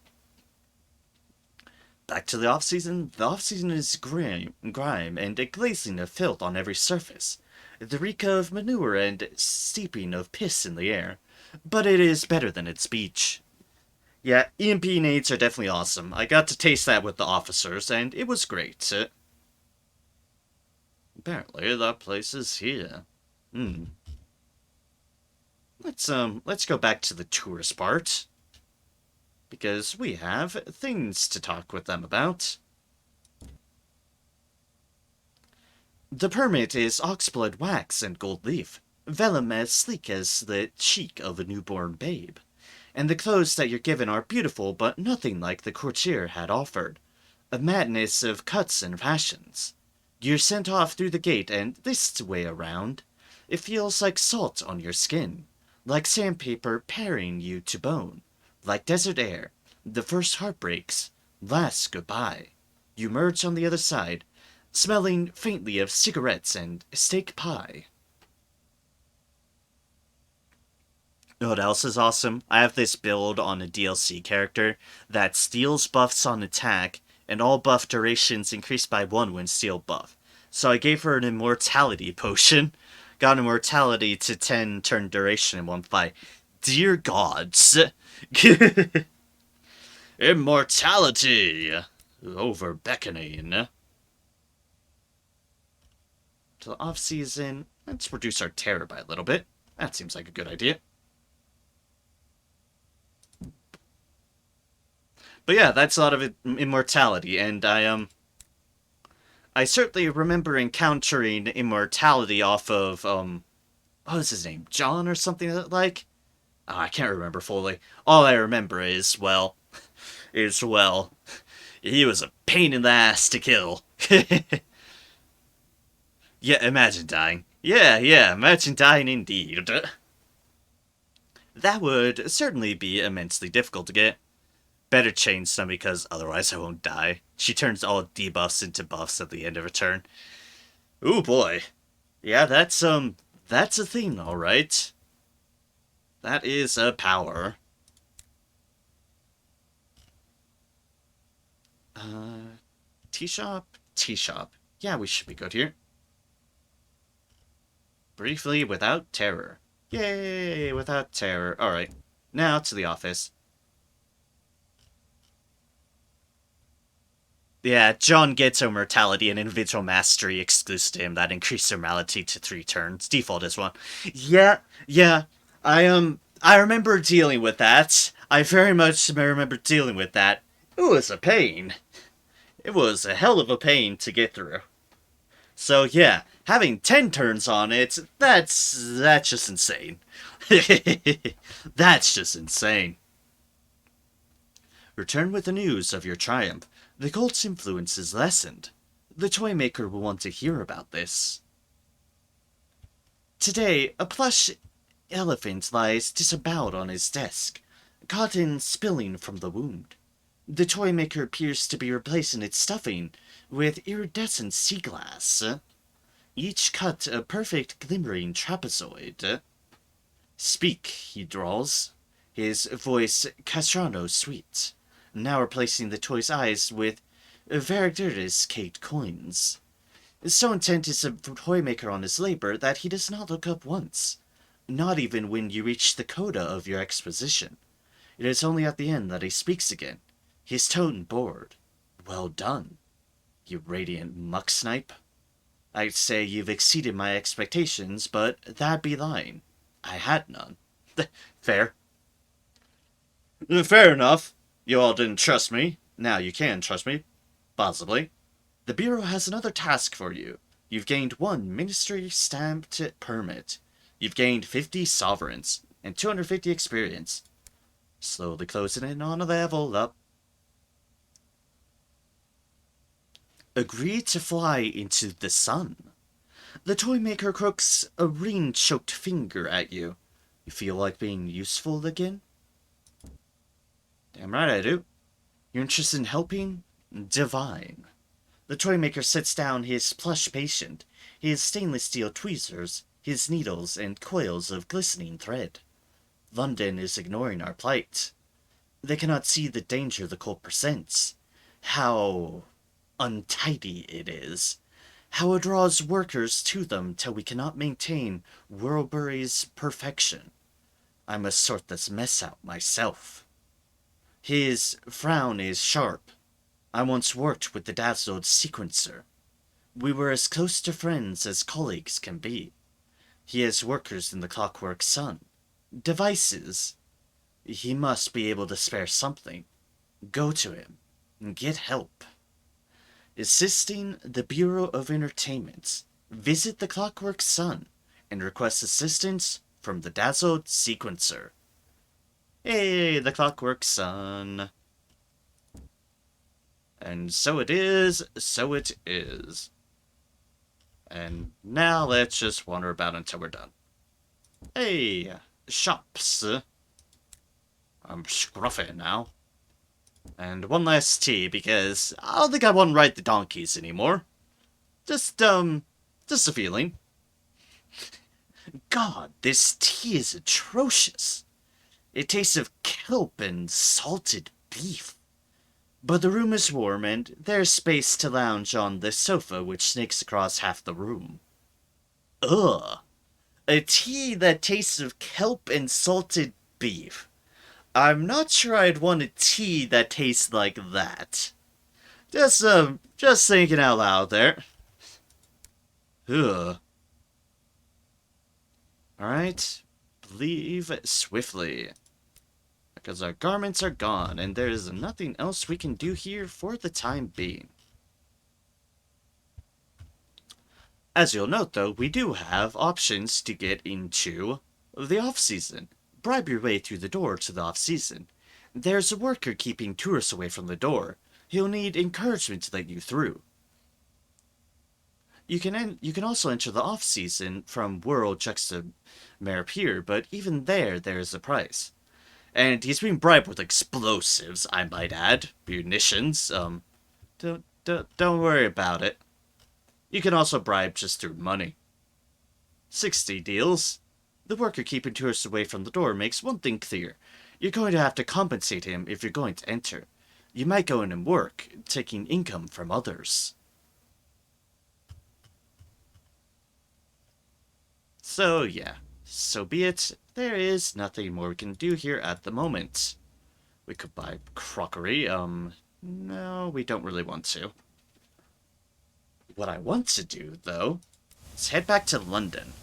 Speaker 1: Back to the off-season. The off-season is grime and a glazing of filth on every surface. The reek of manure and steeping of piss in the air. But it is better than its beach. Yeah, EMP nades are definitely awesome. I got to taste that with the officers, and it was great. Apparently, that place is here. Let's go back to the tourist part. Because we have things to talk with them about. The permit is oxblood wax and gold leaf, vellum as sleek as the cheek of a newborn babe. And the clothes that you're given are beautiful, but nothing like the courtier had offered. A madness of cuts and fashions. You're sent off through the gate, and this way around, it feels like salt on your skin, like sandpaper paring you to bone, like desert air. The first heartbreaks, last goodbye. You merge on the other side, smelling faintly of cigarettes and steak pie. You know what else is awesome? I have this build on a DLC character that steals buffs on attack, and all buff durations increase by 1 when steal buff. So I gave her an immortality potion. Got immortality to 10 turn duration in one fight. Dear gods. Immortality! Over beckoning. To the off-season, let's reduce our terror by a little bit. That seems like a good idea. But yeah, that's a lot of immortality, and I certainly remember encountering immortality off of, what was his name? John or something like? Oh, I can't remember fully. All I remember is, well, He was a pain in the ass to kill. Yeah, imagine dying. Yeah, imagine dying indeed. That would certainly be immensely difficult to get. Better change some because otherwise I won't die. She turns all debuffs into buffs at the end of a turn. Ooh boy. Yeah, that's a thing, alright. That is a power. Tea shop? Tea shop. Yeah, we should be good here. Briefly, without terror. Yay, without terror. Alright, now to the office. Yeah, John gets immortality and individual mastery exclusive to him that increase immortality to 3 turns. Default is 1. Yeah. I remember dealing with that. I very much remember dealing with that. It was a pain. It was a hell of a pain to get through. So yeah, having 10 turns on it, that's just insane. That's just insane. Return with the news of your triumph. The cult's influence is lessened. The toy maker will want to hear about this. Today, a plush elephant lies disemboweled on his desk, cotton spilling from the wound. The toy maker appears to be replacing its stuffing with iridescent sea glass. Each cut a perfect glimmering trapezoid. Speak, he drawls, his voice Castrano sweet, now replacing the toy's eyes with Verdigris caked coins. So intent is the toy maker on his labor that he does not look up once, not even when you reach the coda of your exposition. It is only at the end that he speaks again, his tone bored. Well done, you radiant muck snipe. I'd say you've exceeded my expectations, but that'd be lying. I had none. Fair. Fair enough. You all didn't trust me. Now you can trust me. Possibly. The Bureau has another task for you. You've gained 1 ministry-stamped permit. You've gained 50 sovereigns, and 250 experience. Slowly closing in on a level up. Agree to fly into the sun. The toy maker crooks a ring-choked finger at you. You feel like being useful again? Damn right I do. You're interested in helping? Divine. The toy maker sets down his plush patient, his stainless steel tweezers, his needles and coils of glistening thread. London is ignoring our plight. They cannot see the danger the cult presents. How untidy it is. How it draws workers to them till we cannot maintain Whirlbury's perfection. I must sort this mess out myself. His frown is sharp. I once worked with the dazzled sequencer. We were as close to friends as colleagues can be. He has workers in the Clockwork Sun. Devices. He must be able to spare something. Go to him and get help. Assisting the Bureau of Entertainment. Visit the Clockwork Sun and request assistance from the dazzled sequencer. Hey, the Clockwork Sun. And so it is, so it is. And now let's just wander about until we're done. Hey, shops. I'm scruffy now. And one last tea, because I don't think I want to ride the donkeys anymore. Just a feeling. God, this tea is atrocious. It tastes of kelp and salted beef. But the room is warm, and there's space to lounge on the sofa which snakes across half the room. Ugh. A tea that tastes of kelp and salted beef. I'm not sure I'd want a tea that tastes like that. Just thinking out loud there. Ugh. Alright. Leave swiftly. Because our garments are gone, and there is nothing else we can do here for the time being. As you'll note, though, we do have options to get into the off-season. Bribe your way through the door to the off-season. There's a worker keeping tourists away from the door. He'll need encouragement to let you through. You can also enter the off-season from World Juxtamare Pier, but even there's a price. And he's being bribed with explosives, I might add. Munitions, don't worry about it. You can also bribe just through money. 60 deals. The worker keeping tourists away from the door makes one thing clear. You're going to have to compensate him if you're going to enter. You might go in and work, taking income from others. So yeah, so be it. There is nothing more we can do here at the moment. We could buy crockery, no, we don't really want to. What I want to do, though, is head back to London.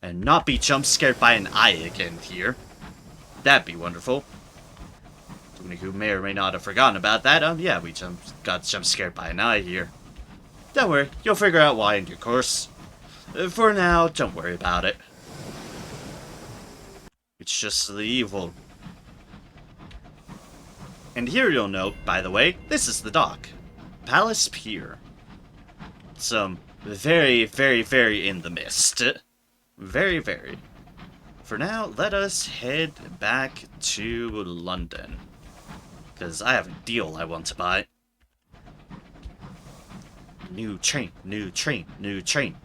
Speaker 1: And not be jump scared by an eye again here. That'd be wonderful. Somebody who may or may not have forgotten about that, yeah, we got jump scared by an eye here. Don't worry, you'll figure out why in due course. For now, don't worry about it. It's just the evil. And here you'll note, by the way, this is the dock. Palace Pier. Some very, very, very in the mist. Very, very. For now, let us head back to London. Because I have a deal I want to buy. New train, new train, new train.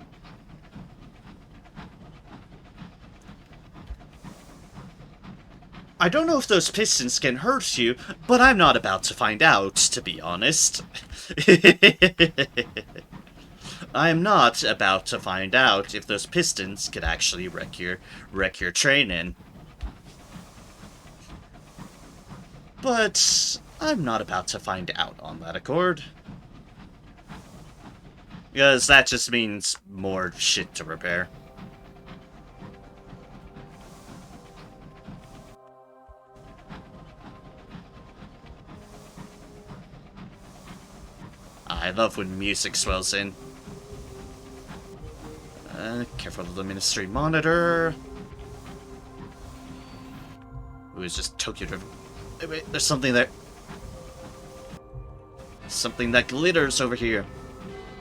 Speaker 1: I don't know if those pistons can hurt you, but I'm not about to find out, to be honest. I'm not about to find out if those pistons could actually wreck your train in. But I'm not about to find out on that accord. Because that just means more shit to repair. I love when music swells in. Careful of the Ministry Monitor. Ooh, it's just Tokyo driven. Wait, there's something there. Something that glitters over here.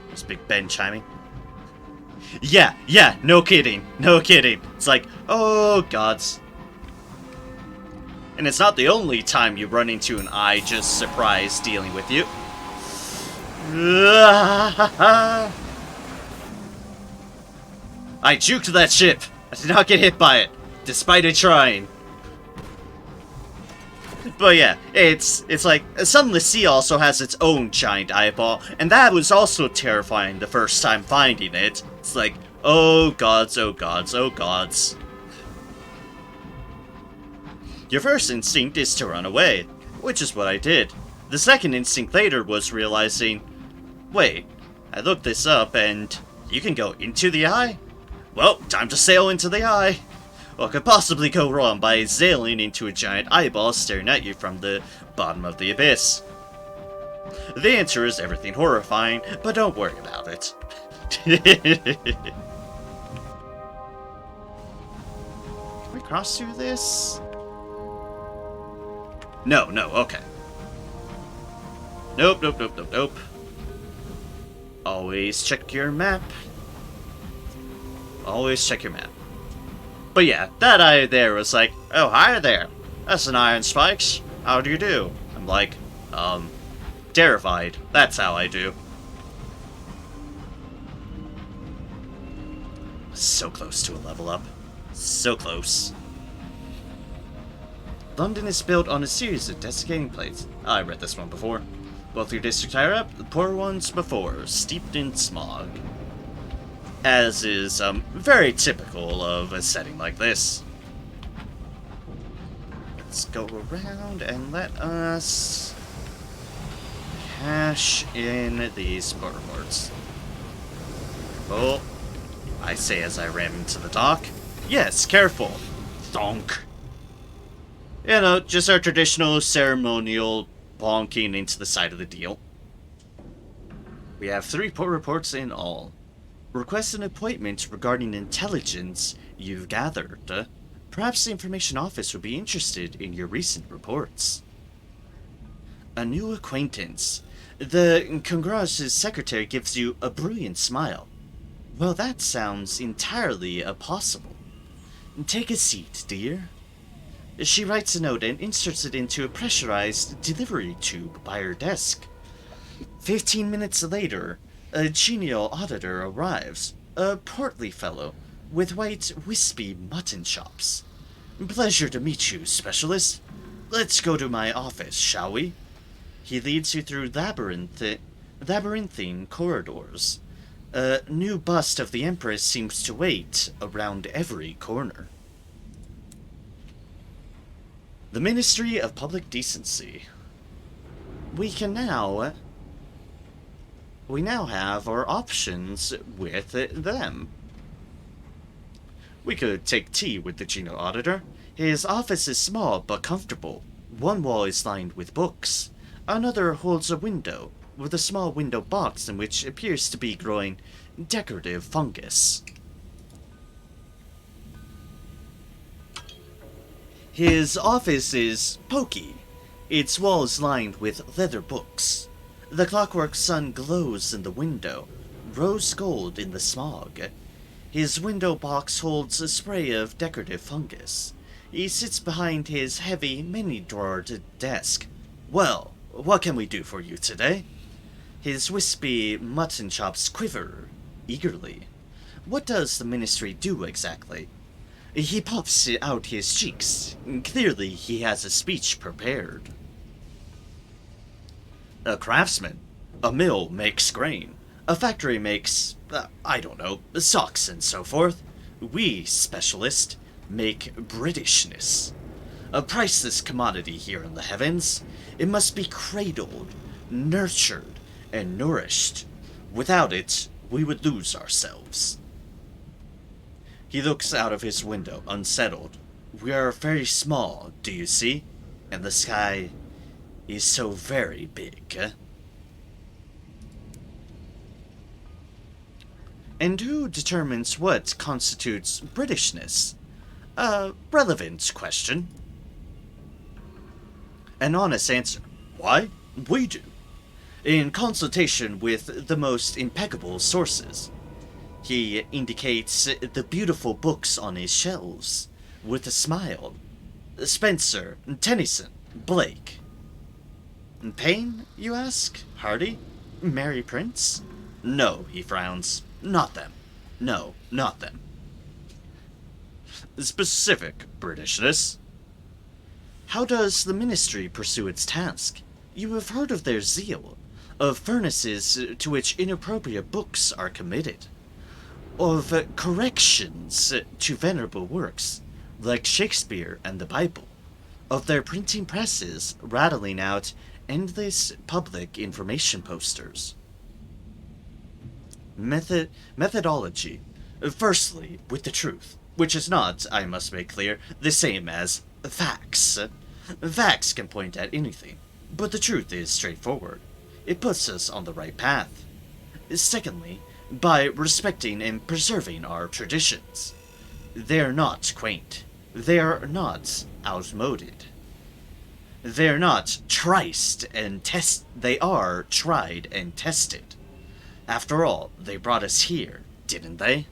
Speaker 1: There's Big Ben chiming. Yeah, no kidding. No kidding. It's like, oh gods. And it's not the only time you run into an eye just surprise dealing with you. I juked that ship. I did not get hit by it, despite it trying. But yeah, it's like Sunless Sea also has its own giant eyeball, and that was also terrifying the first time finding it. It's like, oh gods, oh gods, oh gods. Your first instinct is to run away, which is what I did. The second instinct later was realizing, wait, I looked this up and you can go into the eye? Well, time to sail into the eye. What could possibly go wrong by sailing into a giant eyeball staring at you from the bottom of the abyss? The answer is everything horrifying, but don't worry about it. Can we cross through this? No, okay. Nope. Always check your map. Always check your map. But yeah, that eye there was like, oh, hi there. That's an Iron Spikes. How do you do? I'm like, terrified. That's how I do. So close to a level up. So close. London is built on a series of desiccating plates. I read this one before. Wealthier districts higher up, the poor ones before, steeped in smog. As is, very typical of a setting like this. Let's go around and let us cash in these boards. Oh, I say as I ram into the dock. Yes, careful. Thonk. You know, just our traditional ceremonial bonking into the side of the deal. We have 3 port reports in all. Request an appointment regarding intelligence you've gathered. Perhaps the information office would be interested in your recent reports. A new acquaintance. The Congress's secretary gives you a brilliant smile. Well, that sounds entirely possible. Take a seat, dear. She writes a note and inserts it into a pressurized delivery tube by her desk. 15 minutes later, a genial auditor arrives, a portly fellow with white, wispy mutton chops. Pleasure to meet you, specialist. Let's go to my office, shall we? He leads you through labyrinthine corridors. A new bust of the Empress seems to wait around every corner. The Ministry of Public Decency. We now have our options with them. We could take tea with the Geno Auditor. His office is small but comfortable. One wall is lined with books. Another holds a window, with a small window box in which appears to be growing decorative fungus. His office is poky, its walls lined with leather books. The clockwork sun glows in the window, rose gold in the smog. His window box holds a spray of decorative fungus. He sits behind his heavy, many-drawered desk. Well, what can we do for you today? His wispy mutton chops quiver eagerly. What does the ministry do exactly? He puffs out his cheeks. Clearly, he has a speech prepared. A craftsman. A mill makes grain. A factory makes, I don't know, socks and so forth. We, specialist, make Britishness. A priceless commodity here in the heavens. It must be cradled, nurtured, and nourished. Without it, we would lose ourselves. He looks out of his window, unsettled. We are very small, do you see? And the sky is so very big. And who determines what constitutes Britishness? A relevant question. An honest answer. Why? We do. In consultation with the most impeccable sources. He indicates the beautiful books on his shelves, with a smile. Spencer, Tennyson, Blake. Payne, you ask? Hardy? Mary Prince? No, he frowns. Not them. No, not them. Specific Britishness. How does the ministry pursue its task? You have heard of their zeal, of furnaces to which inappropriate books are committed, of corrections to venerable works, like Shakespeare and the Bible, of their printing presses rattling out endless public information posters. Methodology. Firstly, with the truth, which is not, I must make clear, the same as facts. Facts can point at anything, but the truth is straightforward. It puts us on the right path. Secondly, by respecting and preserving our traditions. They are not quaint. They are not outmoded. They are not triced and they are tried and tested. After all, they brought us here, didn't they?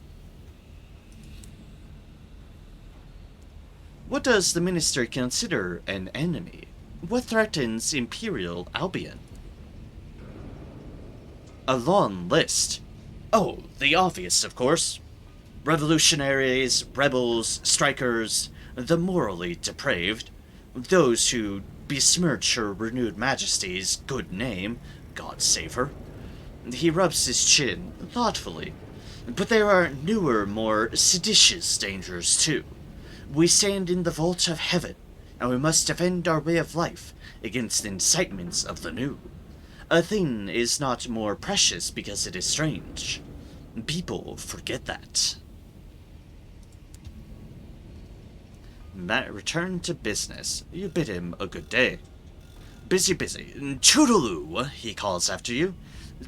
Speaker 1: What does the ministry consider an enemy? What threatens Imperial Albion? A long list. Oh, the obvious, of course. Revolutionaries, rebels, strikers, the morally depraved, those who besmirch her renewed majesty's good name, God save her. He rubs his chin, thoughtfully. But there are newer, more seditious dangers, too. We stand in the vault of heaven, and we must defend our way of life against incitements of the new. A thing is not more precious because it is strange. People forget that. Matt returned to business. You bid him a good day. Busy, busy. Toodaloo, he calls after you,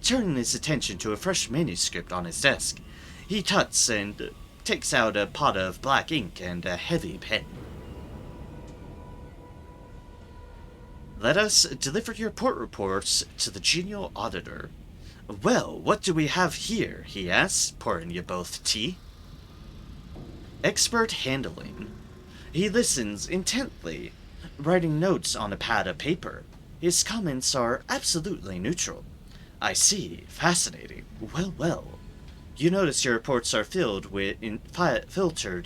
Speaker 1: turning his attention to a fresh manuscript on his desk. He tuts and takes out a pot of black ink and a heavy pen. Let us deliver your port reports to the genial auditor. Well, what do we have here? He asks, pouring you both tea. Expert handling. He listens intently, writing notes on a pad of paper. His comments are absolutely neutral. I see. Fascinating. Well, well. You notice your reports are filtered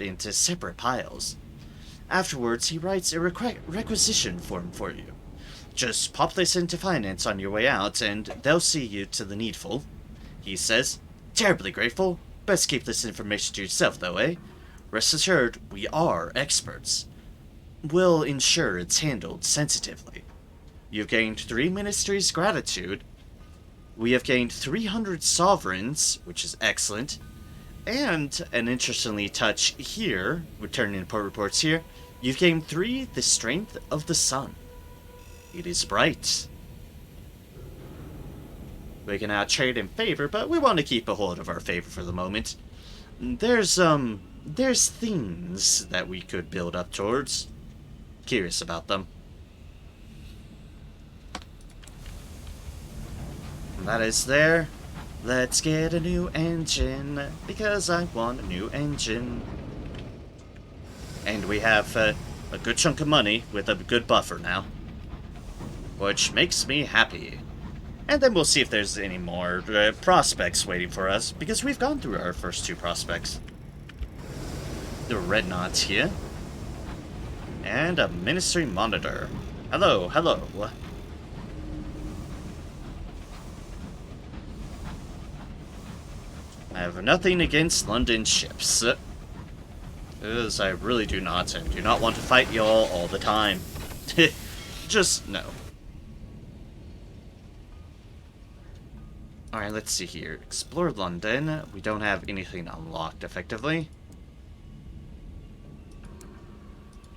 Speaker 1: into separate piles. Afterwards, he writes a requisition form for you. Just pop this into finance on your way out, and they'll see you to the needful. He says, terribly grateful. Best keep this information to yourself, though, eh? Rest assured, we are experts. We'll ensure it's handled sensitively. You've gained 3 ministries' gratitude. We have gained 300 sovereigns, which is excellent. And, an interestingly touch here, returning in port reports here, you've gained 3 the strength of the sun. It is bright. We can now trade in favor, but we want to keep a hold of our favor for the moment. There's things that we could build up towards. Curious about them. That is there. Let's get a new engine, because I want a new engine. And we have a good chunk of money with a good buffer now, which makes me happy. And then we'll see if there's any more prospects waiting for us, because we've gone through our first 2 prospects. The red knots here. And a ministry monitor. Hello, hello. I have nothing against London ships. Because I really do not, and do not want to fight y'all all the time. Just no. Alright, let's see here. Explore London. We don't have anything unlocked effectively.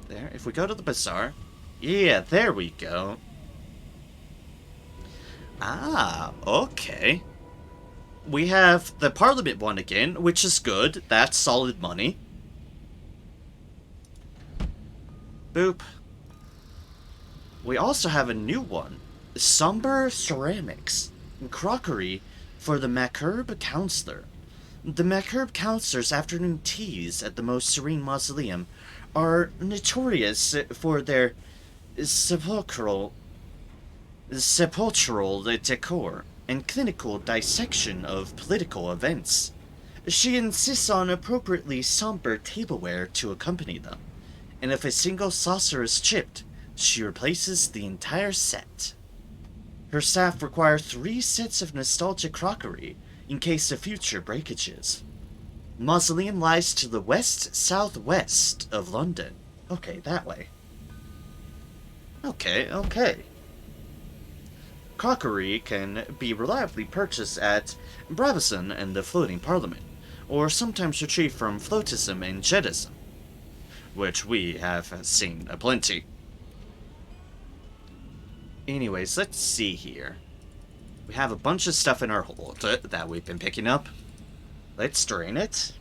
Speaker 1: There. If we go to the bazaar. Yeah, there we go. Ah, okay. We have the Parliament one again, which is good. That's solid money. Boop. We also have a new one. Somber Ceramics. Crockery for the Macurb Counselor. The Macurb Counselor's afternoon teas at the Most Serene Mausoleum are notorious for their sepulchral decor and clinical dissection of political events. She insists on appropriately somber tableware to accompany them, and if a single saucer is chipped, she replaces the entire set. Her staff require 3 sets of nostalgic crockery in case of future breakages. Mausoleum lies to the west-southwest of London. Okay, that way. Okay. Crockery can be reliably purchased at Brabazon and the Floating Parliament, or sometimes retrieved from Floatism and Jetism, which we have seen aplenty. Anyways, let's see here. We have a bunch of stuff in our hold that we've been picking up. Let's drain it.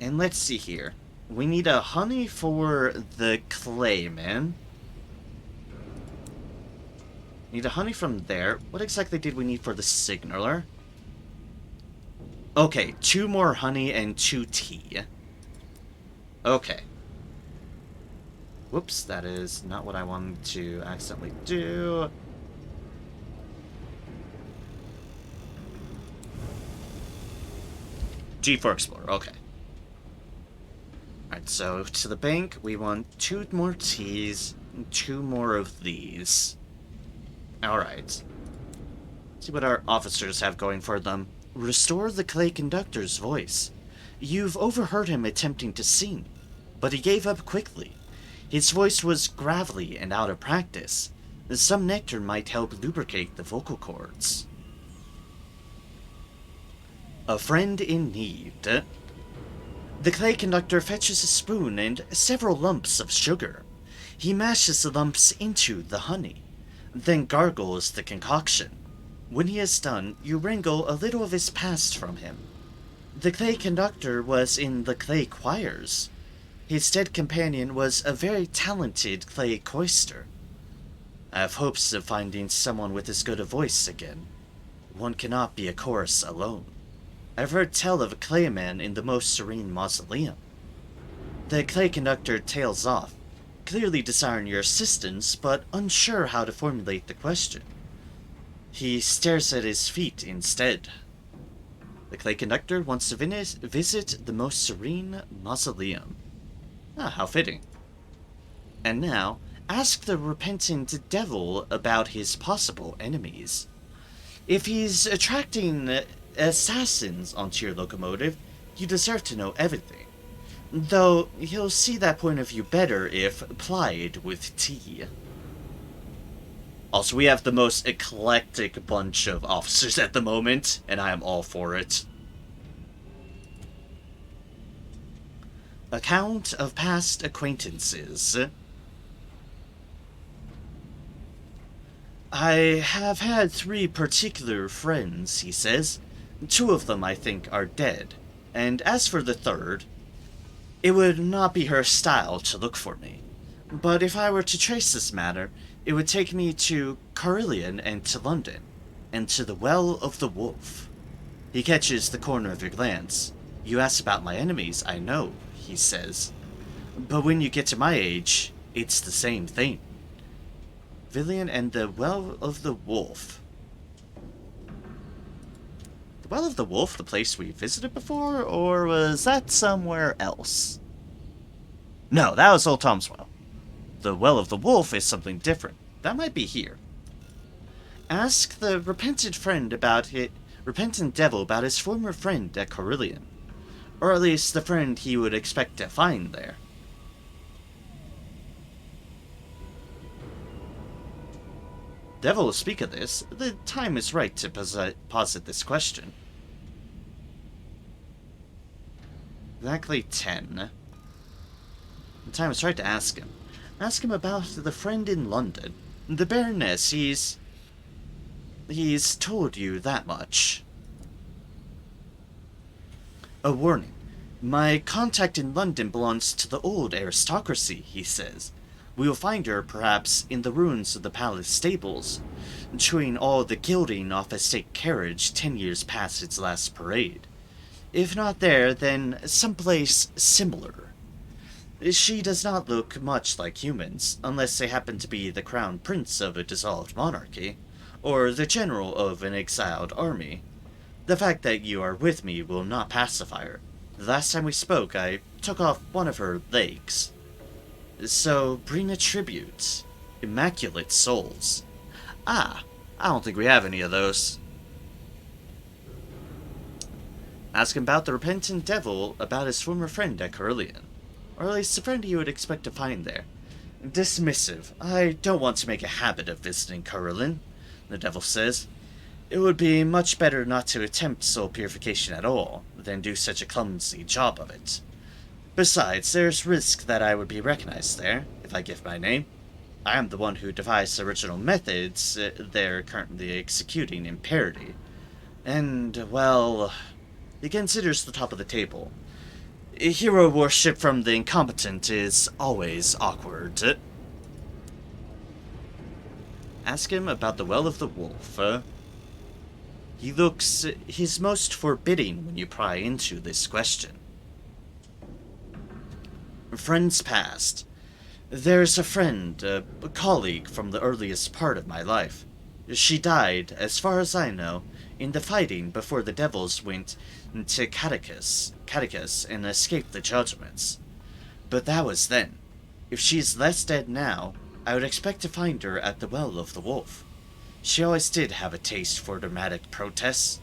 Speaker 1: And let's see here. We need a honey for the clay, man. Need a honey from there. What exactly did we need for the signaler? Okay, 2 more honey and 2 tea. Okay. Whoops, that is not what I wanted to accidentally do. G for Explorer, okay. Alright, so to the bank, we want 2 more teas, and 2 more of these. Alright. See what our officers have going for them. Restore the clay conductor's voice. You've overheard him attempting to sing, but he gave up quickly. His voice was gravelly and out of practice. Some nectar might help lubricate the vocal cords. A friend in need. The clay conductor fetches a spoon and several lumps of sugar. He mashes the lumps into the honey, then gargles the concoction. When he is done, you wrangle a little of his past from him. The clay conductor was in the clay choirs. His dead companion was a very talented clay chorister. I have hopes of finding someone with as good a voice again. One cannot be a chorus alone. I've heard tell of a clayman in the most serene mausoleum. The clay conductor tails off, clearly desiring your assistance, but unsure how to formulate the question. He stares at his feet instead. The clay conductor wants to visit the most serene mausoleum. Ah, how fitting. And now, ask the repentant devil about his possible enemies. If he's attracting assassins onto your locomotive, you deserve to know everything. Though, he'll see that point of view better if plied with tea. Also, we have the most eclectic bunch of officers at the moment, and I am all for it. Account of past acquaintances. I have had 3 particular friends, he says. 2 of them, I think, are dead. And as for the 3rd, it would not be her style to look for me. But if I were to trace this matter, it would take me to Carillion and to London, and to the Well of the Wolf. He catches the corner of your glance. You ask about my enemies, I know, he says. But when you get to my age, it's the same thing. Villian and the Well of the Wolf. The Well of the Wolf, the place we visited before, or was that somewhere else? No, that was Old Tom's Well. The Well of the Wolf is something different. That might be here. Ask the repentant devil about his former friend at Carillion. Or at least the friend he would expect to find there. Devil will speak of this. The time is right to posit this question. Exactly 10. The time is right to ask him. Ask him about the friend in London. The Baroness, he's told you that much. A warning. My contact in London belongs to the old aristocracy, he says. We will find her, perhaps, in the ruins of the palace stables, chewing all the gilding off a state carriage 10 years past its last parade. If not there, then someplace similar. She does not look much like humans, unless they happen to be the crown prince of a dissolved monarchy, or the general of an exiled army. The fact that you are with me will not pacify her. The last time we spoke, I took off one of her legs. So, bring a tribute. Immaculate souls. Ah, I don't think we have any of those. Ask him about the repentant devil, about his former friend at Carillion. Or at least the friend you would expect to find there. Dismissive. I don't want to make a habit of visiting Carillion, the devil says. It would be much better not to attempt soul purification at all, than do such a clumsy job of it. Besides, there's risk that I would be recognized there, if I give my name. I am the one who devised the original methods they're currently executing in parody. And, well, he considers the top of the table. Hero worship from the incompetent is always awkward. Ask him about the Well of the Wolf. He looks his most forbidding when you pry into this question. Friends past. There's a friend, a colleague from the earliest part of my life. She died, as far as I know, in the fighting before the devils went to Catechus and escaped the judgments. But that was then. If she's less dead now, I would expect to find her at the Well of the Wolf. She always did have a taste for dramatic protests.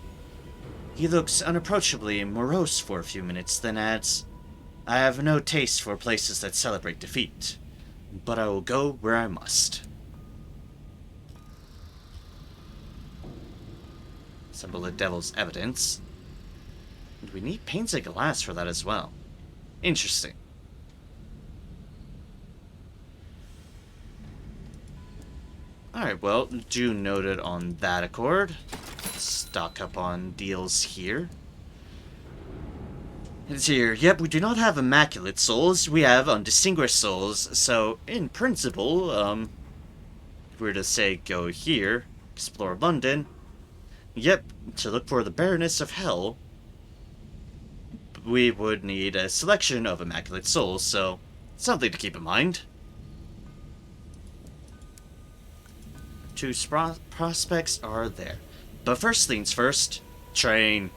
Speaker 1: He looks unapproachably morose for a few minutes, then adds, I have no taste for places that celebrate defeat, but I will go where I must. Symbol of devil's evidence. And we need panes of glass for that as well. Interesting. Alright, well, do noted on that accord. Stock up on deals here. It's here. Yep, we do not have immaculate souls. We have undistinguished souls. So, in principle, If we were to say go here, explore London, yep, to look for the Baroness of Hell, we would need a selection of Immaculate Souls, so something to keep in mind. 2 prospects are there. But first things first, train.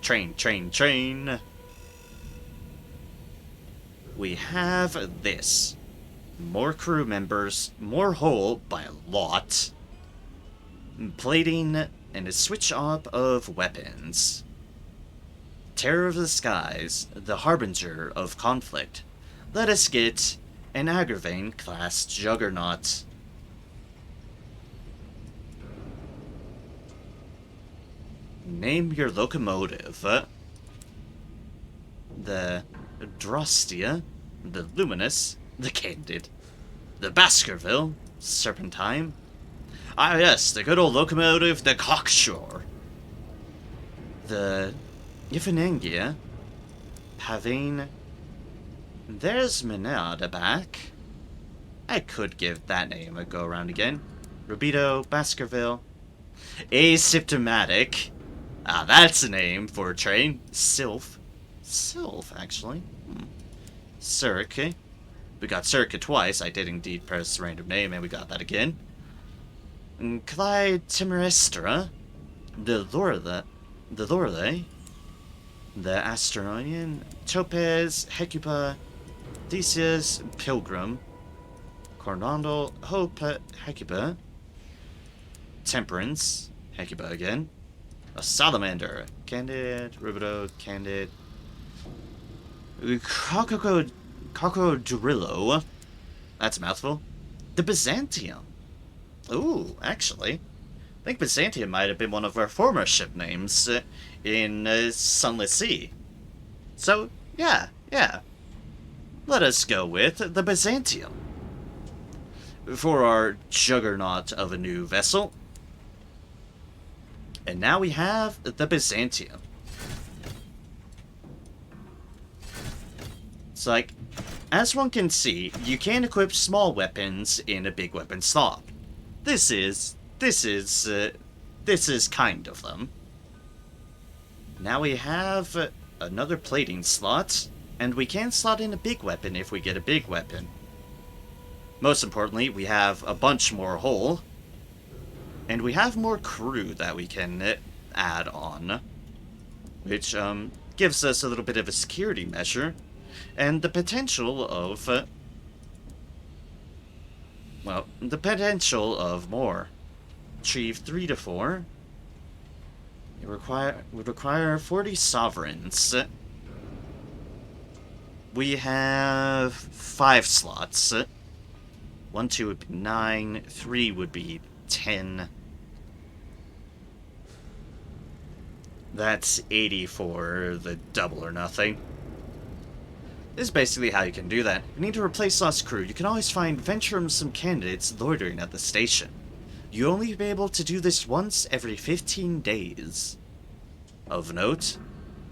Speaker 1: Train. We have this. More crew members, more hull by a lot. Plating, and a switch up of weapons. Terror of the skies, the harbinger of conflict. Let us get an Agravain class juggernaut. Name your locomotive. The Drostia, the Luminous, the Candid, the Baskerville, Serpentine. Ah yes, the good old locomotive, the Cocksure. The Ifanengia, Pavane. There's Menada back. I could give that name a go around again. Rubito, Baskerville. Asymptomatic. Ah, that's a name for a train. Sylph. Sylph, actually. Surrey. We got Surrey twice. I did indeed press a random name, and we got that again. Clyde Timerestra. The Lorelei. The Astronomian. Topaz. Hecuba. Theseus. Pilgrim. Cornandel. Hope. Hecuba. Temperance. Hecuba again. A Salamander. Candid. Rubito. Candid. Cocodrillo. That's a mouthful. The Byzantium. Ooh, actually. I think Byzantium might have been one of our former ship names in Sunless Sea. So, yeah. Let us go with the Byzantium. For our juggernaut of a new vessel. And now we have the Byzantium. It's like, as one can see, you can equip small weapons in a big weapon slot. This is kind of them. Now we have another plating slot, and we can slot in a big weapon if we get a big weapon. Most importantly, we have a bunch more hull, and we have more crew that we can add on, which gives us a little bit of a security measure, and the potential of, the potential of more. Achieve 3 to 4. It would require 40 sovereigns. We have 5 slots. 1, 2 would be 9. 3 would be 10. That's 80 for the double or nothing. This is basically how you can do that. If you need to replace lost crew, you can always find venturesome candidates loitering at the station. You only be able to do this once every 15 days. Of note,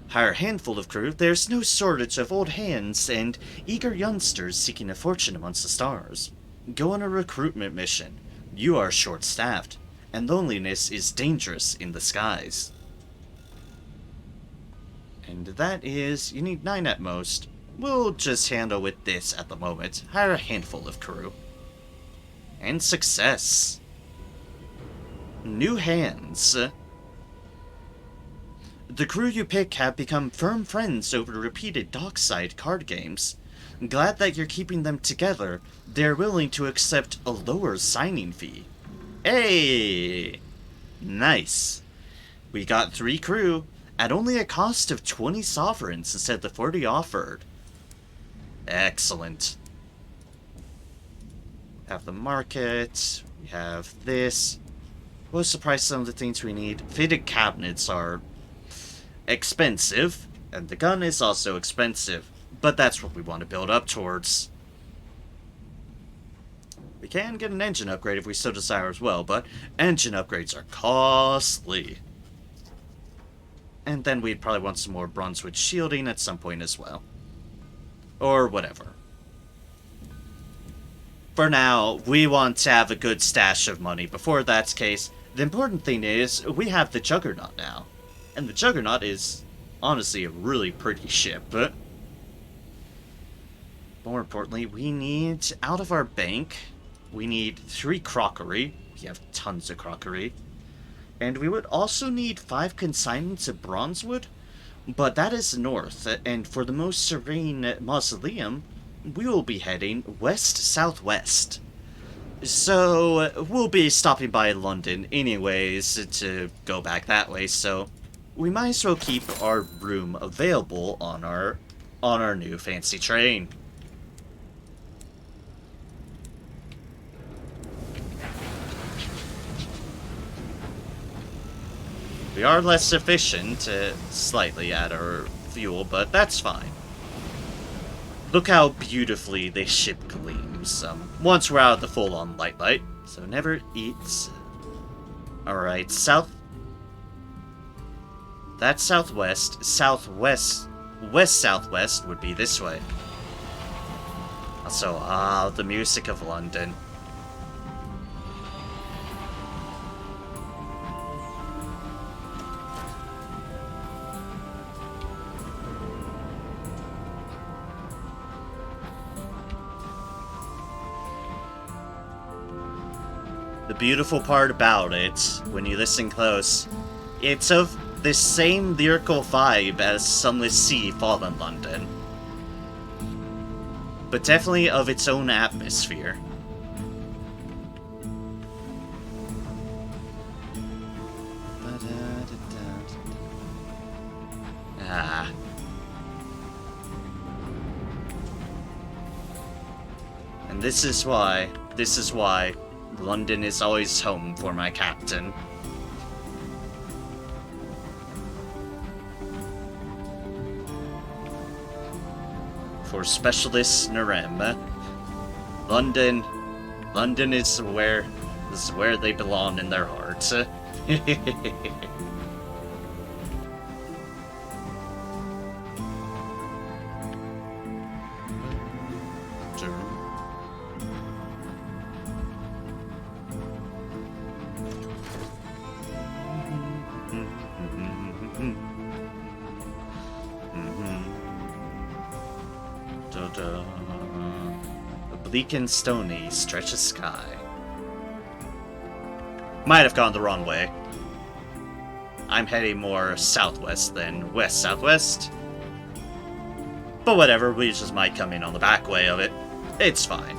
Speaker 1: hire a handful of crew. There's no shortage of old hands and eager youngsters seeking a fortune amongst the stars. Go on a recruitment mission. You are short-staffed, and loneliness is dangerous in the skies. And that is, you need 9 at most. We'll just handle with this at the moment. Hire a handful of crew. And success. New hands. The crew you pick have become firm friends over repeated dockside card games. Glad that you're keeping them together. They're willing to accept a lower signing fee. Hey! Nice. We got 3 crew at only a cost of 20 sovereigns instead of the 40 offered. Excellent. Have the market. We have this. What's the price of some of the things we need? Fitted cabinets are expensive, and the gun is also expensive, but that's what we want to build up towards. We can get an engine upgrade if we so desire as well, but engine upgrades are costly. And then we'd probably want some more Brunswick shielding at some point as well. Or whatever. for now, we want to have a good stash of money. Before that's the case, the important thing is we have the Juggernaut now. And the Juggernaut is honestly a really pretty ship. But more importantly, we need, out of our bank, we need 3 crockery. We have tons of crockery. And we would also need 5 consignments of bronzewood. But that is north, and for the most serene mausoleum, we will be heading west-southwest. So, we'll be stopping by London anyways to go back that way, so we might as well keep our room available on our new fancy train. We are less efficient, slightly at our fuel, but that's fine. Look how beautifully this ship gleams, once we're out of the full-on light, so never eats. Alright, that's southwest, west-southwest would be this way. Also, the music of London. The beautiful part about it, when you listen close, it's of the same lyrical vibe as Sunless Sea Fallen London, but definitely of its own atmosphere. And this is why London is always home for my captain. For Specialist Narem, London is where they belong in their hearts. Bleak and stony stretch of sky. Might have gone the wrong way. I'm heading more southwest than west-southwest. But whatever, we just might come in on the back way of it. It's fine.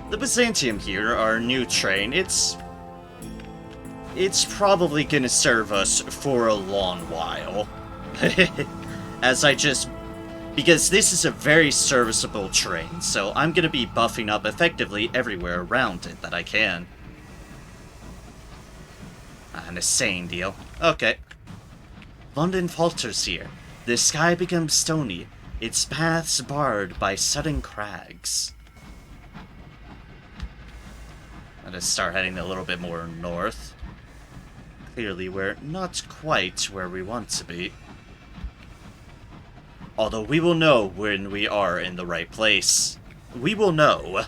Speaker 1: The Byzantium here, our new train, it's probably gonna serve us for a long while. Because this is a very serviceable train, so I'm gonna be buffing up effectively everywhere around it that I can. An insane deal. Okay. London falters here. The sky becomes stony, its paths barred by sudden crags. Let's start heading a little bit more north. Clearly, we're not quite where we want to be. Although we will know when we are in the right place. We will know.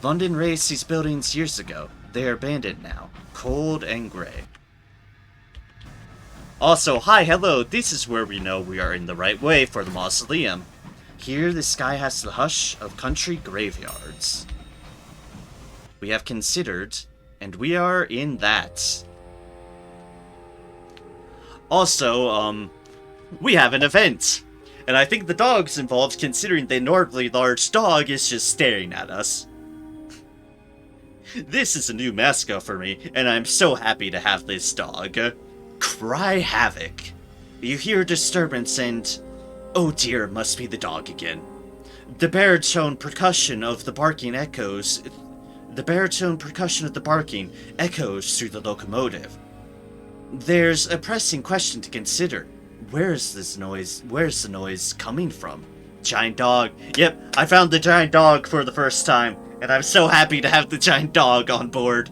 Speaker 1: London raised these buildings years ago. They are abandoned now, cold and gray. Also, hi, hello, this is where we know we are in the right way for the mausoleum. Here, the sky has the hush of country graveyards. We have considered, and we are in that. Also, we have an event. And I think the dog's involved, considering the enormously large dog is just staring at us. This is a new mascot for me, and I'm so happy to have this dog. Cry Havoc. You hear disturbance and... oh dear, it must be the dog again. The baritone percussion of the barking echoes through the locomotive. There's a pressing question to consider. Where's the noise coming from? Giant dog. Yep, I found the giant dog for the first time. And I'm so happy to have the giant dog on board.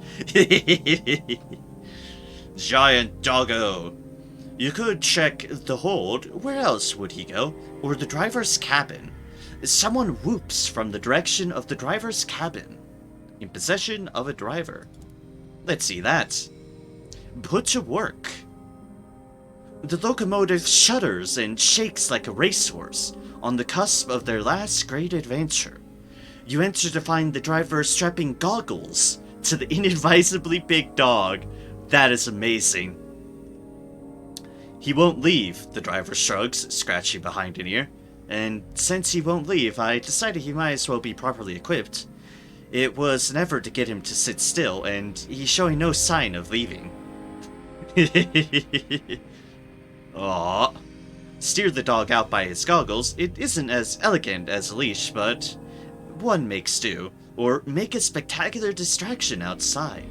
Speaker 1: Giant doggo. You could check the hold. Where else would he go? Or the driver's cabin. Someone whoops from the direction of the driver's cabin. In possession of a driver. Let's see that. Put to work. The locomotive shudders and shakes like a racehorse on the cusp of their last great adventure. You enter to find the driver strapping goggles to the inadvisably big dog. That is amazing. He won't leave, the driver shrugs, scratching behind an ear. And since he won't leave, I decided he might as well be properly equipped. It was an effort to get him to sit still, and he's showing no sign of leaving. Aww. Steer the dog out by his goggles. It isn't as elegant as a leash, but one makes do. Or make a spectacular distraction outside.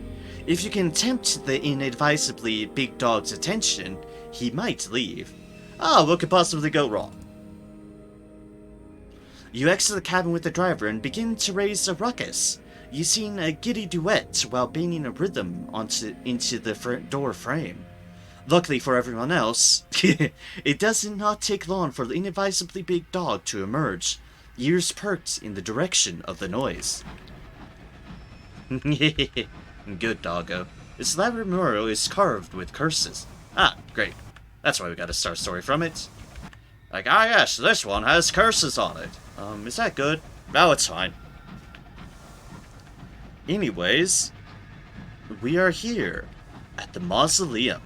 Speaker 1: If you can tempt the inadvisably big dog's attention, he might leave. What could possibly go wrong? You exit the cabin with the driver and begin to raise a ruckus. You sing a giddy duet while banging a rhythm into the front door frame. Luckily for everyone else, it does not take long for the inadvisably big dog to emerge, ears perked in the direction of the noise. Good doggo. This elaborate memorial is carved with curses. Great. That's why we got a star story from it. Like, yes, this one has curses on it. Is that good? No, it's fine. Anyways, we are here at the mausoleum.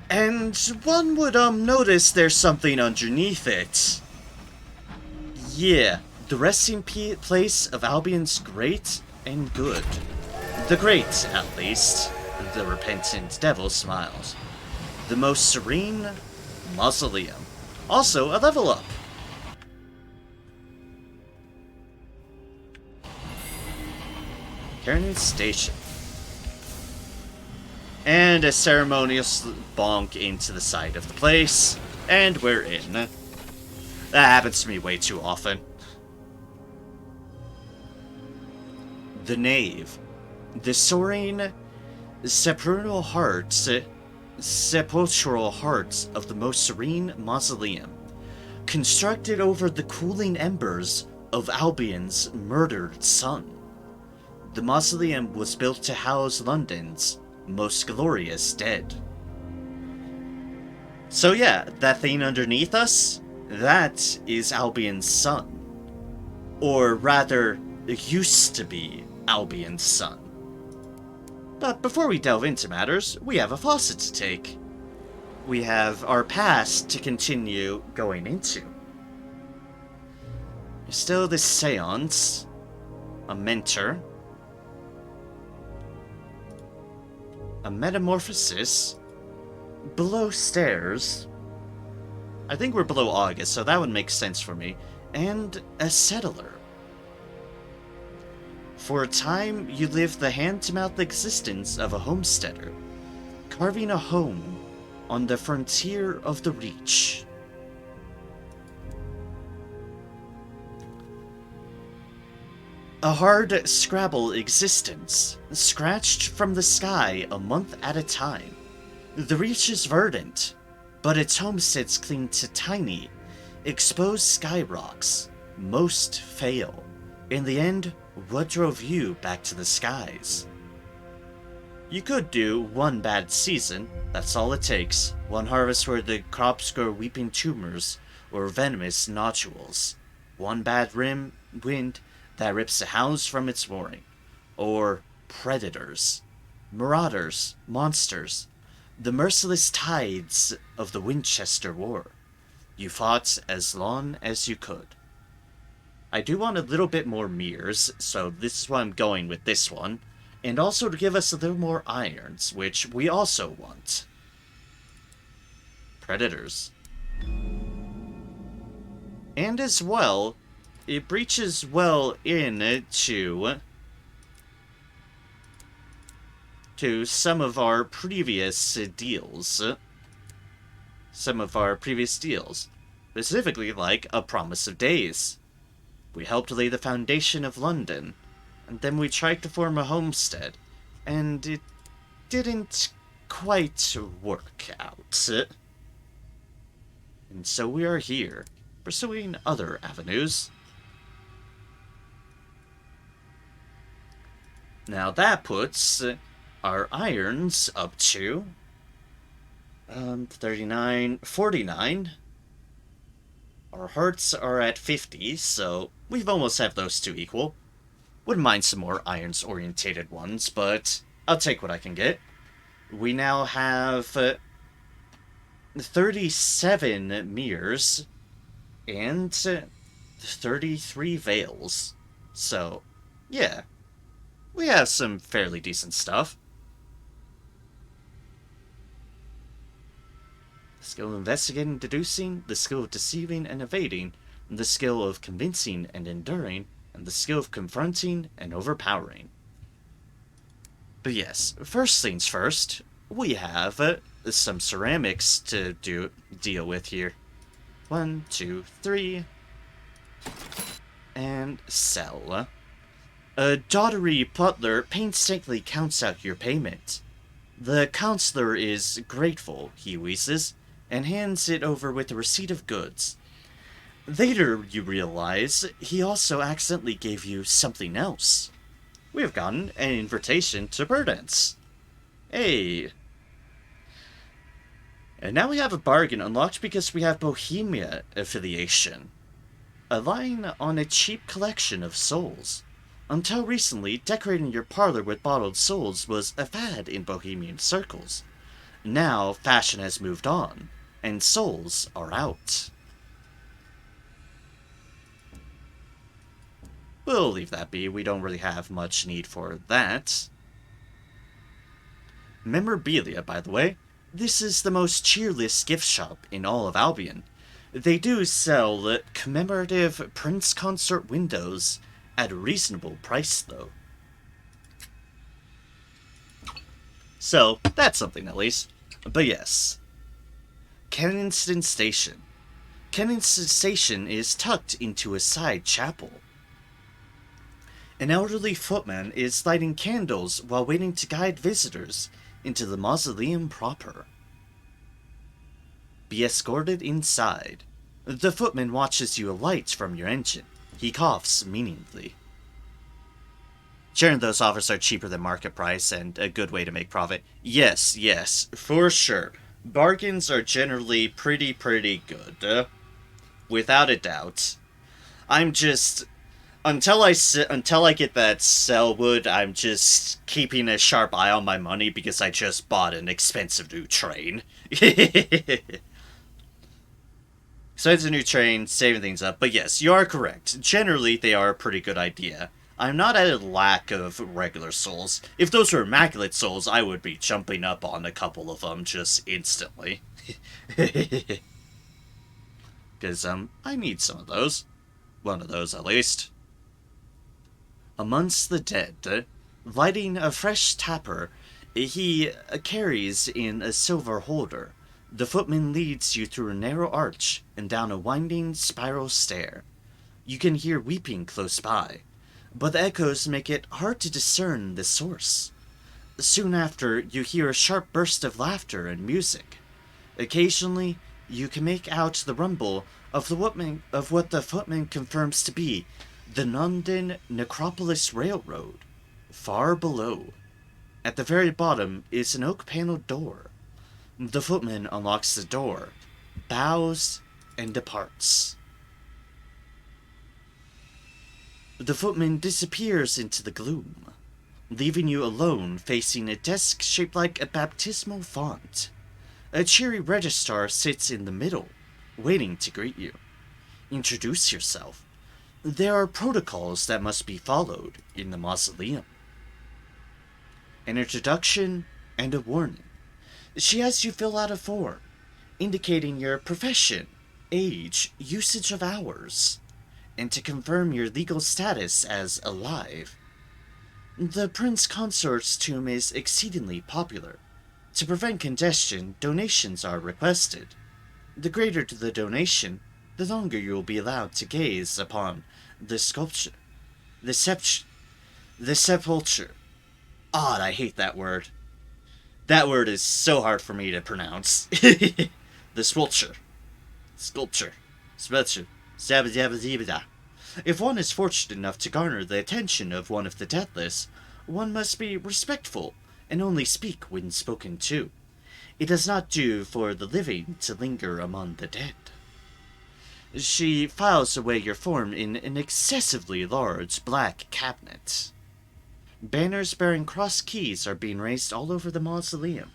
Speaker 1: And one would, notice there's something underneath it. Yeah, the resting place of Albion's great and good. The great, at least. The repentant devil smiles. The most serene mausoleum. Also, a level up. Carnage Station. And a ceremonious bonk into the side of the place. And we're in. That happens to me way too often. The Nave. The soaring sepulchral hearts of the most serene mausoleum. Constructed over the cooling embers of Albion's murdered son. The mausoleum was built to house London's most glorious dead. So yeah, that thing underneath us, that is Albion's son. Or rather, it used to be Albion's son. But before we delve into matters, we have a faucet to take. We have our past to continue going into. There's still this seance, a mentor, a metamorphosis, below stairs. I think we're below August, so that would make sense for me. And a settler. For a time, you lived the hand-to-mouth existence of a homesteader, carving a home on the frontier of the Reach. A hard Scrabble existence, scratched from the sky a month at a time. The Reach is verdant, but its homesteads cling to tiny, exposed sky rocks. Most fail. In the end, what drove you back to the skies? You could do one bad season, that's all it takes. One harvest where the crops grow weeping tumors or venomous nodules. One bad wind that rips a house from its mooring. Or predators, marauders, monsters, the merciless tides of the Winchester War. You fought as long as you could. I do want a little bit more mirrors, so this is why I'm going with this one. And also to give us a little more irons, which we also want. Predators. And as well, it breaches well into some of our previous deals. Specifically like A Promise of Days. We helped lay the foundation of London, and then we tried to form a homestead, and it didn't quite work out. And so we are here, pursuing other avenues. Now that puts our irons up to 39, 49. Our hearts are at 50, so we've almost have those two equal. Wouldn't mind some more irons-orientated ones, but I'll take what I can get. We now have 37 mirrors and 33 veils. So, yeah, we have some fairly decent stuff. The skill of investigating, deducing, the skill of deceiving and evading, the skill of convincing and enduring, and the skill of confronting and overpowering. But yes, first things first, we have some ceramics to deal with here. 1, 2, 3, and sell. A dottery butler painstakingly counts out your payment. The counselor is grateful, he wheezes, and hands it over with a receipt of goods. Later, you realize he also accidentally gave you something else. We have gotten an invitation to Birdance. Hey. And now we have a bargain unlocked because we have Bohemia affiliation. Relying on a cheap collection of souls. Until recently, decorating your parlor with bottled souls was a fad in Bohemian circles. Now, fashion has moved on, and souls are out. We'll leave that be, we don't really have much need for that. Memorabilia, by the way. This is the most cheerless gift shop in all of Albion. They do sell commemorative Prince Consort windows at a reasonable price, though. So, that's something at least. But yes. Kennington Station. Kennington Station is tucked into a side chapel. An elderly footman is lighting candles while waiting to guide visitors into the mausoleum proper. Be escorted inside. The footman watches you alight from your engine. He coughs meaningfully. Sharing those offers are cheaper than market price and a good way to make profit. Yes, for sure. Bargains are generally pretty good. Without a doubt. I'm just... Until I get that Selwood, I'm just keeping a sharp eye on my money because I just bought an expensive new train. So it's a new train, saving things up. But yes, you are correct. Generally, they are a pretty good idea. I'm not at a lack of regular souls. If those were immaculate souls, I would be jumping up on a couple of them just instantly. Because, I need some of those. One of those, at least. Amongst the dead, lighting a fresh tapper, he carries in a silver holder. The footman leads you through a narrow arch and down a winding spiral stair. You can hear weeping close by, but the echoes make it hard to discern the source. Soon after, you hear a sharp burst of laughter and music. Occasionally, you can make out the rumble of what the footman confirms to be the London Necropolis Railroad. Far below, at the very bottom, is an oak-paneled door. The footman unlocks the door, bows, and departs. The footman disappears into the gloom, leaving you alone facing a desk shaped like a baptismal font. A cheery registrar sits in the middle, waiting to greet you. Introduce yourself. There are protocols that must be followed in the mausoleum. An introduction and a warning. She has you fill out a form, indicating your profession, age, usage of hours, and to confirm your legal status as alive. The Prince Consort's tomb is exceedingly popular. To prevent congestion, donations are requested. The greater the donation, the longer you will be allowed to gaze upon the sculpture. The the sepulture. Odd, I hate that word. That word is so hard for me to pronounce. The sculpture. Sculpture. Sculpture. Zabba zabba zibba da. If one is fortunate enough to garner the attention of one of the deathless, one must be respectful and only speak when spoken to. It does not do for the living to linger among the dead. She files away your form in an excessively large black cabinet. Banners bearing cross keys are being raised all over the mausoleum.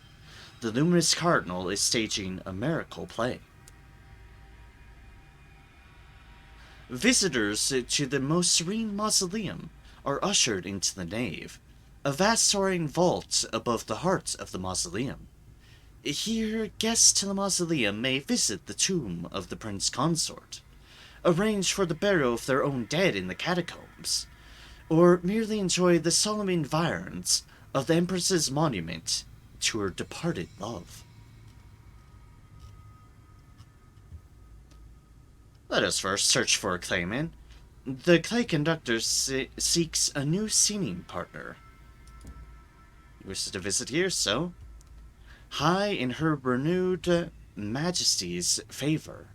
Speaker 1: The luminous cardinal is staging a miracle play. Visitors to the most serene mausoleum are ushered into the nave, a vast soaring vault above the heart of the mausoleum. Here, guests to the mausoleum may visit the tomb of the prince consort, arrange for the burial of their own dead in the catacombs, or merely enjoy the solemn environs of the Empress's monument to her departed love. Let us first search for a clayman. The clay conductor seeks a new singing partner. He wishes to visit here, so... High in her renewed majesty's favor.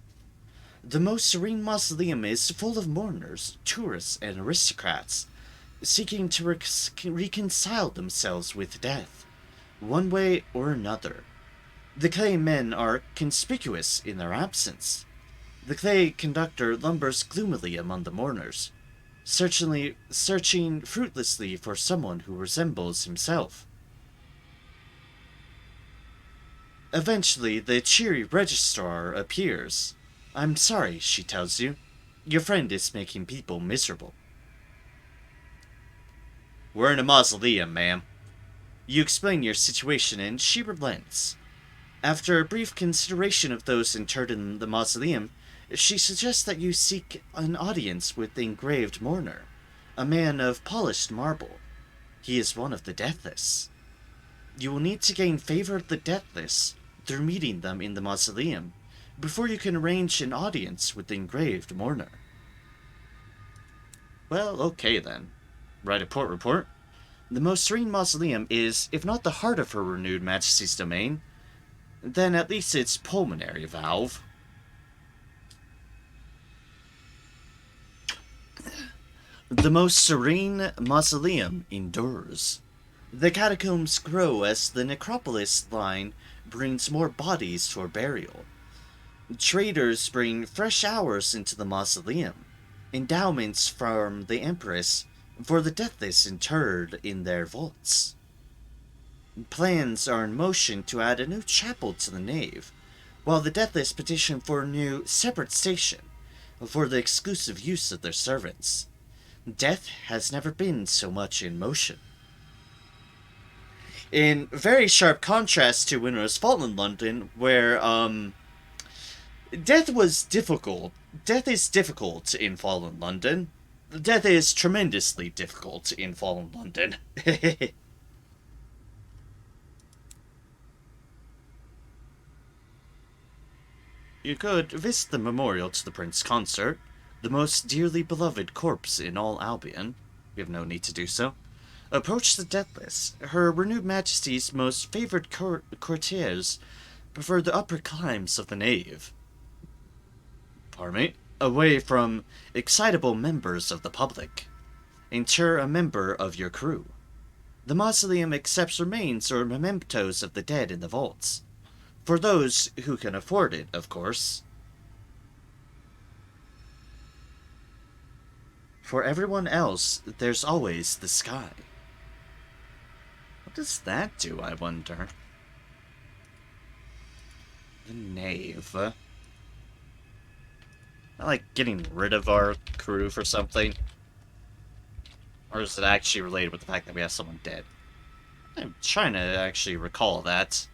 Speaker 1: The most serene mausoleum is full of mourners, tourists, and aristocrats, seeking to reconcile themselves with death, one way or another. The clay men are conspicuous in their absence. The clay conductor lumbers gloomily among the mourners, searching fruitlessly for someone who resembles himself. Eventually, the cheery registrar appears. "I'm sorry," she tells you. "Your friend is making people miserable." "We're in a mausoleum, ma'am." You explain your situation and she relents. After a brief consideration of those interred in the mausoleum, she suggests that you seek an audience with the engraved mourner, a man of polished marble. He is one of the deathless. You will need to gain favor of the deathless through meeting them in the mausoleum, before you can arrange an audience with the engraved mourner. Well, okay then. Write a report. The most serene mausoleum is, if not the heart of her renewed majesty's domain, then at least its pulmonary valve. The most serene mausoleum endures. The catacombs grow as the necropolis line brings more bodies for burial. Traders bring fresh hours into the mausoleum, endowments from the Empress for the deathless interred in their vaults. Plans are in motion to add a new chapel to the nave, while the deathless petition for a new separate station for the exclusive use of their servants. Death has never been so much in motion. In very sharp contrast to Winter's Fall in London, where, death was difficult. Death is difficult in Fallen London. Death is tremendously difficult in Fallen London. You could visit the memorial to the Prince Consort, the most dearly beloved corpse in all Albion. We have no need to do so. Approach the deathless. Her renewed majesty's most favored courtiers prefer the upper climes of the nave. Pardon me? Away from excitable members of the public. Inter a member of your crew. The mausoleum accepts remains or mementos of the dead in the vaults. For those who can afford it, of course. For everyone else, there's always the sky. What does that do, I wonder? The nave. I like getting rid of our crew for something. Or is it actually related with the fact that we have someone dead? I'm trying to actually recall that.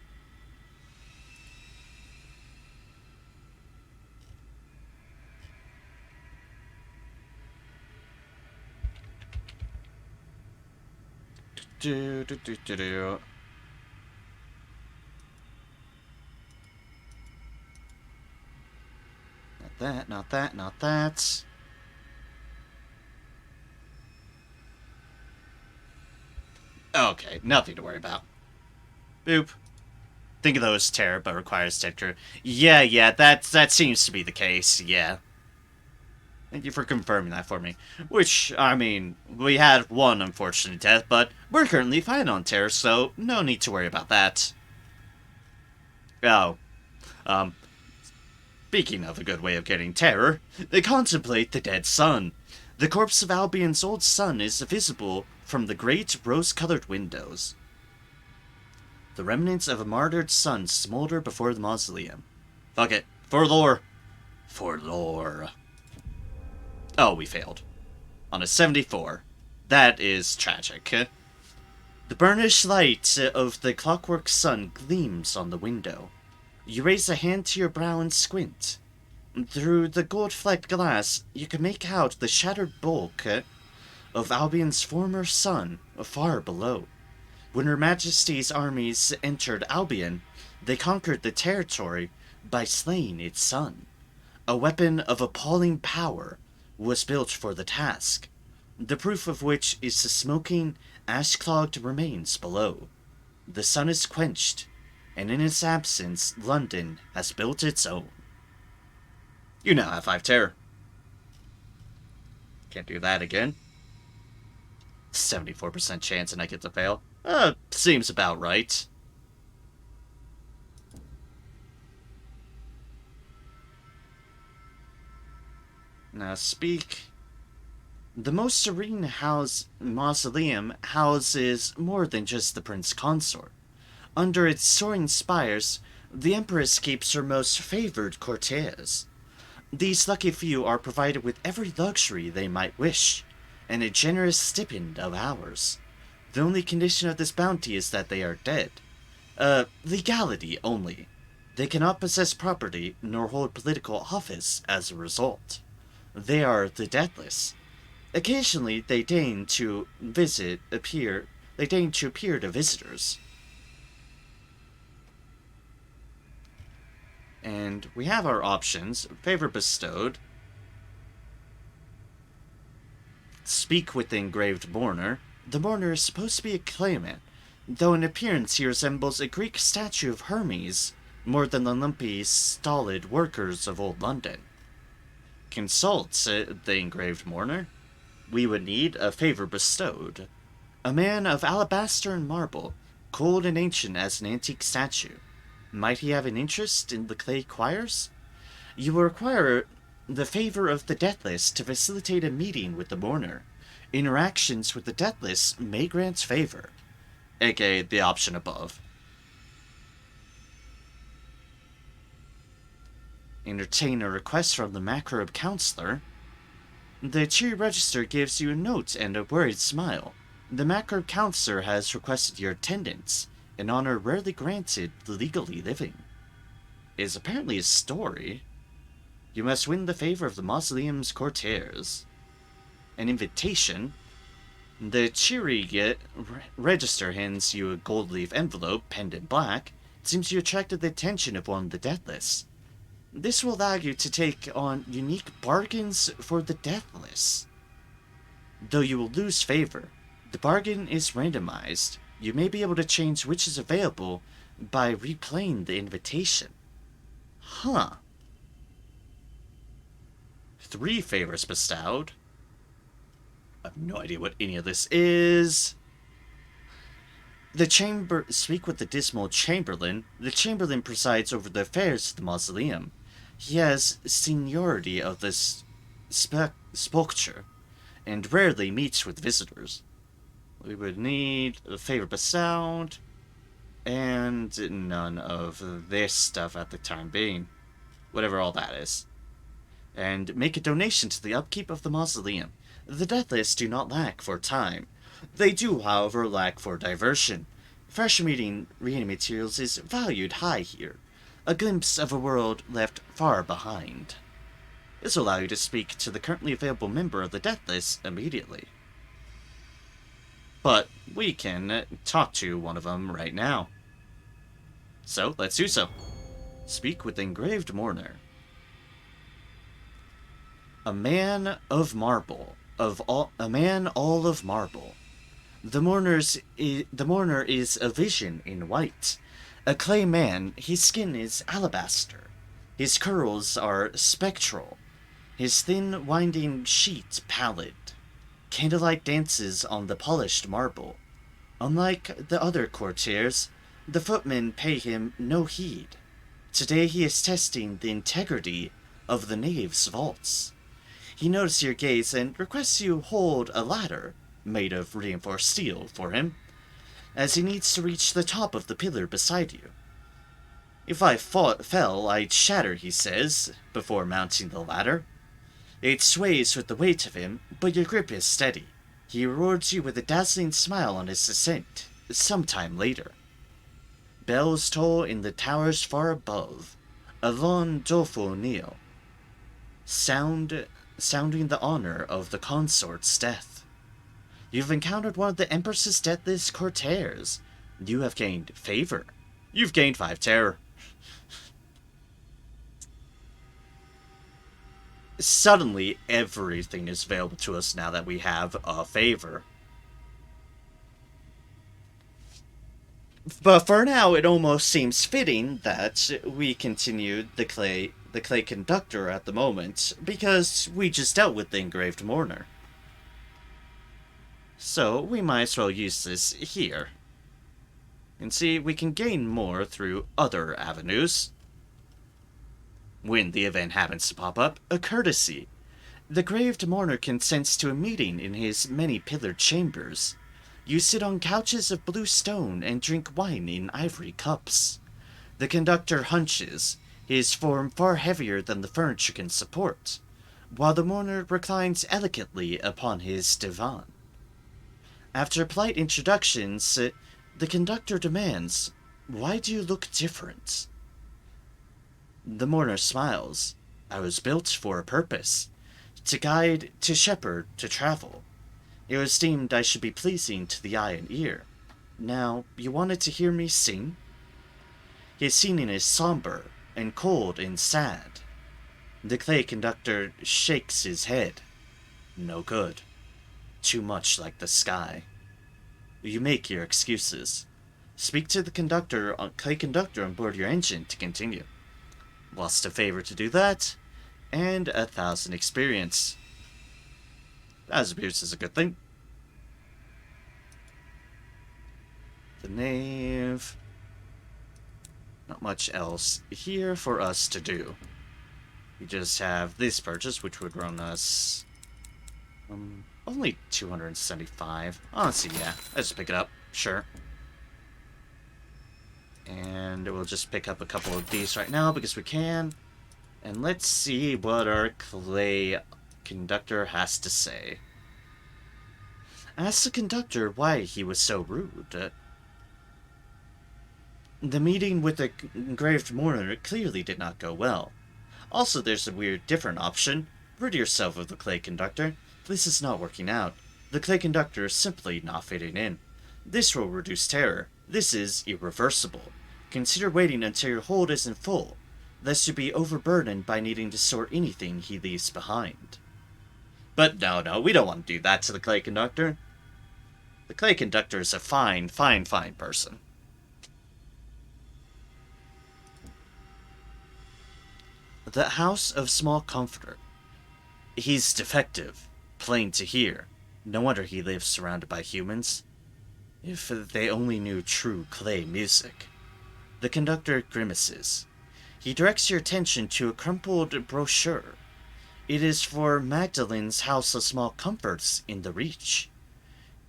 Speaker 1: Not that. that, not that, not that. Okay, nothing to worry about. Boop. Think of those terror, but requires Tector. Yeah, that seems to be the case, yeah. Thank you for confirming that for me. Which, I mean, we had one unfortunate death, but we're currently fine on terror, so no need to worry about that. Oh, um, speaking of a good way of getting terror, they contemplate the dead sun. The corpse of Albion's old son is visible from the great rose-colored windows. The remnants of a martyred sun smolder before the mausoleum. Fuck it. For lore. For lore. Oh, we failed. On a 74. That is tragic. The burnished light of the clockwork sun gleams on the window. You raise a hand to your brow and squint. Through the gold-flecked glass, you can make out the shattered bulk of Albion's former son far below. When Her Majesty's armies entered Albion, they conquered the territory by slaying its son. A weapon of appalling power was built for the task, the proof of which is the smoking, ash-clogged remains below. The sun is quenched, and in its absence, London has built its own. You now have 5 terror. Can't do that again. 74% chance and I get to fail. Seems about right. Now speak. The most serene mausoleum houses more than just the prince consort. Under its soaring spires, the empress keeps her most favored courtiers. These lucky few are provided with every luxury they might wish, and a generous stipend of hours. The only condition of this bounty is that they are dead. Legality only. They cannot possess property nor hold political office as a result. They are the deathless. Occasionally they deign to appear to visitors. And we have our options. Favor bestowed. Speak with the engraved mourner. The mourner is supposed to be a claimant, though in appearance he resembles a Greek statue of Hermes more than the lumpy, stolid workers of old London. Consult the engraved mourner. We would need a favor bestowed. A man of alabaster and marble, cold and ancient as an antique statue. Might he have an interest in the clay choirs? You will require the favor of the deathless to facilitate a meeting with the mourner. Interactions with the deathless may grant favor, aka the option above. Entertain a request from the Macrobe Counselor. The cheery register gives you a note and a worried smile. The Macrobe Counselor has requested your attendance, an honor rarely granted legally living. It is apparently a story. You must win the favor of the mausoleum's courtiers. An invitation. The cheery register hands you a gold leaf envelope penned in black. It seems you attracted the attention of one of the deathless. This will allow you to take on unique bargains for the deathless. Though you will lose favor, the bargain is randomized. You may be able to change which is available by replaying the invitation. Huh. 3 favors bestowed. I have no idea what any of this is. Speak with the dismal chamberlain. The chamberlain presides over the affairs of the mausoleum. He has seniority of this sculpture, and rarely meets with visitors. We would need a favor bestowed, and none of this stuff at the time being. Whatever all that is. And make a donation to the upkeep of the mausoleum. The deathless do not lack for time. They do, however, lack for diversion. Fresh reading materials is valued high here. A glimpse of a world left far behind. This will allow you to speak to the currently available member of the deathless immediately. But we can talk to one of them right now. So, let's do so. Speak with the engraved mourner. A man of marble, a man all of marble. The mourner is a vision in white. A clay man, his skin is alabaster. His curls are spectral. His thin, winding sheet pallid. Candlelight dances on the polished marble. Unlike the other courtiers, the footmen pay him no heed. Today he is testing the integrity of the nave's vaults. He notices your gaze and requests you hold a ladder, made of reinforced steel, for him, as he needs to reach the top of the pillar beside you. If I fell, I'd shatter, he says, before mounting the ladder. It sways with the weight of him, but your grip is steady. He rewards you with a dazzling smile on his descent, sometime later. Bells toll in the towers far above, a lone doleful kneel, sounding the honor of the consort's death. You've encountered one of the Empress's deathless courtiers. You have gained favor. You've gained 5 terror. Suddenly, everything is available to us now that we have a favor. But for now, it almost seems fitting that we continue the clay conductor at the moment, because we just dealt with the engraved mourner. So we might as well use this here. And see, we can gain more through other avenues. When the event happens to pop up, a courtesy. The graved mourner consents to a meeting in his many-pillared chambers. You sit on couches of blue stone and drink wine in ivory cups. The conductor hunches, his form far heavier than the furniture can support, while the mourner reclines elegantly upon his divan. After polite introductions, the conductor demands, "Why do you look different?" The mourner smiles. "I was built for a purpose. To guide, to shepherd, to travel. It was deemed I should be pleasing to the eye and ear. Now, you wanted to hear me sing?" His singing is somber, and cold, and sad. The clay conductor shakes his head. No good. Too much like the sky. You make your excuses. Speak to the clay conductor on board your engine to continue. Lost a favor to do that, and 1,000 experience. As appears is a good thing. The nave. Not much else here for us to do. We just have this purchase, which would run us only 275. Honestly, yeah, let's pick it up. Sure. And we'll just pick up a couple of these right now because we can. And let's see what our clay conductor has to say. Ask the conductor why he was so rude. The meeting with the engraved mourner clearly did not go well. Also, there's a weird different option. Rid yourself of the clay conductor. This is not working out. The clay conductor is simply not fitting in. This will reduce terror. This is irreversible. Consider waiting until your hold isn't full, lest you be overburdened by needing to sort anything he leaves behind. But no, we don't want to do that to the clay conductor. The clay conductor is a fine person. The House of Small Comforter. He's defective, plain to hear. No wonder he lives surrounded by humans. If they only knew true clay music. The conductor grimaces. He directs your attention to a crumpled brochure. It is for Magdalen's House of Small Comforts in the Reach.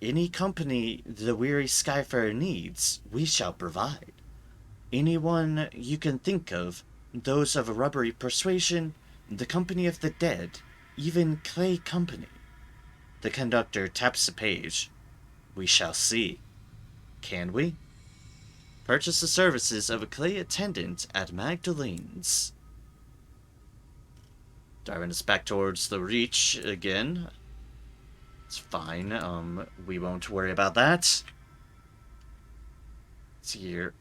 Speaker 1: Any company the weary Skyfarer needs, we shall provide. Anyone you can think of, those of a rubbery persuasion, the company of the dead, even clay company. The conductor taps a page. We shall see. Can we? Purchase the services of a clay attendant at Magdalene's. Driving us back towards the Reach again. It's fine. We won't worry about that. Let's see here.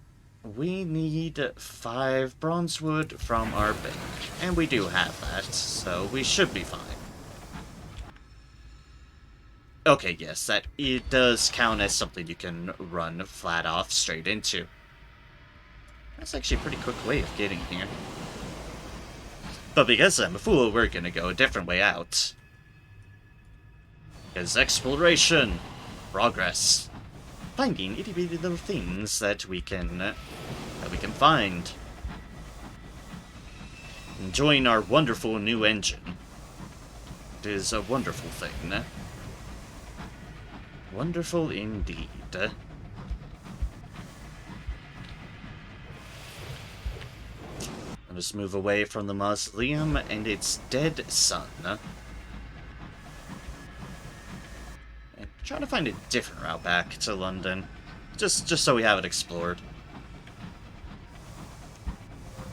Speaker 1: We need 5 bronzewood from our bank. And we do have that, so we should be fine. Okay, yes, that it does count as something you can run flat off straight into. That's actually a pretty quick way of getting here. But because I'm a fool, we're gonna go a different way out. Because exploration, progress, finding itty bitty little things that we can find. Enjoying our wonderful new engine. It is a wonderful thing. Wonderful indeed. Let us move away from the mausoleum and its dead sun. And trying to find a different route back to London. Just so we have it explored.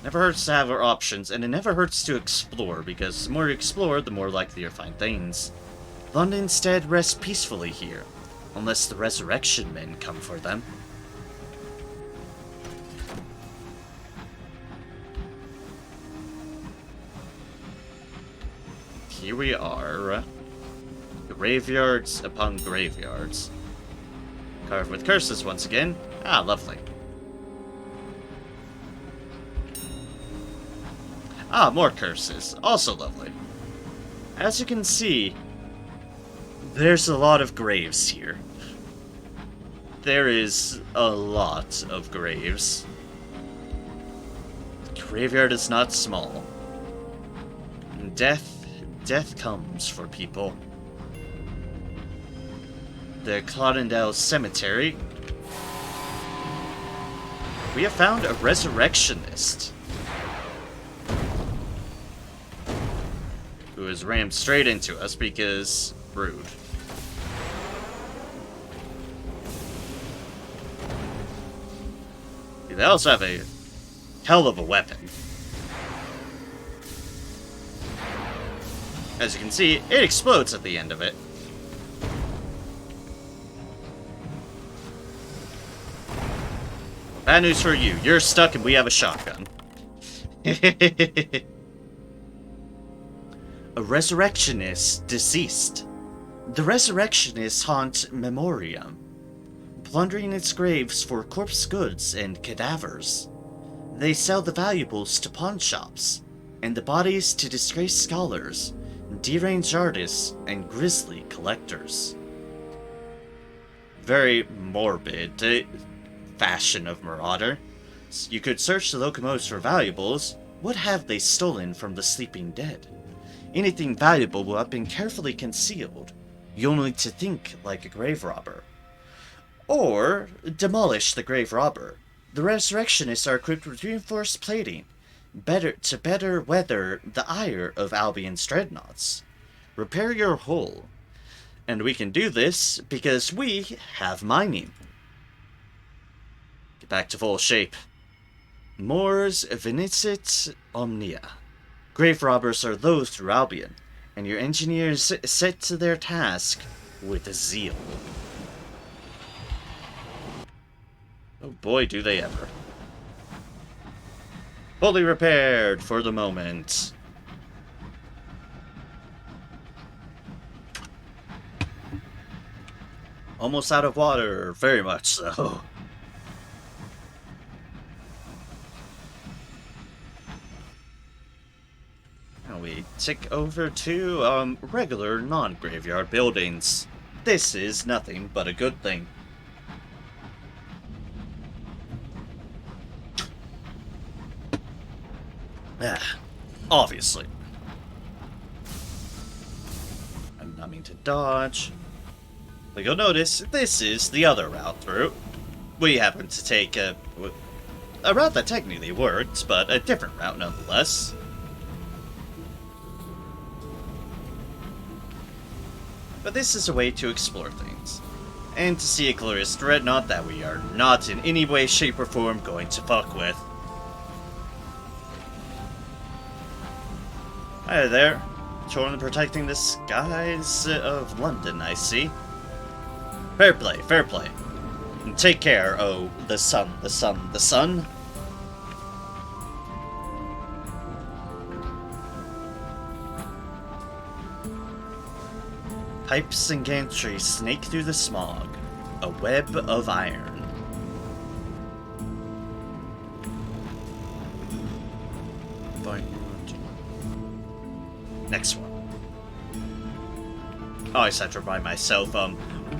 Speaker 1: Never hurts to have our options, and it never hurts to explore, because the more you explore, the more likely you'll find things. London's dead rest peacefully here, unless the resurrection men come for them. Here we are. Graveyards upon graveyards. Carved with curses once again. Ah, lovely. Ah, more curses. Also lovely. As you can see, there's a lot of graves here. There is a lot of graves. The graveyard is not small. Death comes for people. The Clodendale Cemetery. We have found a resurrectionist who has rammed straight into us because rude. They also have a hell of a weapon. As you can see, it explodes at the end of it. Bad news for you. You're stuck and we have a shotgun. A resurrectionist deceased. The resurrectionists haunt Memoriam, plundering its graves for corpse goods and cadavers. They sell the valuables to pawn shops, and the bodies to disgraced scholars, deranged artists, and grisly collectors. Very morbid fashion of marauder. You could search the locomotives for valuables. What have they stolen from the sleeping dead? Anything valuable will have been carefully concealed. You only need to think like a grave robber. Or demolish the grave robber. The resurrectionists are equipped with reinforced plating, to better weather the ire of Albion's dreadnoughts. Repair your hull. And we can do this because we have mining. Get back to full shape. Mors vinicit omnia. Grave robbers are loathed through Albion, and your engineers set to their task with zeal. Oh boy, do they ever. Fully repaired for the moment. Almost out of water, very much so. Now we tick over to regular non-graveyard buildings. This is nothing but a good thing. Ah, obviously. I'm not meaning to dodge. But you'll notice, this is the other route through. We happen to take a route that technically worked, but a different route nonetheless. But this is a way to explore things, and to see a glorious dreadnought that we are not in any way, shape, or form going to fuck with. Hi there. Chorn protecting the skies of London, I see. Fair play, fair play. And take care, oh, the sun, the sun, the sun. Pipes and gantries snake through the smog. A web of iron. Next one. Oh, I just have to remind myself,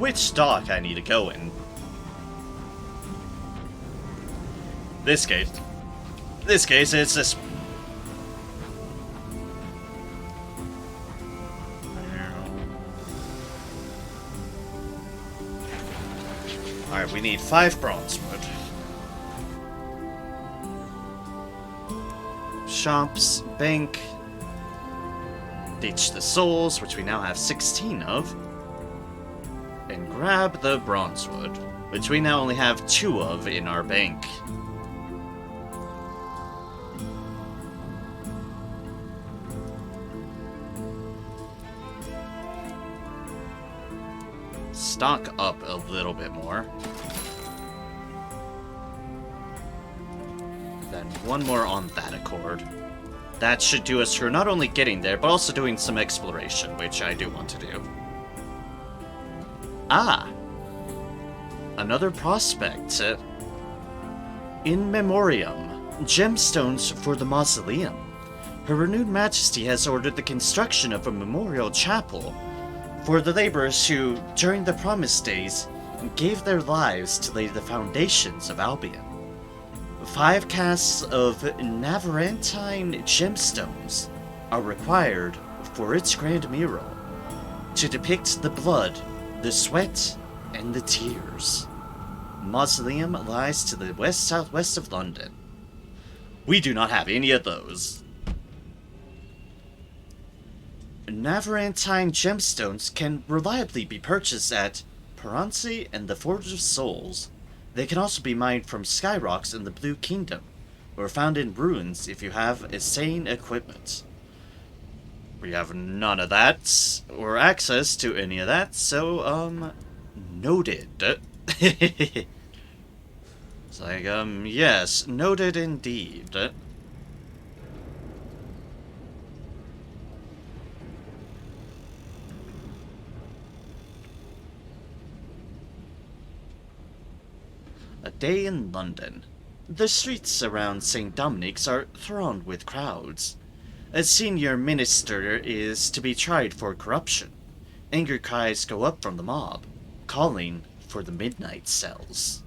Speaker 1: which dock I need to go in. This case, it's this. Alright, we need 5 bronze wood. Shops, bank. Ditch the souls, which we now have 16 of. And grab the bronze wood, which we now only have 2 of in our bank. Stock up a little bit more. Then 1 more on that accord. That should do us for not only getting there, but also doing some exploration, which I do want to do. Ah! Another prospect. In Memoriam. Gemstones for the mausoleum. Her renewed majesty has ordered the construction of a memorial chapel for the laborers who, during the Promised Days, gave their lives to lay the foundations of Albion. 5 casts of Navarantine gemstones are required for its grand mural to depict the blood, the sweat, and the tears. Mausoleum lies to the west-southwest of London. We do not have any of those. Navarantine gemstones can reliably be purchased at Peransi and the Forge of Souls. They can also be mined from skyrocks in the Blue Kingdom, or found in ruins if you have insane equipment. We have none of that, or access to any of that, so, noted. It's like, yes, noted indeed. A day in London. The streets around St. Dominic's are thronged with crowds. A senior minister is to be tried for corruption. Anger cries go up from the mob, calling for the midnight cells.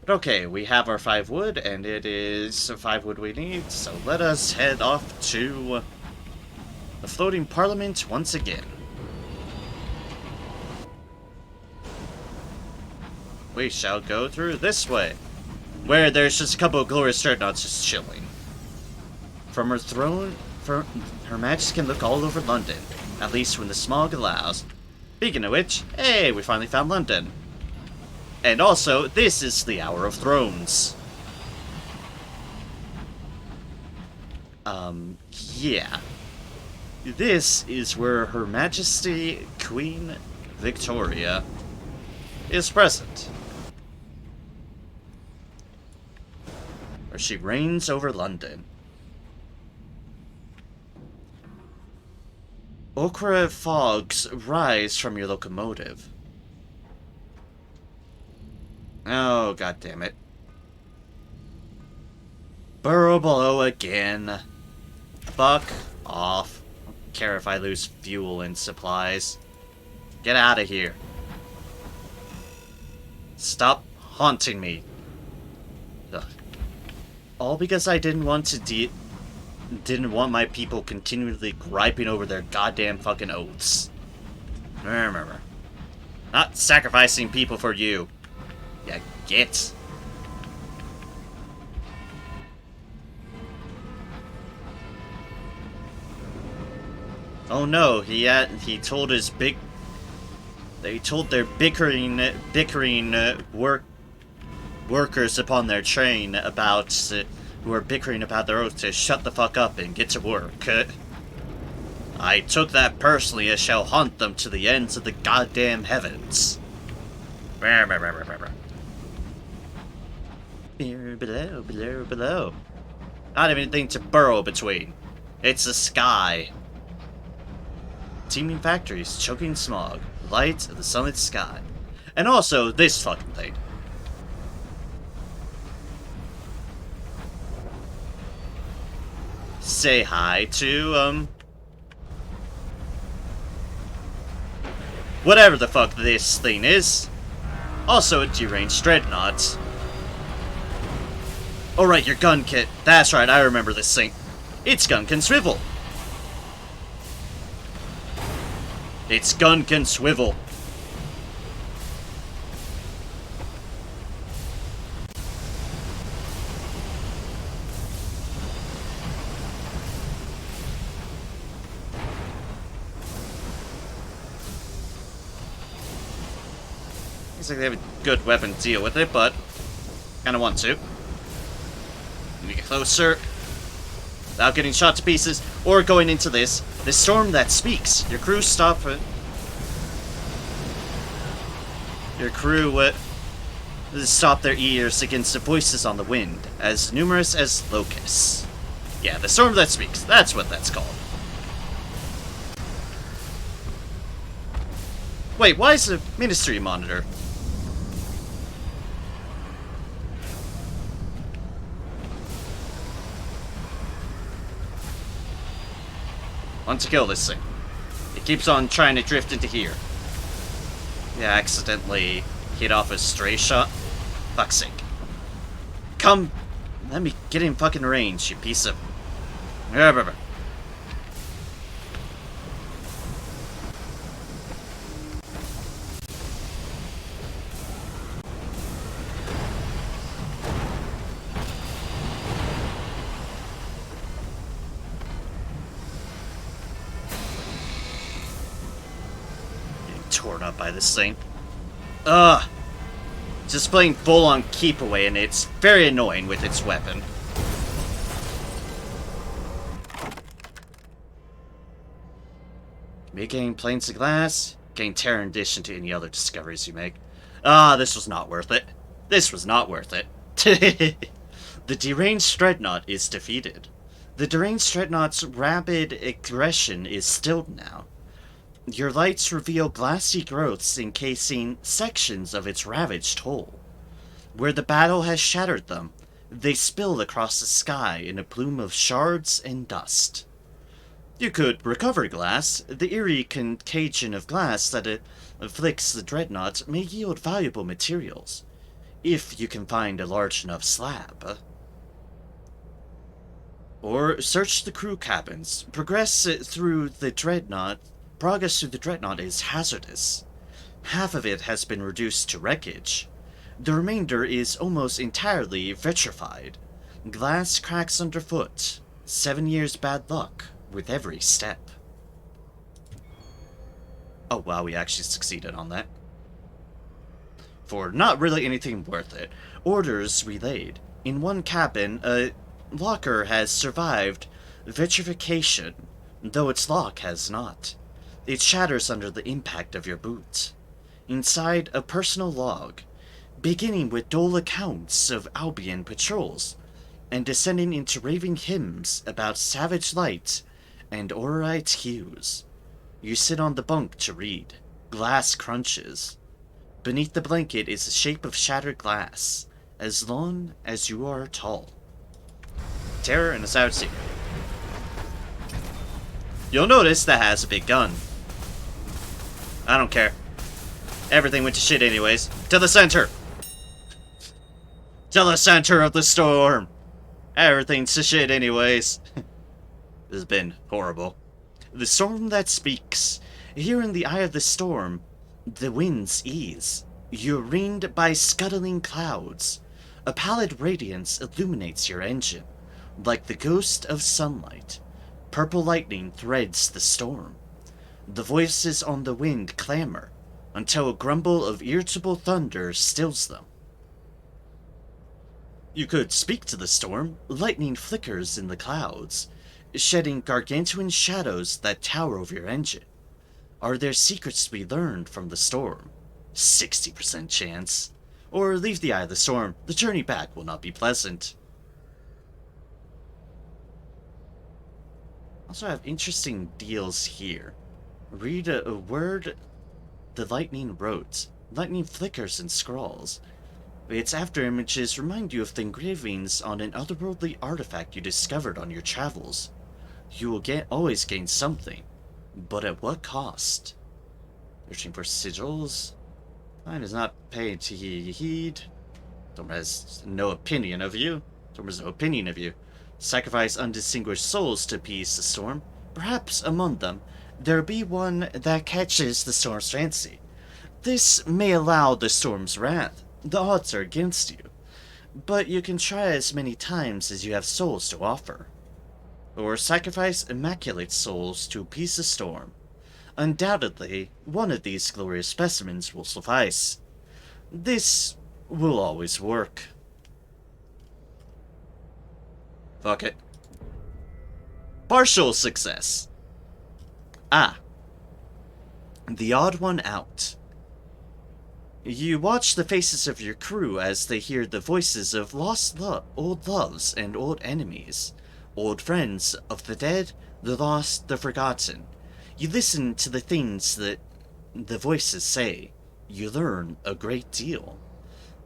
Speaker 1: But okay, we have our 5 wood, and it is 5 wood we need, so let us head off to the floating parliament once again. We shall go through this way, where there's just a couple of glorious dreadnoughts just chilling. From her throne, her majesty can look all over London, at least when the smog allows. Speaking of which, hey, we finally found London. And also, this is the Hour of Thrones. Yeah. This is where Her Majesty Queen Victoria is present. Where she reigns over London. Ochre fogs rise from your locomotive. Oh, god damn it. Burrow below again. Fuck off. I don't care if I lose fuel and supplies. Get out of here. Stop haunting me. Ugh. All because I didn't want to didn't want my people continually griping over their goddamn fucking oaths. Remember. Not sacrificing people for you. Yeah, get. Oh no, he told his big. They told their bickering workers upon their train about who were bickering about their oath to shut the fuck up and get to work. I took that personally and shall haunt them to the ends of the goddamn heavens. Below. Not even anything to burrow between. It's the sky. Teeming factories, choking smog, light of the sunlit sky. And also, this fucking thing. Say hi to, whatever the fuck this thing is. Also a deranged dreadnought. Oh right, your gun kit. That's right, I remember this thing. Its gun can swivel. Its gun can swivel. Looks like they have a good weapon to deal with it, but kinda want to. Let me get closer. Without getting shot to pieces, or going into this. The storm that speaks. Your crew stop it. Your crew stop their ears against the voices on the wind, as numerous as locusts. Yeah, the storm that speaks. That's what that's called. Wait, why is the ministry monitor? Want to kill this thing. It keeps on trying to drift into here. Yeah, accidentally hit off a stray shot. Fuck's sake. Come, let me get in fucking range, you piece of... Torn up by this thing. Ugh! Just playing full-on keep away, and it's very annoying with its weapon. Making planes of glass, gain terror in addition to any other discoveries you make. Ah, this was not worth it. This was not worth it. The deranged dreadnought is defeated. The deranged dreadnought's rapid aggression is stilled now. Your lights reveal glassy growths encasing sections of its ravaged hull. Where the battle has shattered them, they spill across the sky in a plume of shards and dust. You could recover glass. The eerie contagion of glass that afflicts the dreadnought may yield valuable materials, if you can find a large enough slab. Or search the crew cabins. Progress through the dreadnought is hazardous. Half of it has been reduced to wreckage. The remainder is almost entirely vitrified. Glass cracks underfoot. 7 years bad luck with every step. Oh wow, we actually succeeded on that. For not really anything worth it. Orders relayed. In one cabin, a locker has survived vitrification, though its lock has not. It shatters under the impact of your boot. Inside, a personal log, beginning with dull accounts of Albion patrols, and descending into raving hymns about savage light and aurite hues. You sit on the bunk to read. Glass crunches. Beneath the blanket is the shape of shattered glass, as long as you are tall. Terror and a savage secret. You'll notice that has a big gun. I don't care. Everything went to shit anyways. To the center! To the center of the storm! Everything's to shit anyways. This has been horrible. The storm that speaks. Here in the eye of the storm, the winds ease. You're ringed by scuttling clouds. A pallid radiance illuminates your engine, like the ghost of sunlight. Purple lightning threads the storm. The voices on the wind clamor, until a grumble of irritable thunder stills them. You could speak to the storm. Lightning flickers in the clouds, shedding gargantuan shadows that tower over your engine. Are there secrets to be learned from the storm? 60% chance. Or leave the eye of the storm. The journey back will not be pleasant. Also have interesting deals here. Read a word the lightning wrote. Lightning flickers and scrawls. Its after images remind you of the engravings on an otherworldly artifact you discovered on your travels. You will always gain something, but at what cost? Searching for sigils? Mine is not paid to heed. Storm has no opinion of you. Storm has no opinion of you. Sacrifice undistinguished souls to appease the storm. Perhaps among them, there be one that catches the storm's fancy. This may allow the storm's wrath. The odds are against you. But you can try as many times as you have souls to offer. Or sacrifice immaculate souls to appease the storm. Undoubtedly, one of these glorious specimens will suffice. This will always work. Fuck it. Partial success. Ah. The odd one out. You watch the faces of your crew as they hear the voices of old loves and old enemies. Old friends of the dead, the lost, the forgotten. You listen to the things that the voices say. You learn a great deal.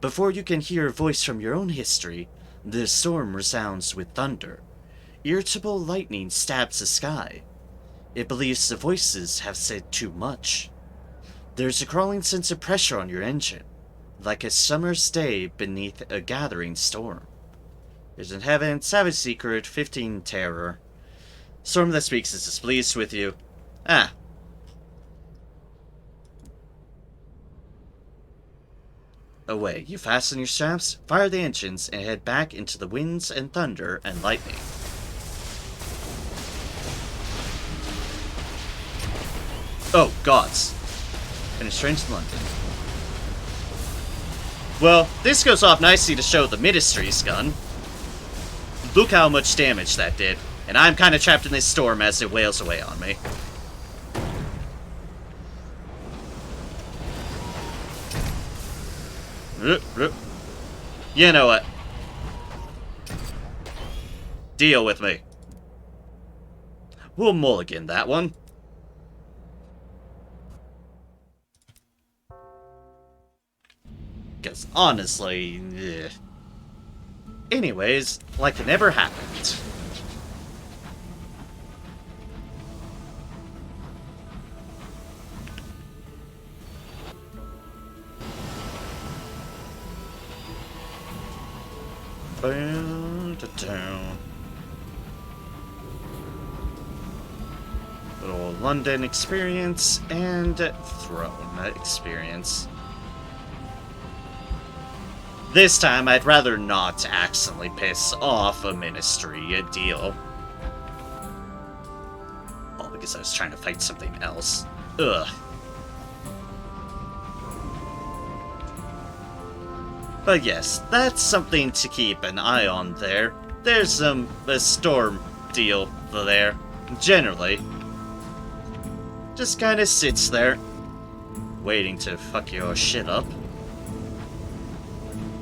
Speaker 1: Before you can hear a voice from your own history, the storm resounds with thunder. Irritable lightning stabs the sky. It believes the voices have said too much. There's a crawling sense of pressure on your engine, like a summer's day beneath a gathering storm. Isn't heaven, savage secret, 15 terror. Storm that speaks is displeased with you. Ah. Away, you fasten your straps, fire the engines, and head back into the winds and thunder and lightning. Oh, gods. In a strange London. Well, this goes off nicely to show the Ministry's gun. Look how much damage that did, and I'm kind of trapped in this storm as it wails away on me. You know what? Deal with me. We'll mulligan that one. Because honestly, ugh. Anyways, like it never happened. Little London experience and throne experience. This time, I'd rather not accidentally piss off a ministry deal. All because I was trying to fight something else. Ugh. But yes, that's something to keep an eye on there. There's a storm deal there. Generally. Just kinda sits there, waiting to fuck your shit up.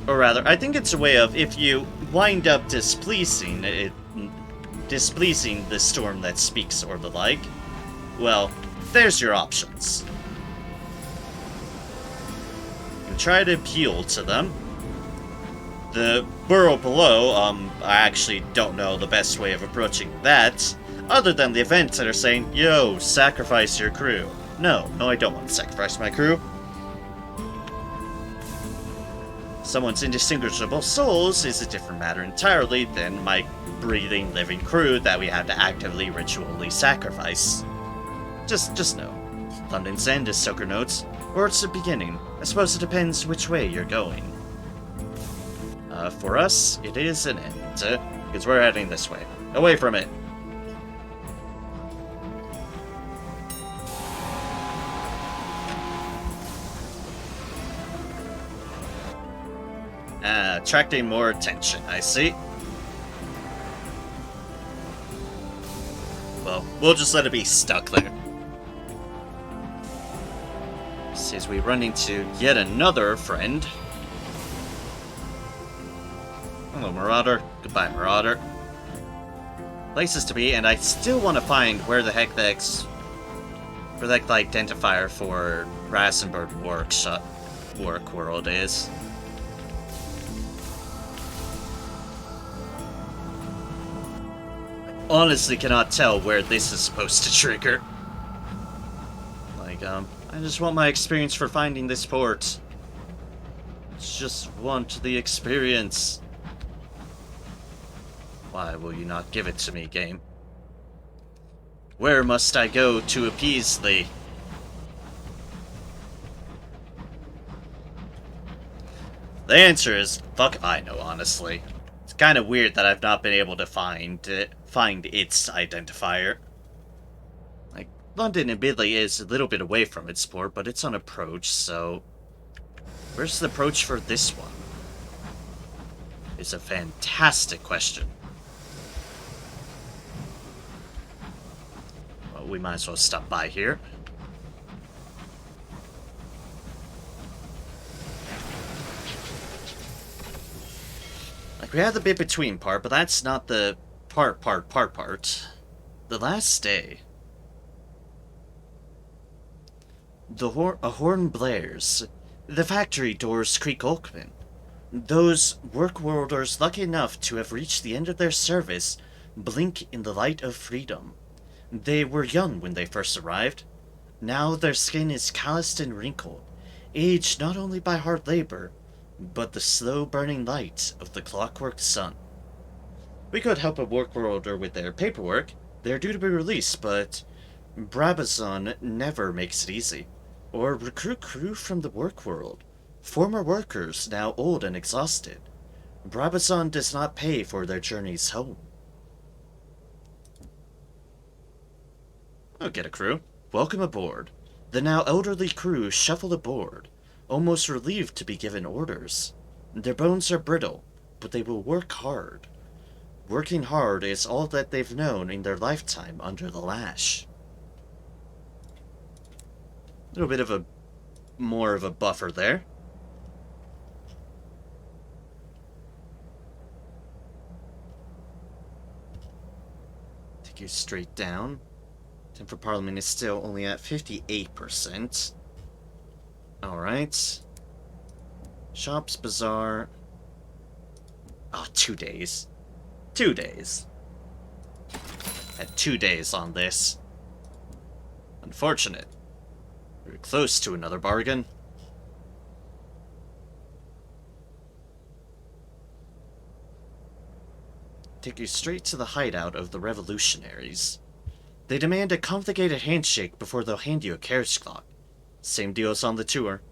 Speaker 1: Or rather, I think it's a way of, if you wind up displeasing the storm that speaks or the like, well, there's your options. You can try to appeal to them. The borough below, I actually don't know the best way of approaching that, other than the events that are saying, yo, sacrifice your crew. No, I don't want to sacrifice my crew. Someone's indistinguishable souls is a different matter entirely than my breathing, living crew that we have to actively, ritually sacrifice. Just know. London's end is Soaker notes, or it's the beginning. I suppose it depends which way you're going. For us, it is an end, because we're heading this way. Away from it. Attracting more attention, I see. Well, we'll just let it be stuck there. See, as we run into yet another friend. Hello, Marauder. Goodbye, Marauder. places to be, and I still want to find where the heck the identifier for Rassenberg work world is. I honestly cannot tell where this is supposed to trigger. Like, I just want my experience for finding this port. Just want the experience. Why will you not give it to me, game? Where must I go to appease thee? The answer is, fuck I know, honestly. It's kind of weird that I've not been able to find its identifier. Like, London admittedly is a little bit away from its port, but it's on approach, so... Where's the approach for this one? It's a fantastic question. Well, we might as well stop by here. Like, we had the bit between part, but that's not the part. The last day. A horn blares. The factory doors creak open. Those work-worlders lucky enough to have reached the end of their service blink in the light of freedom. They were young when they first arrived. Now their skin is calloused and wrinkled, aged not only by hard labor, but the slow-burning light of the clockwork sun. We could help a work-worlder with their paperwork. They're due to be released, but Brabazon never makes it easy. Or recruit crew from the work world. Former workers, now old and exhausted. Brabazon does not pay for their journeys home. I'll get a crew. Welcome aboard. The now elderly crew shuffle aboard, almost relieved to be given orders. Their bones are brittle, but they will work hard. Working hard is all that they've known in their lifetime under the lash. A little bit of a more of a buffer there. Take you straight down. Time for Parliament is still only at 58%. Alright. Shops, Bazaar. Oh, 2 days. 2 days. Had 2 days on this. Unfortunate. We're close to another bargain. Take you straight to the hideout of the revolutionaries. They demand a complicated handshake before they'll hand you a carriage clock. Same deal as on the tour.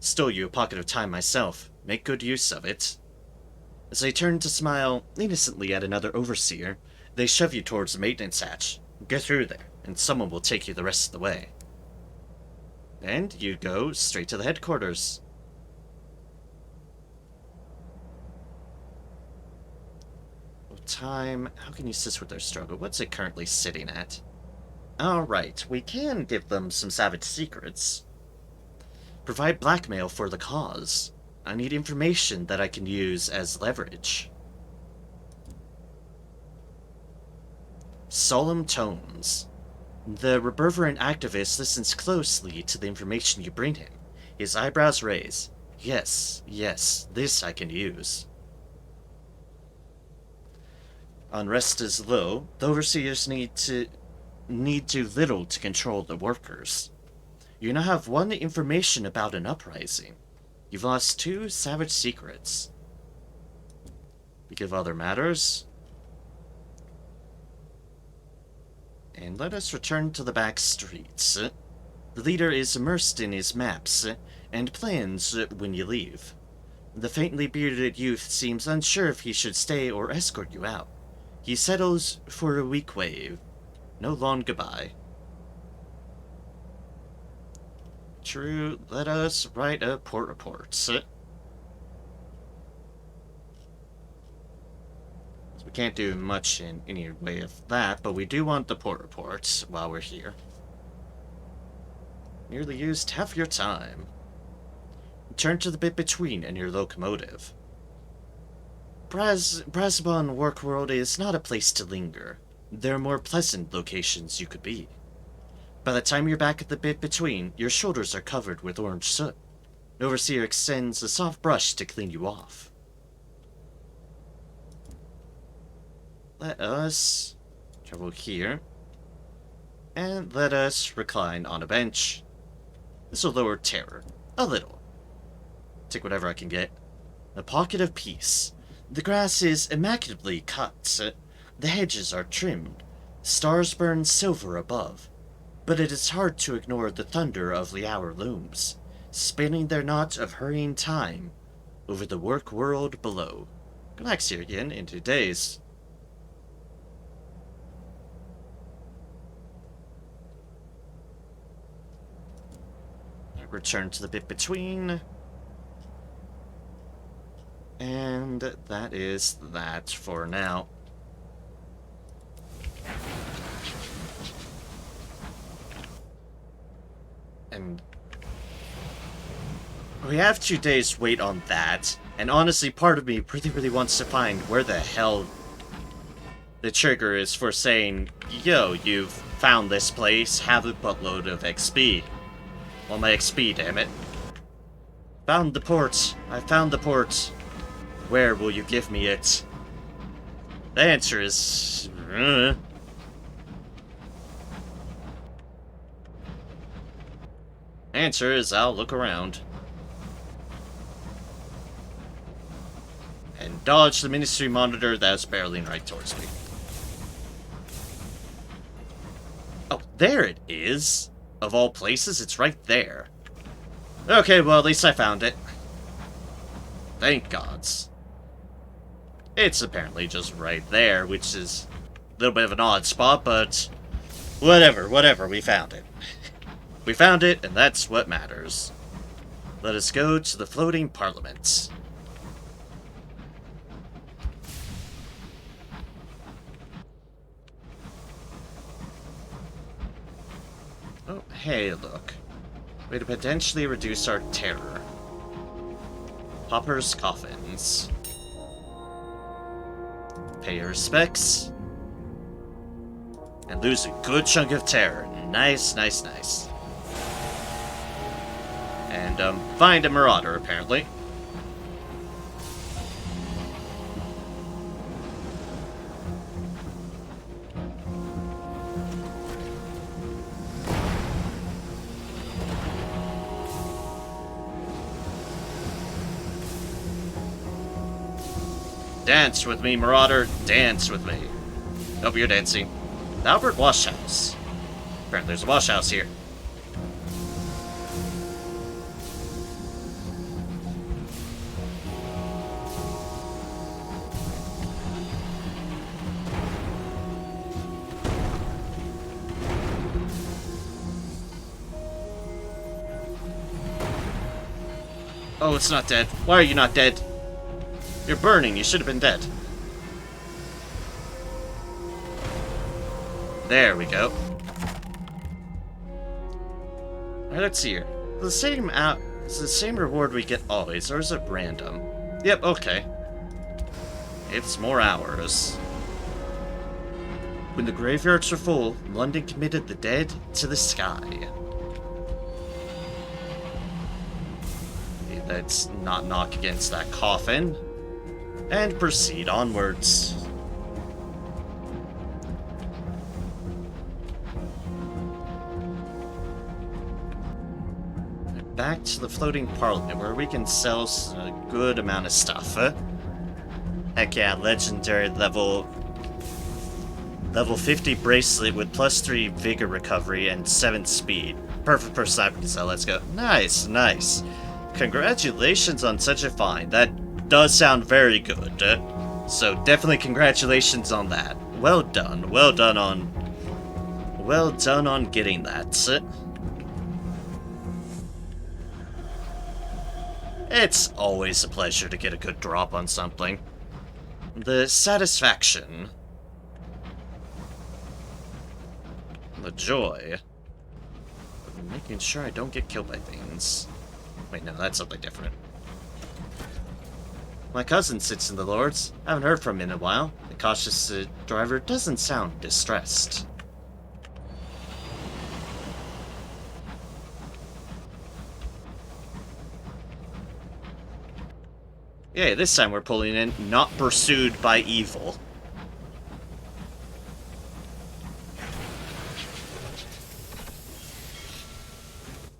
Speaker 1: Stole you a pocket of time myself. Make good use of it. As they turn to smile innocently at another overseer, they shove you towards the maintenance hatch. Get through there, and someone will take you the rest of the way. And you go straight to the headquarters. Time. How can you assist with their struggle? What's it currently sitting at? Alright, we can give them some savage secrets. Provide blackmail for the cause. I need information that I can use as leverage. Solemn tones. The reverberant activist listens closely to the information you bring him. His eyebrows raise. Yes, this I can use. Unrest is low. The overseers need to do little to control the workers. You now have 1 information about an uprising. You've lost 2 savage secrets. We give other matters. And let us return to the back streets. The leader is immersed in his maps and plans when you leave. The faintly bearded youth seems unsure if he should stay or escort you out. He settles for a weak wave. No long goodbye. True, let us write a port report. We can't do much in any way of that, but we do want the port reports while we're here. Nearly used half your time. Turn to the bit between and your locomotive. Brasbon Work World is not a place to linger. there are more pleasant locations you could be. By the time you're back at the bit between, your shoulders are covered with orange soot. An overseer extends a soft brush to clean you off. Let us travel here, and let us recline on a bench. This will lower terror a little. Take whatever I can get. A pocket of peace. The grass is immaculately cut. The hedges are trimmed. Stars burn silver above. But it is hard to ignore the thunder of the hour looms, spinning their knot of hurrying time over the work world below. Relax here again in 2 days. Return to the bit between. And that is that for now. And we have 2 days wait on that. And honestly, part of me really wants to find where the hell the trigger is for saying, yo, you've found this place, have a buttload of XP. Well, my XP, damn it. Found the port. I found the port. Where will you give me it? The answer is... Answer is I'll look around. And dodge the ministry monitor that was barreling right towards me. Oh, there it is. Of all places, it's right there. Okay, well, at least I found it. Thank gods. It's apparently just right there, which is a little bit of an odd spot, but whatever, we found it. We found it, and that's what matters. Let us go to the floating parliament. Oh, hey, look. Way to potentially reduce our terror. Pauper's coffins. Pay your respects. And lose a good chunk of terror. Nice. And, find a marauder, apparently. Dance with me, Marauder. Dance with me. Nope, you're dancing. The Albert Wash House. Apparently there's a wash house here. Oh, it's not dead. Why are you not dead? You're burning. You should have been dead. There we go. Alright, let's see here. Is the same reward we get always, or is it random? Yep, okay. It's more hours. When the graveyards were full, London committed the dead to the sky. Okay, let's not knock against that coffin. And proceed onwards. Back to the floating parliament, where we can sell a good amount of stuff. Heck yeah, legendary level 50 bracelet with +3 vigor recovery and 7 speed. Perfect for sniper sell. Let's go. Nice. Congratulations on such a find. That does sound very good. So definitely congratulations on that. Well done on getting that. It's always a pleasure to get a good drop on something. The satisfaction. The joy. Of making sure I don't get killed by things. Wait, no, that's something different. My cousin sits in the Lords. Haven't heard from him in a while. The cautious driver doesn't sound distressed. Yeah, this time we're pulling in, not pursued by evil.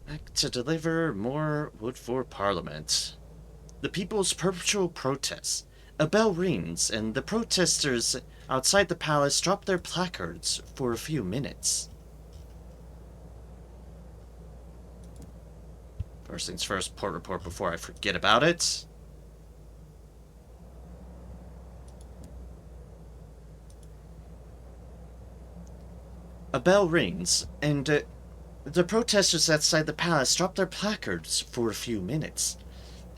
Speaker 1: Back to deliver more wood for Parliament. The people's perpetual protests. A bell rings, and the protesters outside the palace drop their placards for a few minutes. First things first, port report before I forget about it. A bell rings, and the protesters outside the palace drop their placards for a few minutes.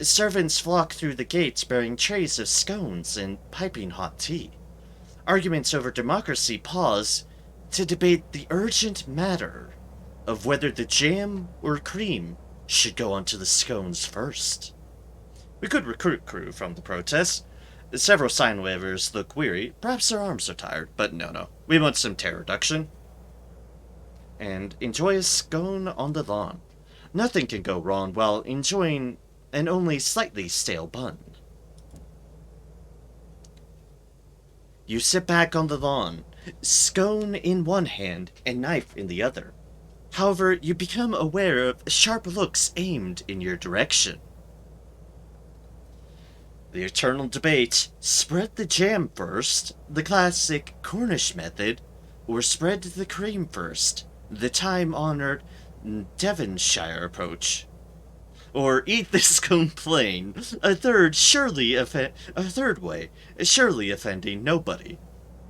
Speaker 1: Servants flock through the gates bearing trays of scones and piping hot tea. Arguments over democracy pause to debate the urgent matter of whether the jam or cream should go onto the scones first. We could recruit crew from the protest. Several sign wavers look weary, perhaps their arms are tired, but no. We want some tear reduction. And enjoy a scone on the lawn. Nothing can go wrong while enjoying an only slightly stale bun. You sit back on the lawn, scone in one hand and knife in the other. However, you become aware of sharp looks aimed in your direction. The eternal debate, spread the jam first, the classic Cornish method, or spread the cream first, the time-honored Devonshire approach. Or eat this scone plain, a third way, surely offending nobody.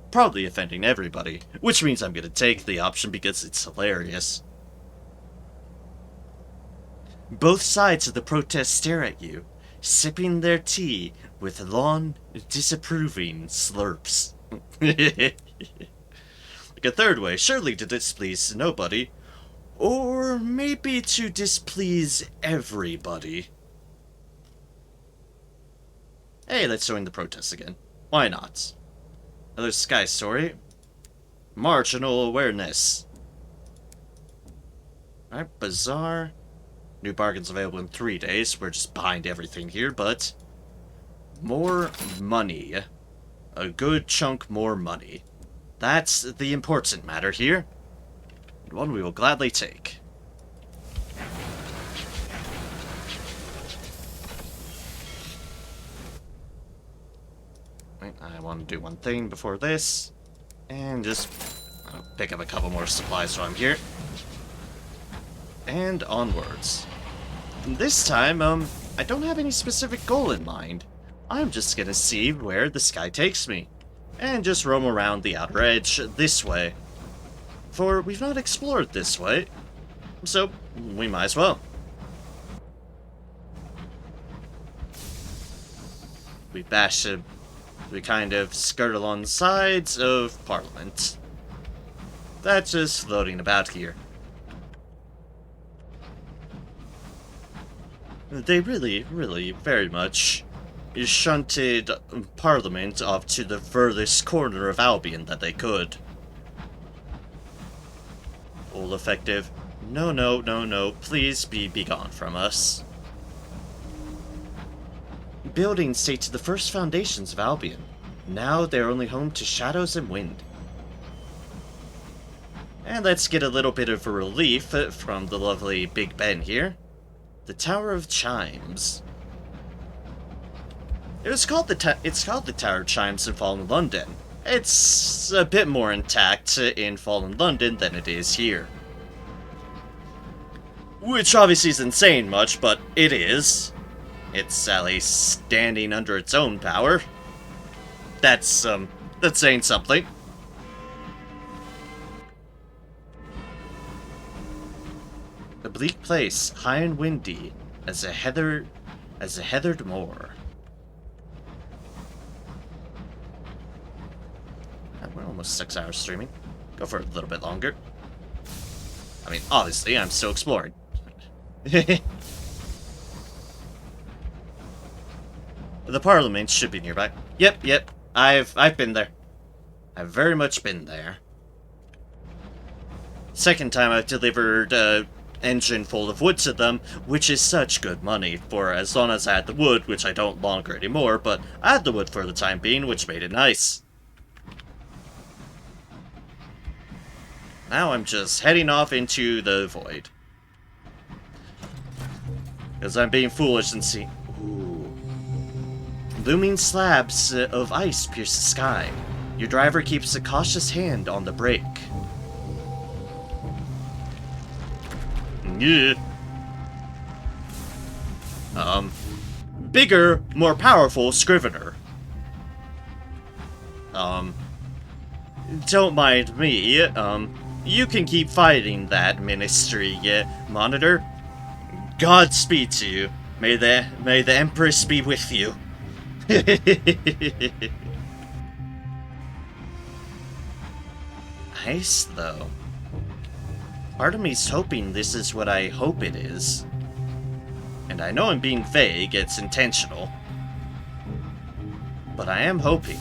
Speaker 1: Probably offending everybody, which means I'm gonna take the option because it's hilarious. Both sides of the protest stare at you, sipping their tea with long, disapproving slurps. Like a third way, surely to displease nobody, or maybe to displease everybody. Hey, let's join the protest again. Why not? Another Sky story. Marginal awareness. Alright, Bazaar. New bargains available in 3 days. We're just behind everything here, but more money. A good chunk more money. That's the important matter here. And one we will gladly take. Right, I want to do one thing before this. And just pick up a couple more supplies while I'm here. And onwards. And this time, I don't have any specific goal in mind. I'm just gonna see where the sky takes me. And just roam around the outer edge this way. For we've not explored this way, so we might as well. We kind of skirt along the sides of Parliament. That's just floating about here. They really, very much shunted Parliament off to the furthest corner of Albion that they could. All effective. No, please be gone from us. Buildings date to the first foundations of Albion. Now they're only home to shadows and wind. And let's get a little bit of a relief from the lovely Big Ben here. The Tower of Chimes. It's called the Tower of Chimes in Fallen London. It's a bit more intact in Fallen London than it is here. Which obviously isn't saying much, but it is. It's at least standing under its own power. That's saying something. A bleak place, high and windy, as a heathered moor. We're almost 6 hours streaming. Go for a little bit longer. I mean, obviously, I'm still exploring. The Parliament should be nearby. Yep. I've been there. I've very much been there. Second time I've delivered a engine full of wood to them, which is such good money for as long as I had the wood, which I don't longer anymore, but I had the wood for the time being, which made it nice. Now I'm just heading off into the void. Because I'm being foolish and see... Ooh. Looming slabs of ice pierce the sky. Your driver keeps a cautious hand on the brake. Yeah. Bigger, more powerful Scrivener. Don't mind me, you can keep fighting that ministry, Monitor. Godspeed to you. May the Empress be with you. Nice, though. Part of me's hoping this is what I hope it is. And I know I'm being vague, it's intentional. But I am hoping.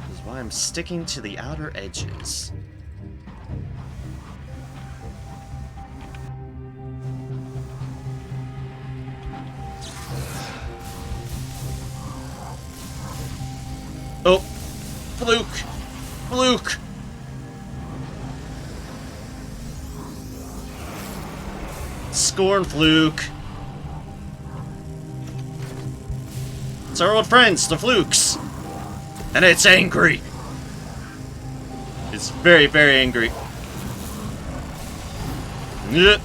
Speaker 1: This is why I'm sticking to the outer edges. Oh! Fluke! Fluke! Scorn Fluke! It's our old friends, the Flukes! And it's angry! It's very, very angry. Yep.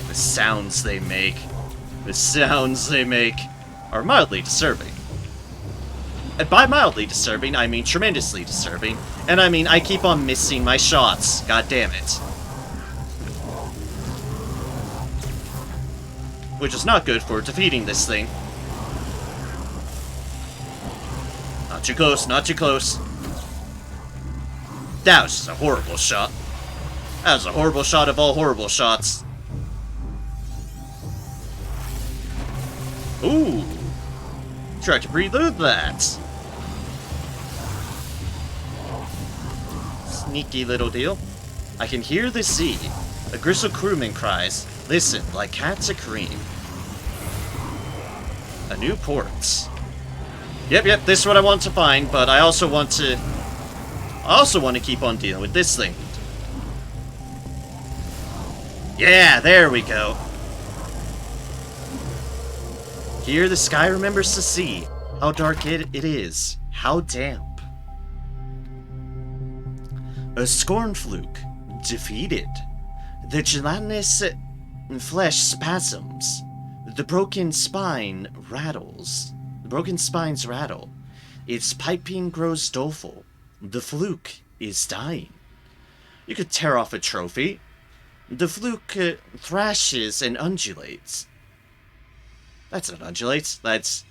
Speaker 1: The sounds they make. The sounds they make are mildly disturbing. And by mildly disturbing, I mean tremendously disturbing. And I mean I keep on missing my shots. God damn it. Which is not good for defeating this thing. Not too close, not too close. That was just a horrible shot. That was a horrible shot of all horrible shots. Ooh. Try to prelude that. Sneaky little deal. I can hear the sea. A gristle crewman cries, listen, like cats a cream. A new port. Yep, this is what I want to find, but I also want to keep on dealing with this thing. Yeah, there we go. Here the sky remembers the sea. How dark it is. How damp. A scorn fluke. Defeated. The gelatinous flesh spasms. The broken spine rattles. The broken spines rattle. Its piping grows doleful. The fluke is dying. You could tear off a trophy. The fluke thrashes and undulates. That's not undulates, that's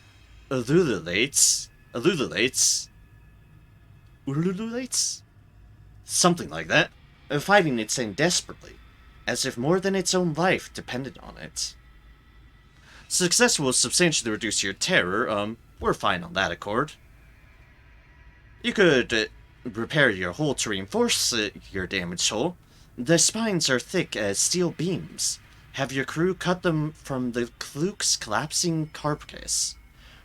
Speaker 1: ululates. Ululates? Something like that. Fighting its end desperately, as if more than its own life depended on it. Success will substantially reduce your terror, we're fine on that accord. You could repair your hull to reinforce your damaged hull. The spines are thick as steel beams. Have your crew cut them from the fluke's collapsing carcass.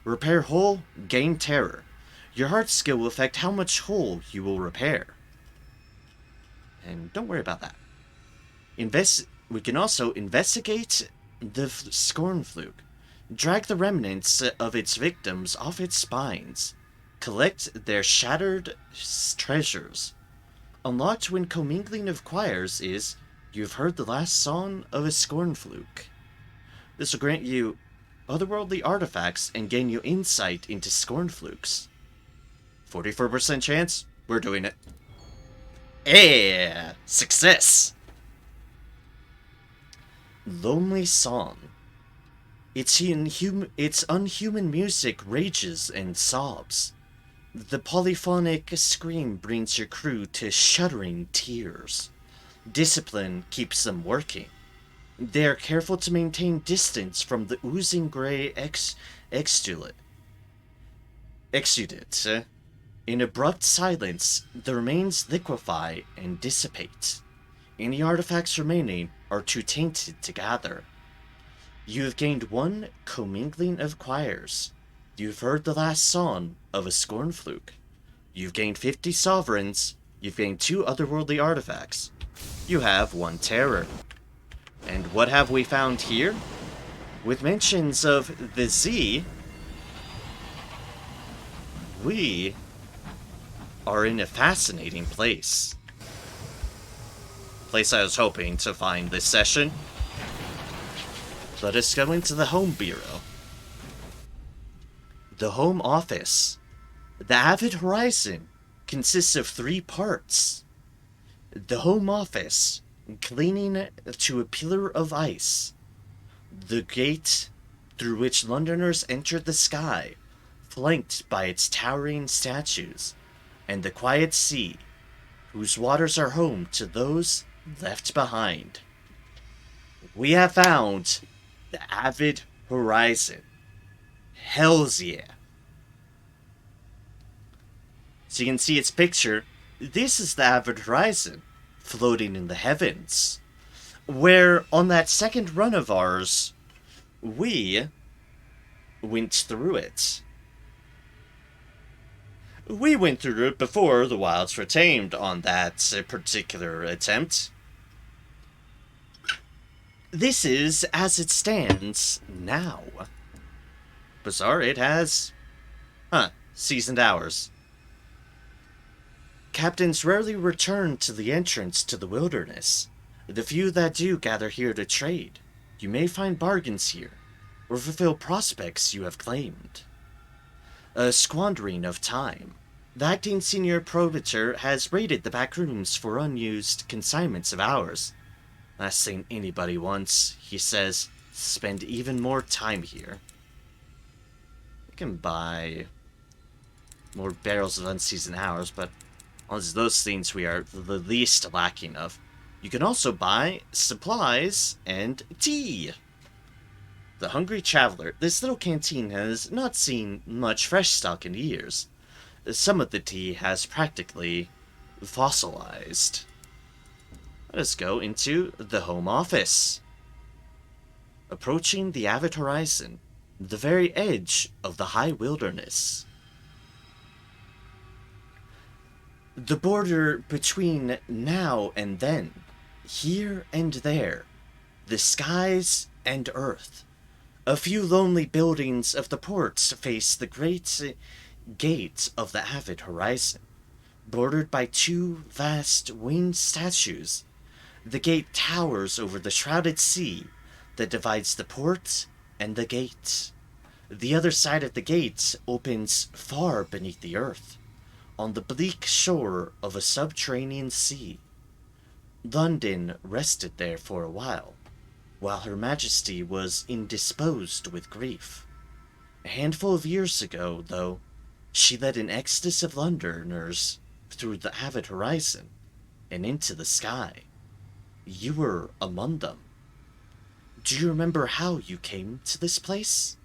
Speaker 1: Repair hull, gain terror. Your heart skill will affect how much hull you will repair. And don't worry about that. We can also investigate the scorn fluke. Drag the remnants of its victims off its spines. Collect their shattered treasures. Unlocked when commingling of choirs is, you've heard the last song of a scorn fluke. This will grant you otherworldly artifacts and gain you insight into scorn flukes. 44% chance? We're doing it. Yeah! Success! Lonely Song. Its unhuman music rages and sobs. The polyphonic scream brings your crew to shuddering tears. Discipline keeps them working. They are careful to maintain distance from the oozing gray exudate. In abrupt silence, the remains liquefy and dissipate. Any artifacts remaining are too tainted to gather. You have gained one commingling of choirs. You've heard the last song of a scorn fluke. You've gained 50 sovereigns. You've gained 2 otherworldly artifacts. You have 1 terror. And what have we found here? With mentions of the Z, we are in a fascinating place. Place I was hoping to find this session. Let us go into the Home Bureau. The Home Office. The Avid Horizon consists of 3 parts. The Home Office, clinging to a pillar of ice. The gate through which Londoners entered the sky, flanked by its towering statues. And the quiet sea, whose waters are home to those left behind. We have found the Avid Horizon. Hells yeah. So you can see its picture. This is the Avid Horizon, floating in the heavens. Where, on that second run of ours, we went through it. We went through it before the wilds were tamed on that particular attempt. This is as it stands now. Bizarre, it has... seasoned hours. Captains rarely return to the entrance to the wilderness. The few that do gather here to trade. You may find bargains here, or fulfill prospects you have claimed. A squandering of time. The acting senior probator has raided the back rooms for unused consignments of hours. Last thing anybody wants, he says, spend even more time here. We can buy more barrels of unseasoned hours, but honestly, those things we are the least lacking of. You can also buy supplies and tea. The Hungry Traveler. This little canteen has not seen much fresh stock in years. Some of the tea has practically fossilized. Let us go into the Home Office. Approaching the Avid Horizon, the very edge of the high wilderness. The border between now and then, here and there, the skies and earth. A few lonely buildings of the ports face the great gate of the Avid Horizon, bordered by 2 vast winged statues. The gate towers over the shrouded sea that divides the port and the gate. The other side of the gate opens far beneath the earth, on the bleak shore of a subterranean sea. London rested there for a while Her Majesty was indisposed with grief. A handful of years ago, though, she led an exodus of Londoners through the Avid Horizon and into the sky. You were among them. Do you remember how you came to this place?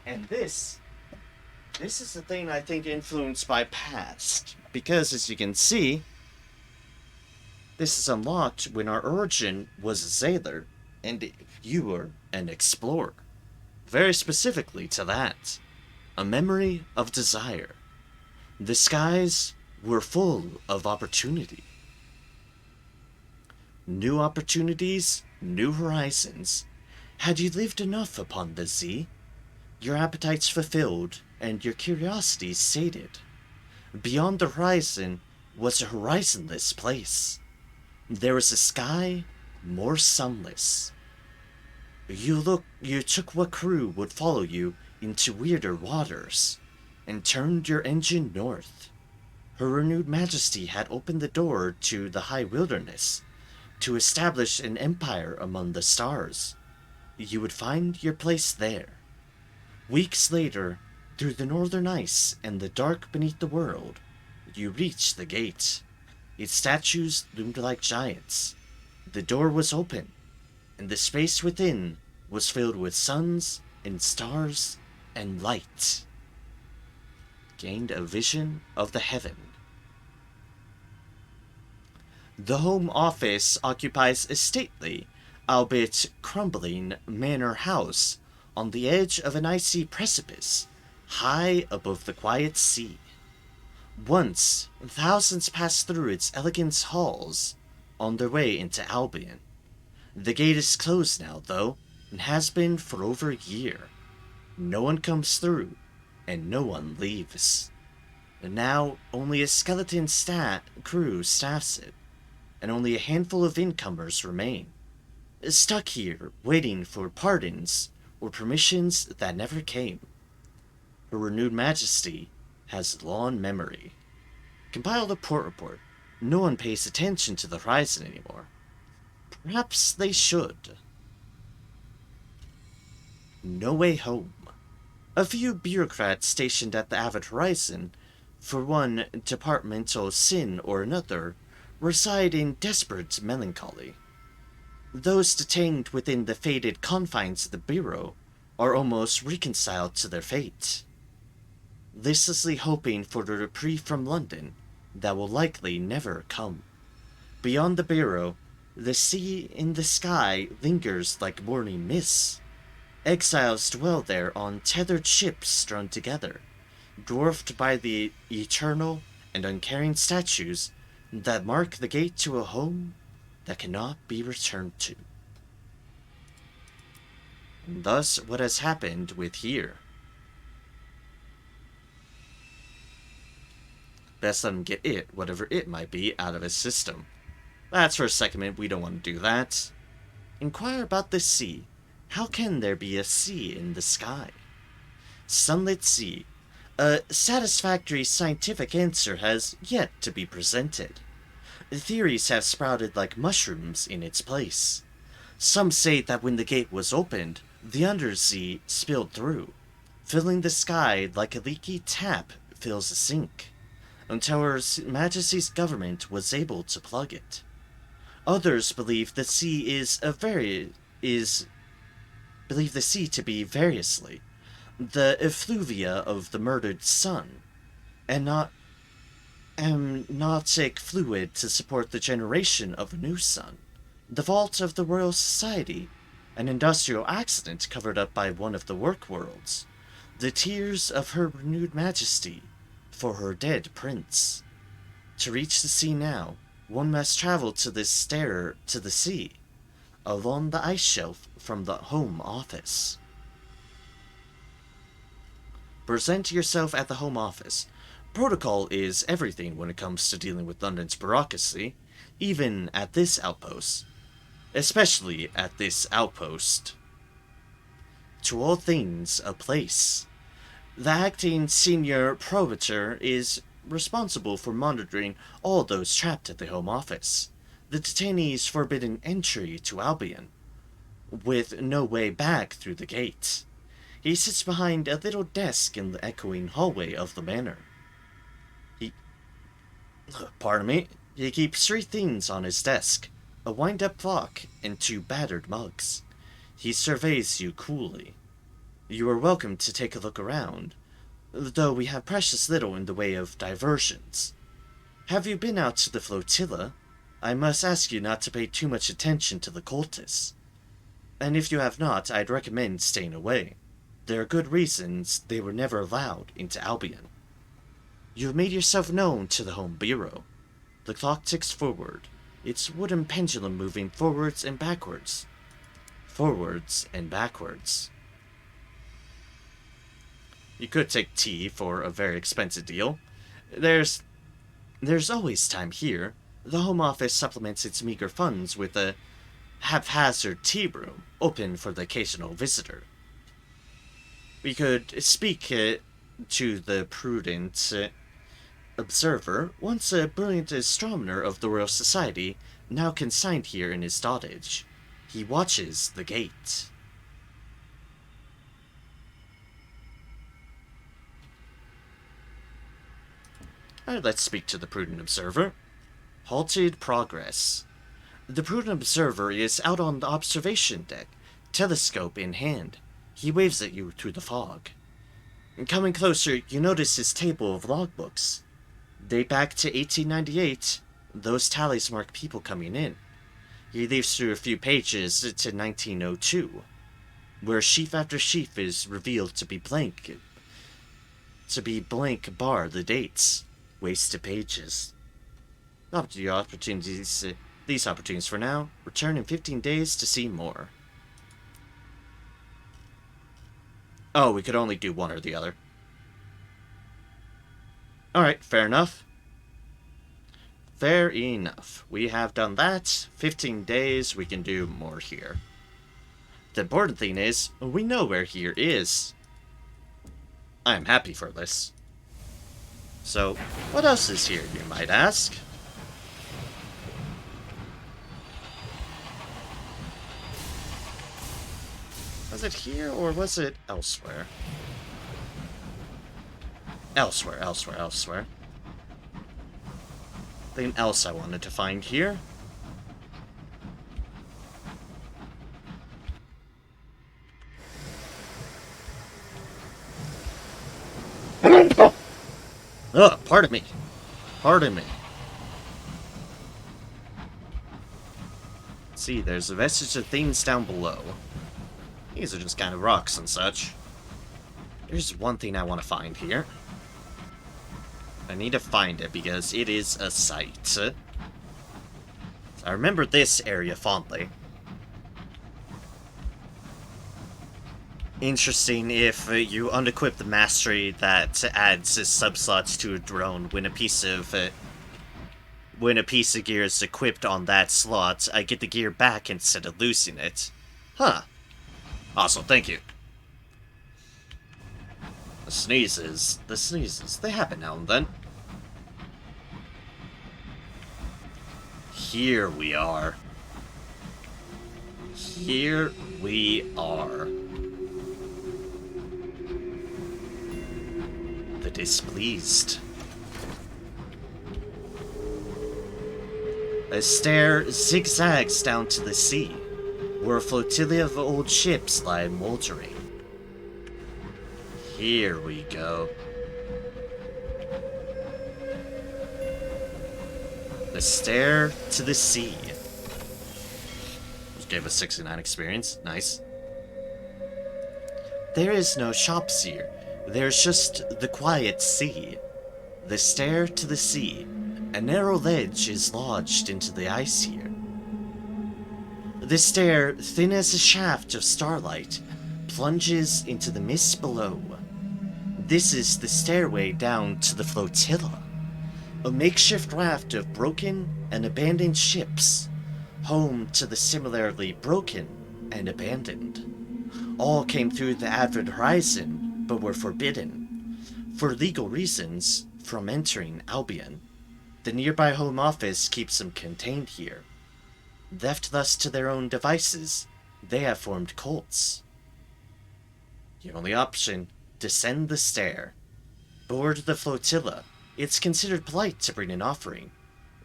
Speaker 1: And this is the thing I think influenced by past, because as you can see, this is unlocked when our origin was a sailor, and you were an explorer. Very specifically to that, a memory of desire. The skies were full of opportunity. New opportunities, new horizons. Had you lived enough upon the sea, your appetites fulfilled and your curiosities sated. Beyond the horizon was a horizonless place. There was a sky more sunless. You took what crew would follow you into weirder waters, and turned your engine north. Her renewed majesty had opened the door to the high wilderness, to establish an empire among the stars. you would find your place there. Weeks later, through the northern ice and the dark beneath the world, you reached the gate. Its statues loomed like giants. The door was open, and the space within was filled with suns and stars and light. Gained a vision of the heaven. The home office occupies a stately, albeit crumbling, manor house on the edge of an icy precipice, high above the quiet sea. Once, thousands passed through its elegant halls on their way into Albion. The gate is closed now, though, and has been for over a year. No one comes through, and no one leaves. And now, only a skeleton crew staffs it, and only a handful of incomers remain, stuck here, waiting for pardons or permissions that never came. Her renewed majesty has long memory. Compile the port report. No one pays attention to the horizon anymore. Perhaps they should. No way home. A few bureaucrats stationed at the avid horizon, for one departmental sin or another, reside in desperate melancholy. Those detained within the faded confines of the Bureau are almost reconciled to their fate, listlessly hoping for the reprieve from London that will likely never come. Beyond the Bureau, the sea in the sky lingers like morning mists. Exiles dwell there on tethered ships strung together, dwarfed by the eternal and uncaring statues that mark the gate to a home that cannot be returned to. And thus what has happened with here. Best let him get it, whatever it might be, out of his system. That's for a second, we don't want to do that. Inquire about the sea. How can there be a sea in the sky? Sunlit sea. A satisfactory scientific answer has yet to be presented. Theories have sprouted like mushrooms in its place. Some say that when the gate was opened, the undersea spilled through, filling the sky like a leaky tap fills a sink, until Her Majesty's government was able to plug it. Others believe the sea believe the sea to be variously the effluvia of the murdered sun, and not amniotic fluid to support the generation of a new sun, the vault of the Royal Society, an industrial accident covered up by one of the work worlds, the tears of Her renewed majesty for her dead prince. To reach the sea now, one must travel to the sea, along the ice shelf from the home office. Present yourself at the home office. Protocol is everything when it comes to dealing with London's bureaucracy, even at this outpost. Especially at this outpost. To all things, a place. The acting senior probator is responsible for monitoring all those trapped at the home office. The detainees forbidden entry to Albion, with no way back through the gate. He sits behind a little desk in the echoing hallway of the manor. He keeps 3 things on his desk: a wind-up clock and 2 battered mugs. He surveys you coolly. You are welcome to take a look around, though we have precious little in the way of diversions. Have you been out to the flotilla? I must ask you not to pay too much attention to the cultists. And if you have not, I'd recommend staying away. There are good reasons they were never allowed into Albion. You have made yourself known to the Home Bureau. The clock ticks forward, its wooden pendulum moving forwards and backwards. Forwards and backwards. You could take tea for a very expensive deal. There's always time here. The Home Office supplements its meager funds with a haphazard tea room, open for the occasional visitor. We could speak to the prudent observer, once a brilliant astronomer of the Royal Society, now consigned here in his dotage. He watches the gate. Alright, let's speak to the Prudent Observer. Halted progress. The Prudent Observer is out on the observation deck, telescope in hand. He waves at you through the fog. Coming closer, you notice his table of logbooks. Date back to 1898. Those tallies mark people coming in. He leaves through a few pages to 1902, where sheaf after sheaf is revealed to be blank. Bar the dates. Wasted pages. These opportunities for now. Return in 15 days to see more. Oh, we could only do one or the other. Alright, fair enough. Fair enough. We have done that. 15 days, we can do more here. The important thing is, we know where here is. I am happy for this. So, what else is here, you might ask? Was it here, or was it elsewhere? Elsewhere. Anything else I wanted to find here? Ugh, pardon me. See, there's a vestige of things down below. These are just kind of rocks and such. There's one thing I want to find here. I need to find it because it is a sight. I remember this area fondly. Interesting if you unequip the mastery that adds subslots to a drone when a piece of gear is equipped on that slot. I get the gear back instead of losing it. Huh. Awesome, thank you. The sneezes, they happen now and then. Here we are. The displeased. A stair zigzags down to the sea, where a flotilla of old ships lie moldering. Here we go. The stair to the sea. Just gave us 69 experience. Nice. There is no shops here. There's just the quiet sea. The stair to the sea. A narrow ledge is lodged into the ice here. The stair, thin as a shaft of starlight, plunges into the mist below. This is the stairway down to the flotilla, a makeshift raft of broken and abandoned ships, home to the similarly broken and abandoned. All came through the Advent horizon, but were forbidden, for legal reasons, from entering Albion. The nearby home office keeps them contained here. Left thus to their own devices, they have formed cults. The only option: descend the stair. Board the flotilla. It's considered polite to bring an offering.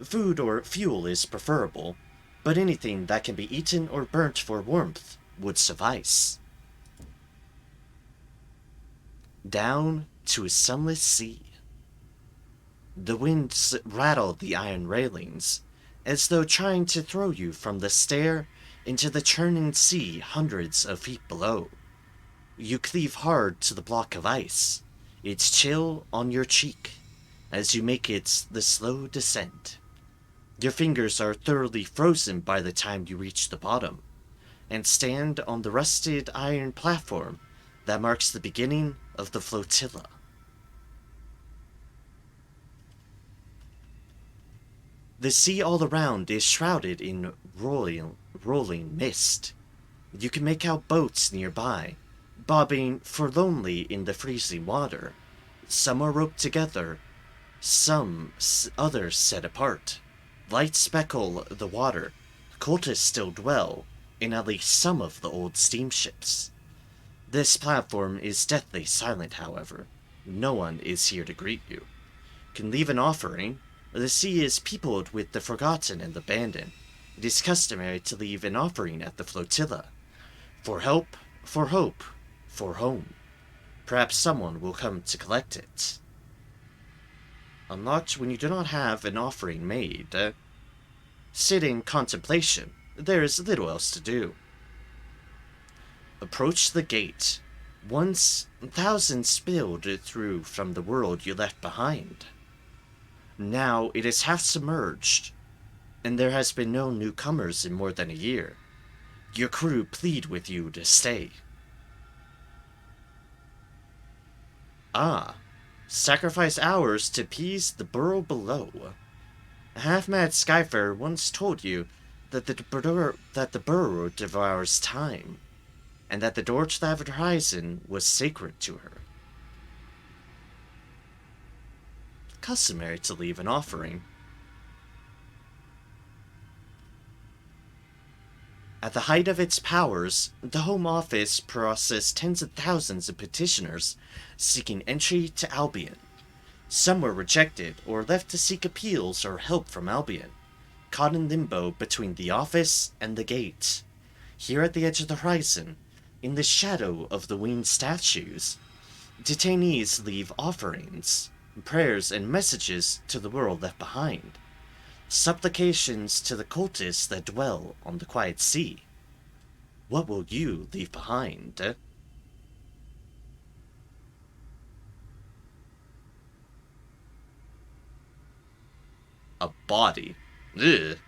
Speaker 1: Food or fuel is preferable, but anything that can be eaten or burnt for warmth would suffice. Down to a sunless sea. The winds rattle the iron railings, as though trying to throw you from the stair into the churning sea hundreds of feet below. You cleave hard to the block of ice, its chill on your cheek, as you make it the slow descent. Your fingers are thoroughly frozen by the time you reach the bottom, and stand on the rusted iron platform that marks the beginning of the flotilla. The sea all around is shrouded in rolling mist. You can make out boats nearby, bobbing forlornly in the freezing water. Some are roped together, others set apart. Lights speckle the water. Cultists still dwell in at least some of the old steamships. This platform is deathly silent, however. No one is here to greet you. can leave an offering. The sea is peopled with the forgotten and abandoned. It is customary to leave an offering at the flotilla. For help, for hope, for home. Perhaps someone will come to collect it. Unlocked when you do not have an offering made. Sit in contemplation. There is little else to do. Approach the gate. Once thousands spilled through from the world you left behind. Now it is half submerged, and there has been no newcomers in more than a year. Your crew plead with you to stay. Ah, sacrifice hours to appease the burrow below. A half-mad Skyfarer once told you that the burrow devours time, and that the door to the horizon was sacred to her. Customary to leave an offering. At the height of its powers, the Home Office processed tens of thousands of petitioners seeking entry to Albion. Some were rejected or left to seek appeals or help from Albion, caught in limbo between the office and the gate. Here at the edge of the horizon, in the shadow of the winged statues, detainees leave offerings, prayers and messages to the world left behind, supplications to the cultists that dwell on the quiet sea. What will you leave behind? A body. Ugh.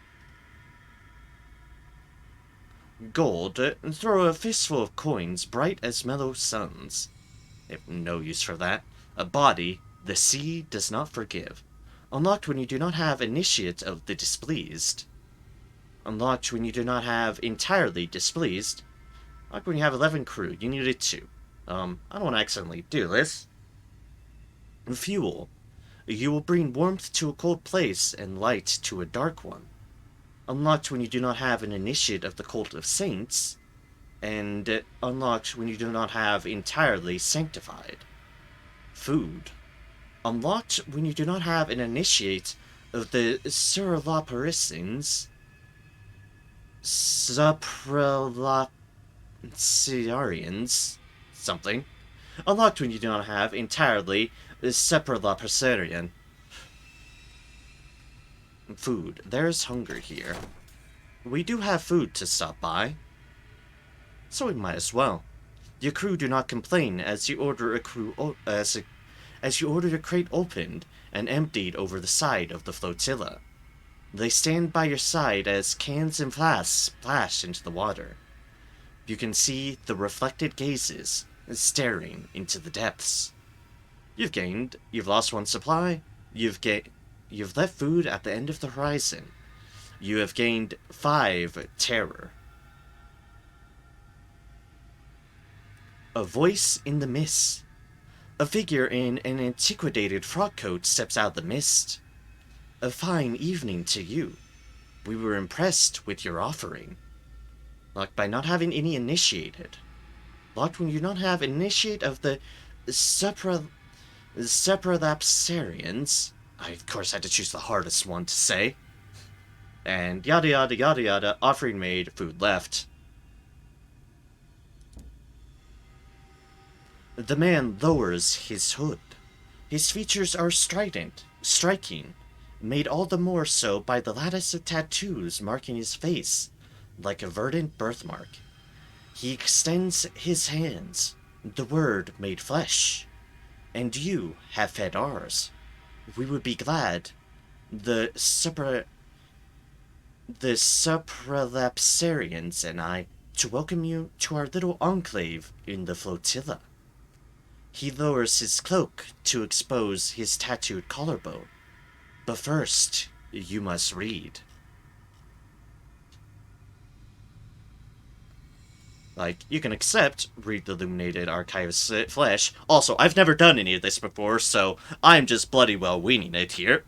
Speaker 1: Gold. Throw a fistful of coins bright as mellow suns. No use for that. A body. The sea does not forgive. Unlocked when you do not have Initiate of the Displeased. Unlocked when you do not have Entirely Displeased. Unlocked when you have 11 crew. You needed 2. I don't want to accidentally do this. Fuel. You will bring warmth to a cold place and light to a dark one. Unlocked when you do not have an Initiate of the Cult of Saints. And unlocked when you do not have Entirely Sanctified. Food. Unlocked when you do not have an Initiate of the Suralaparisans. Supralapsarians. Something. Unlocked when you do not have entirely Supralapsarian. Food. There's hunger here. We do have food to stop by, so we might as well. Your crew do not complain as you order a crate opened and emptied over the side of the flotilla. They stand by your side as cans and flasks splash into the water. You can see the reflected gazes staring into the depths. You've lost 1 supply. You've left food at the end of the horizon. You have gained 5 terror. A voice in the mist. A figure in an antiquated frock coat steps out of the mist. A fine evening to you. We were impressed with your offering. Locked by not having any initiated. Locked when you don't have initiate of the Supralapsarians. I, of course, had to choose the hardest one to say. And yada yada yada yada, offering made, food left. The man lowers his hood. His features are striking, made all the more so by the lattice of tattoos marking his face, like a verdant birthmark. He extends his hands, the word made flesh. And you have fed ours. We would be glad, the Supralapsarians and I, to welcome you to our little enclave in the flotilla. He lowers his cloak to expose his tattooed collarbone. But first, you must read. Like, you can accept, read the illuminated archives flesh. Also, I've never done any of this before, so I'm just bloody well winging it here.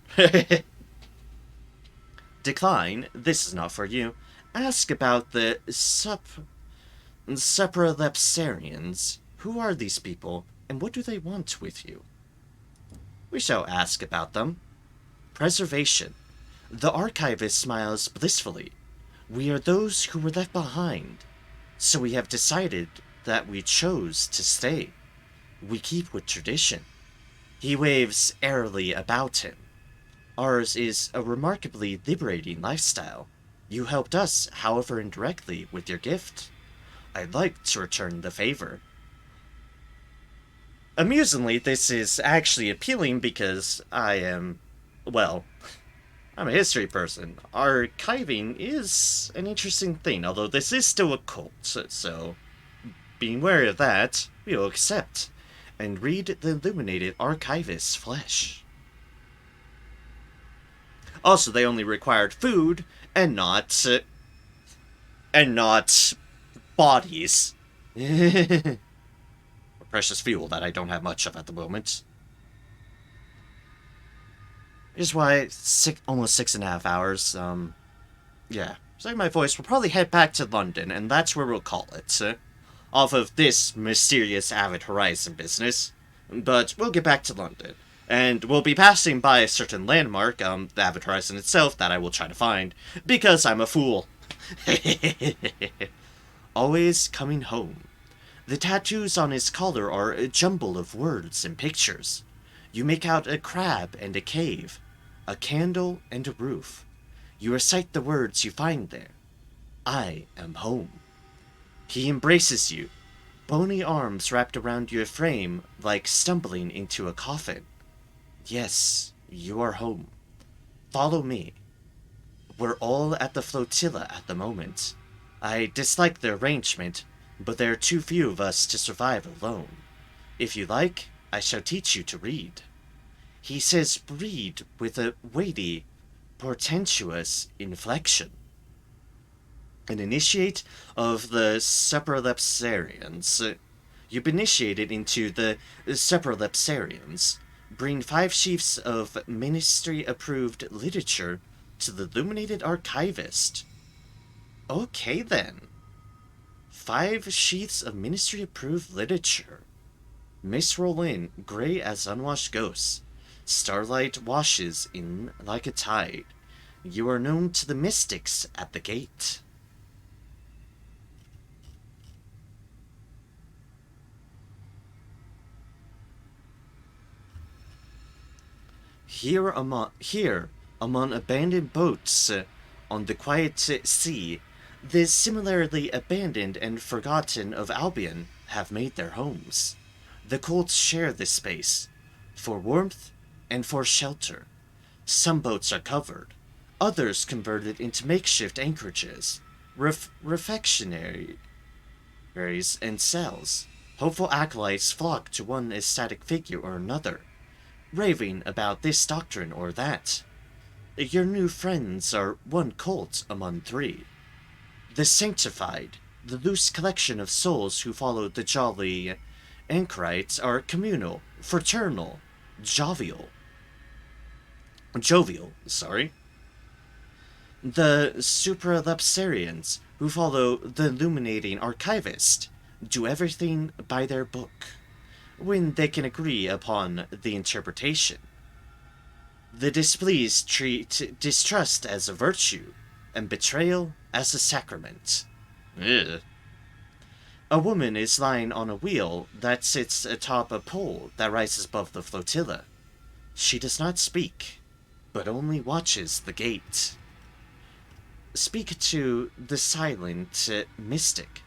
Speaker 1: Decline, this is not for you. Ask about the Supralapsarians. Who are these people, and what do they want with you? We shall ask about them. Preservation. The archivist smiles blissfully. We are those who were left behind, so we have decided that we chose to stay. We keep with tradition. He waves airily about him. Ours is a remarkably liberating lifestyle. You helped us, however indirectly, with your gift. I'd like to return the favor. Amusingly, this is actually appealing because well, I'm a history person. Archiving is an interesting thing, although this is still a cult, so being wary of that, we will accept and read the illuminated archivist's flesh. Also, they only required food and not bodies. Precious fuel that I don't have much of at the moment. Is why almost 6.5 hours. Yeah. So my voice will probably head back to London, and that's where we'll call it. Off of this mysterious Avid Horizon business. But we'll get back to London. And we'll be passing by a certain landmark, the Avid Horizon itself, that I will try to find, because I'm a fool. Always coming home. The tattoos on his collar are a jumble of words and pictures. You make out a crab and a cave, a candle and a roof. You recite the words you find there. I am home. He embraces you, bony arms wrapped around your frame like stumbling into a coffin. Yes, you are home. Follow me. We're all at the flotilla at the moment. I dislike the arrangement, but there are too few of us to survive alone. If you like, I shall teach you to read. He says read with a weighty, portentous inflection. An initiate of the Supralepsarians. You've been initiated into the Supralepsarians. Bring 5 sheafs of ministry-approved literature to the illuminated archivist. Okay then. 5 sheaths of ministry-approved literature. Mists roll in, gray as unwashed ghosts. Starlight washes in like a tide. You are known to the mystics at the gate. Here among abandoned boats on the quiet sea, the similarly abandoned and forgotten of Albion have made their homes. The cults share this space, for warmth and for shelter. Some boats are covered, others converted into makeshift anchorages, refectionaries, and cells. Hopeful acolytes flock to one ecstatic figure or another, raving about this doctrine or that. Your new friends are one cult among 3. The Sanctified, the loose collection of souls who follow the jolly anchorites, are communal, fraternal, jovial. The Supralepsarians, who follow the illuminating archivist, do everything by their book, when they can agree upon the interpretation. The displeased treat distrust as a virtue, and betrayal as a sacrament. Ugh. A woman is lying on a wheel that sits atop a pole that rises above the flotilla. She does not speak, but only watches the gate. Speak to the silent mystic.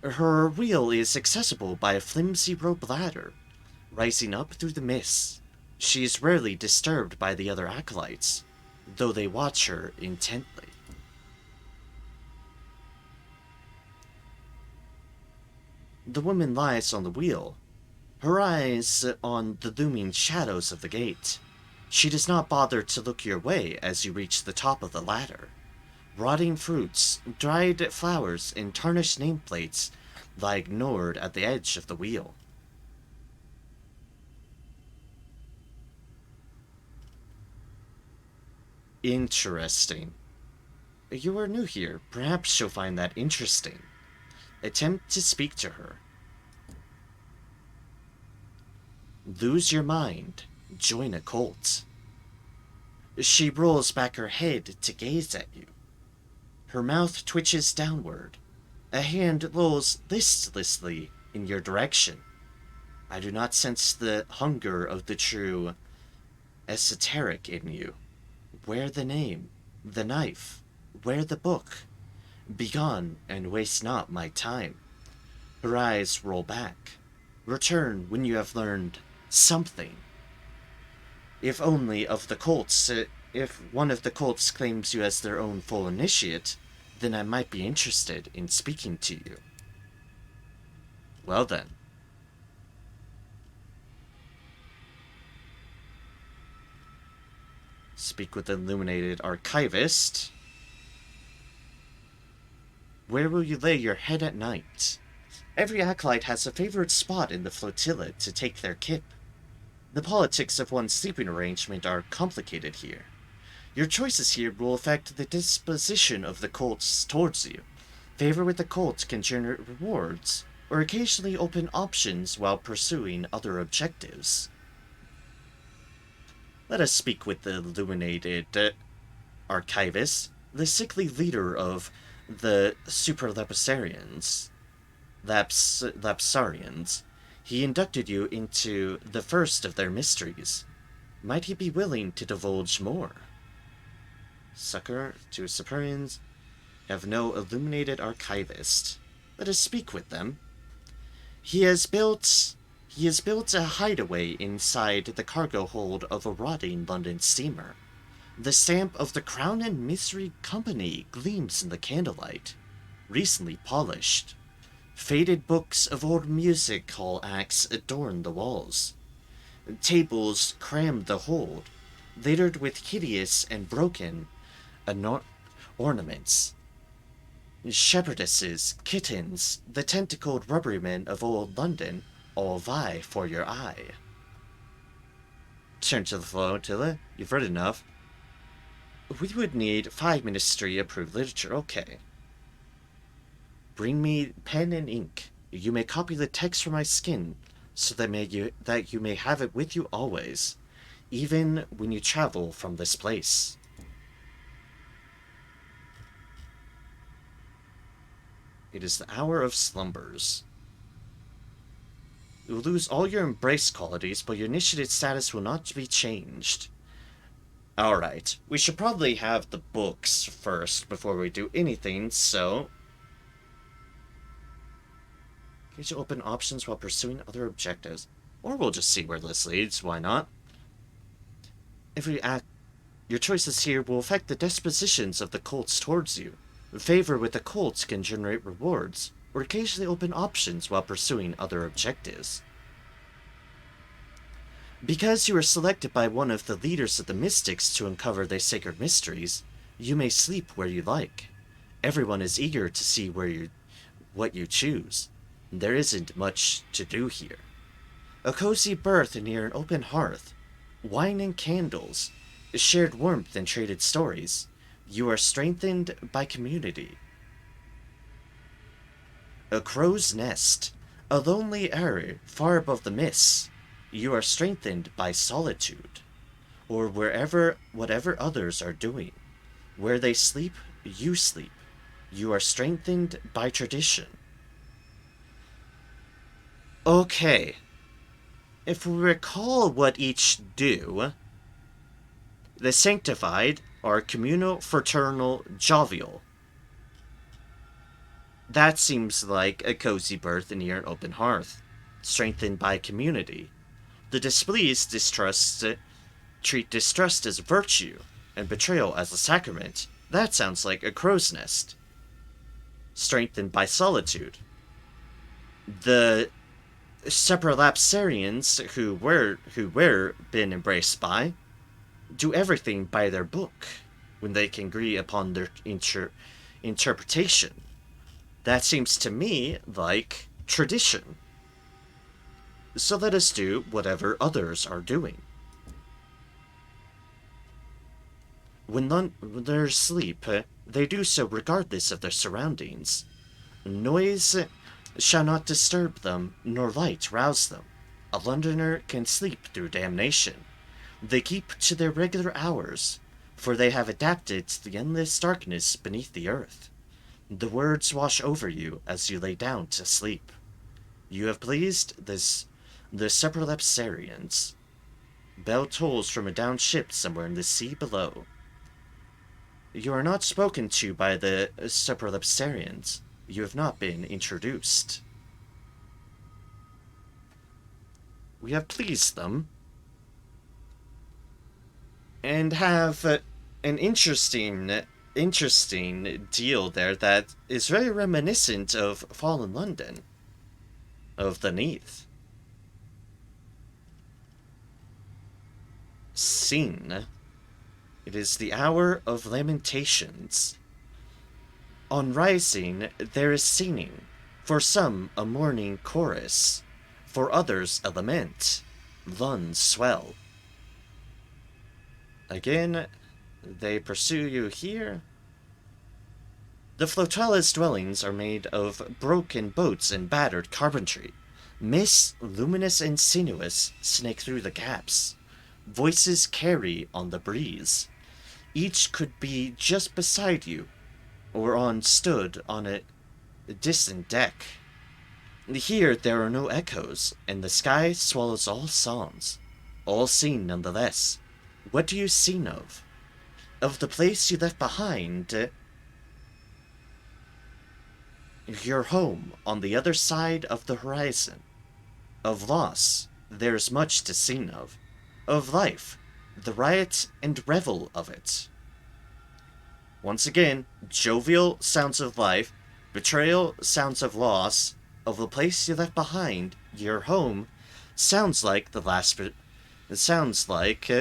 Speaker 1: Her wheel is accessible by a flimsy rope ladder, rising up through the mist. She is rarely disturbed by the other acolytes, though they watch her intently. The woman lies on the wheel, her eyes on the looming shadows of the gate. She does not bother to look your way as you reach the top of the ladder. Rotting fruits, dried flowers, and tarnished nameplates lie ignored at the edge of the wheel. Interesting. You are new here. Perhaps you'll find that interesting. Attempt to speak to her. Lose your mind. Join a cult. She rolls back her head to gaze at you. Her mouth twitches downward. A hand lolls listlessly in your direction. I do not sense the hunger of the true esoteric in you. Wear the name, the knife, wear the book. Begone and waste not my time. Her eyes roll back. Return when you have learned something. If only of the cults, if one of the cults claims you as their own full initiate, then I might be interested in speaking to you. Well then. Speak with the illuminated archivist. Where will you lay your head at night? Every acolyte has a favorite spot in the flotilla to take their kip. The politics of one's sleeping arrangement are complicated here. Your choices here will affect the disposition of the cults towards you. Favor with the cult can generate rewards, or occasionally open options while pursuing other objectives. Let us speak with the illuminated archivist, the sickly leader of the Lapsarians. He inducted you into the first of their mysteries. Might he be willing to divulge more? Succor to Superians have no illuminated archivist. Let us speak with them. He has built a hideaway inside the cargo hold of a rotting London steamer. The stamp of the Crown and Mystery Company gleams in the candlelight, recently polished. Faded books of old music hall acts adorn the walls. Tables cram the hold, littered with hideous and broken ornaments. Shepherdesses, kittens, the tentacled rubbermen of old London all vie for your eye. Turn to the flotilla. You've read enough. We would need 5 ministry-approved literature. Okay. Bring me pen and ink. You may copy the text from my skin, so that you may have it with you always, even when you travel from this place. It is the hour of slumbers. You will lose all your embrace qualities, but your initiated status will not be changed. Alright, we should probably have the books first before we do anything, so... Here's your open options while pursuing other objectives. Or we'll just see where this leads, why not? Your choices here will affect the dispositions of the cults towards you. Favor with the cults can generate rewards, or occasionally open options while pursuing other objectives. Because you were selected by one of the leaders of the mystics to uncover their sacred mysteries, you may sleep where you like. Everyone is eager to see what you choose. There isn't much to do here. A cozy berth near an open hearth, wine and candles, shared warmth and traded stories. You are strengthened by community. A crow's nest, a lonely eyrie far above the mists. You are strengthened by solitude, or whatever others are doing. Where they sleep, you sleep. You are strengthened by tradition. Okay. If we recall what each do, the sanctified are communal, fraternal, jovial. That seems like a cozy berth near an open hearth, strengthened by community. The displeased treat distrust as a virtue, and betrayal as a sacrament. That sounds like a crow's nest. Strengthened by solitude. The Separalapsarians who were been embraced by do everything by their book when they can agree upon their interpretation. That seems to me like tradition. So let us do whatever others are doing. When others sleep, they do so regardless of their surroundings. Noise shall not disturb them, nor light rouse them. a Londoner can sleep through damnation. They keep to their regular hours, for they have adapted to the endless darkness beneath the earth. The words wash over you as you lay down to sleep. You have pleased the Supralapsarians. Bell tolls from a downed ship somewhere in the sea below. You are not spoken to by the Supralapsarians. You have not been introduced. We have pleased them, and have an interesting deal there that is very reminiscent of Fallen London, of the Neath. Scene. It is the hour of lamentations. On rising, there is singing, for some a morning chorus, for others a lament. Luns swell. Again, they pursue you here. The flotilla's dwellings are made of broken boats and battered carpentry. Mists, luminous and sinuous, snake through the gaps. Voices carry on the breeze. Each could be just beside you, or stood on a distant deck. Here there are no echoes, and the sky swallows all songs, all seen nonetheless. What do you sing of? Of the place you left behind, your home on the other side of the horizon. Of loss, there's much to sing of. Of life, the riot and revel of it. Once again, jovial sounds of life, betrayal sounds of loss, of the place you left behind, your home, sounds like the last bit. It sounds like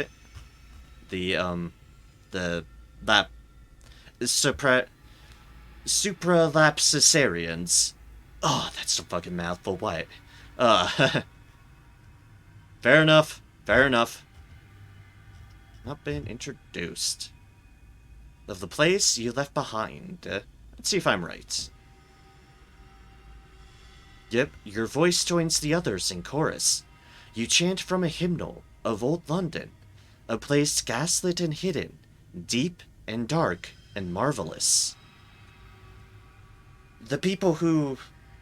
Speaker 1: supralapsarians. Oh, that's a fucking mouthful. What? Fair enough. Fair enough. Not been introduced. Of the place you left behind. Let's see if I'm right. Yep, your voice joins the others in chorus. You chant from a hymnal of old London, a place gaslit and hidden, deep and dark and marvelous. The people who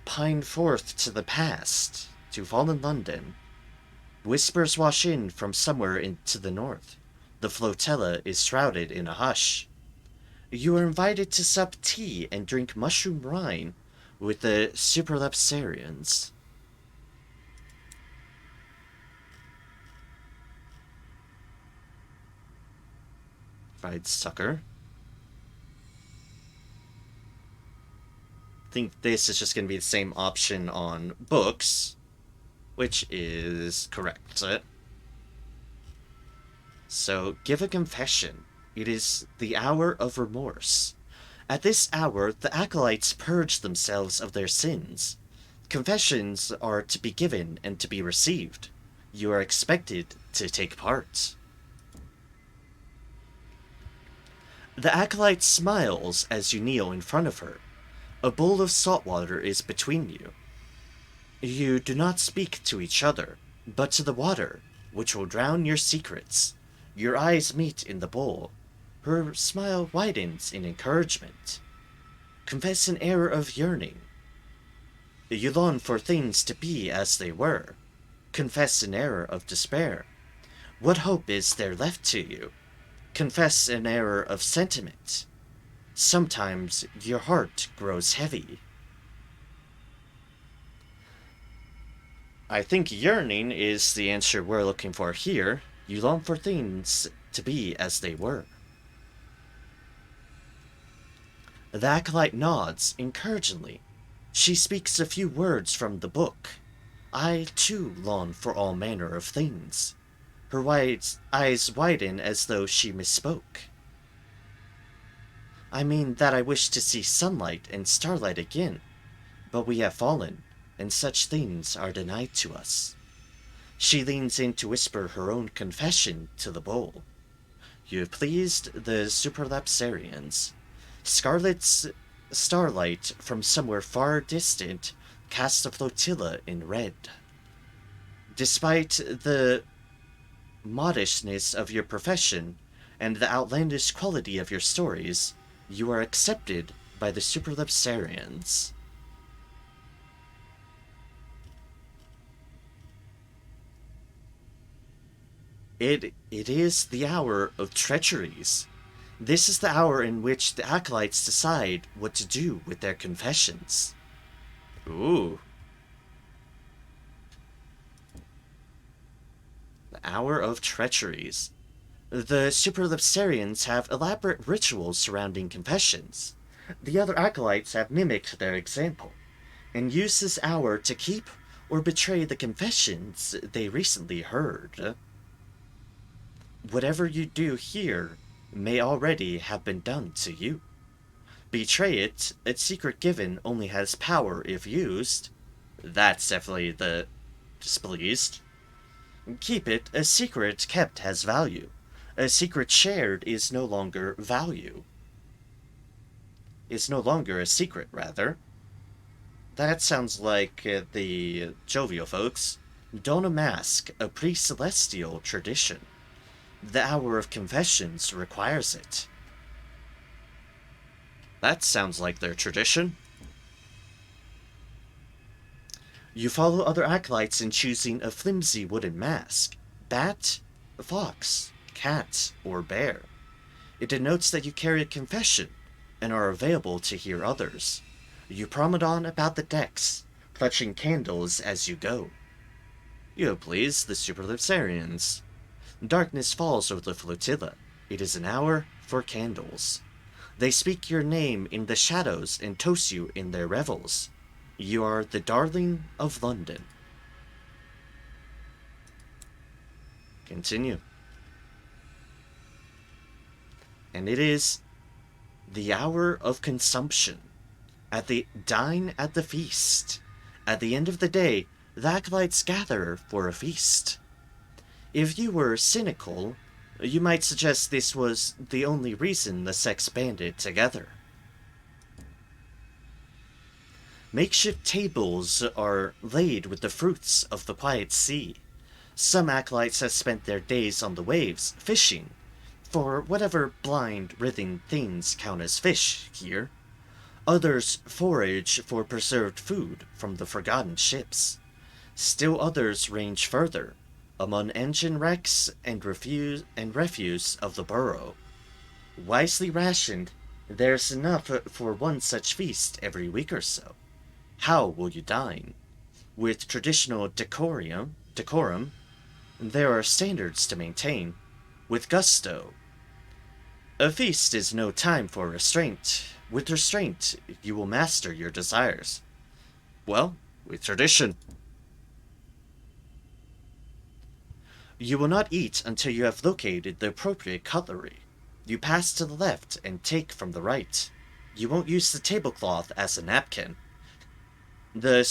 Speaker 1: pine forth to the past, to fallen London. Whispers wash in from somewhere into the north. The flotilla is shrouded in a hush. You are invited to sup tea and drink mushroom wine with the Supralapsarians. Fried sucker. I think this is just going to be the same option on books, which is correct. So, give a confession. It is the hour of remorse. At this hour, the acolytes purge themselves of their sins. Confessions are to be given and to be received. You are expected to take part. The acolyte smiles as you kneel in front of her. A bowl of salt water is between you. You do not speak to each other, but to the water, which will drown your secrets. Your eyes meet in the bowl. Her smile widens in encouragement. Confess an error of yearning. You long for things to be as they were. Confess an error of despair. What hope is there left to you? Confess an error of sentiment. Sometimes your heart grows heavy. I think yearning is the answer we're looking for here. You long for things to be as they were. The acolyte nods encouragingly. She speaks a few words from the book. I, too, long for all manner of things. Her eyes widen as though she misspoke. I mean that I wish to see sunlight and starlight again, but we have fallen, and such things are denied to us. She leans in to whisper her own confession to the bowl. You have pleased the Supralapsarians. Scarlet's starlight from somewhere far distant casts a flotilla in red. Despite the modestness of your profession and the outlandish quality of your stories, you are accepted by the Superlepsarians. It is the hour of treacheries. This is the hour in which the acolytes decide what to do with their confessions. Ooh. The hour of treacheries. The Superlepsarians have elaborate rituals surrounding confessions. The other acolytes have mimicked their example, and use this hour to keep or betray the confessions they recently heard. Whatever you do here may already have been done to you. Betray it, a secret given only has power if used. That's definitely the displeased. Keep it, a secret kept has value. A secret shared is no longer value. Is no longer a secret, rather. That sounds like the jovial folks. Don't unmask a pre-celestial tradition. The hour of confessions requires it. That sounds like their tradition. You follow other acolytes in choosing a flimsy wooden mask. Bat, fox, cat, or bear. It denotes that you carry a confession and are available to hear others. You promenade on about the decks, clutching candles as you go. You have pleased the Superlepsarians. Darkness falls over the flotilla. It is an hour for candles. They speak your name in the shadows and toast you in their revels. You are the darling of London. Continue. And it is the hour of consumption. Dine at the feast. At the end of the day, the acolytes gather for a feast. If you were cynical, you might suggest this was the only reason the sects banded together. Makeshift tables are laid with the fruits of the quiet sea. Some acolytes have spent their days on the waves, fishing, for whatever blind, writhing things count as fish here. Others forage for preserved food from the forgotten ships. Still others range further, among engine wrecks and refuse of the borough. Wisely rationed, there's enough for one such feast every week or so. How will you dine? With traditional decorum, there are standards to maintain. With gusto. A feast is no time for restraint. With restraint, you will master your desires. Well, with tradition. You will not eat until you have located the appropriate cutlery. You pass to the left and take from the right. You won't use the tablecloth as a napkin. The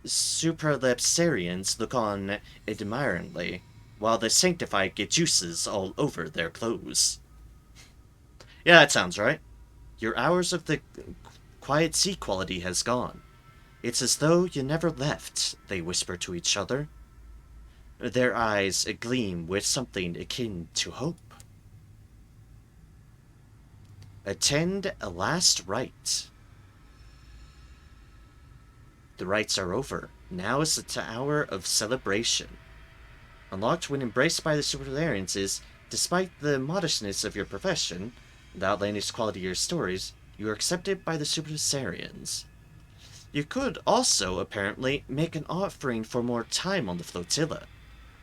Speaker 1: Superlepsarians look on admiringly, while the sanctified get juices all over their clothes. Yeah, that sounds right. Your hours of the quiet sea quality has gone. It's as though you never left, they whisper to each other. Their eyes gleam with something akin to hope. Attend a last rite. The rites are over. Now is the hour of celebration. Unlocked when embraced by the Superlepsarians is, despite the modestness of your profession, the outlandish quality of your stories, you are accepted by the Superlepsarians. You could also, apparently, make an offering for more time on the flotilla.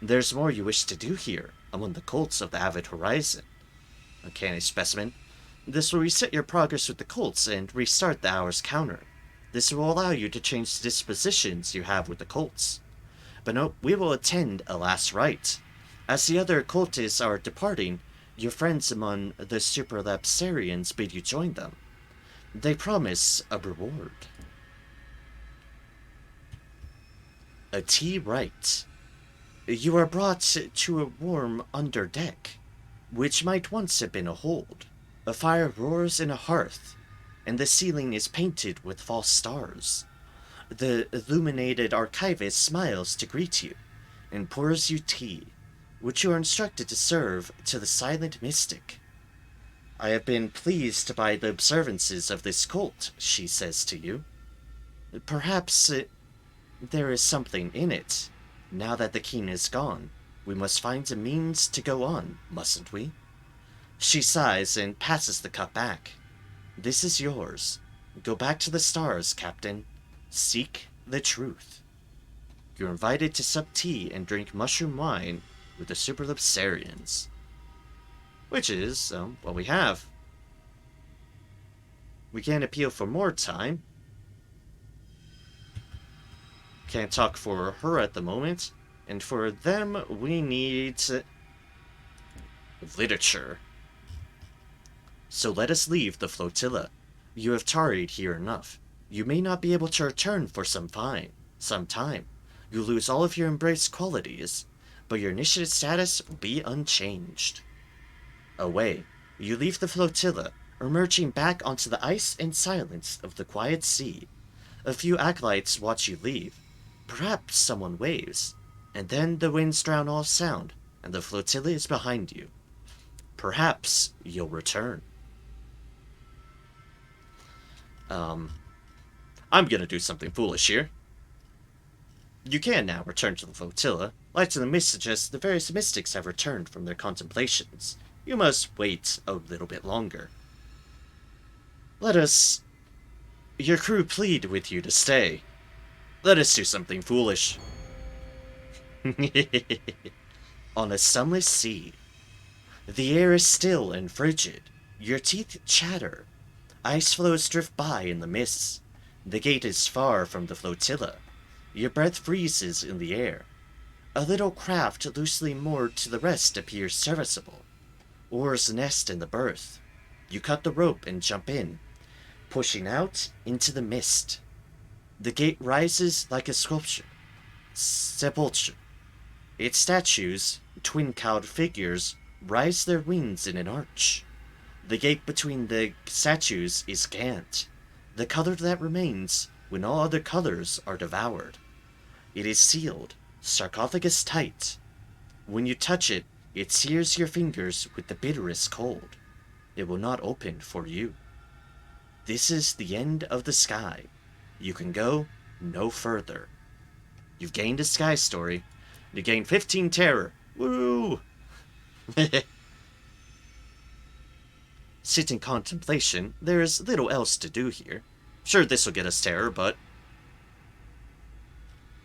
Speaker 1: There's more you wish to do here, among the cults of the Avid Horizon. Uncanny specimen. This will reset your progress with the cults and restart the hour's counter. This will allow you to change the dispositions you have with the cults. But no, we will attend a last rite. As the other cultists are departing, your friends among the Superlepsarians bid you join them. They promise a reward. A tea rite. You are brought to a warm underdeck, which might once have been a hold. A fire roars in a hearth, and the ceiling is painted with false stars. The illuminated archivist smiles to greet you and pours you tea, which you are instructed to serve to the silent mystic. I have been pleased by the observances of this cult, she says to you. Perhaps there is something in it. Now that the king is gone, we must find a means to go on, mustn't we? She sighs and passes the cup back. This is yours. Go back to the stars, Captain. Seek the truth. You're invited to sup tea and drink mushroom wine with the Superlipsarians. Which is what we have. We can't appeal for more time. Can't talk for her at the moment. And for them, we need literature. So let us leave the flotilla. You have tarried here enough. You may not be able to return for some time. You lose all of your embraced qualities, but your initiative status will be unchanged. Away, you leave the flotilla, emerging back onto the ice and silence of the quiet sea. A few acolytes watch you leave. Perhaps someone waves, and then the winds drown all sound, and the flotilla is behind you. Perhaps you'll return. I'm gonna do something foolish here. You can now return to the flotilla. Lights in the mist suggest the various mystics have returned from their contemplations. You must wait a little bit longer. Your crew plead with you to stay. Let us do something foolish. On a sunless sea. The air is still and frigid. Your teeth chatter. Ice floes drift by in the mists. The gate is far from the flotilla. Your breath freezes in the air. A little craft loosely moored to the rest appears serviceable. Oars nest in the berth. You cut the rope and jump in, pushing out into the mist. The gate rises like a sepulchre. Its statues, twin-cowled figures, rise their wings in an arch. The gate between the statues is Gant, the color that remains when all other colors are devoured. It is sealed, sarcophagus tight. When you touch it, it sears your fingers with the bitterest cold. It will not open for you. This is the end of the sky. You can go no further. You've gained a sky story. You gain 15 terror. Woo! Sit in contemplation. There is little else to do here. Sure, this will get us terror, but...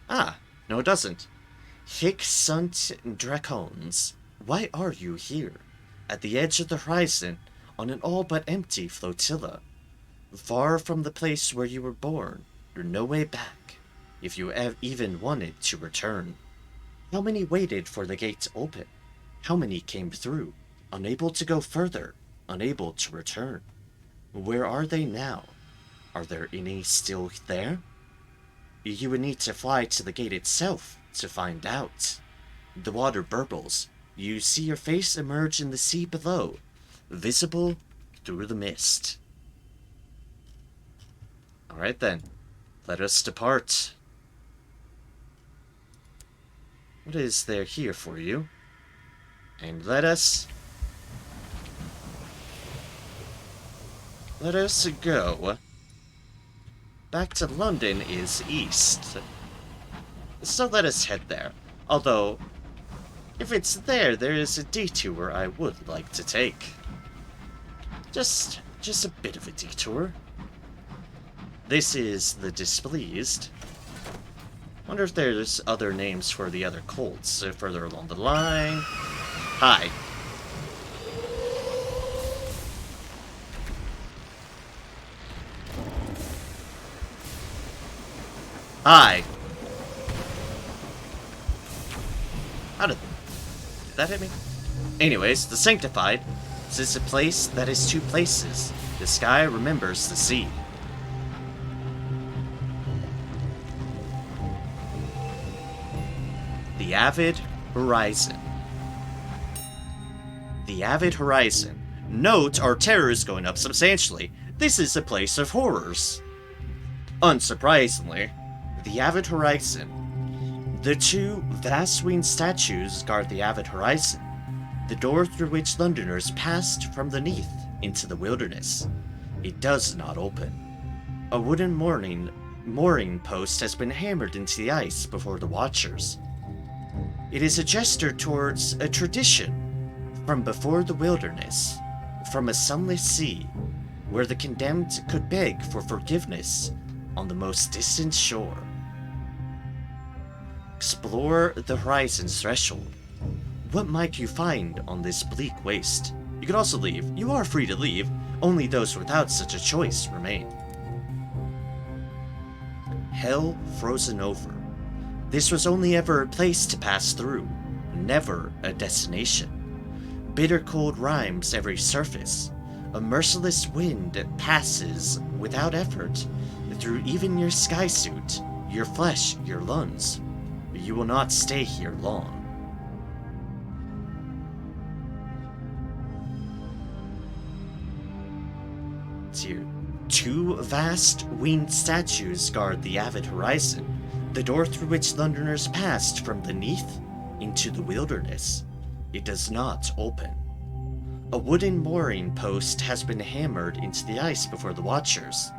Speaker 1: no it doesn't. Hic sunt dracons. Why are you here? At the edge of the horizon, on an all but empty flotilla. Far from the place where you were born. There's no way back, if you even wanted to return. How many waited for the gate to open? How many came through, unable to go further, unable to return? Where are they now? Are there any still there? You would need to fly to the gate itself to find out. The water burbles. You see your face emerge in the sea below, visible through the mist. Alright then, let us depart. What is there here for you? And let us go. Back to London is east. So let us head there. Although, if it's there, there is a detour I would like to take. Just a bit of a detour. This is the Displeased. Wonder if there's other names for the other cults further along the line. Hi. Hi. How did that hit me? Anyways, the Sanctified. This is a place that is two places. The sky remembers the sea. The Avid Horizon. The Avid Horizon. Note, our terror is going up substantially. This is a place of horrors. Unsurprisingly, The Avid Horizon. The two vast winged statues guard the Avid Horizon, the door through which Londoners passed from the Neath into the wilderness. It does not open. A wooden mooring post has been hammered into the ice before the Watchers. It is a gesture towards a tradition from before the wilderness, from a sunless sea, where the condemned could beg for forgiveness on the most distant shore. Explore the horizon's threshold. What might you find on this bleak waste? You could also leave. You are free to leave. Only those without such a choice remain. Hell frozen over. This was only ever a place to pass through, never a destination. Bitter cold rhymes every surface. A merciless wind passes without effort through even your sky suit, your flesh, your lungs. You will not stay here long. Here, two vast winged statues guard the Avid Horizon, the door through which Londoners passed from the Neath into the wilderness. It does not open. A wooden mooring post has been hammered into the ice before the Watchers.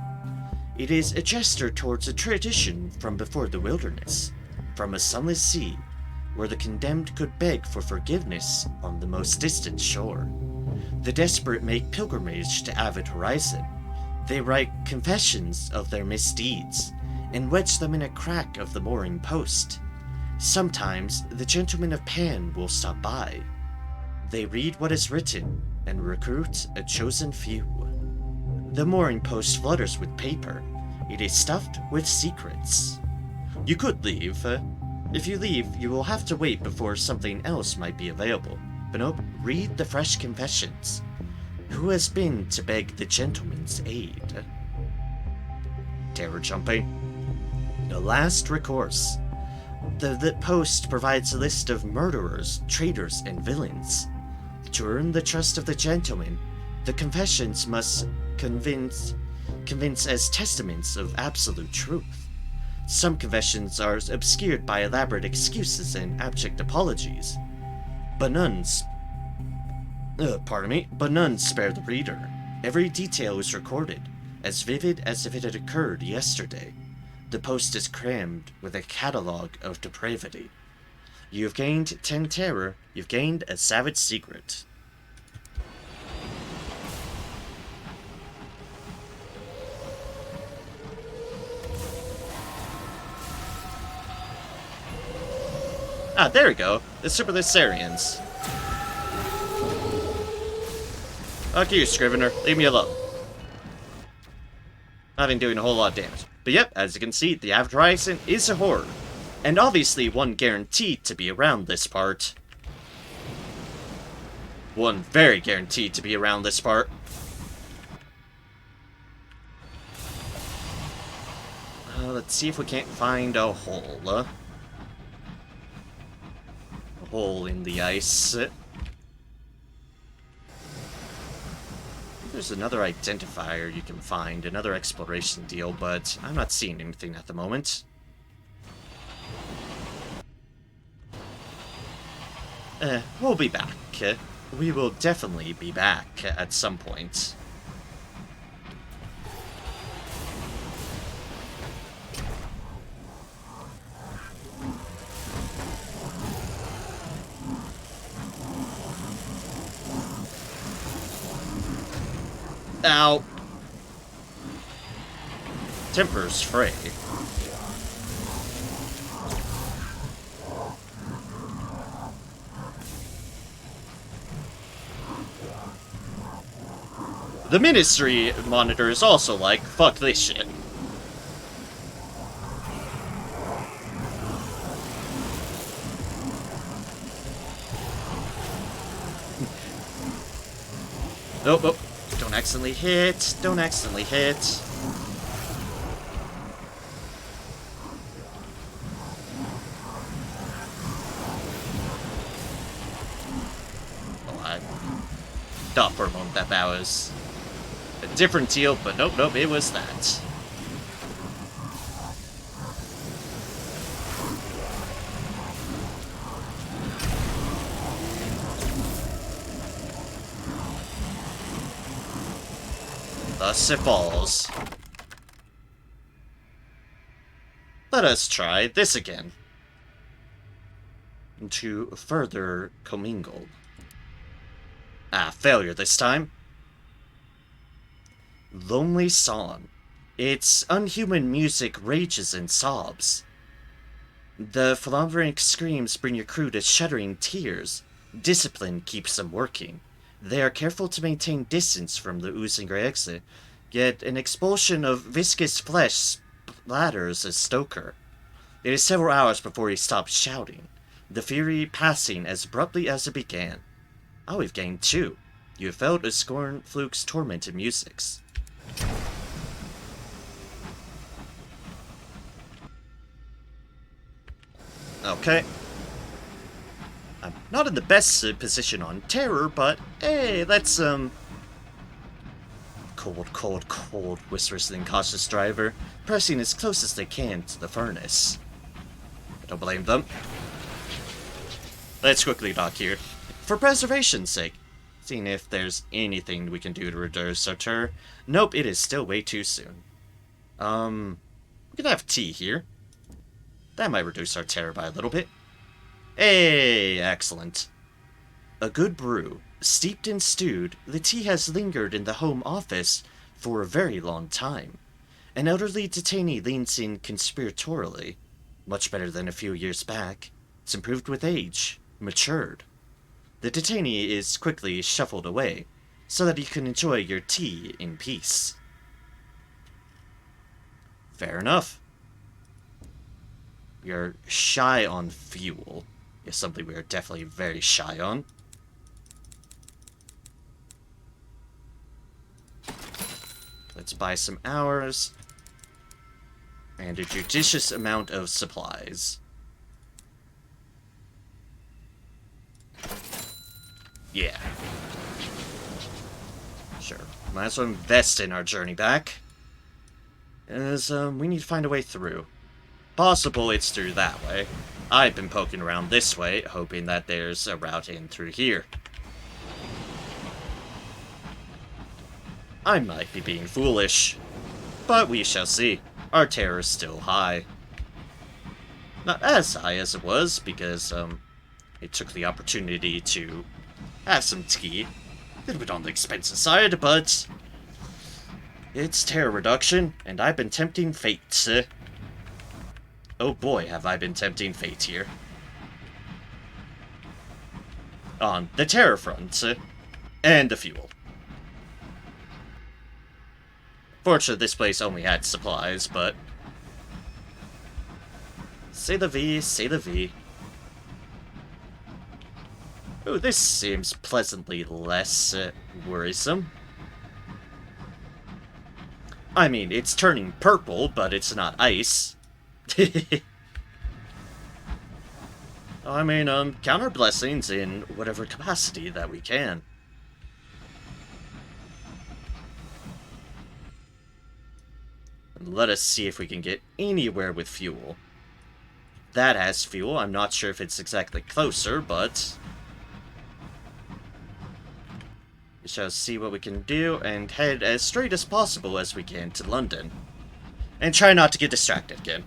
Speaker 1: It is a gesture towards a tradition from before the wilderness, from a sunless sea, where the condemned could beg for forgiveness on the most distant shore. The desperate make pilgrimage to Avid Horizon. They write confessions of their misdeeds, and wedge them in a crack of the mooring post. Sometimes the gentlemen of Pan will stop by. They read what is written, and recruit a chosen few. The mooring post flutters with paper. It is stuffed with secrets. You could leave. If you leave, you will have to wait before something else might be available. But nope, read the fresh confessions. Who has been to beg the gentleman's aid? Terror jumping. The last recourse. The post provides a list of murderers, traitors, and villains. To earn the trust of the gentleman, the confessions must convince as testaments of absolute truth. Some confessions are obscured by elaborate excuses and abject apologies, but none spare the reader. Every detail is recorded, as vivid as if it had occurred yesterday. The post is crammed with a catalogue of depravity. You have gained 10 terror, you've gained a savage secret. Ah, there we go. The Superlissarians. Fuck you, Scrivener. Leave me alone. Not even doing a whole lot of damage. But yep, as you can see, the Avid Horizon is a horde. And obviously one guaranteed to be around this part. One very guaranteed to be around this part. Let's see if we can't find a hole. A hole in the ice. There's another identifier you can find, another exploration deal, but I'm not seeing anything at the moment. We'll be back. We will definitely be back at some point. Ow. Tempers fray. The Ministry monitor is also like, fuck this shit. Nope, nope. Don't accidentally hit. Don't accidentally hit. Oh, I thought for a moment that was a different deal, but nope, nope, it was that. thus it falls. Let us try this again. To further commingle. Failure this time. Lonely song. Its unhuman music rages and sobs. The philombering screams bring your crew to shuddering tears. Discipline keeps them working. They are careful to maintain distance from the oozing exit, yet an expulsion of viscous flesh splatters a stoker. It is several hours before he stops shouting, the fury passing as abruptly as it began. Oh, we've gained 2. You have felt a scorn fluke's tormented musics. Okay. I'm not in the best position on terror, but hey, let's, Cold, cold, cold, whispers the incautious driver, pressing as close as they can to the furnace. I don't blame them. Let's quickly dock here. For preservation's sake. Seeing if there's anything we can do to reduce our terror. Nope, it is still way too soon. We can have tea here. That might reduce our terror by a little bit. Hey, excellent. A good brew. Steeped and stewed, the tea has lingered in the home office for a very long time. An elderly detainee leans in conspiratorially. Much better than a few years back. It's improved with age. Matured. The detainee is quickly shuffled away, so that you can enjoy your tea in peace. Fair enough. We are shy on fuel. It's something we are definitely very shy on. Let's buy some hours. And a judicious amount of supplies. Yeah. Sure. Might as well invest in our journey back. As, we need to find a way through. Possible it's through that way. I've been poking around this way, hoping that there's a route in through here. I might be being foolish, but we shall see. Our terror is still high. Not as high as it was, because, it took the opportunity to have some tea. A little bit on the expensive side, but it's terror reduction, and I've been tempting fate. Oh boy, have I been tempting fate here. On the terror front, and the fuel. Fortunately, this place only had supplies, but say the V, say the V. Oh, this seems pleasantly less worrisome. I mean, it's turning purple, but it's not ice. I mean, count our blessings in whatever capacity that we can. And let us see if we can get anywhere with fuel. That has fuel. I'm not sure if it's exactly closer, but we shall see what we can do and head as straight as possible as we can to London. And try not to get distracted again.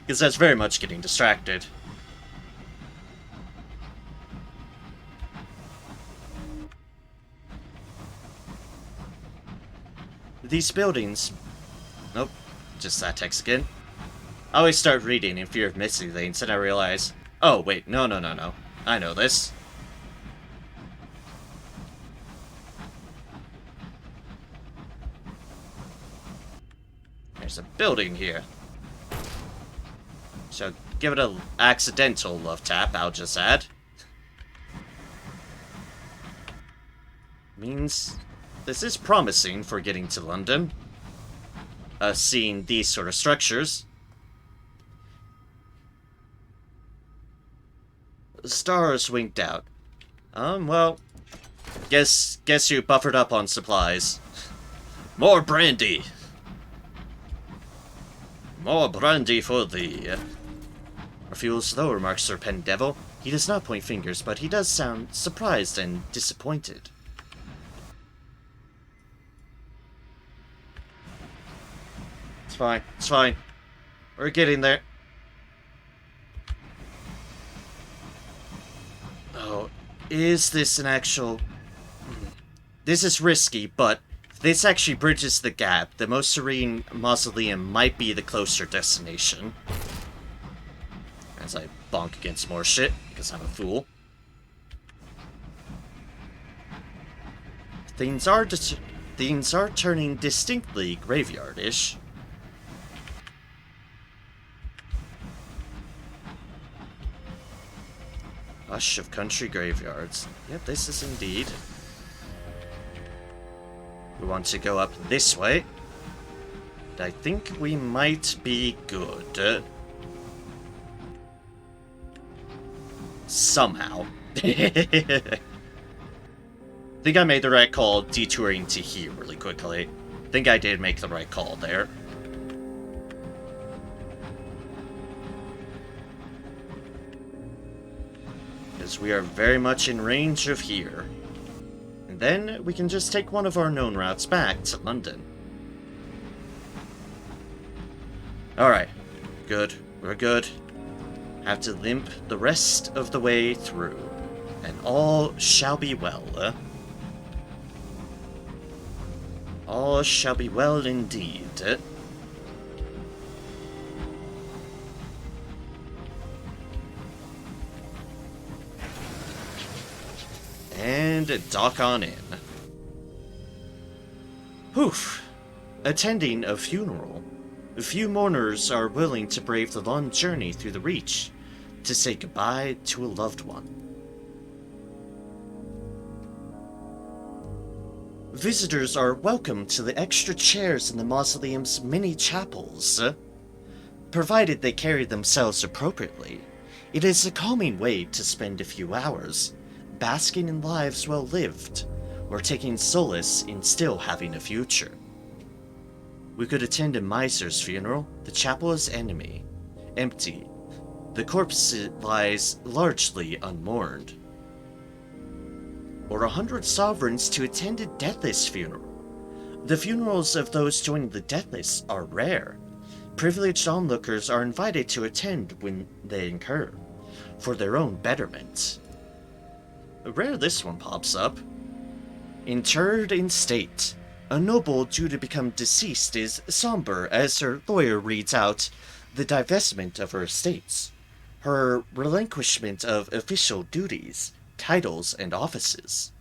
Speaker 1: Because that's very much getting distracted. These buildings... Nope, just that text again. I always start reading in fear of missing things, and I realize, oh wait, no. I know this. There's a building here. So give it an accidental love tap, I'll just add. Means this is promising for getting to London. Seeing these sort of structures. The stars winked out. Well, guess you buffered up on supplies. More brandy! More brandy for thee. Our fuel's low, remarks Sir Pendevil. He does not point fingers, but he does sound surprised and disappointed. fine. It's fine. We're getting there. Oh, is this an actual... This is risky, but if this actually bridges the gap, the Most Serene Mausoleum might be the closer destination. As I bonk against more shit, because I'm a fool. Things are turning distinctly graveyardish. Hush of country graveyards. Yep, this is indeed. We want to go up this way. I think we might be good. Somehow. I think I made the right call detouring to here really quickly. I think I did make the right call there. Because we are very much in range of here. And then we can just take one of our known routes back to London. Alright. Good. We're good. Have to limp the rest of the way through. And all shall be well. All shall be well indeed. And dock on in. Poof. Attending a funeral. Few mourners are willing to brave the long journey through the Reach to say goodbye to a loved one. Visitors are welcome to the extra chairs in the mausoleum's many chapels, provided they carry themselves appropriately. It is a calming way to spend a few hours, basking in lives well lived, or taking solace in still having a future. We could attend a miser's funeral. The chapel is empty. The corpse lies largely unmourned. Or 100 sovereigns to attend a deathless funeral. The funerals of those joining the deathless are rare. Privileged onlookers are invited to attend when they incur, for their own betterment. Rare this one pops up. Interred in state. A noble due to become deceased is somber as her lawyer reads out the divestment of her estates, her relinquishment of official duties, titles, and offices.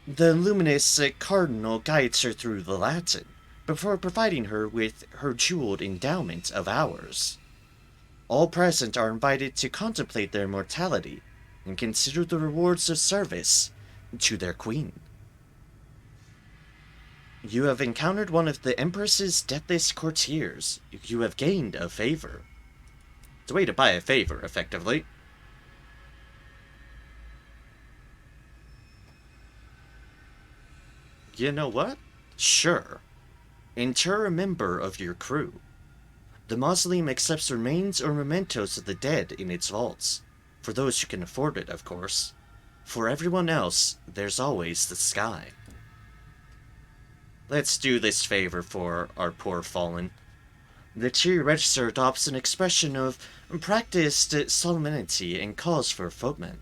Speaker 1: The luminous cardinal guides her through the Latin, before providing her with her jeweled endowment of hours. All present are invited to contemplate their mortality and consider the rewards of service to their queen. You have encountered one of the Empress's deathless courtiers. You have gained a favor. It's a way to buy a favor, effectively. You know what? Sure. Inter a member of your crew. The mausoleum accepts remains or mementos of the dead in its vaults. For those who can afford it, of course. For everyone else, there's always the sky. Let's do this favor for our poor fallen. The tier register adopts an expression of practiced solemnity and calls for a footman.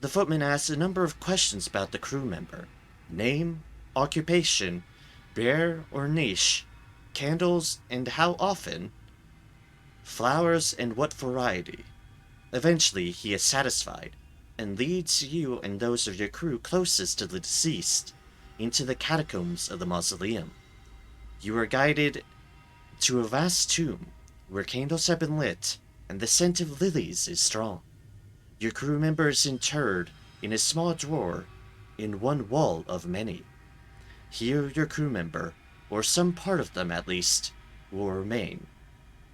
Speaker 1: The footman asks a number of questions about the crew member. Name, occupation, bear or niche, candles and how often, flowers and what variety. Eventually he is satisfied, and leads you and those of your crew closest to the deceased into the catacombs of the mausoleum. You are guided to a vast tomb where candles have been lit and the scent of lilies is strong. Your crew member is interred in a small drawer in one wall of many. Here your crew member, or some part of them at least, will remain.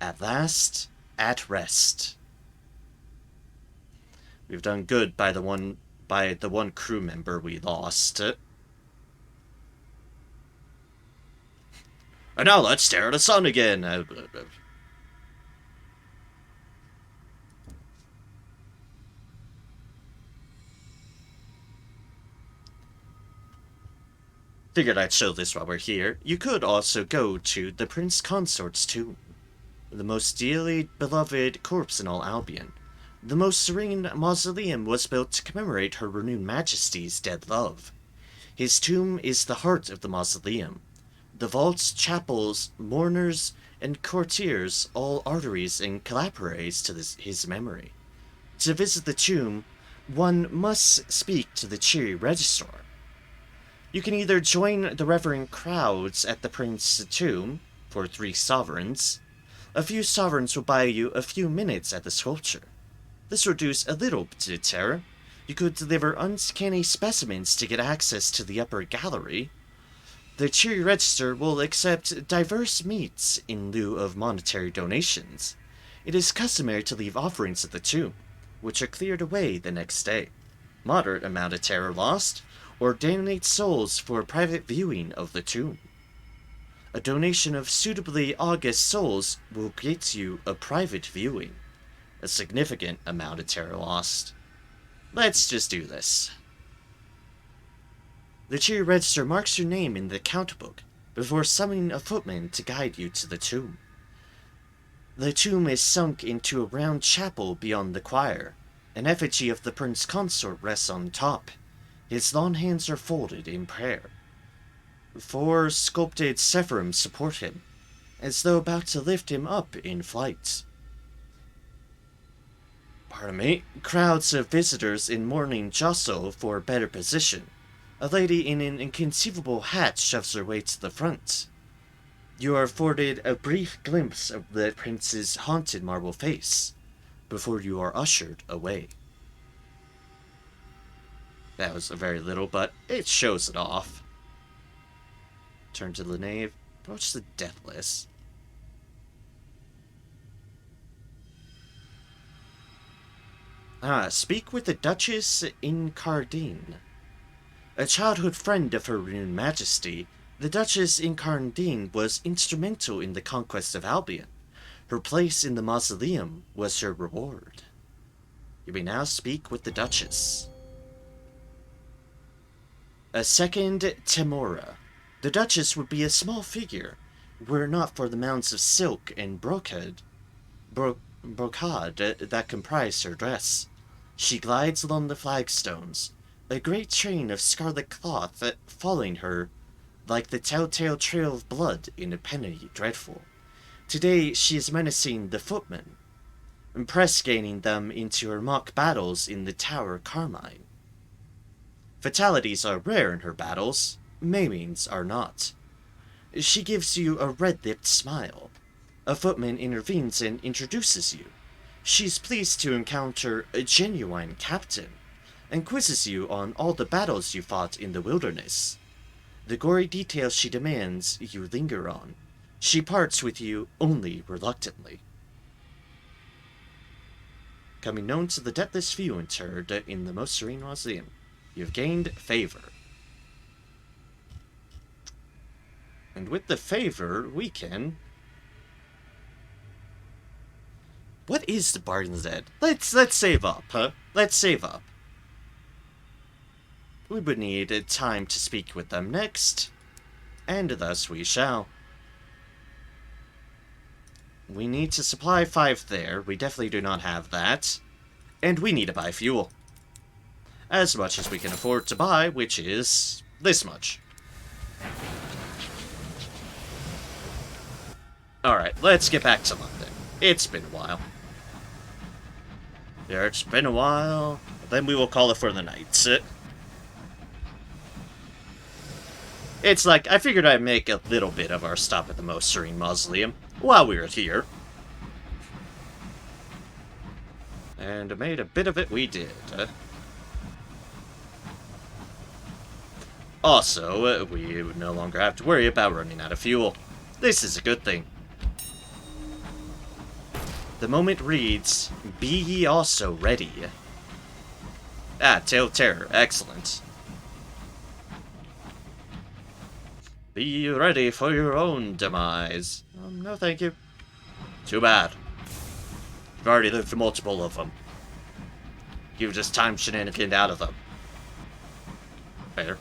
Speaker 1: At last, at rest. We've done good by the one crew member we lost. And now let's stare at the sun again. Figured I'd show this while we're here. You could also go to the Prince Consort's tomb, the most dearly beloved corpse in all Albion. The most serene mausoleum was built to commemorate Her Renewed Majesty's dead love. His tomb is the heart of the mausoleum. The vaults, chapels, mourners, and courtiers, all arteries and capillaries to his memory. To visit the tomb, one must speak to the cheery registrar. You can either join the reverent crowds at the prince's tomb for 3 sovereigns. A few sovereigns will buy you a few minutes at the sculpture. This will reduce a little to terror. You could deliver uncanny specimens to get access to the upper gallery. The cheery register will accept diverse meats in lieu of monetary donations. It is customary to leave offerings at the tomb, which are cleared away the next day. Moderate amount of terror lost, or donate souls for a private viewing of the tomb. A donation of suitably august souls will get you a private viewing. A significant amount of terror lost. Let's just do this. The cheery register marks your name in the account book before summoning a footman to guide you to the tomb. The tomb is sunk into a round chapel beyond the choir. An effigy of the Prince Consort rests on top. His long hands are folded in prayer. 4 sculpted sephirim support him, as though about to lift him up in flight. Pardon me. Crowds of visitors in mourning jostle for a better position. A lady in an inconceivable hat shoves her way to the front. You are afforded a brief glimpse of the prince's haunted marble face, before you are ushered away. That was a very little, but it shows it off. Turn to the nave. Approach the deathless. Speak with the Duchess Incarnadine. A childhood friend of Her Renewed Majesty, the Duchess Incarnadine was instrumental in the conquest of Albion. Her place in the mausoleum was her reward. You may now speak with the Duchess. A second Temora. The Duchess would be a small figure, were it not for the mounds of silk and brocade that comprise her dress. She glides along the flagstones, a great train of scarlet cloth following her like the telltale trail of blood in a penny dreadful. Today she is menacing the footmen, press-gaining them into her mock battles in the Tower Carmine. Fatalities are rare in her battles, maimings are not. She gives you a red-lipped smile. A footman intervenes and introduces you. She's pleased to encounter a genuine captain, and quizzes you on all the battles you fought in the wilderness. The gory details she demands you linger on. She parts with you only reluctantly. Coming known to the deathless few interred in the most serene mausoleum, you have gained favor. And with the favor, we can... What is the Bargain's Dead? Let's save up, huh? Let's save up. We would need time to speak with them next, and thus we shall. We need to supply 5 there. We definitely do not have that. And we need to buy fuel. As much as we can afford to buy, which is this much. Alright, let's get back to London. It's been a while. Yeah, it's been a while. Then we will call it for the night. It's like, I figured I'd make a little bit of our stop at the Most Serene Mausoleum while we were here. And made a bit of it we did. Also, we would no longer have to worry about running out of fuel. This is a good thing. The moment reads, "Be ye also ready." Tale of Terror, excellent. Be ready for your own demise. No thank you. Too bad. You've already lived multiple of them. You've just time shenaniganed out of them. Fair.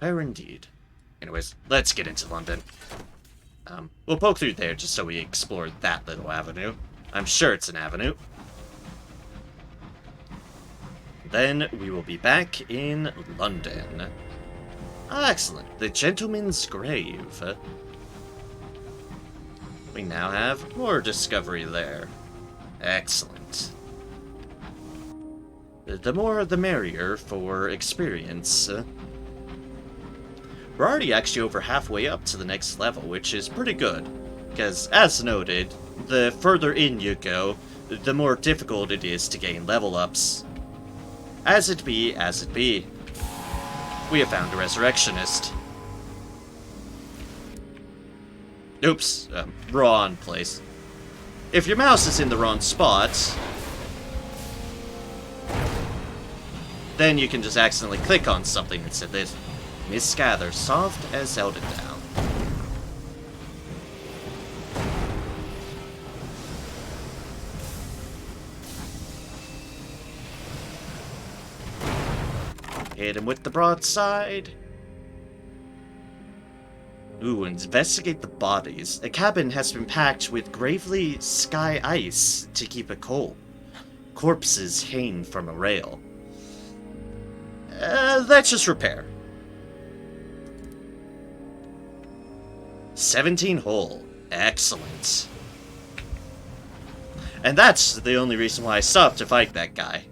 Speaker 1: Fair indeed. Anyways, let's get into London. We'll poke through there just so we explore that little avenue. I'm sure it's an avenue. Then we will be back in London. Ah, excellent. The Gentleman's Grave. We now have more discovery there. Excellent. The more the merrier for experience. We're already actually over halfway up to the next level, which is pretty good. Because, as noted, the further in you go, the more difficult it is to gain level ups. As it be, as it be. We have found a resurrectionist. Oops, wrong place. If your mouse is in the wrong spot, then you can just accidentally click on something that said this. Misgather, soft as Elden down. Hit him with the broadside. Ooh, investigate the bodies. A cabin has been packed with gravely sky ice to keep it cold. Corpses hang from a rail. Let's just repair. 17 hull. Excellent. And that's the only reason why I stopped to fight that guy.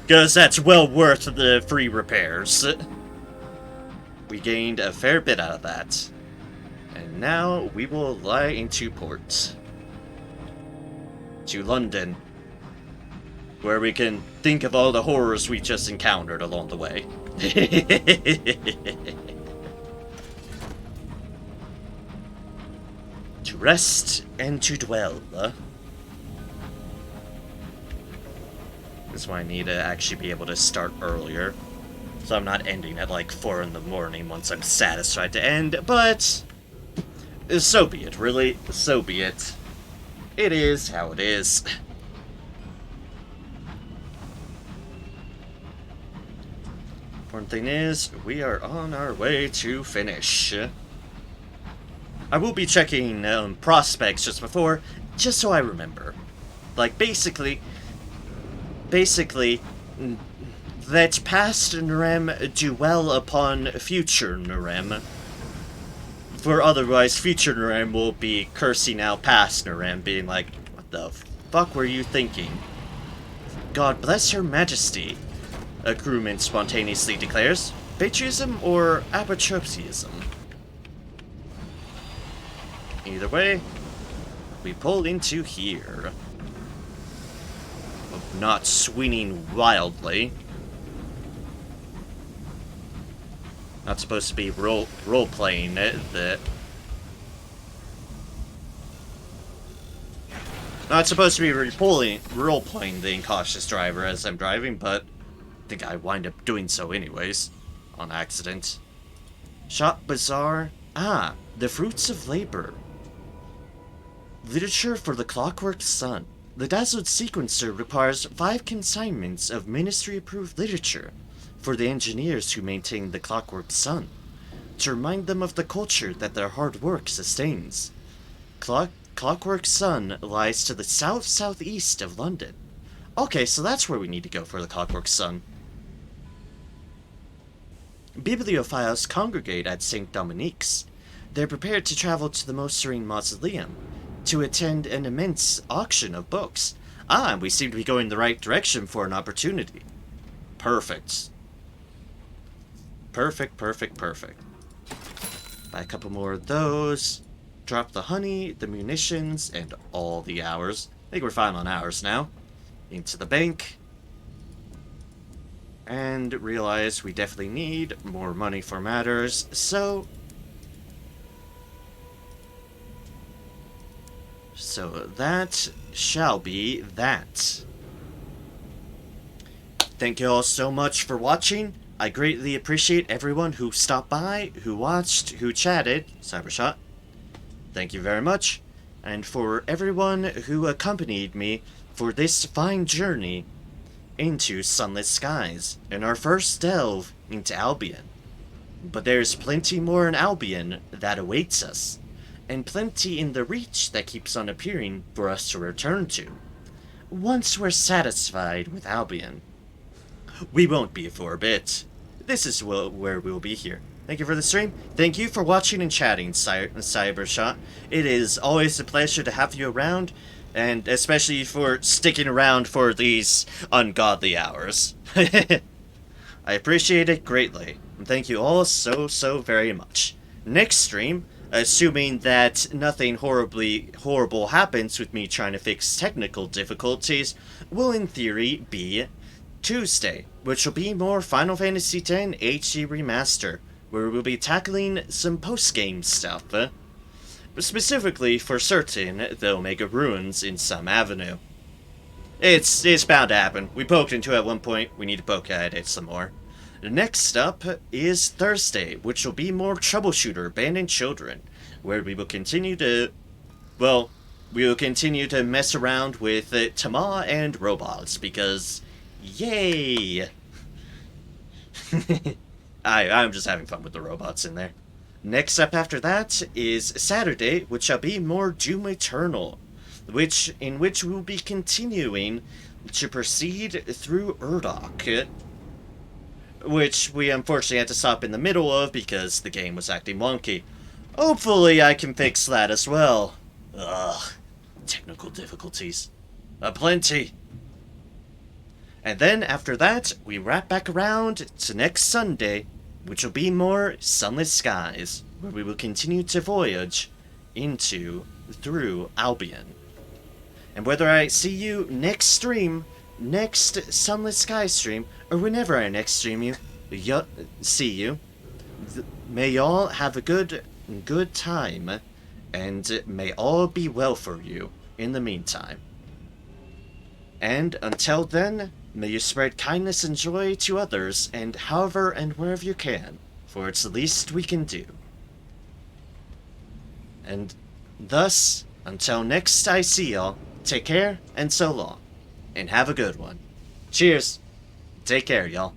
Speaker 1: Because that's well worth the free repairs. We gained a fair bit out of that. And now we will lie into port. To London. Where we can think of all the horrors we just encountered along the way. To rest and to dwell. That's why I need to actually be able to start earlier. So I'm not ending at like 4 in the morning once I'm satisfied to end, but so be it, really. So be it. It is how it is. Important thing is, we are on our way to finish. I will be checking prospects just before, just so I remember. Like, basically, that past Narem do well upon future Narem. For otherwise, future Narem will be cursing out past Narem, being like, what the fuck were you thinking? God bless her majesty, a crewman spontaneously declares. Patriotism or apotropsyism? Either way, we pull into here. Not swinging wildly. Not supposed to be role-playing it. Not supposed to be role-playing the incautious driver as I'm driving, but I think I wind up doing so anyways. On accident. Shop Bazaar. Ah, the fruits of labor. Literature for the Clockwork Sun. The Dazzled Sequencer requires 5 consignments of Ministry-approved literature for the engineers who maintain the Clockwork Sun, to remind them of the culture that their hard work sustains. Clockwork Sun lies to the south-southeast of London. Okay, so that's where we need to go for the Clockwork Sun. Bibliophiles congregate at St. Dominique's. They're prepared to travel to the Most Serene Mausoleum to attend an immense auction of books. Ah, and we seem to be going the right direction for an opportunity. Perfect. Perfect. Buy a couple more of those. Drop the honey, the munitions, and all the hours. I think we're fine on hours now. Into the bank. And realize we definitely need more money for matters, so that shall be that. Thank you all so much for watching. I greatly appreciate everyone who stopped by, who watched, who chatted. Cybershot. Thank you very much. And for everyone who accompanied me for this fine journey into Sunless skies and our first delve into Albion. But there's plenty more in Albion that awaits us, and plenty in the Reach that keeps on appearing for us to return to. Once we're satisfied with Albion, we won't be for a bit. This is where we'll be here. Thank you for the stream. Thank you for watching and chatting, Cybershot. It is always a pleasure to have you around, and especially for sticking around for these ungodly hours. I appreciate it greatly, and thank you all so very much. Next stream, assuming that nothing horrible happens with me trying to fix technical difficulties, will in theory be Tuesday, which will be more Final Fantasy X HD Remaster, where we'll be tackling some post-game stuff. Specifically, for certain, the Omega Ruins in some avenue. It's bound to happen. We poked into it at one point, we need to poke at it some more. Next up is Thursday, which will be more Troubleshooter, Abandoned Children, where we will continue to... well, we will continue to mess around with Tama and robots, because... yay! I'm just having fun with the robots in there. Next up after that is Saturday, which shall be more Doom Eternal, in which we'll be continuing to proceed through Urdok, which we unfortunately had to stop in the middle of because the game was acting wonky. Hopefully I can fix that as well. Ugh, technical difficulties. Aplenty. And then after that, we wrap back around to next Sunday, which will be more Sunless skies, where we will continue to voyage through Albion. And whether I see you next stream, next Sunless skies stream, or whenever I next stream you, see you, may y'all have a good time, and may all be well for you in the meantime. And until then, may you spread kindness and joy to others, and however and wherever you can, for it's the least we can do. And thus, until next I see y'all, take care and so long, and have a good one. Cheers! Take care, y'all.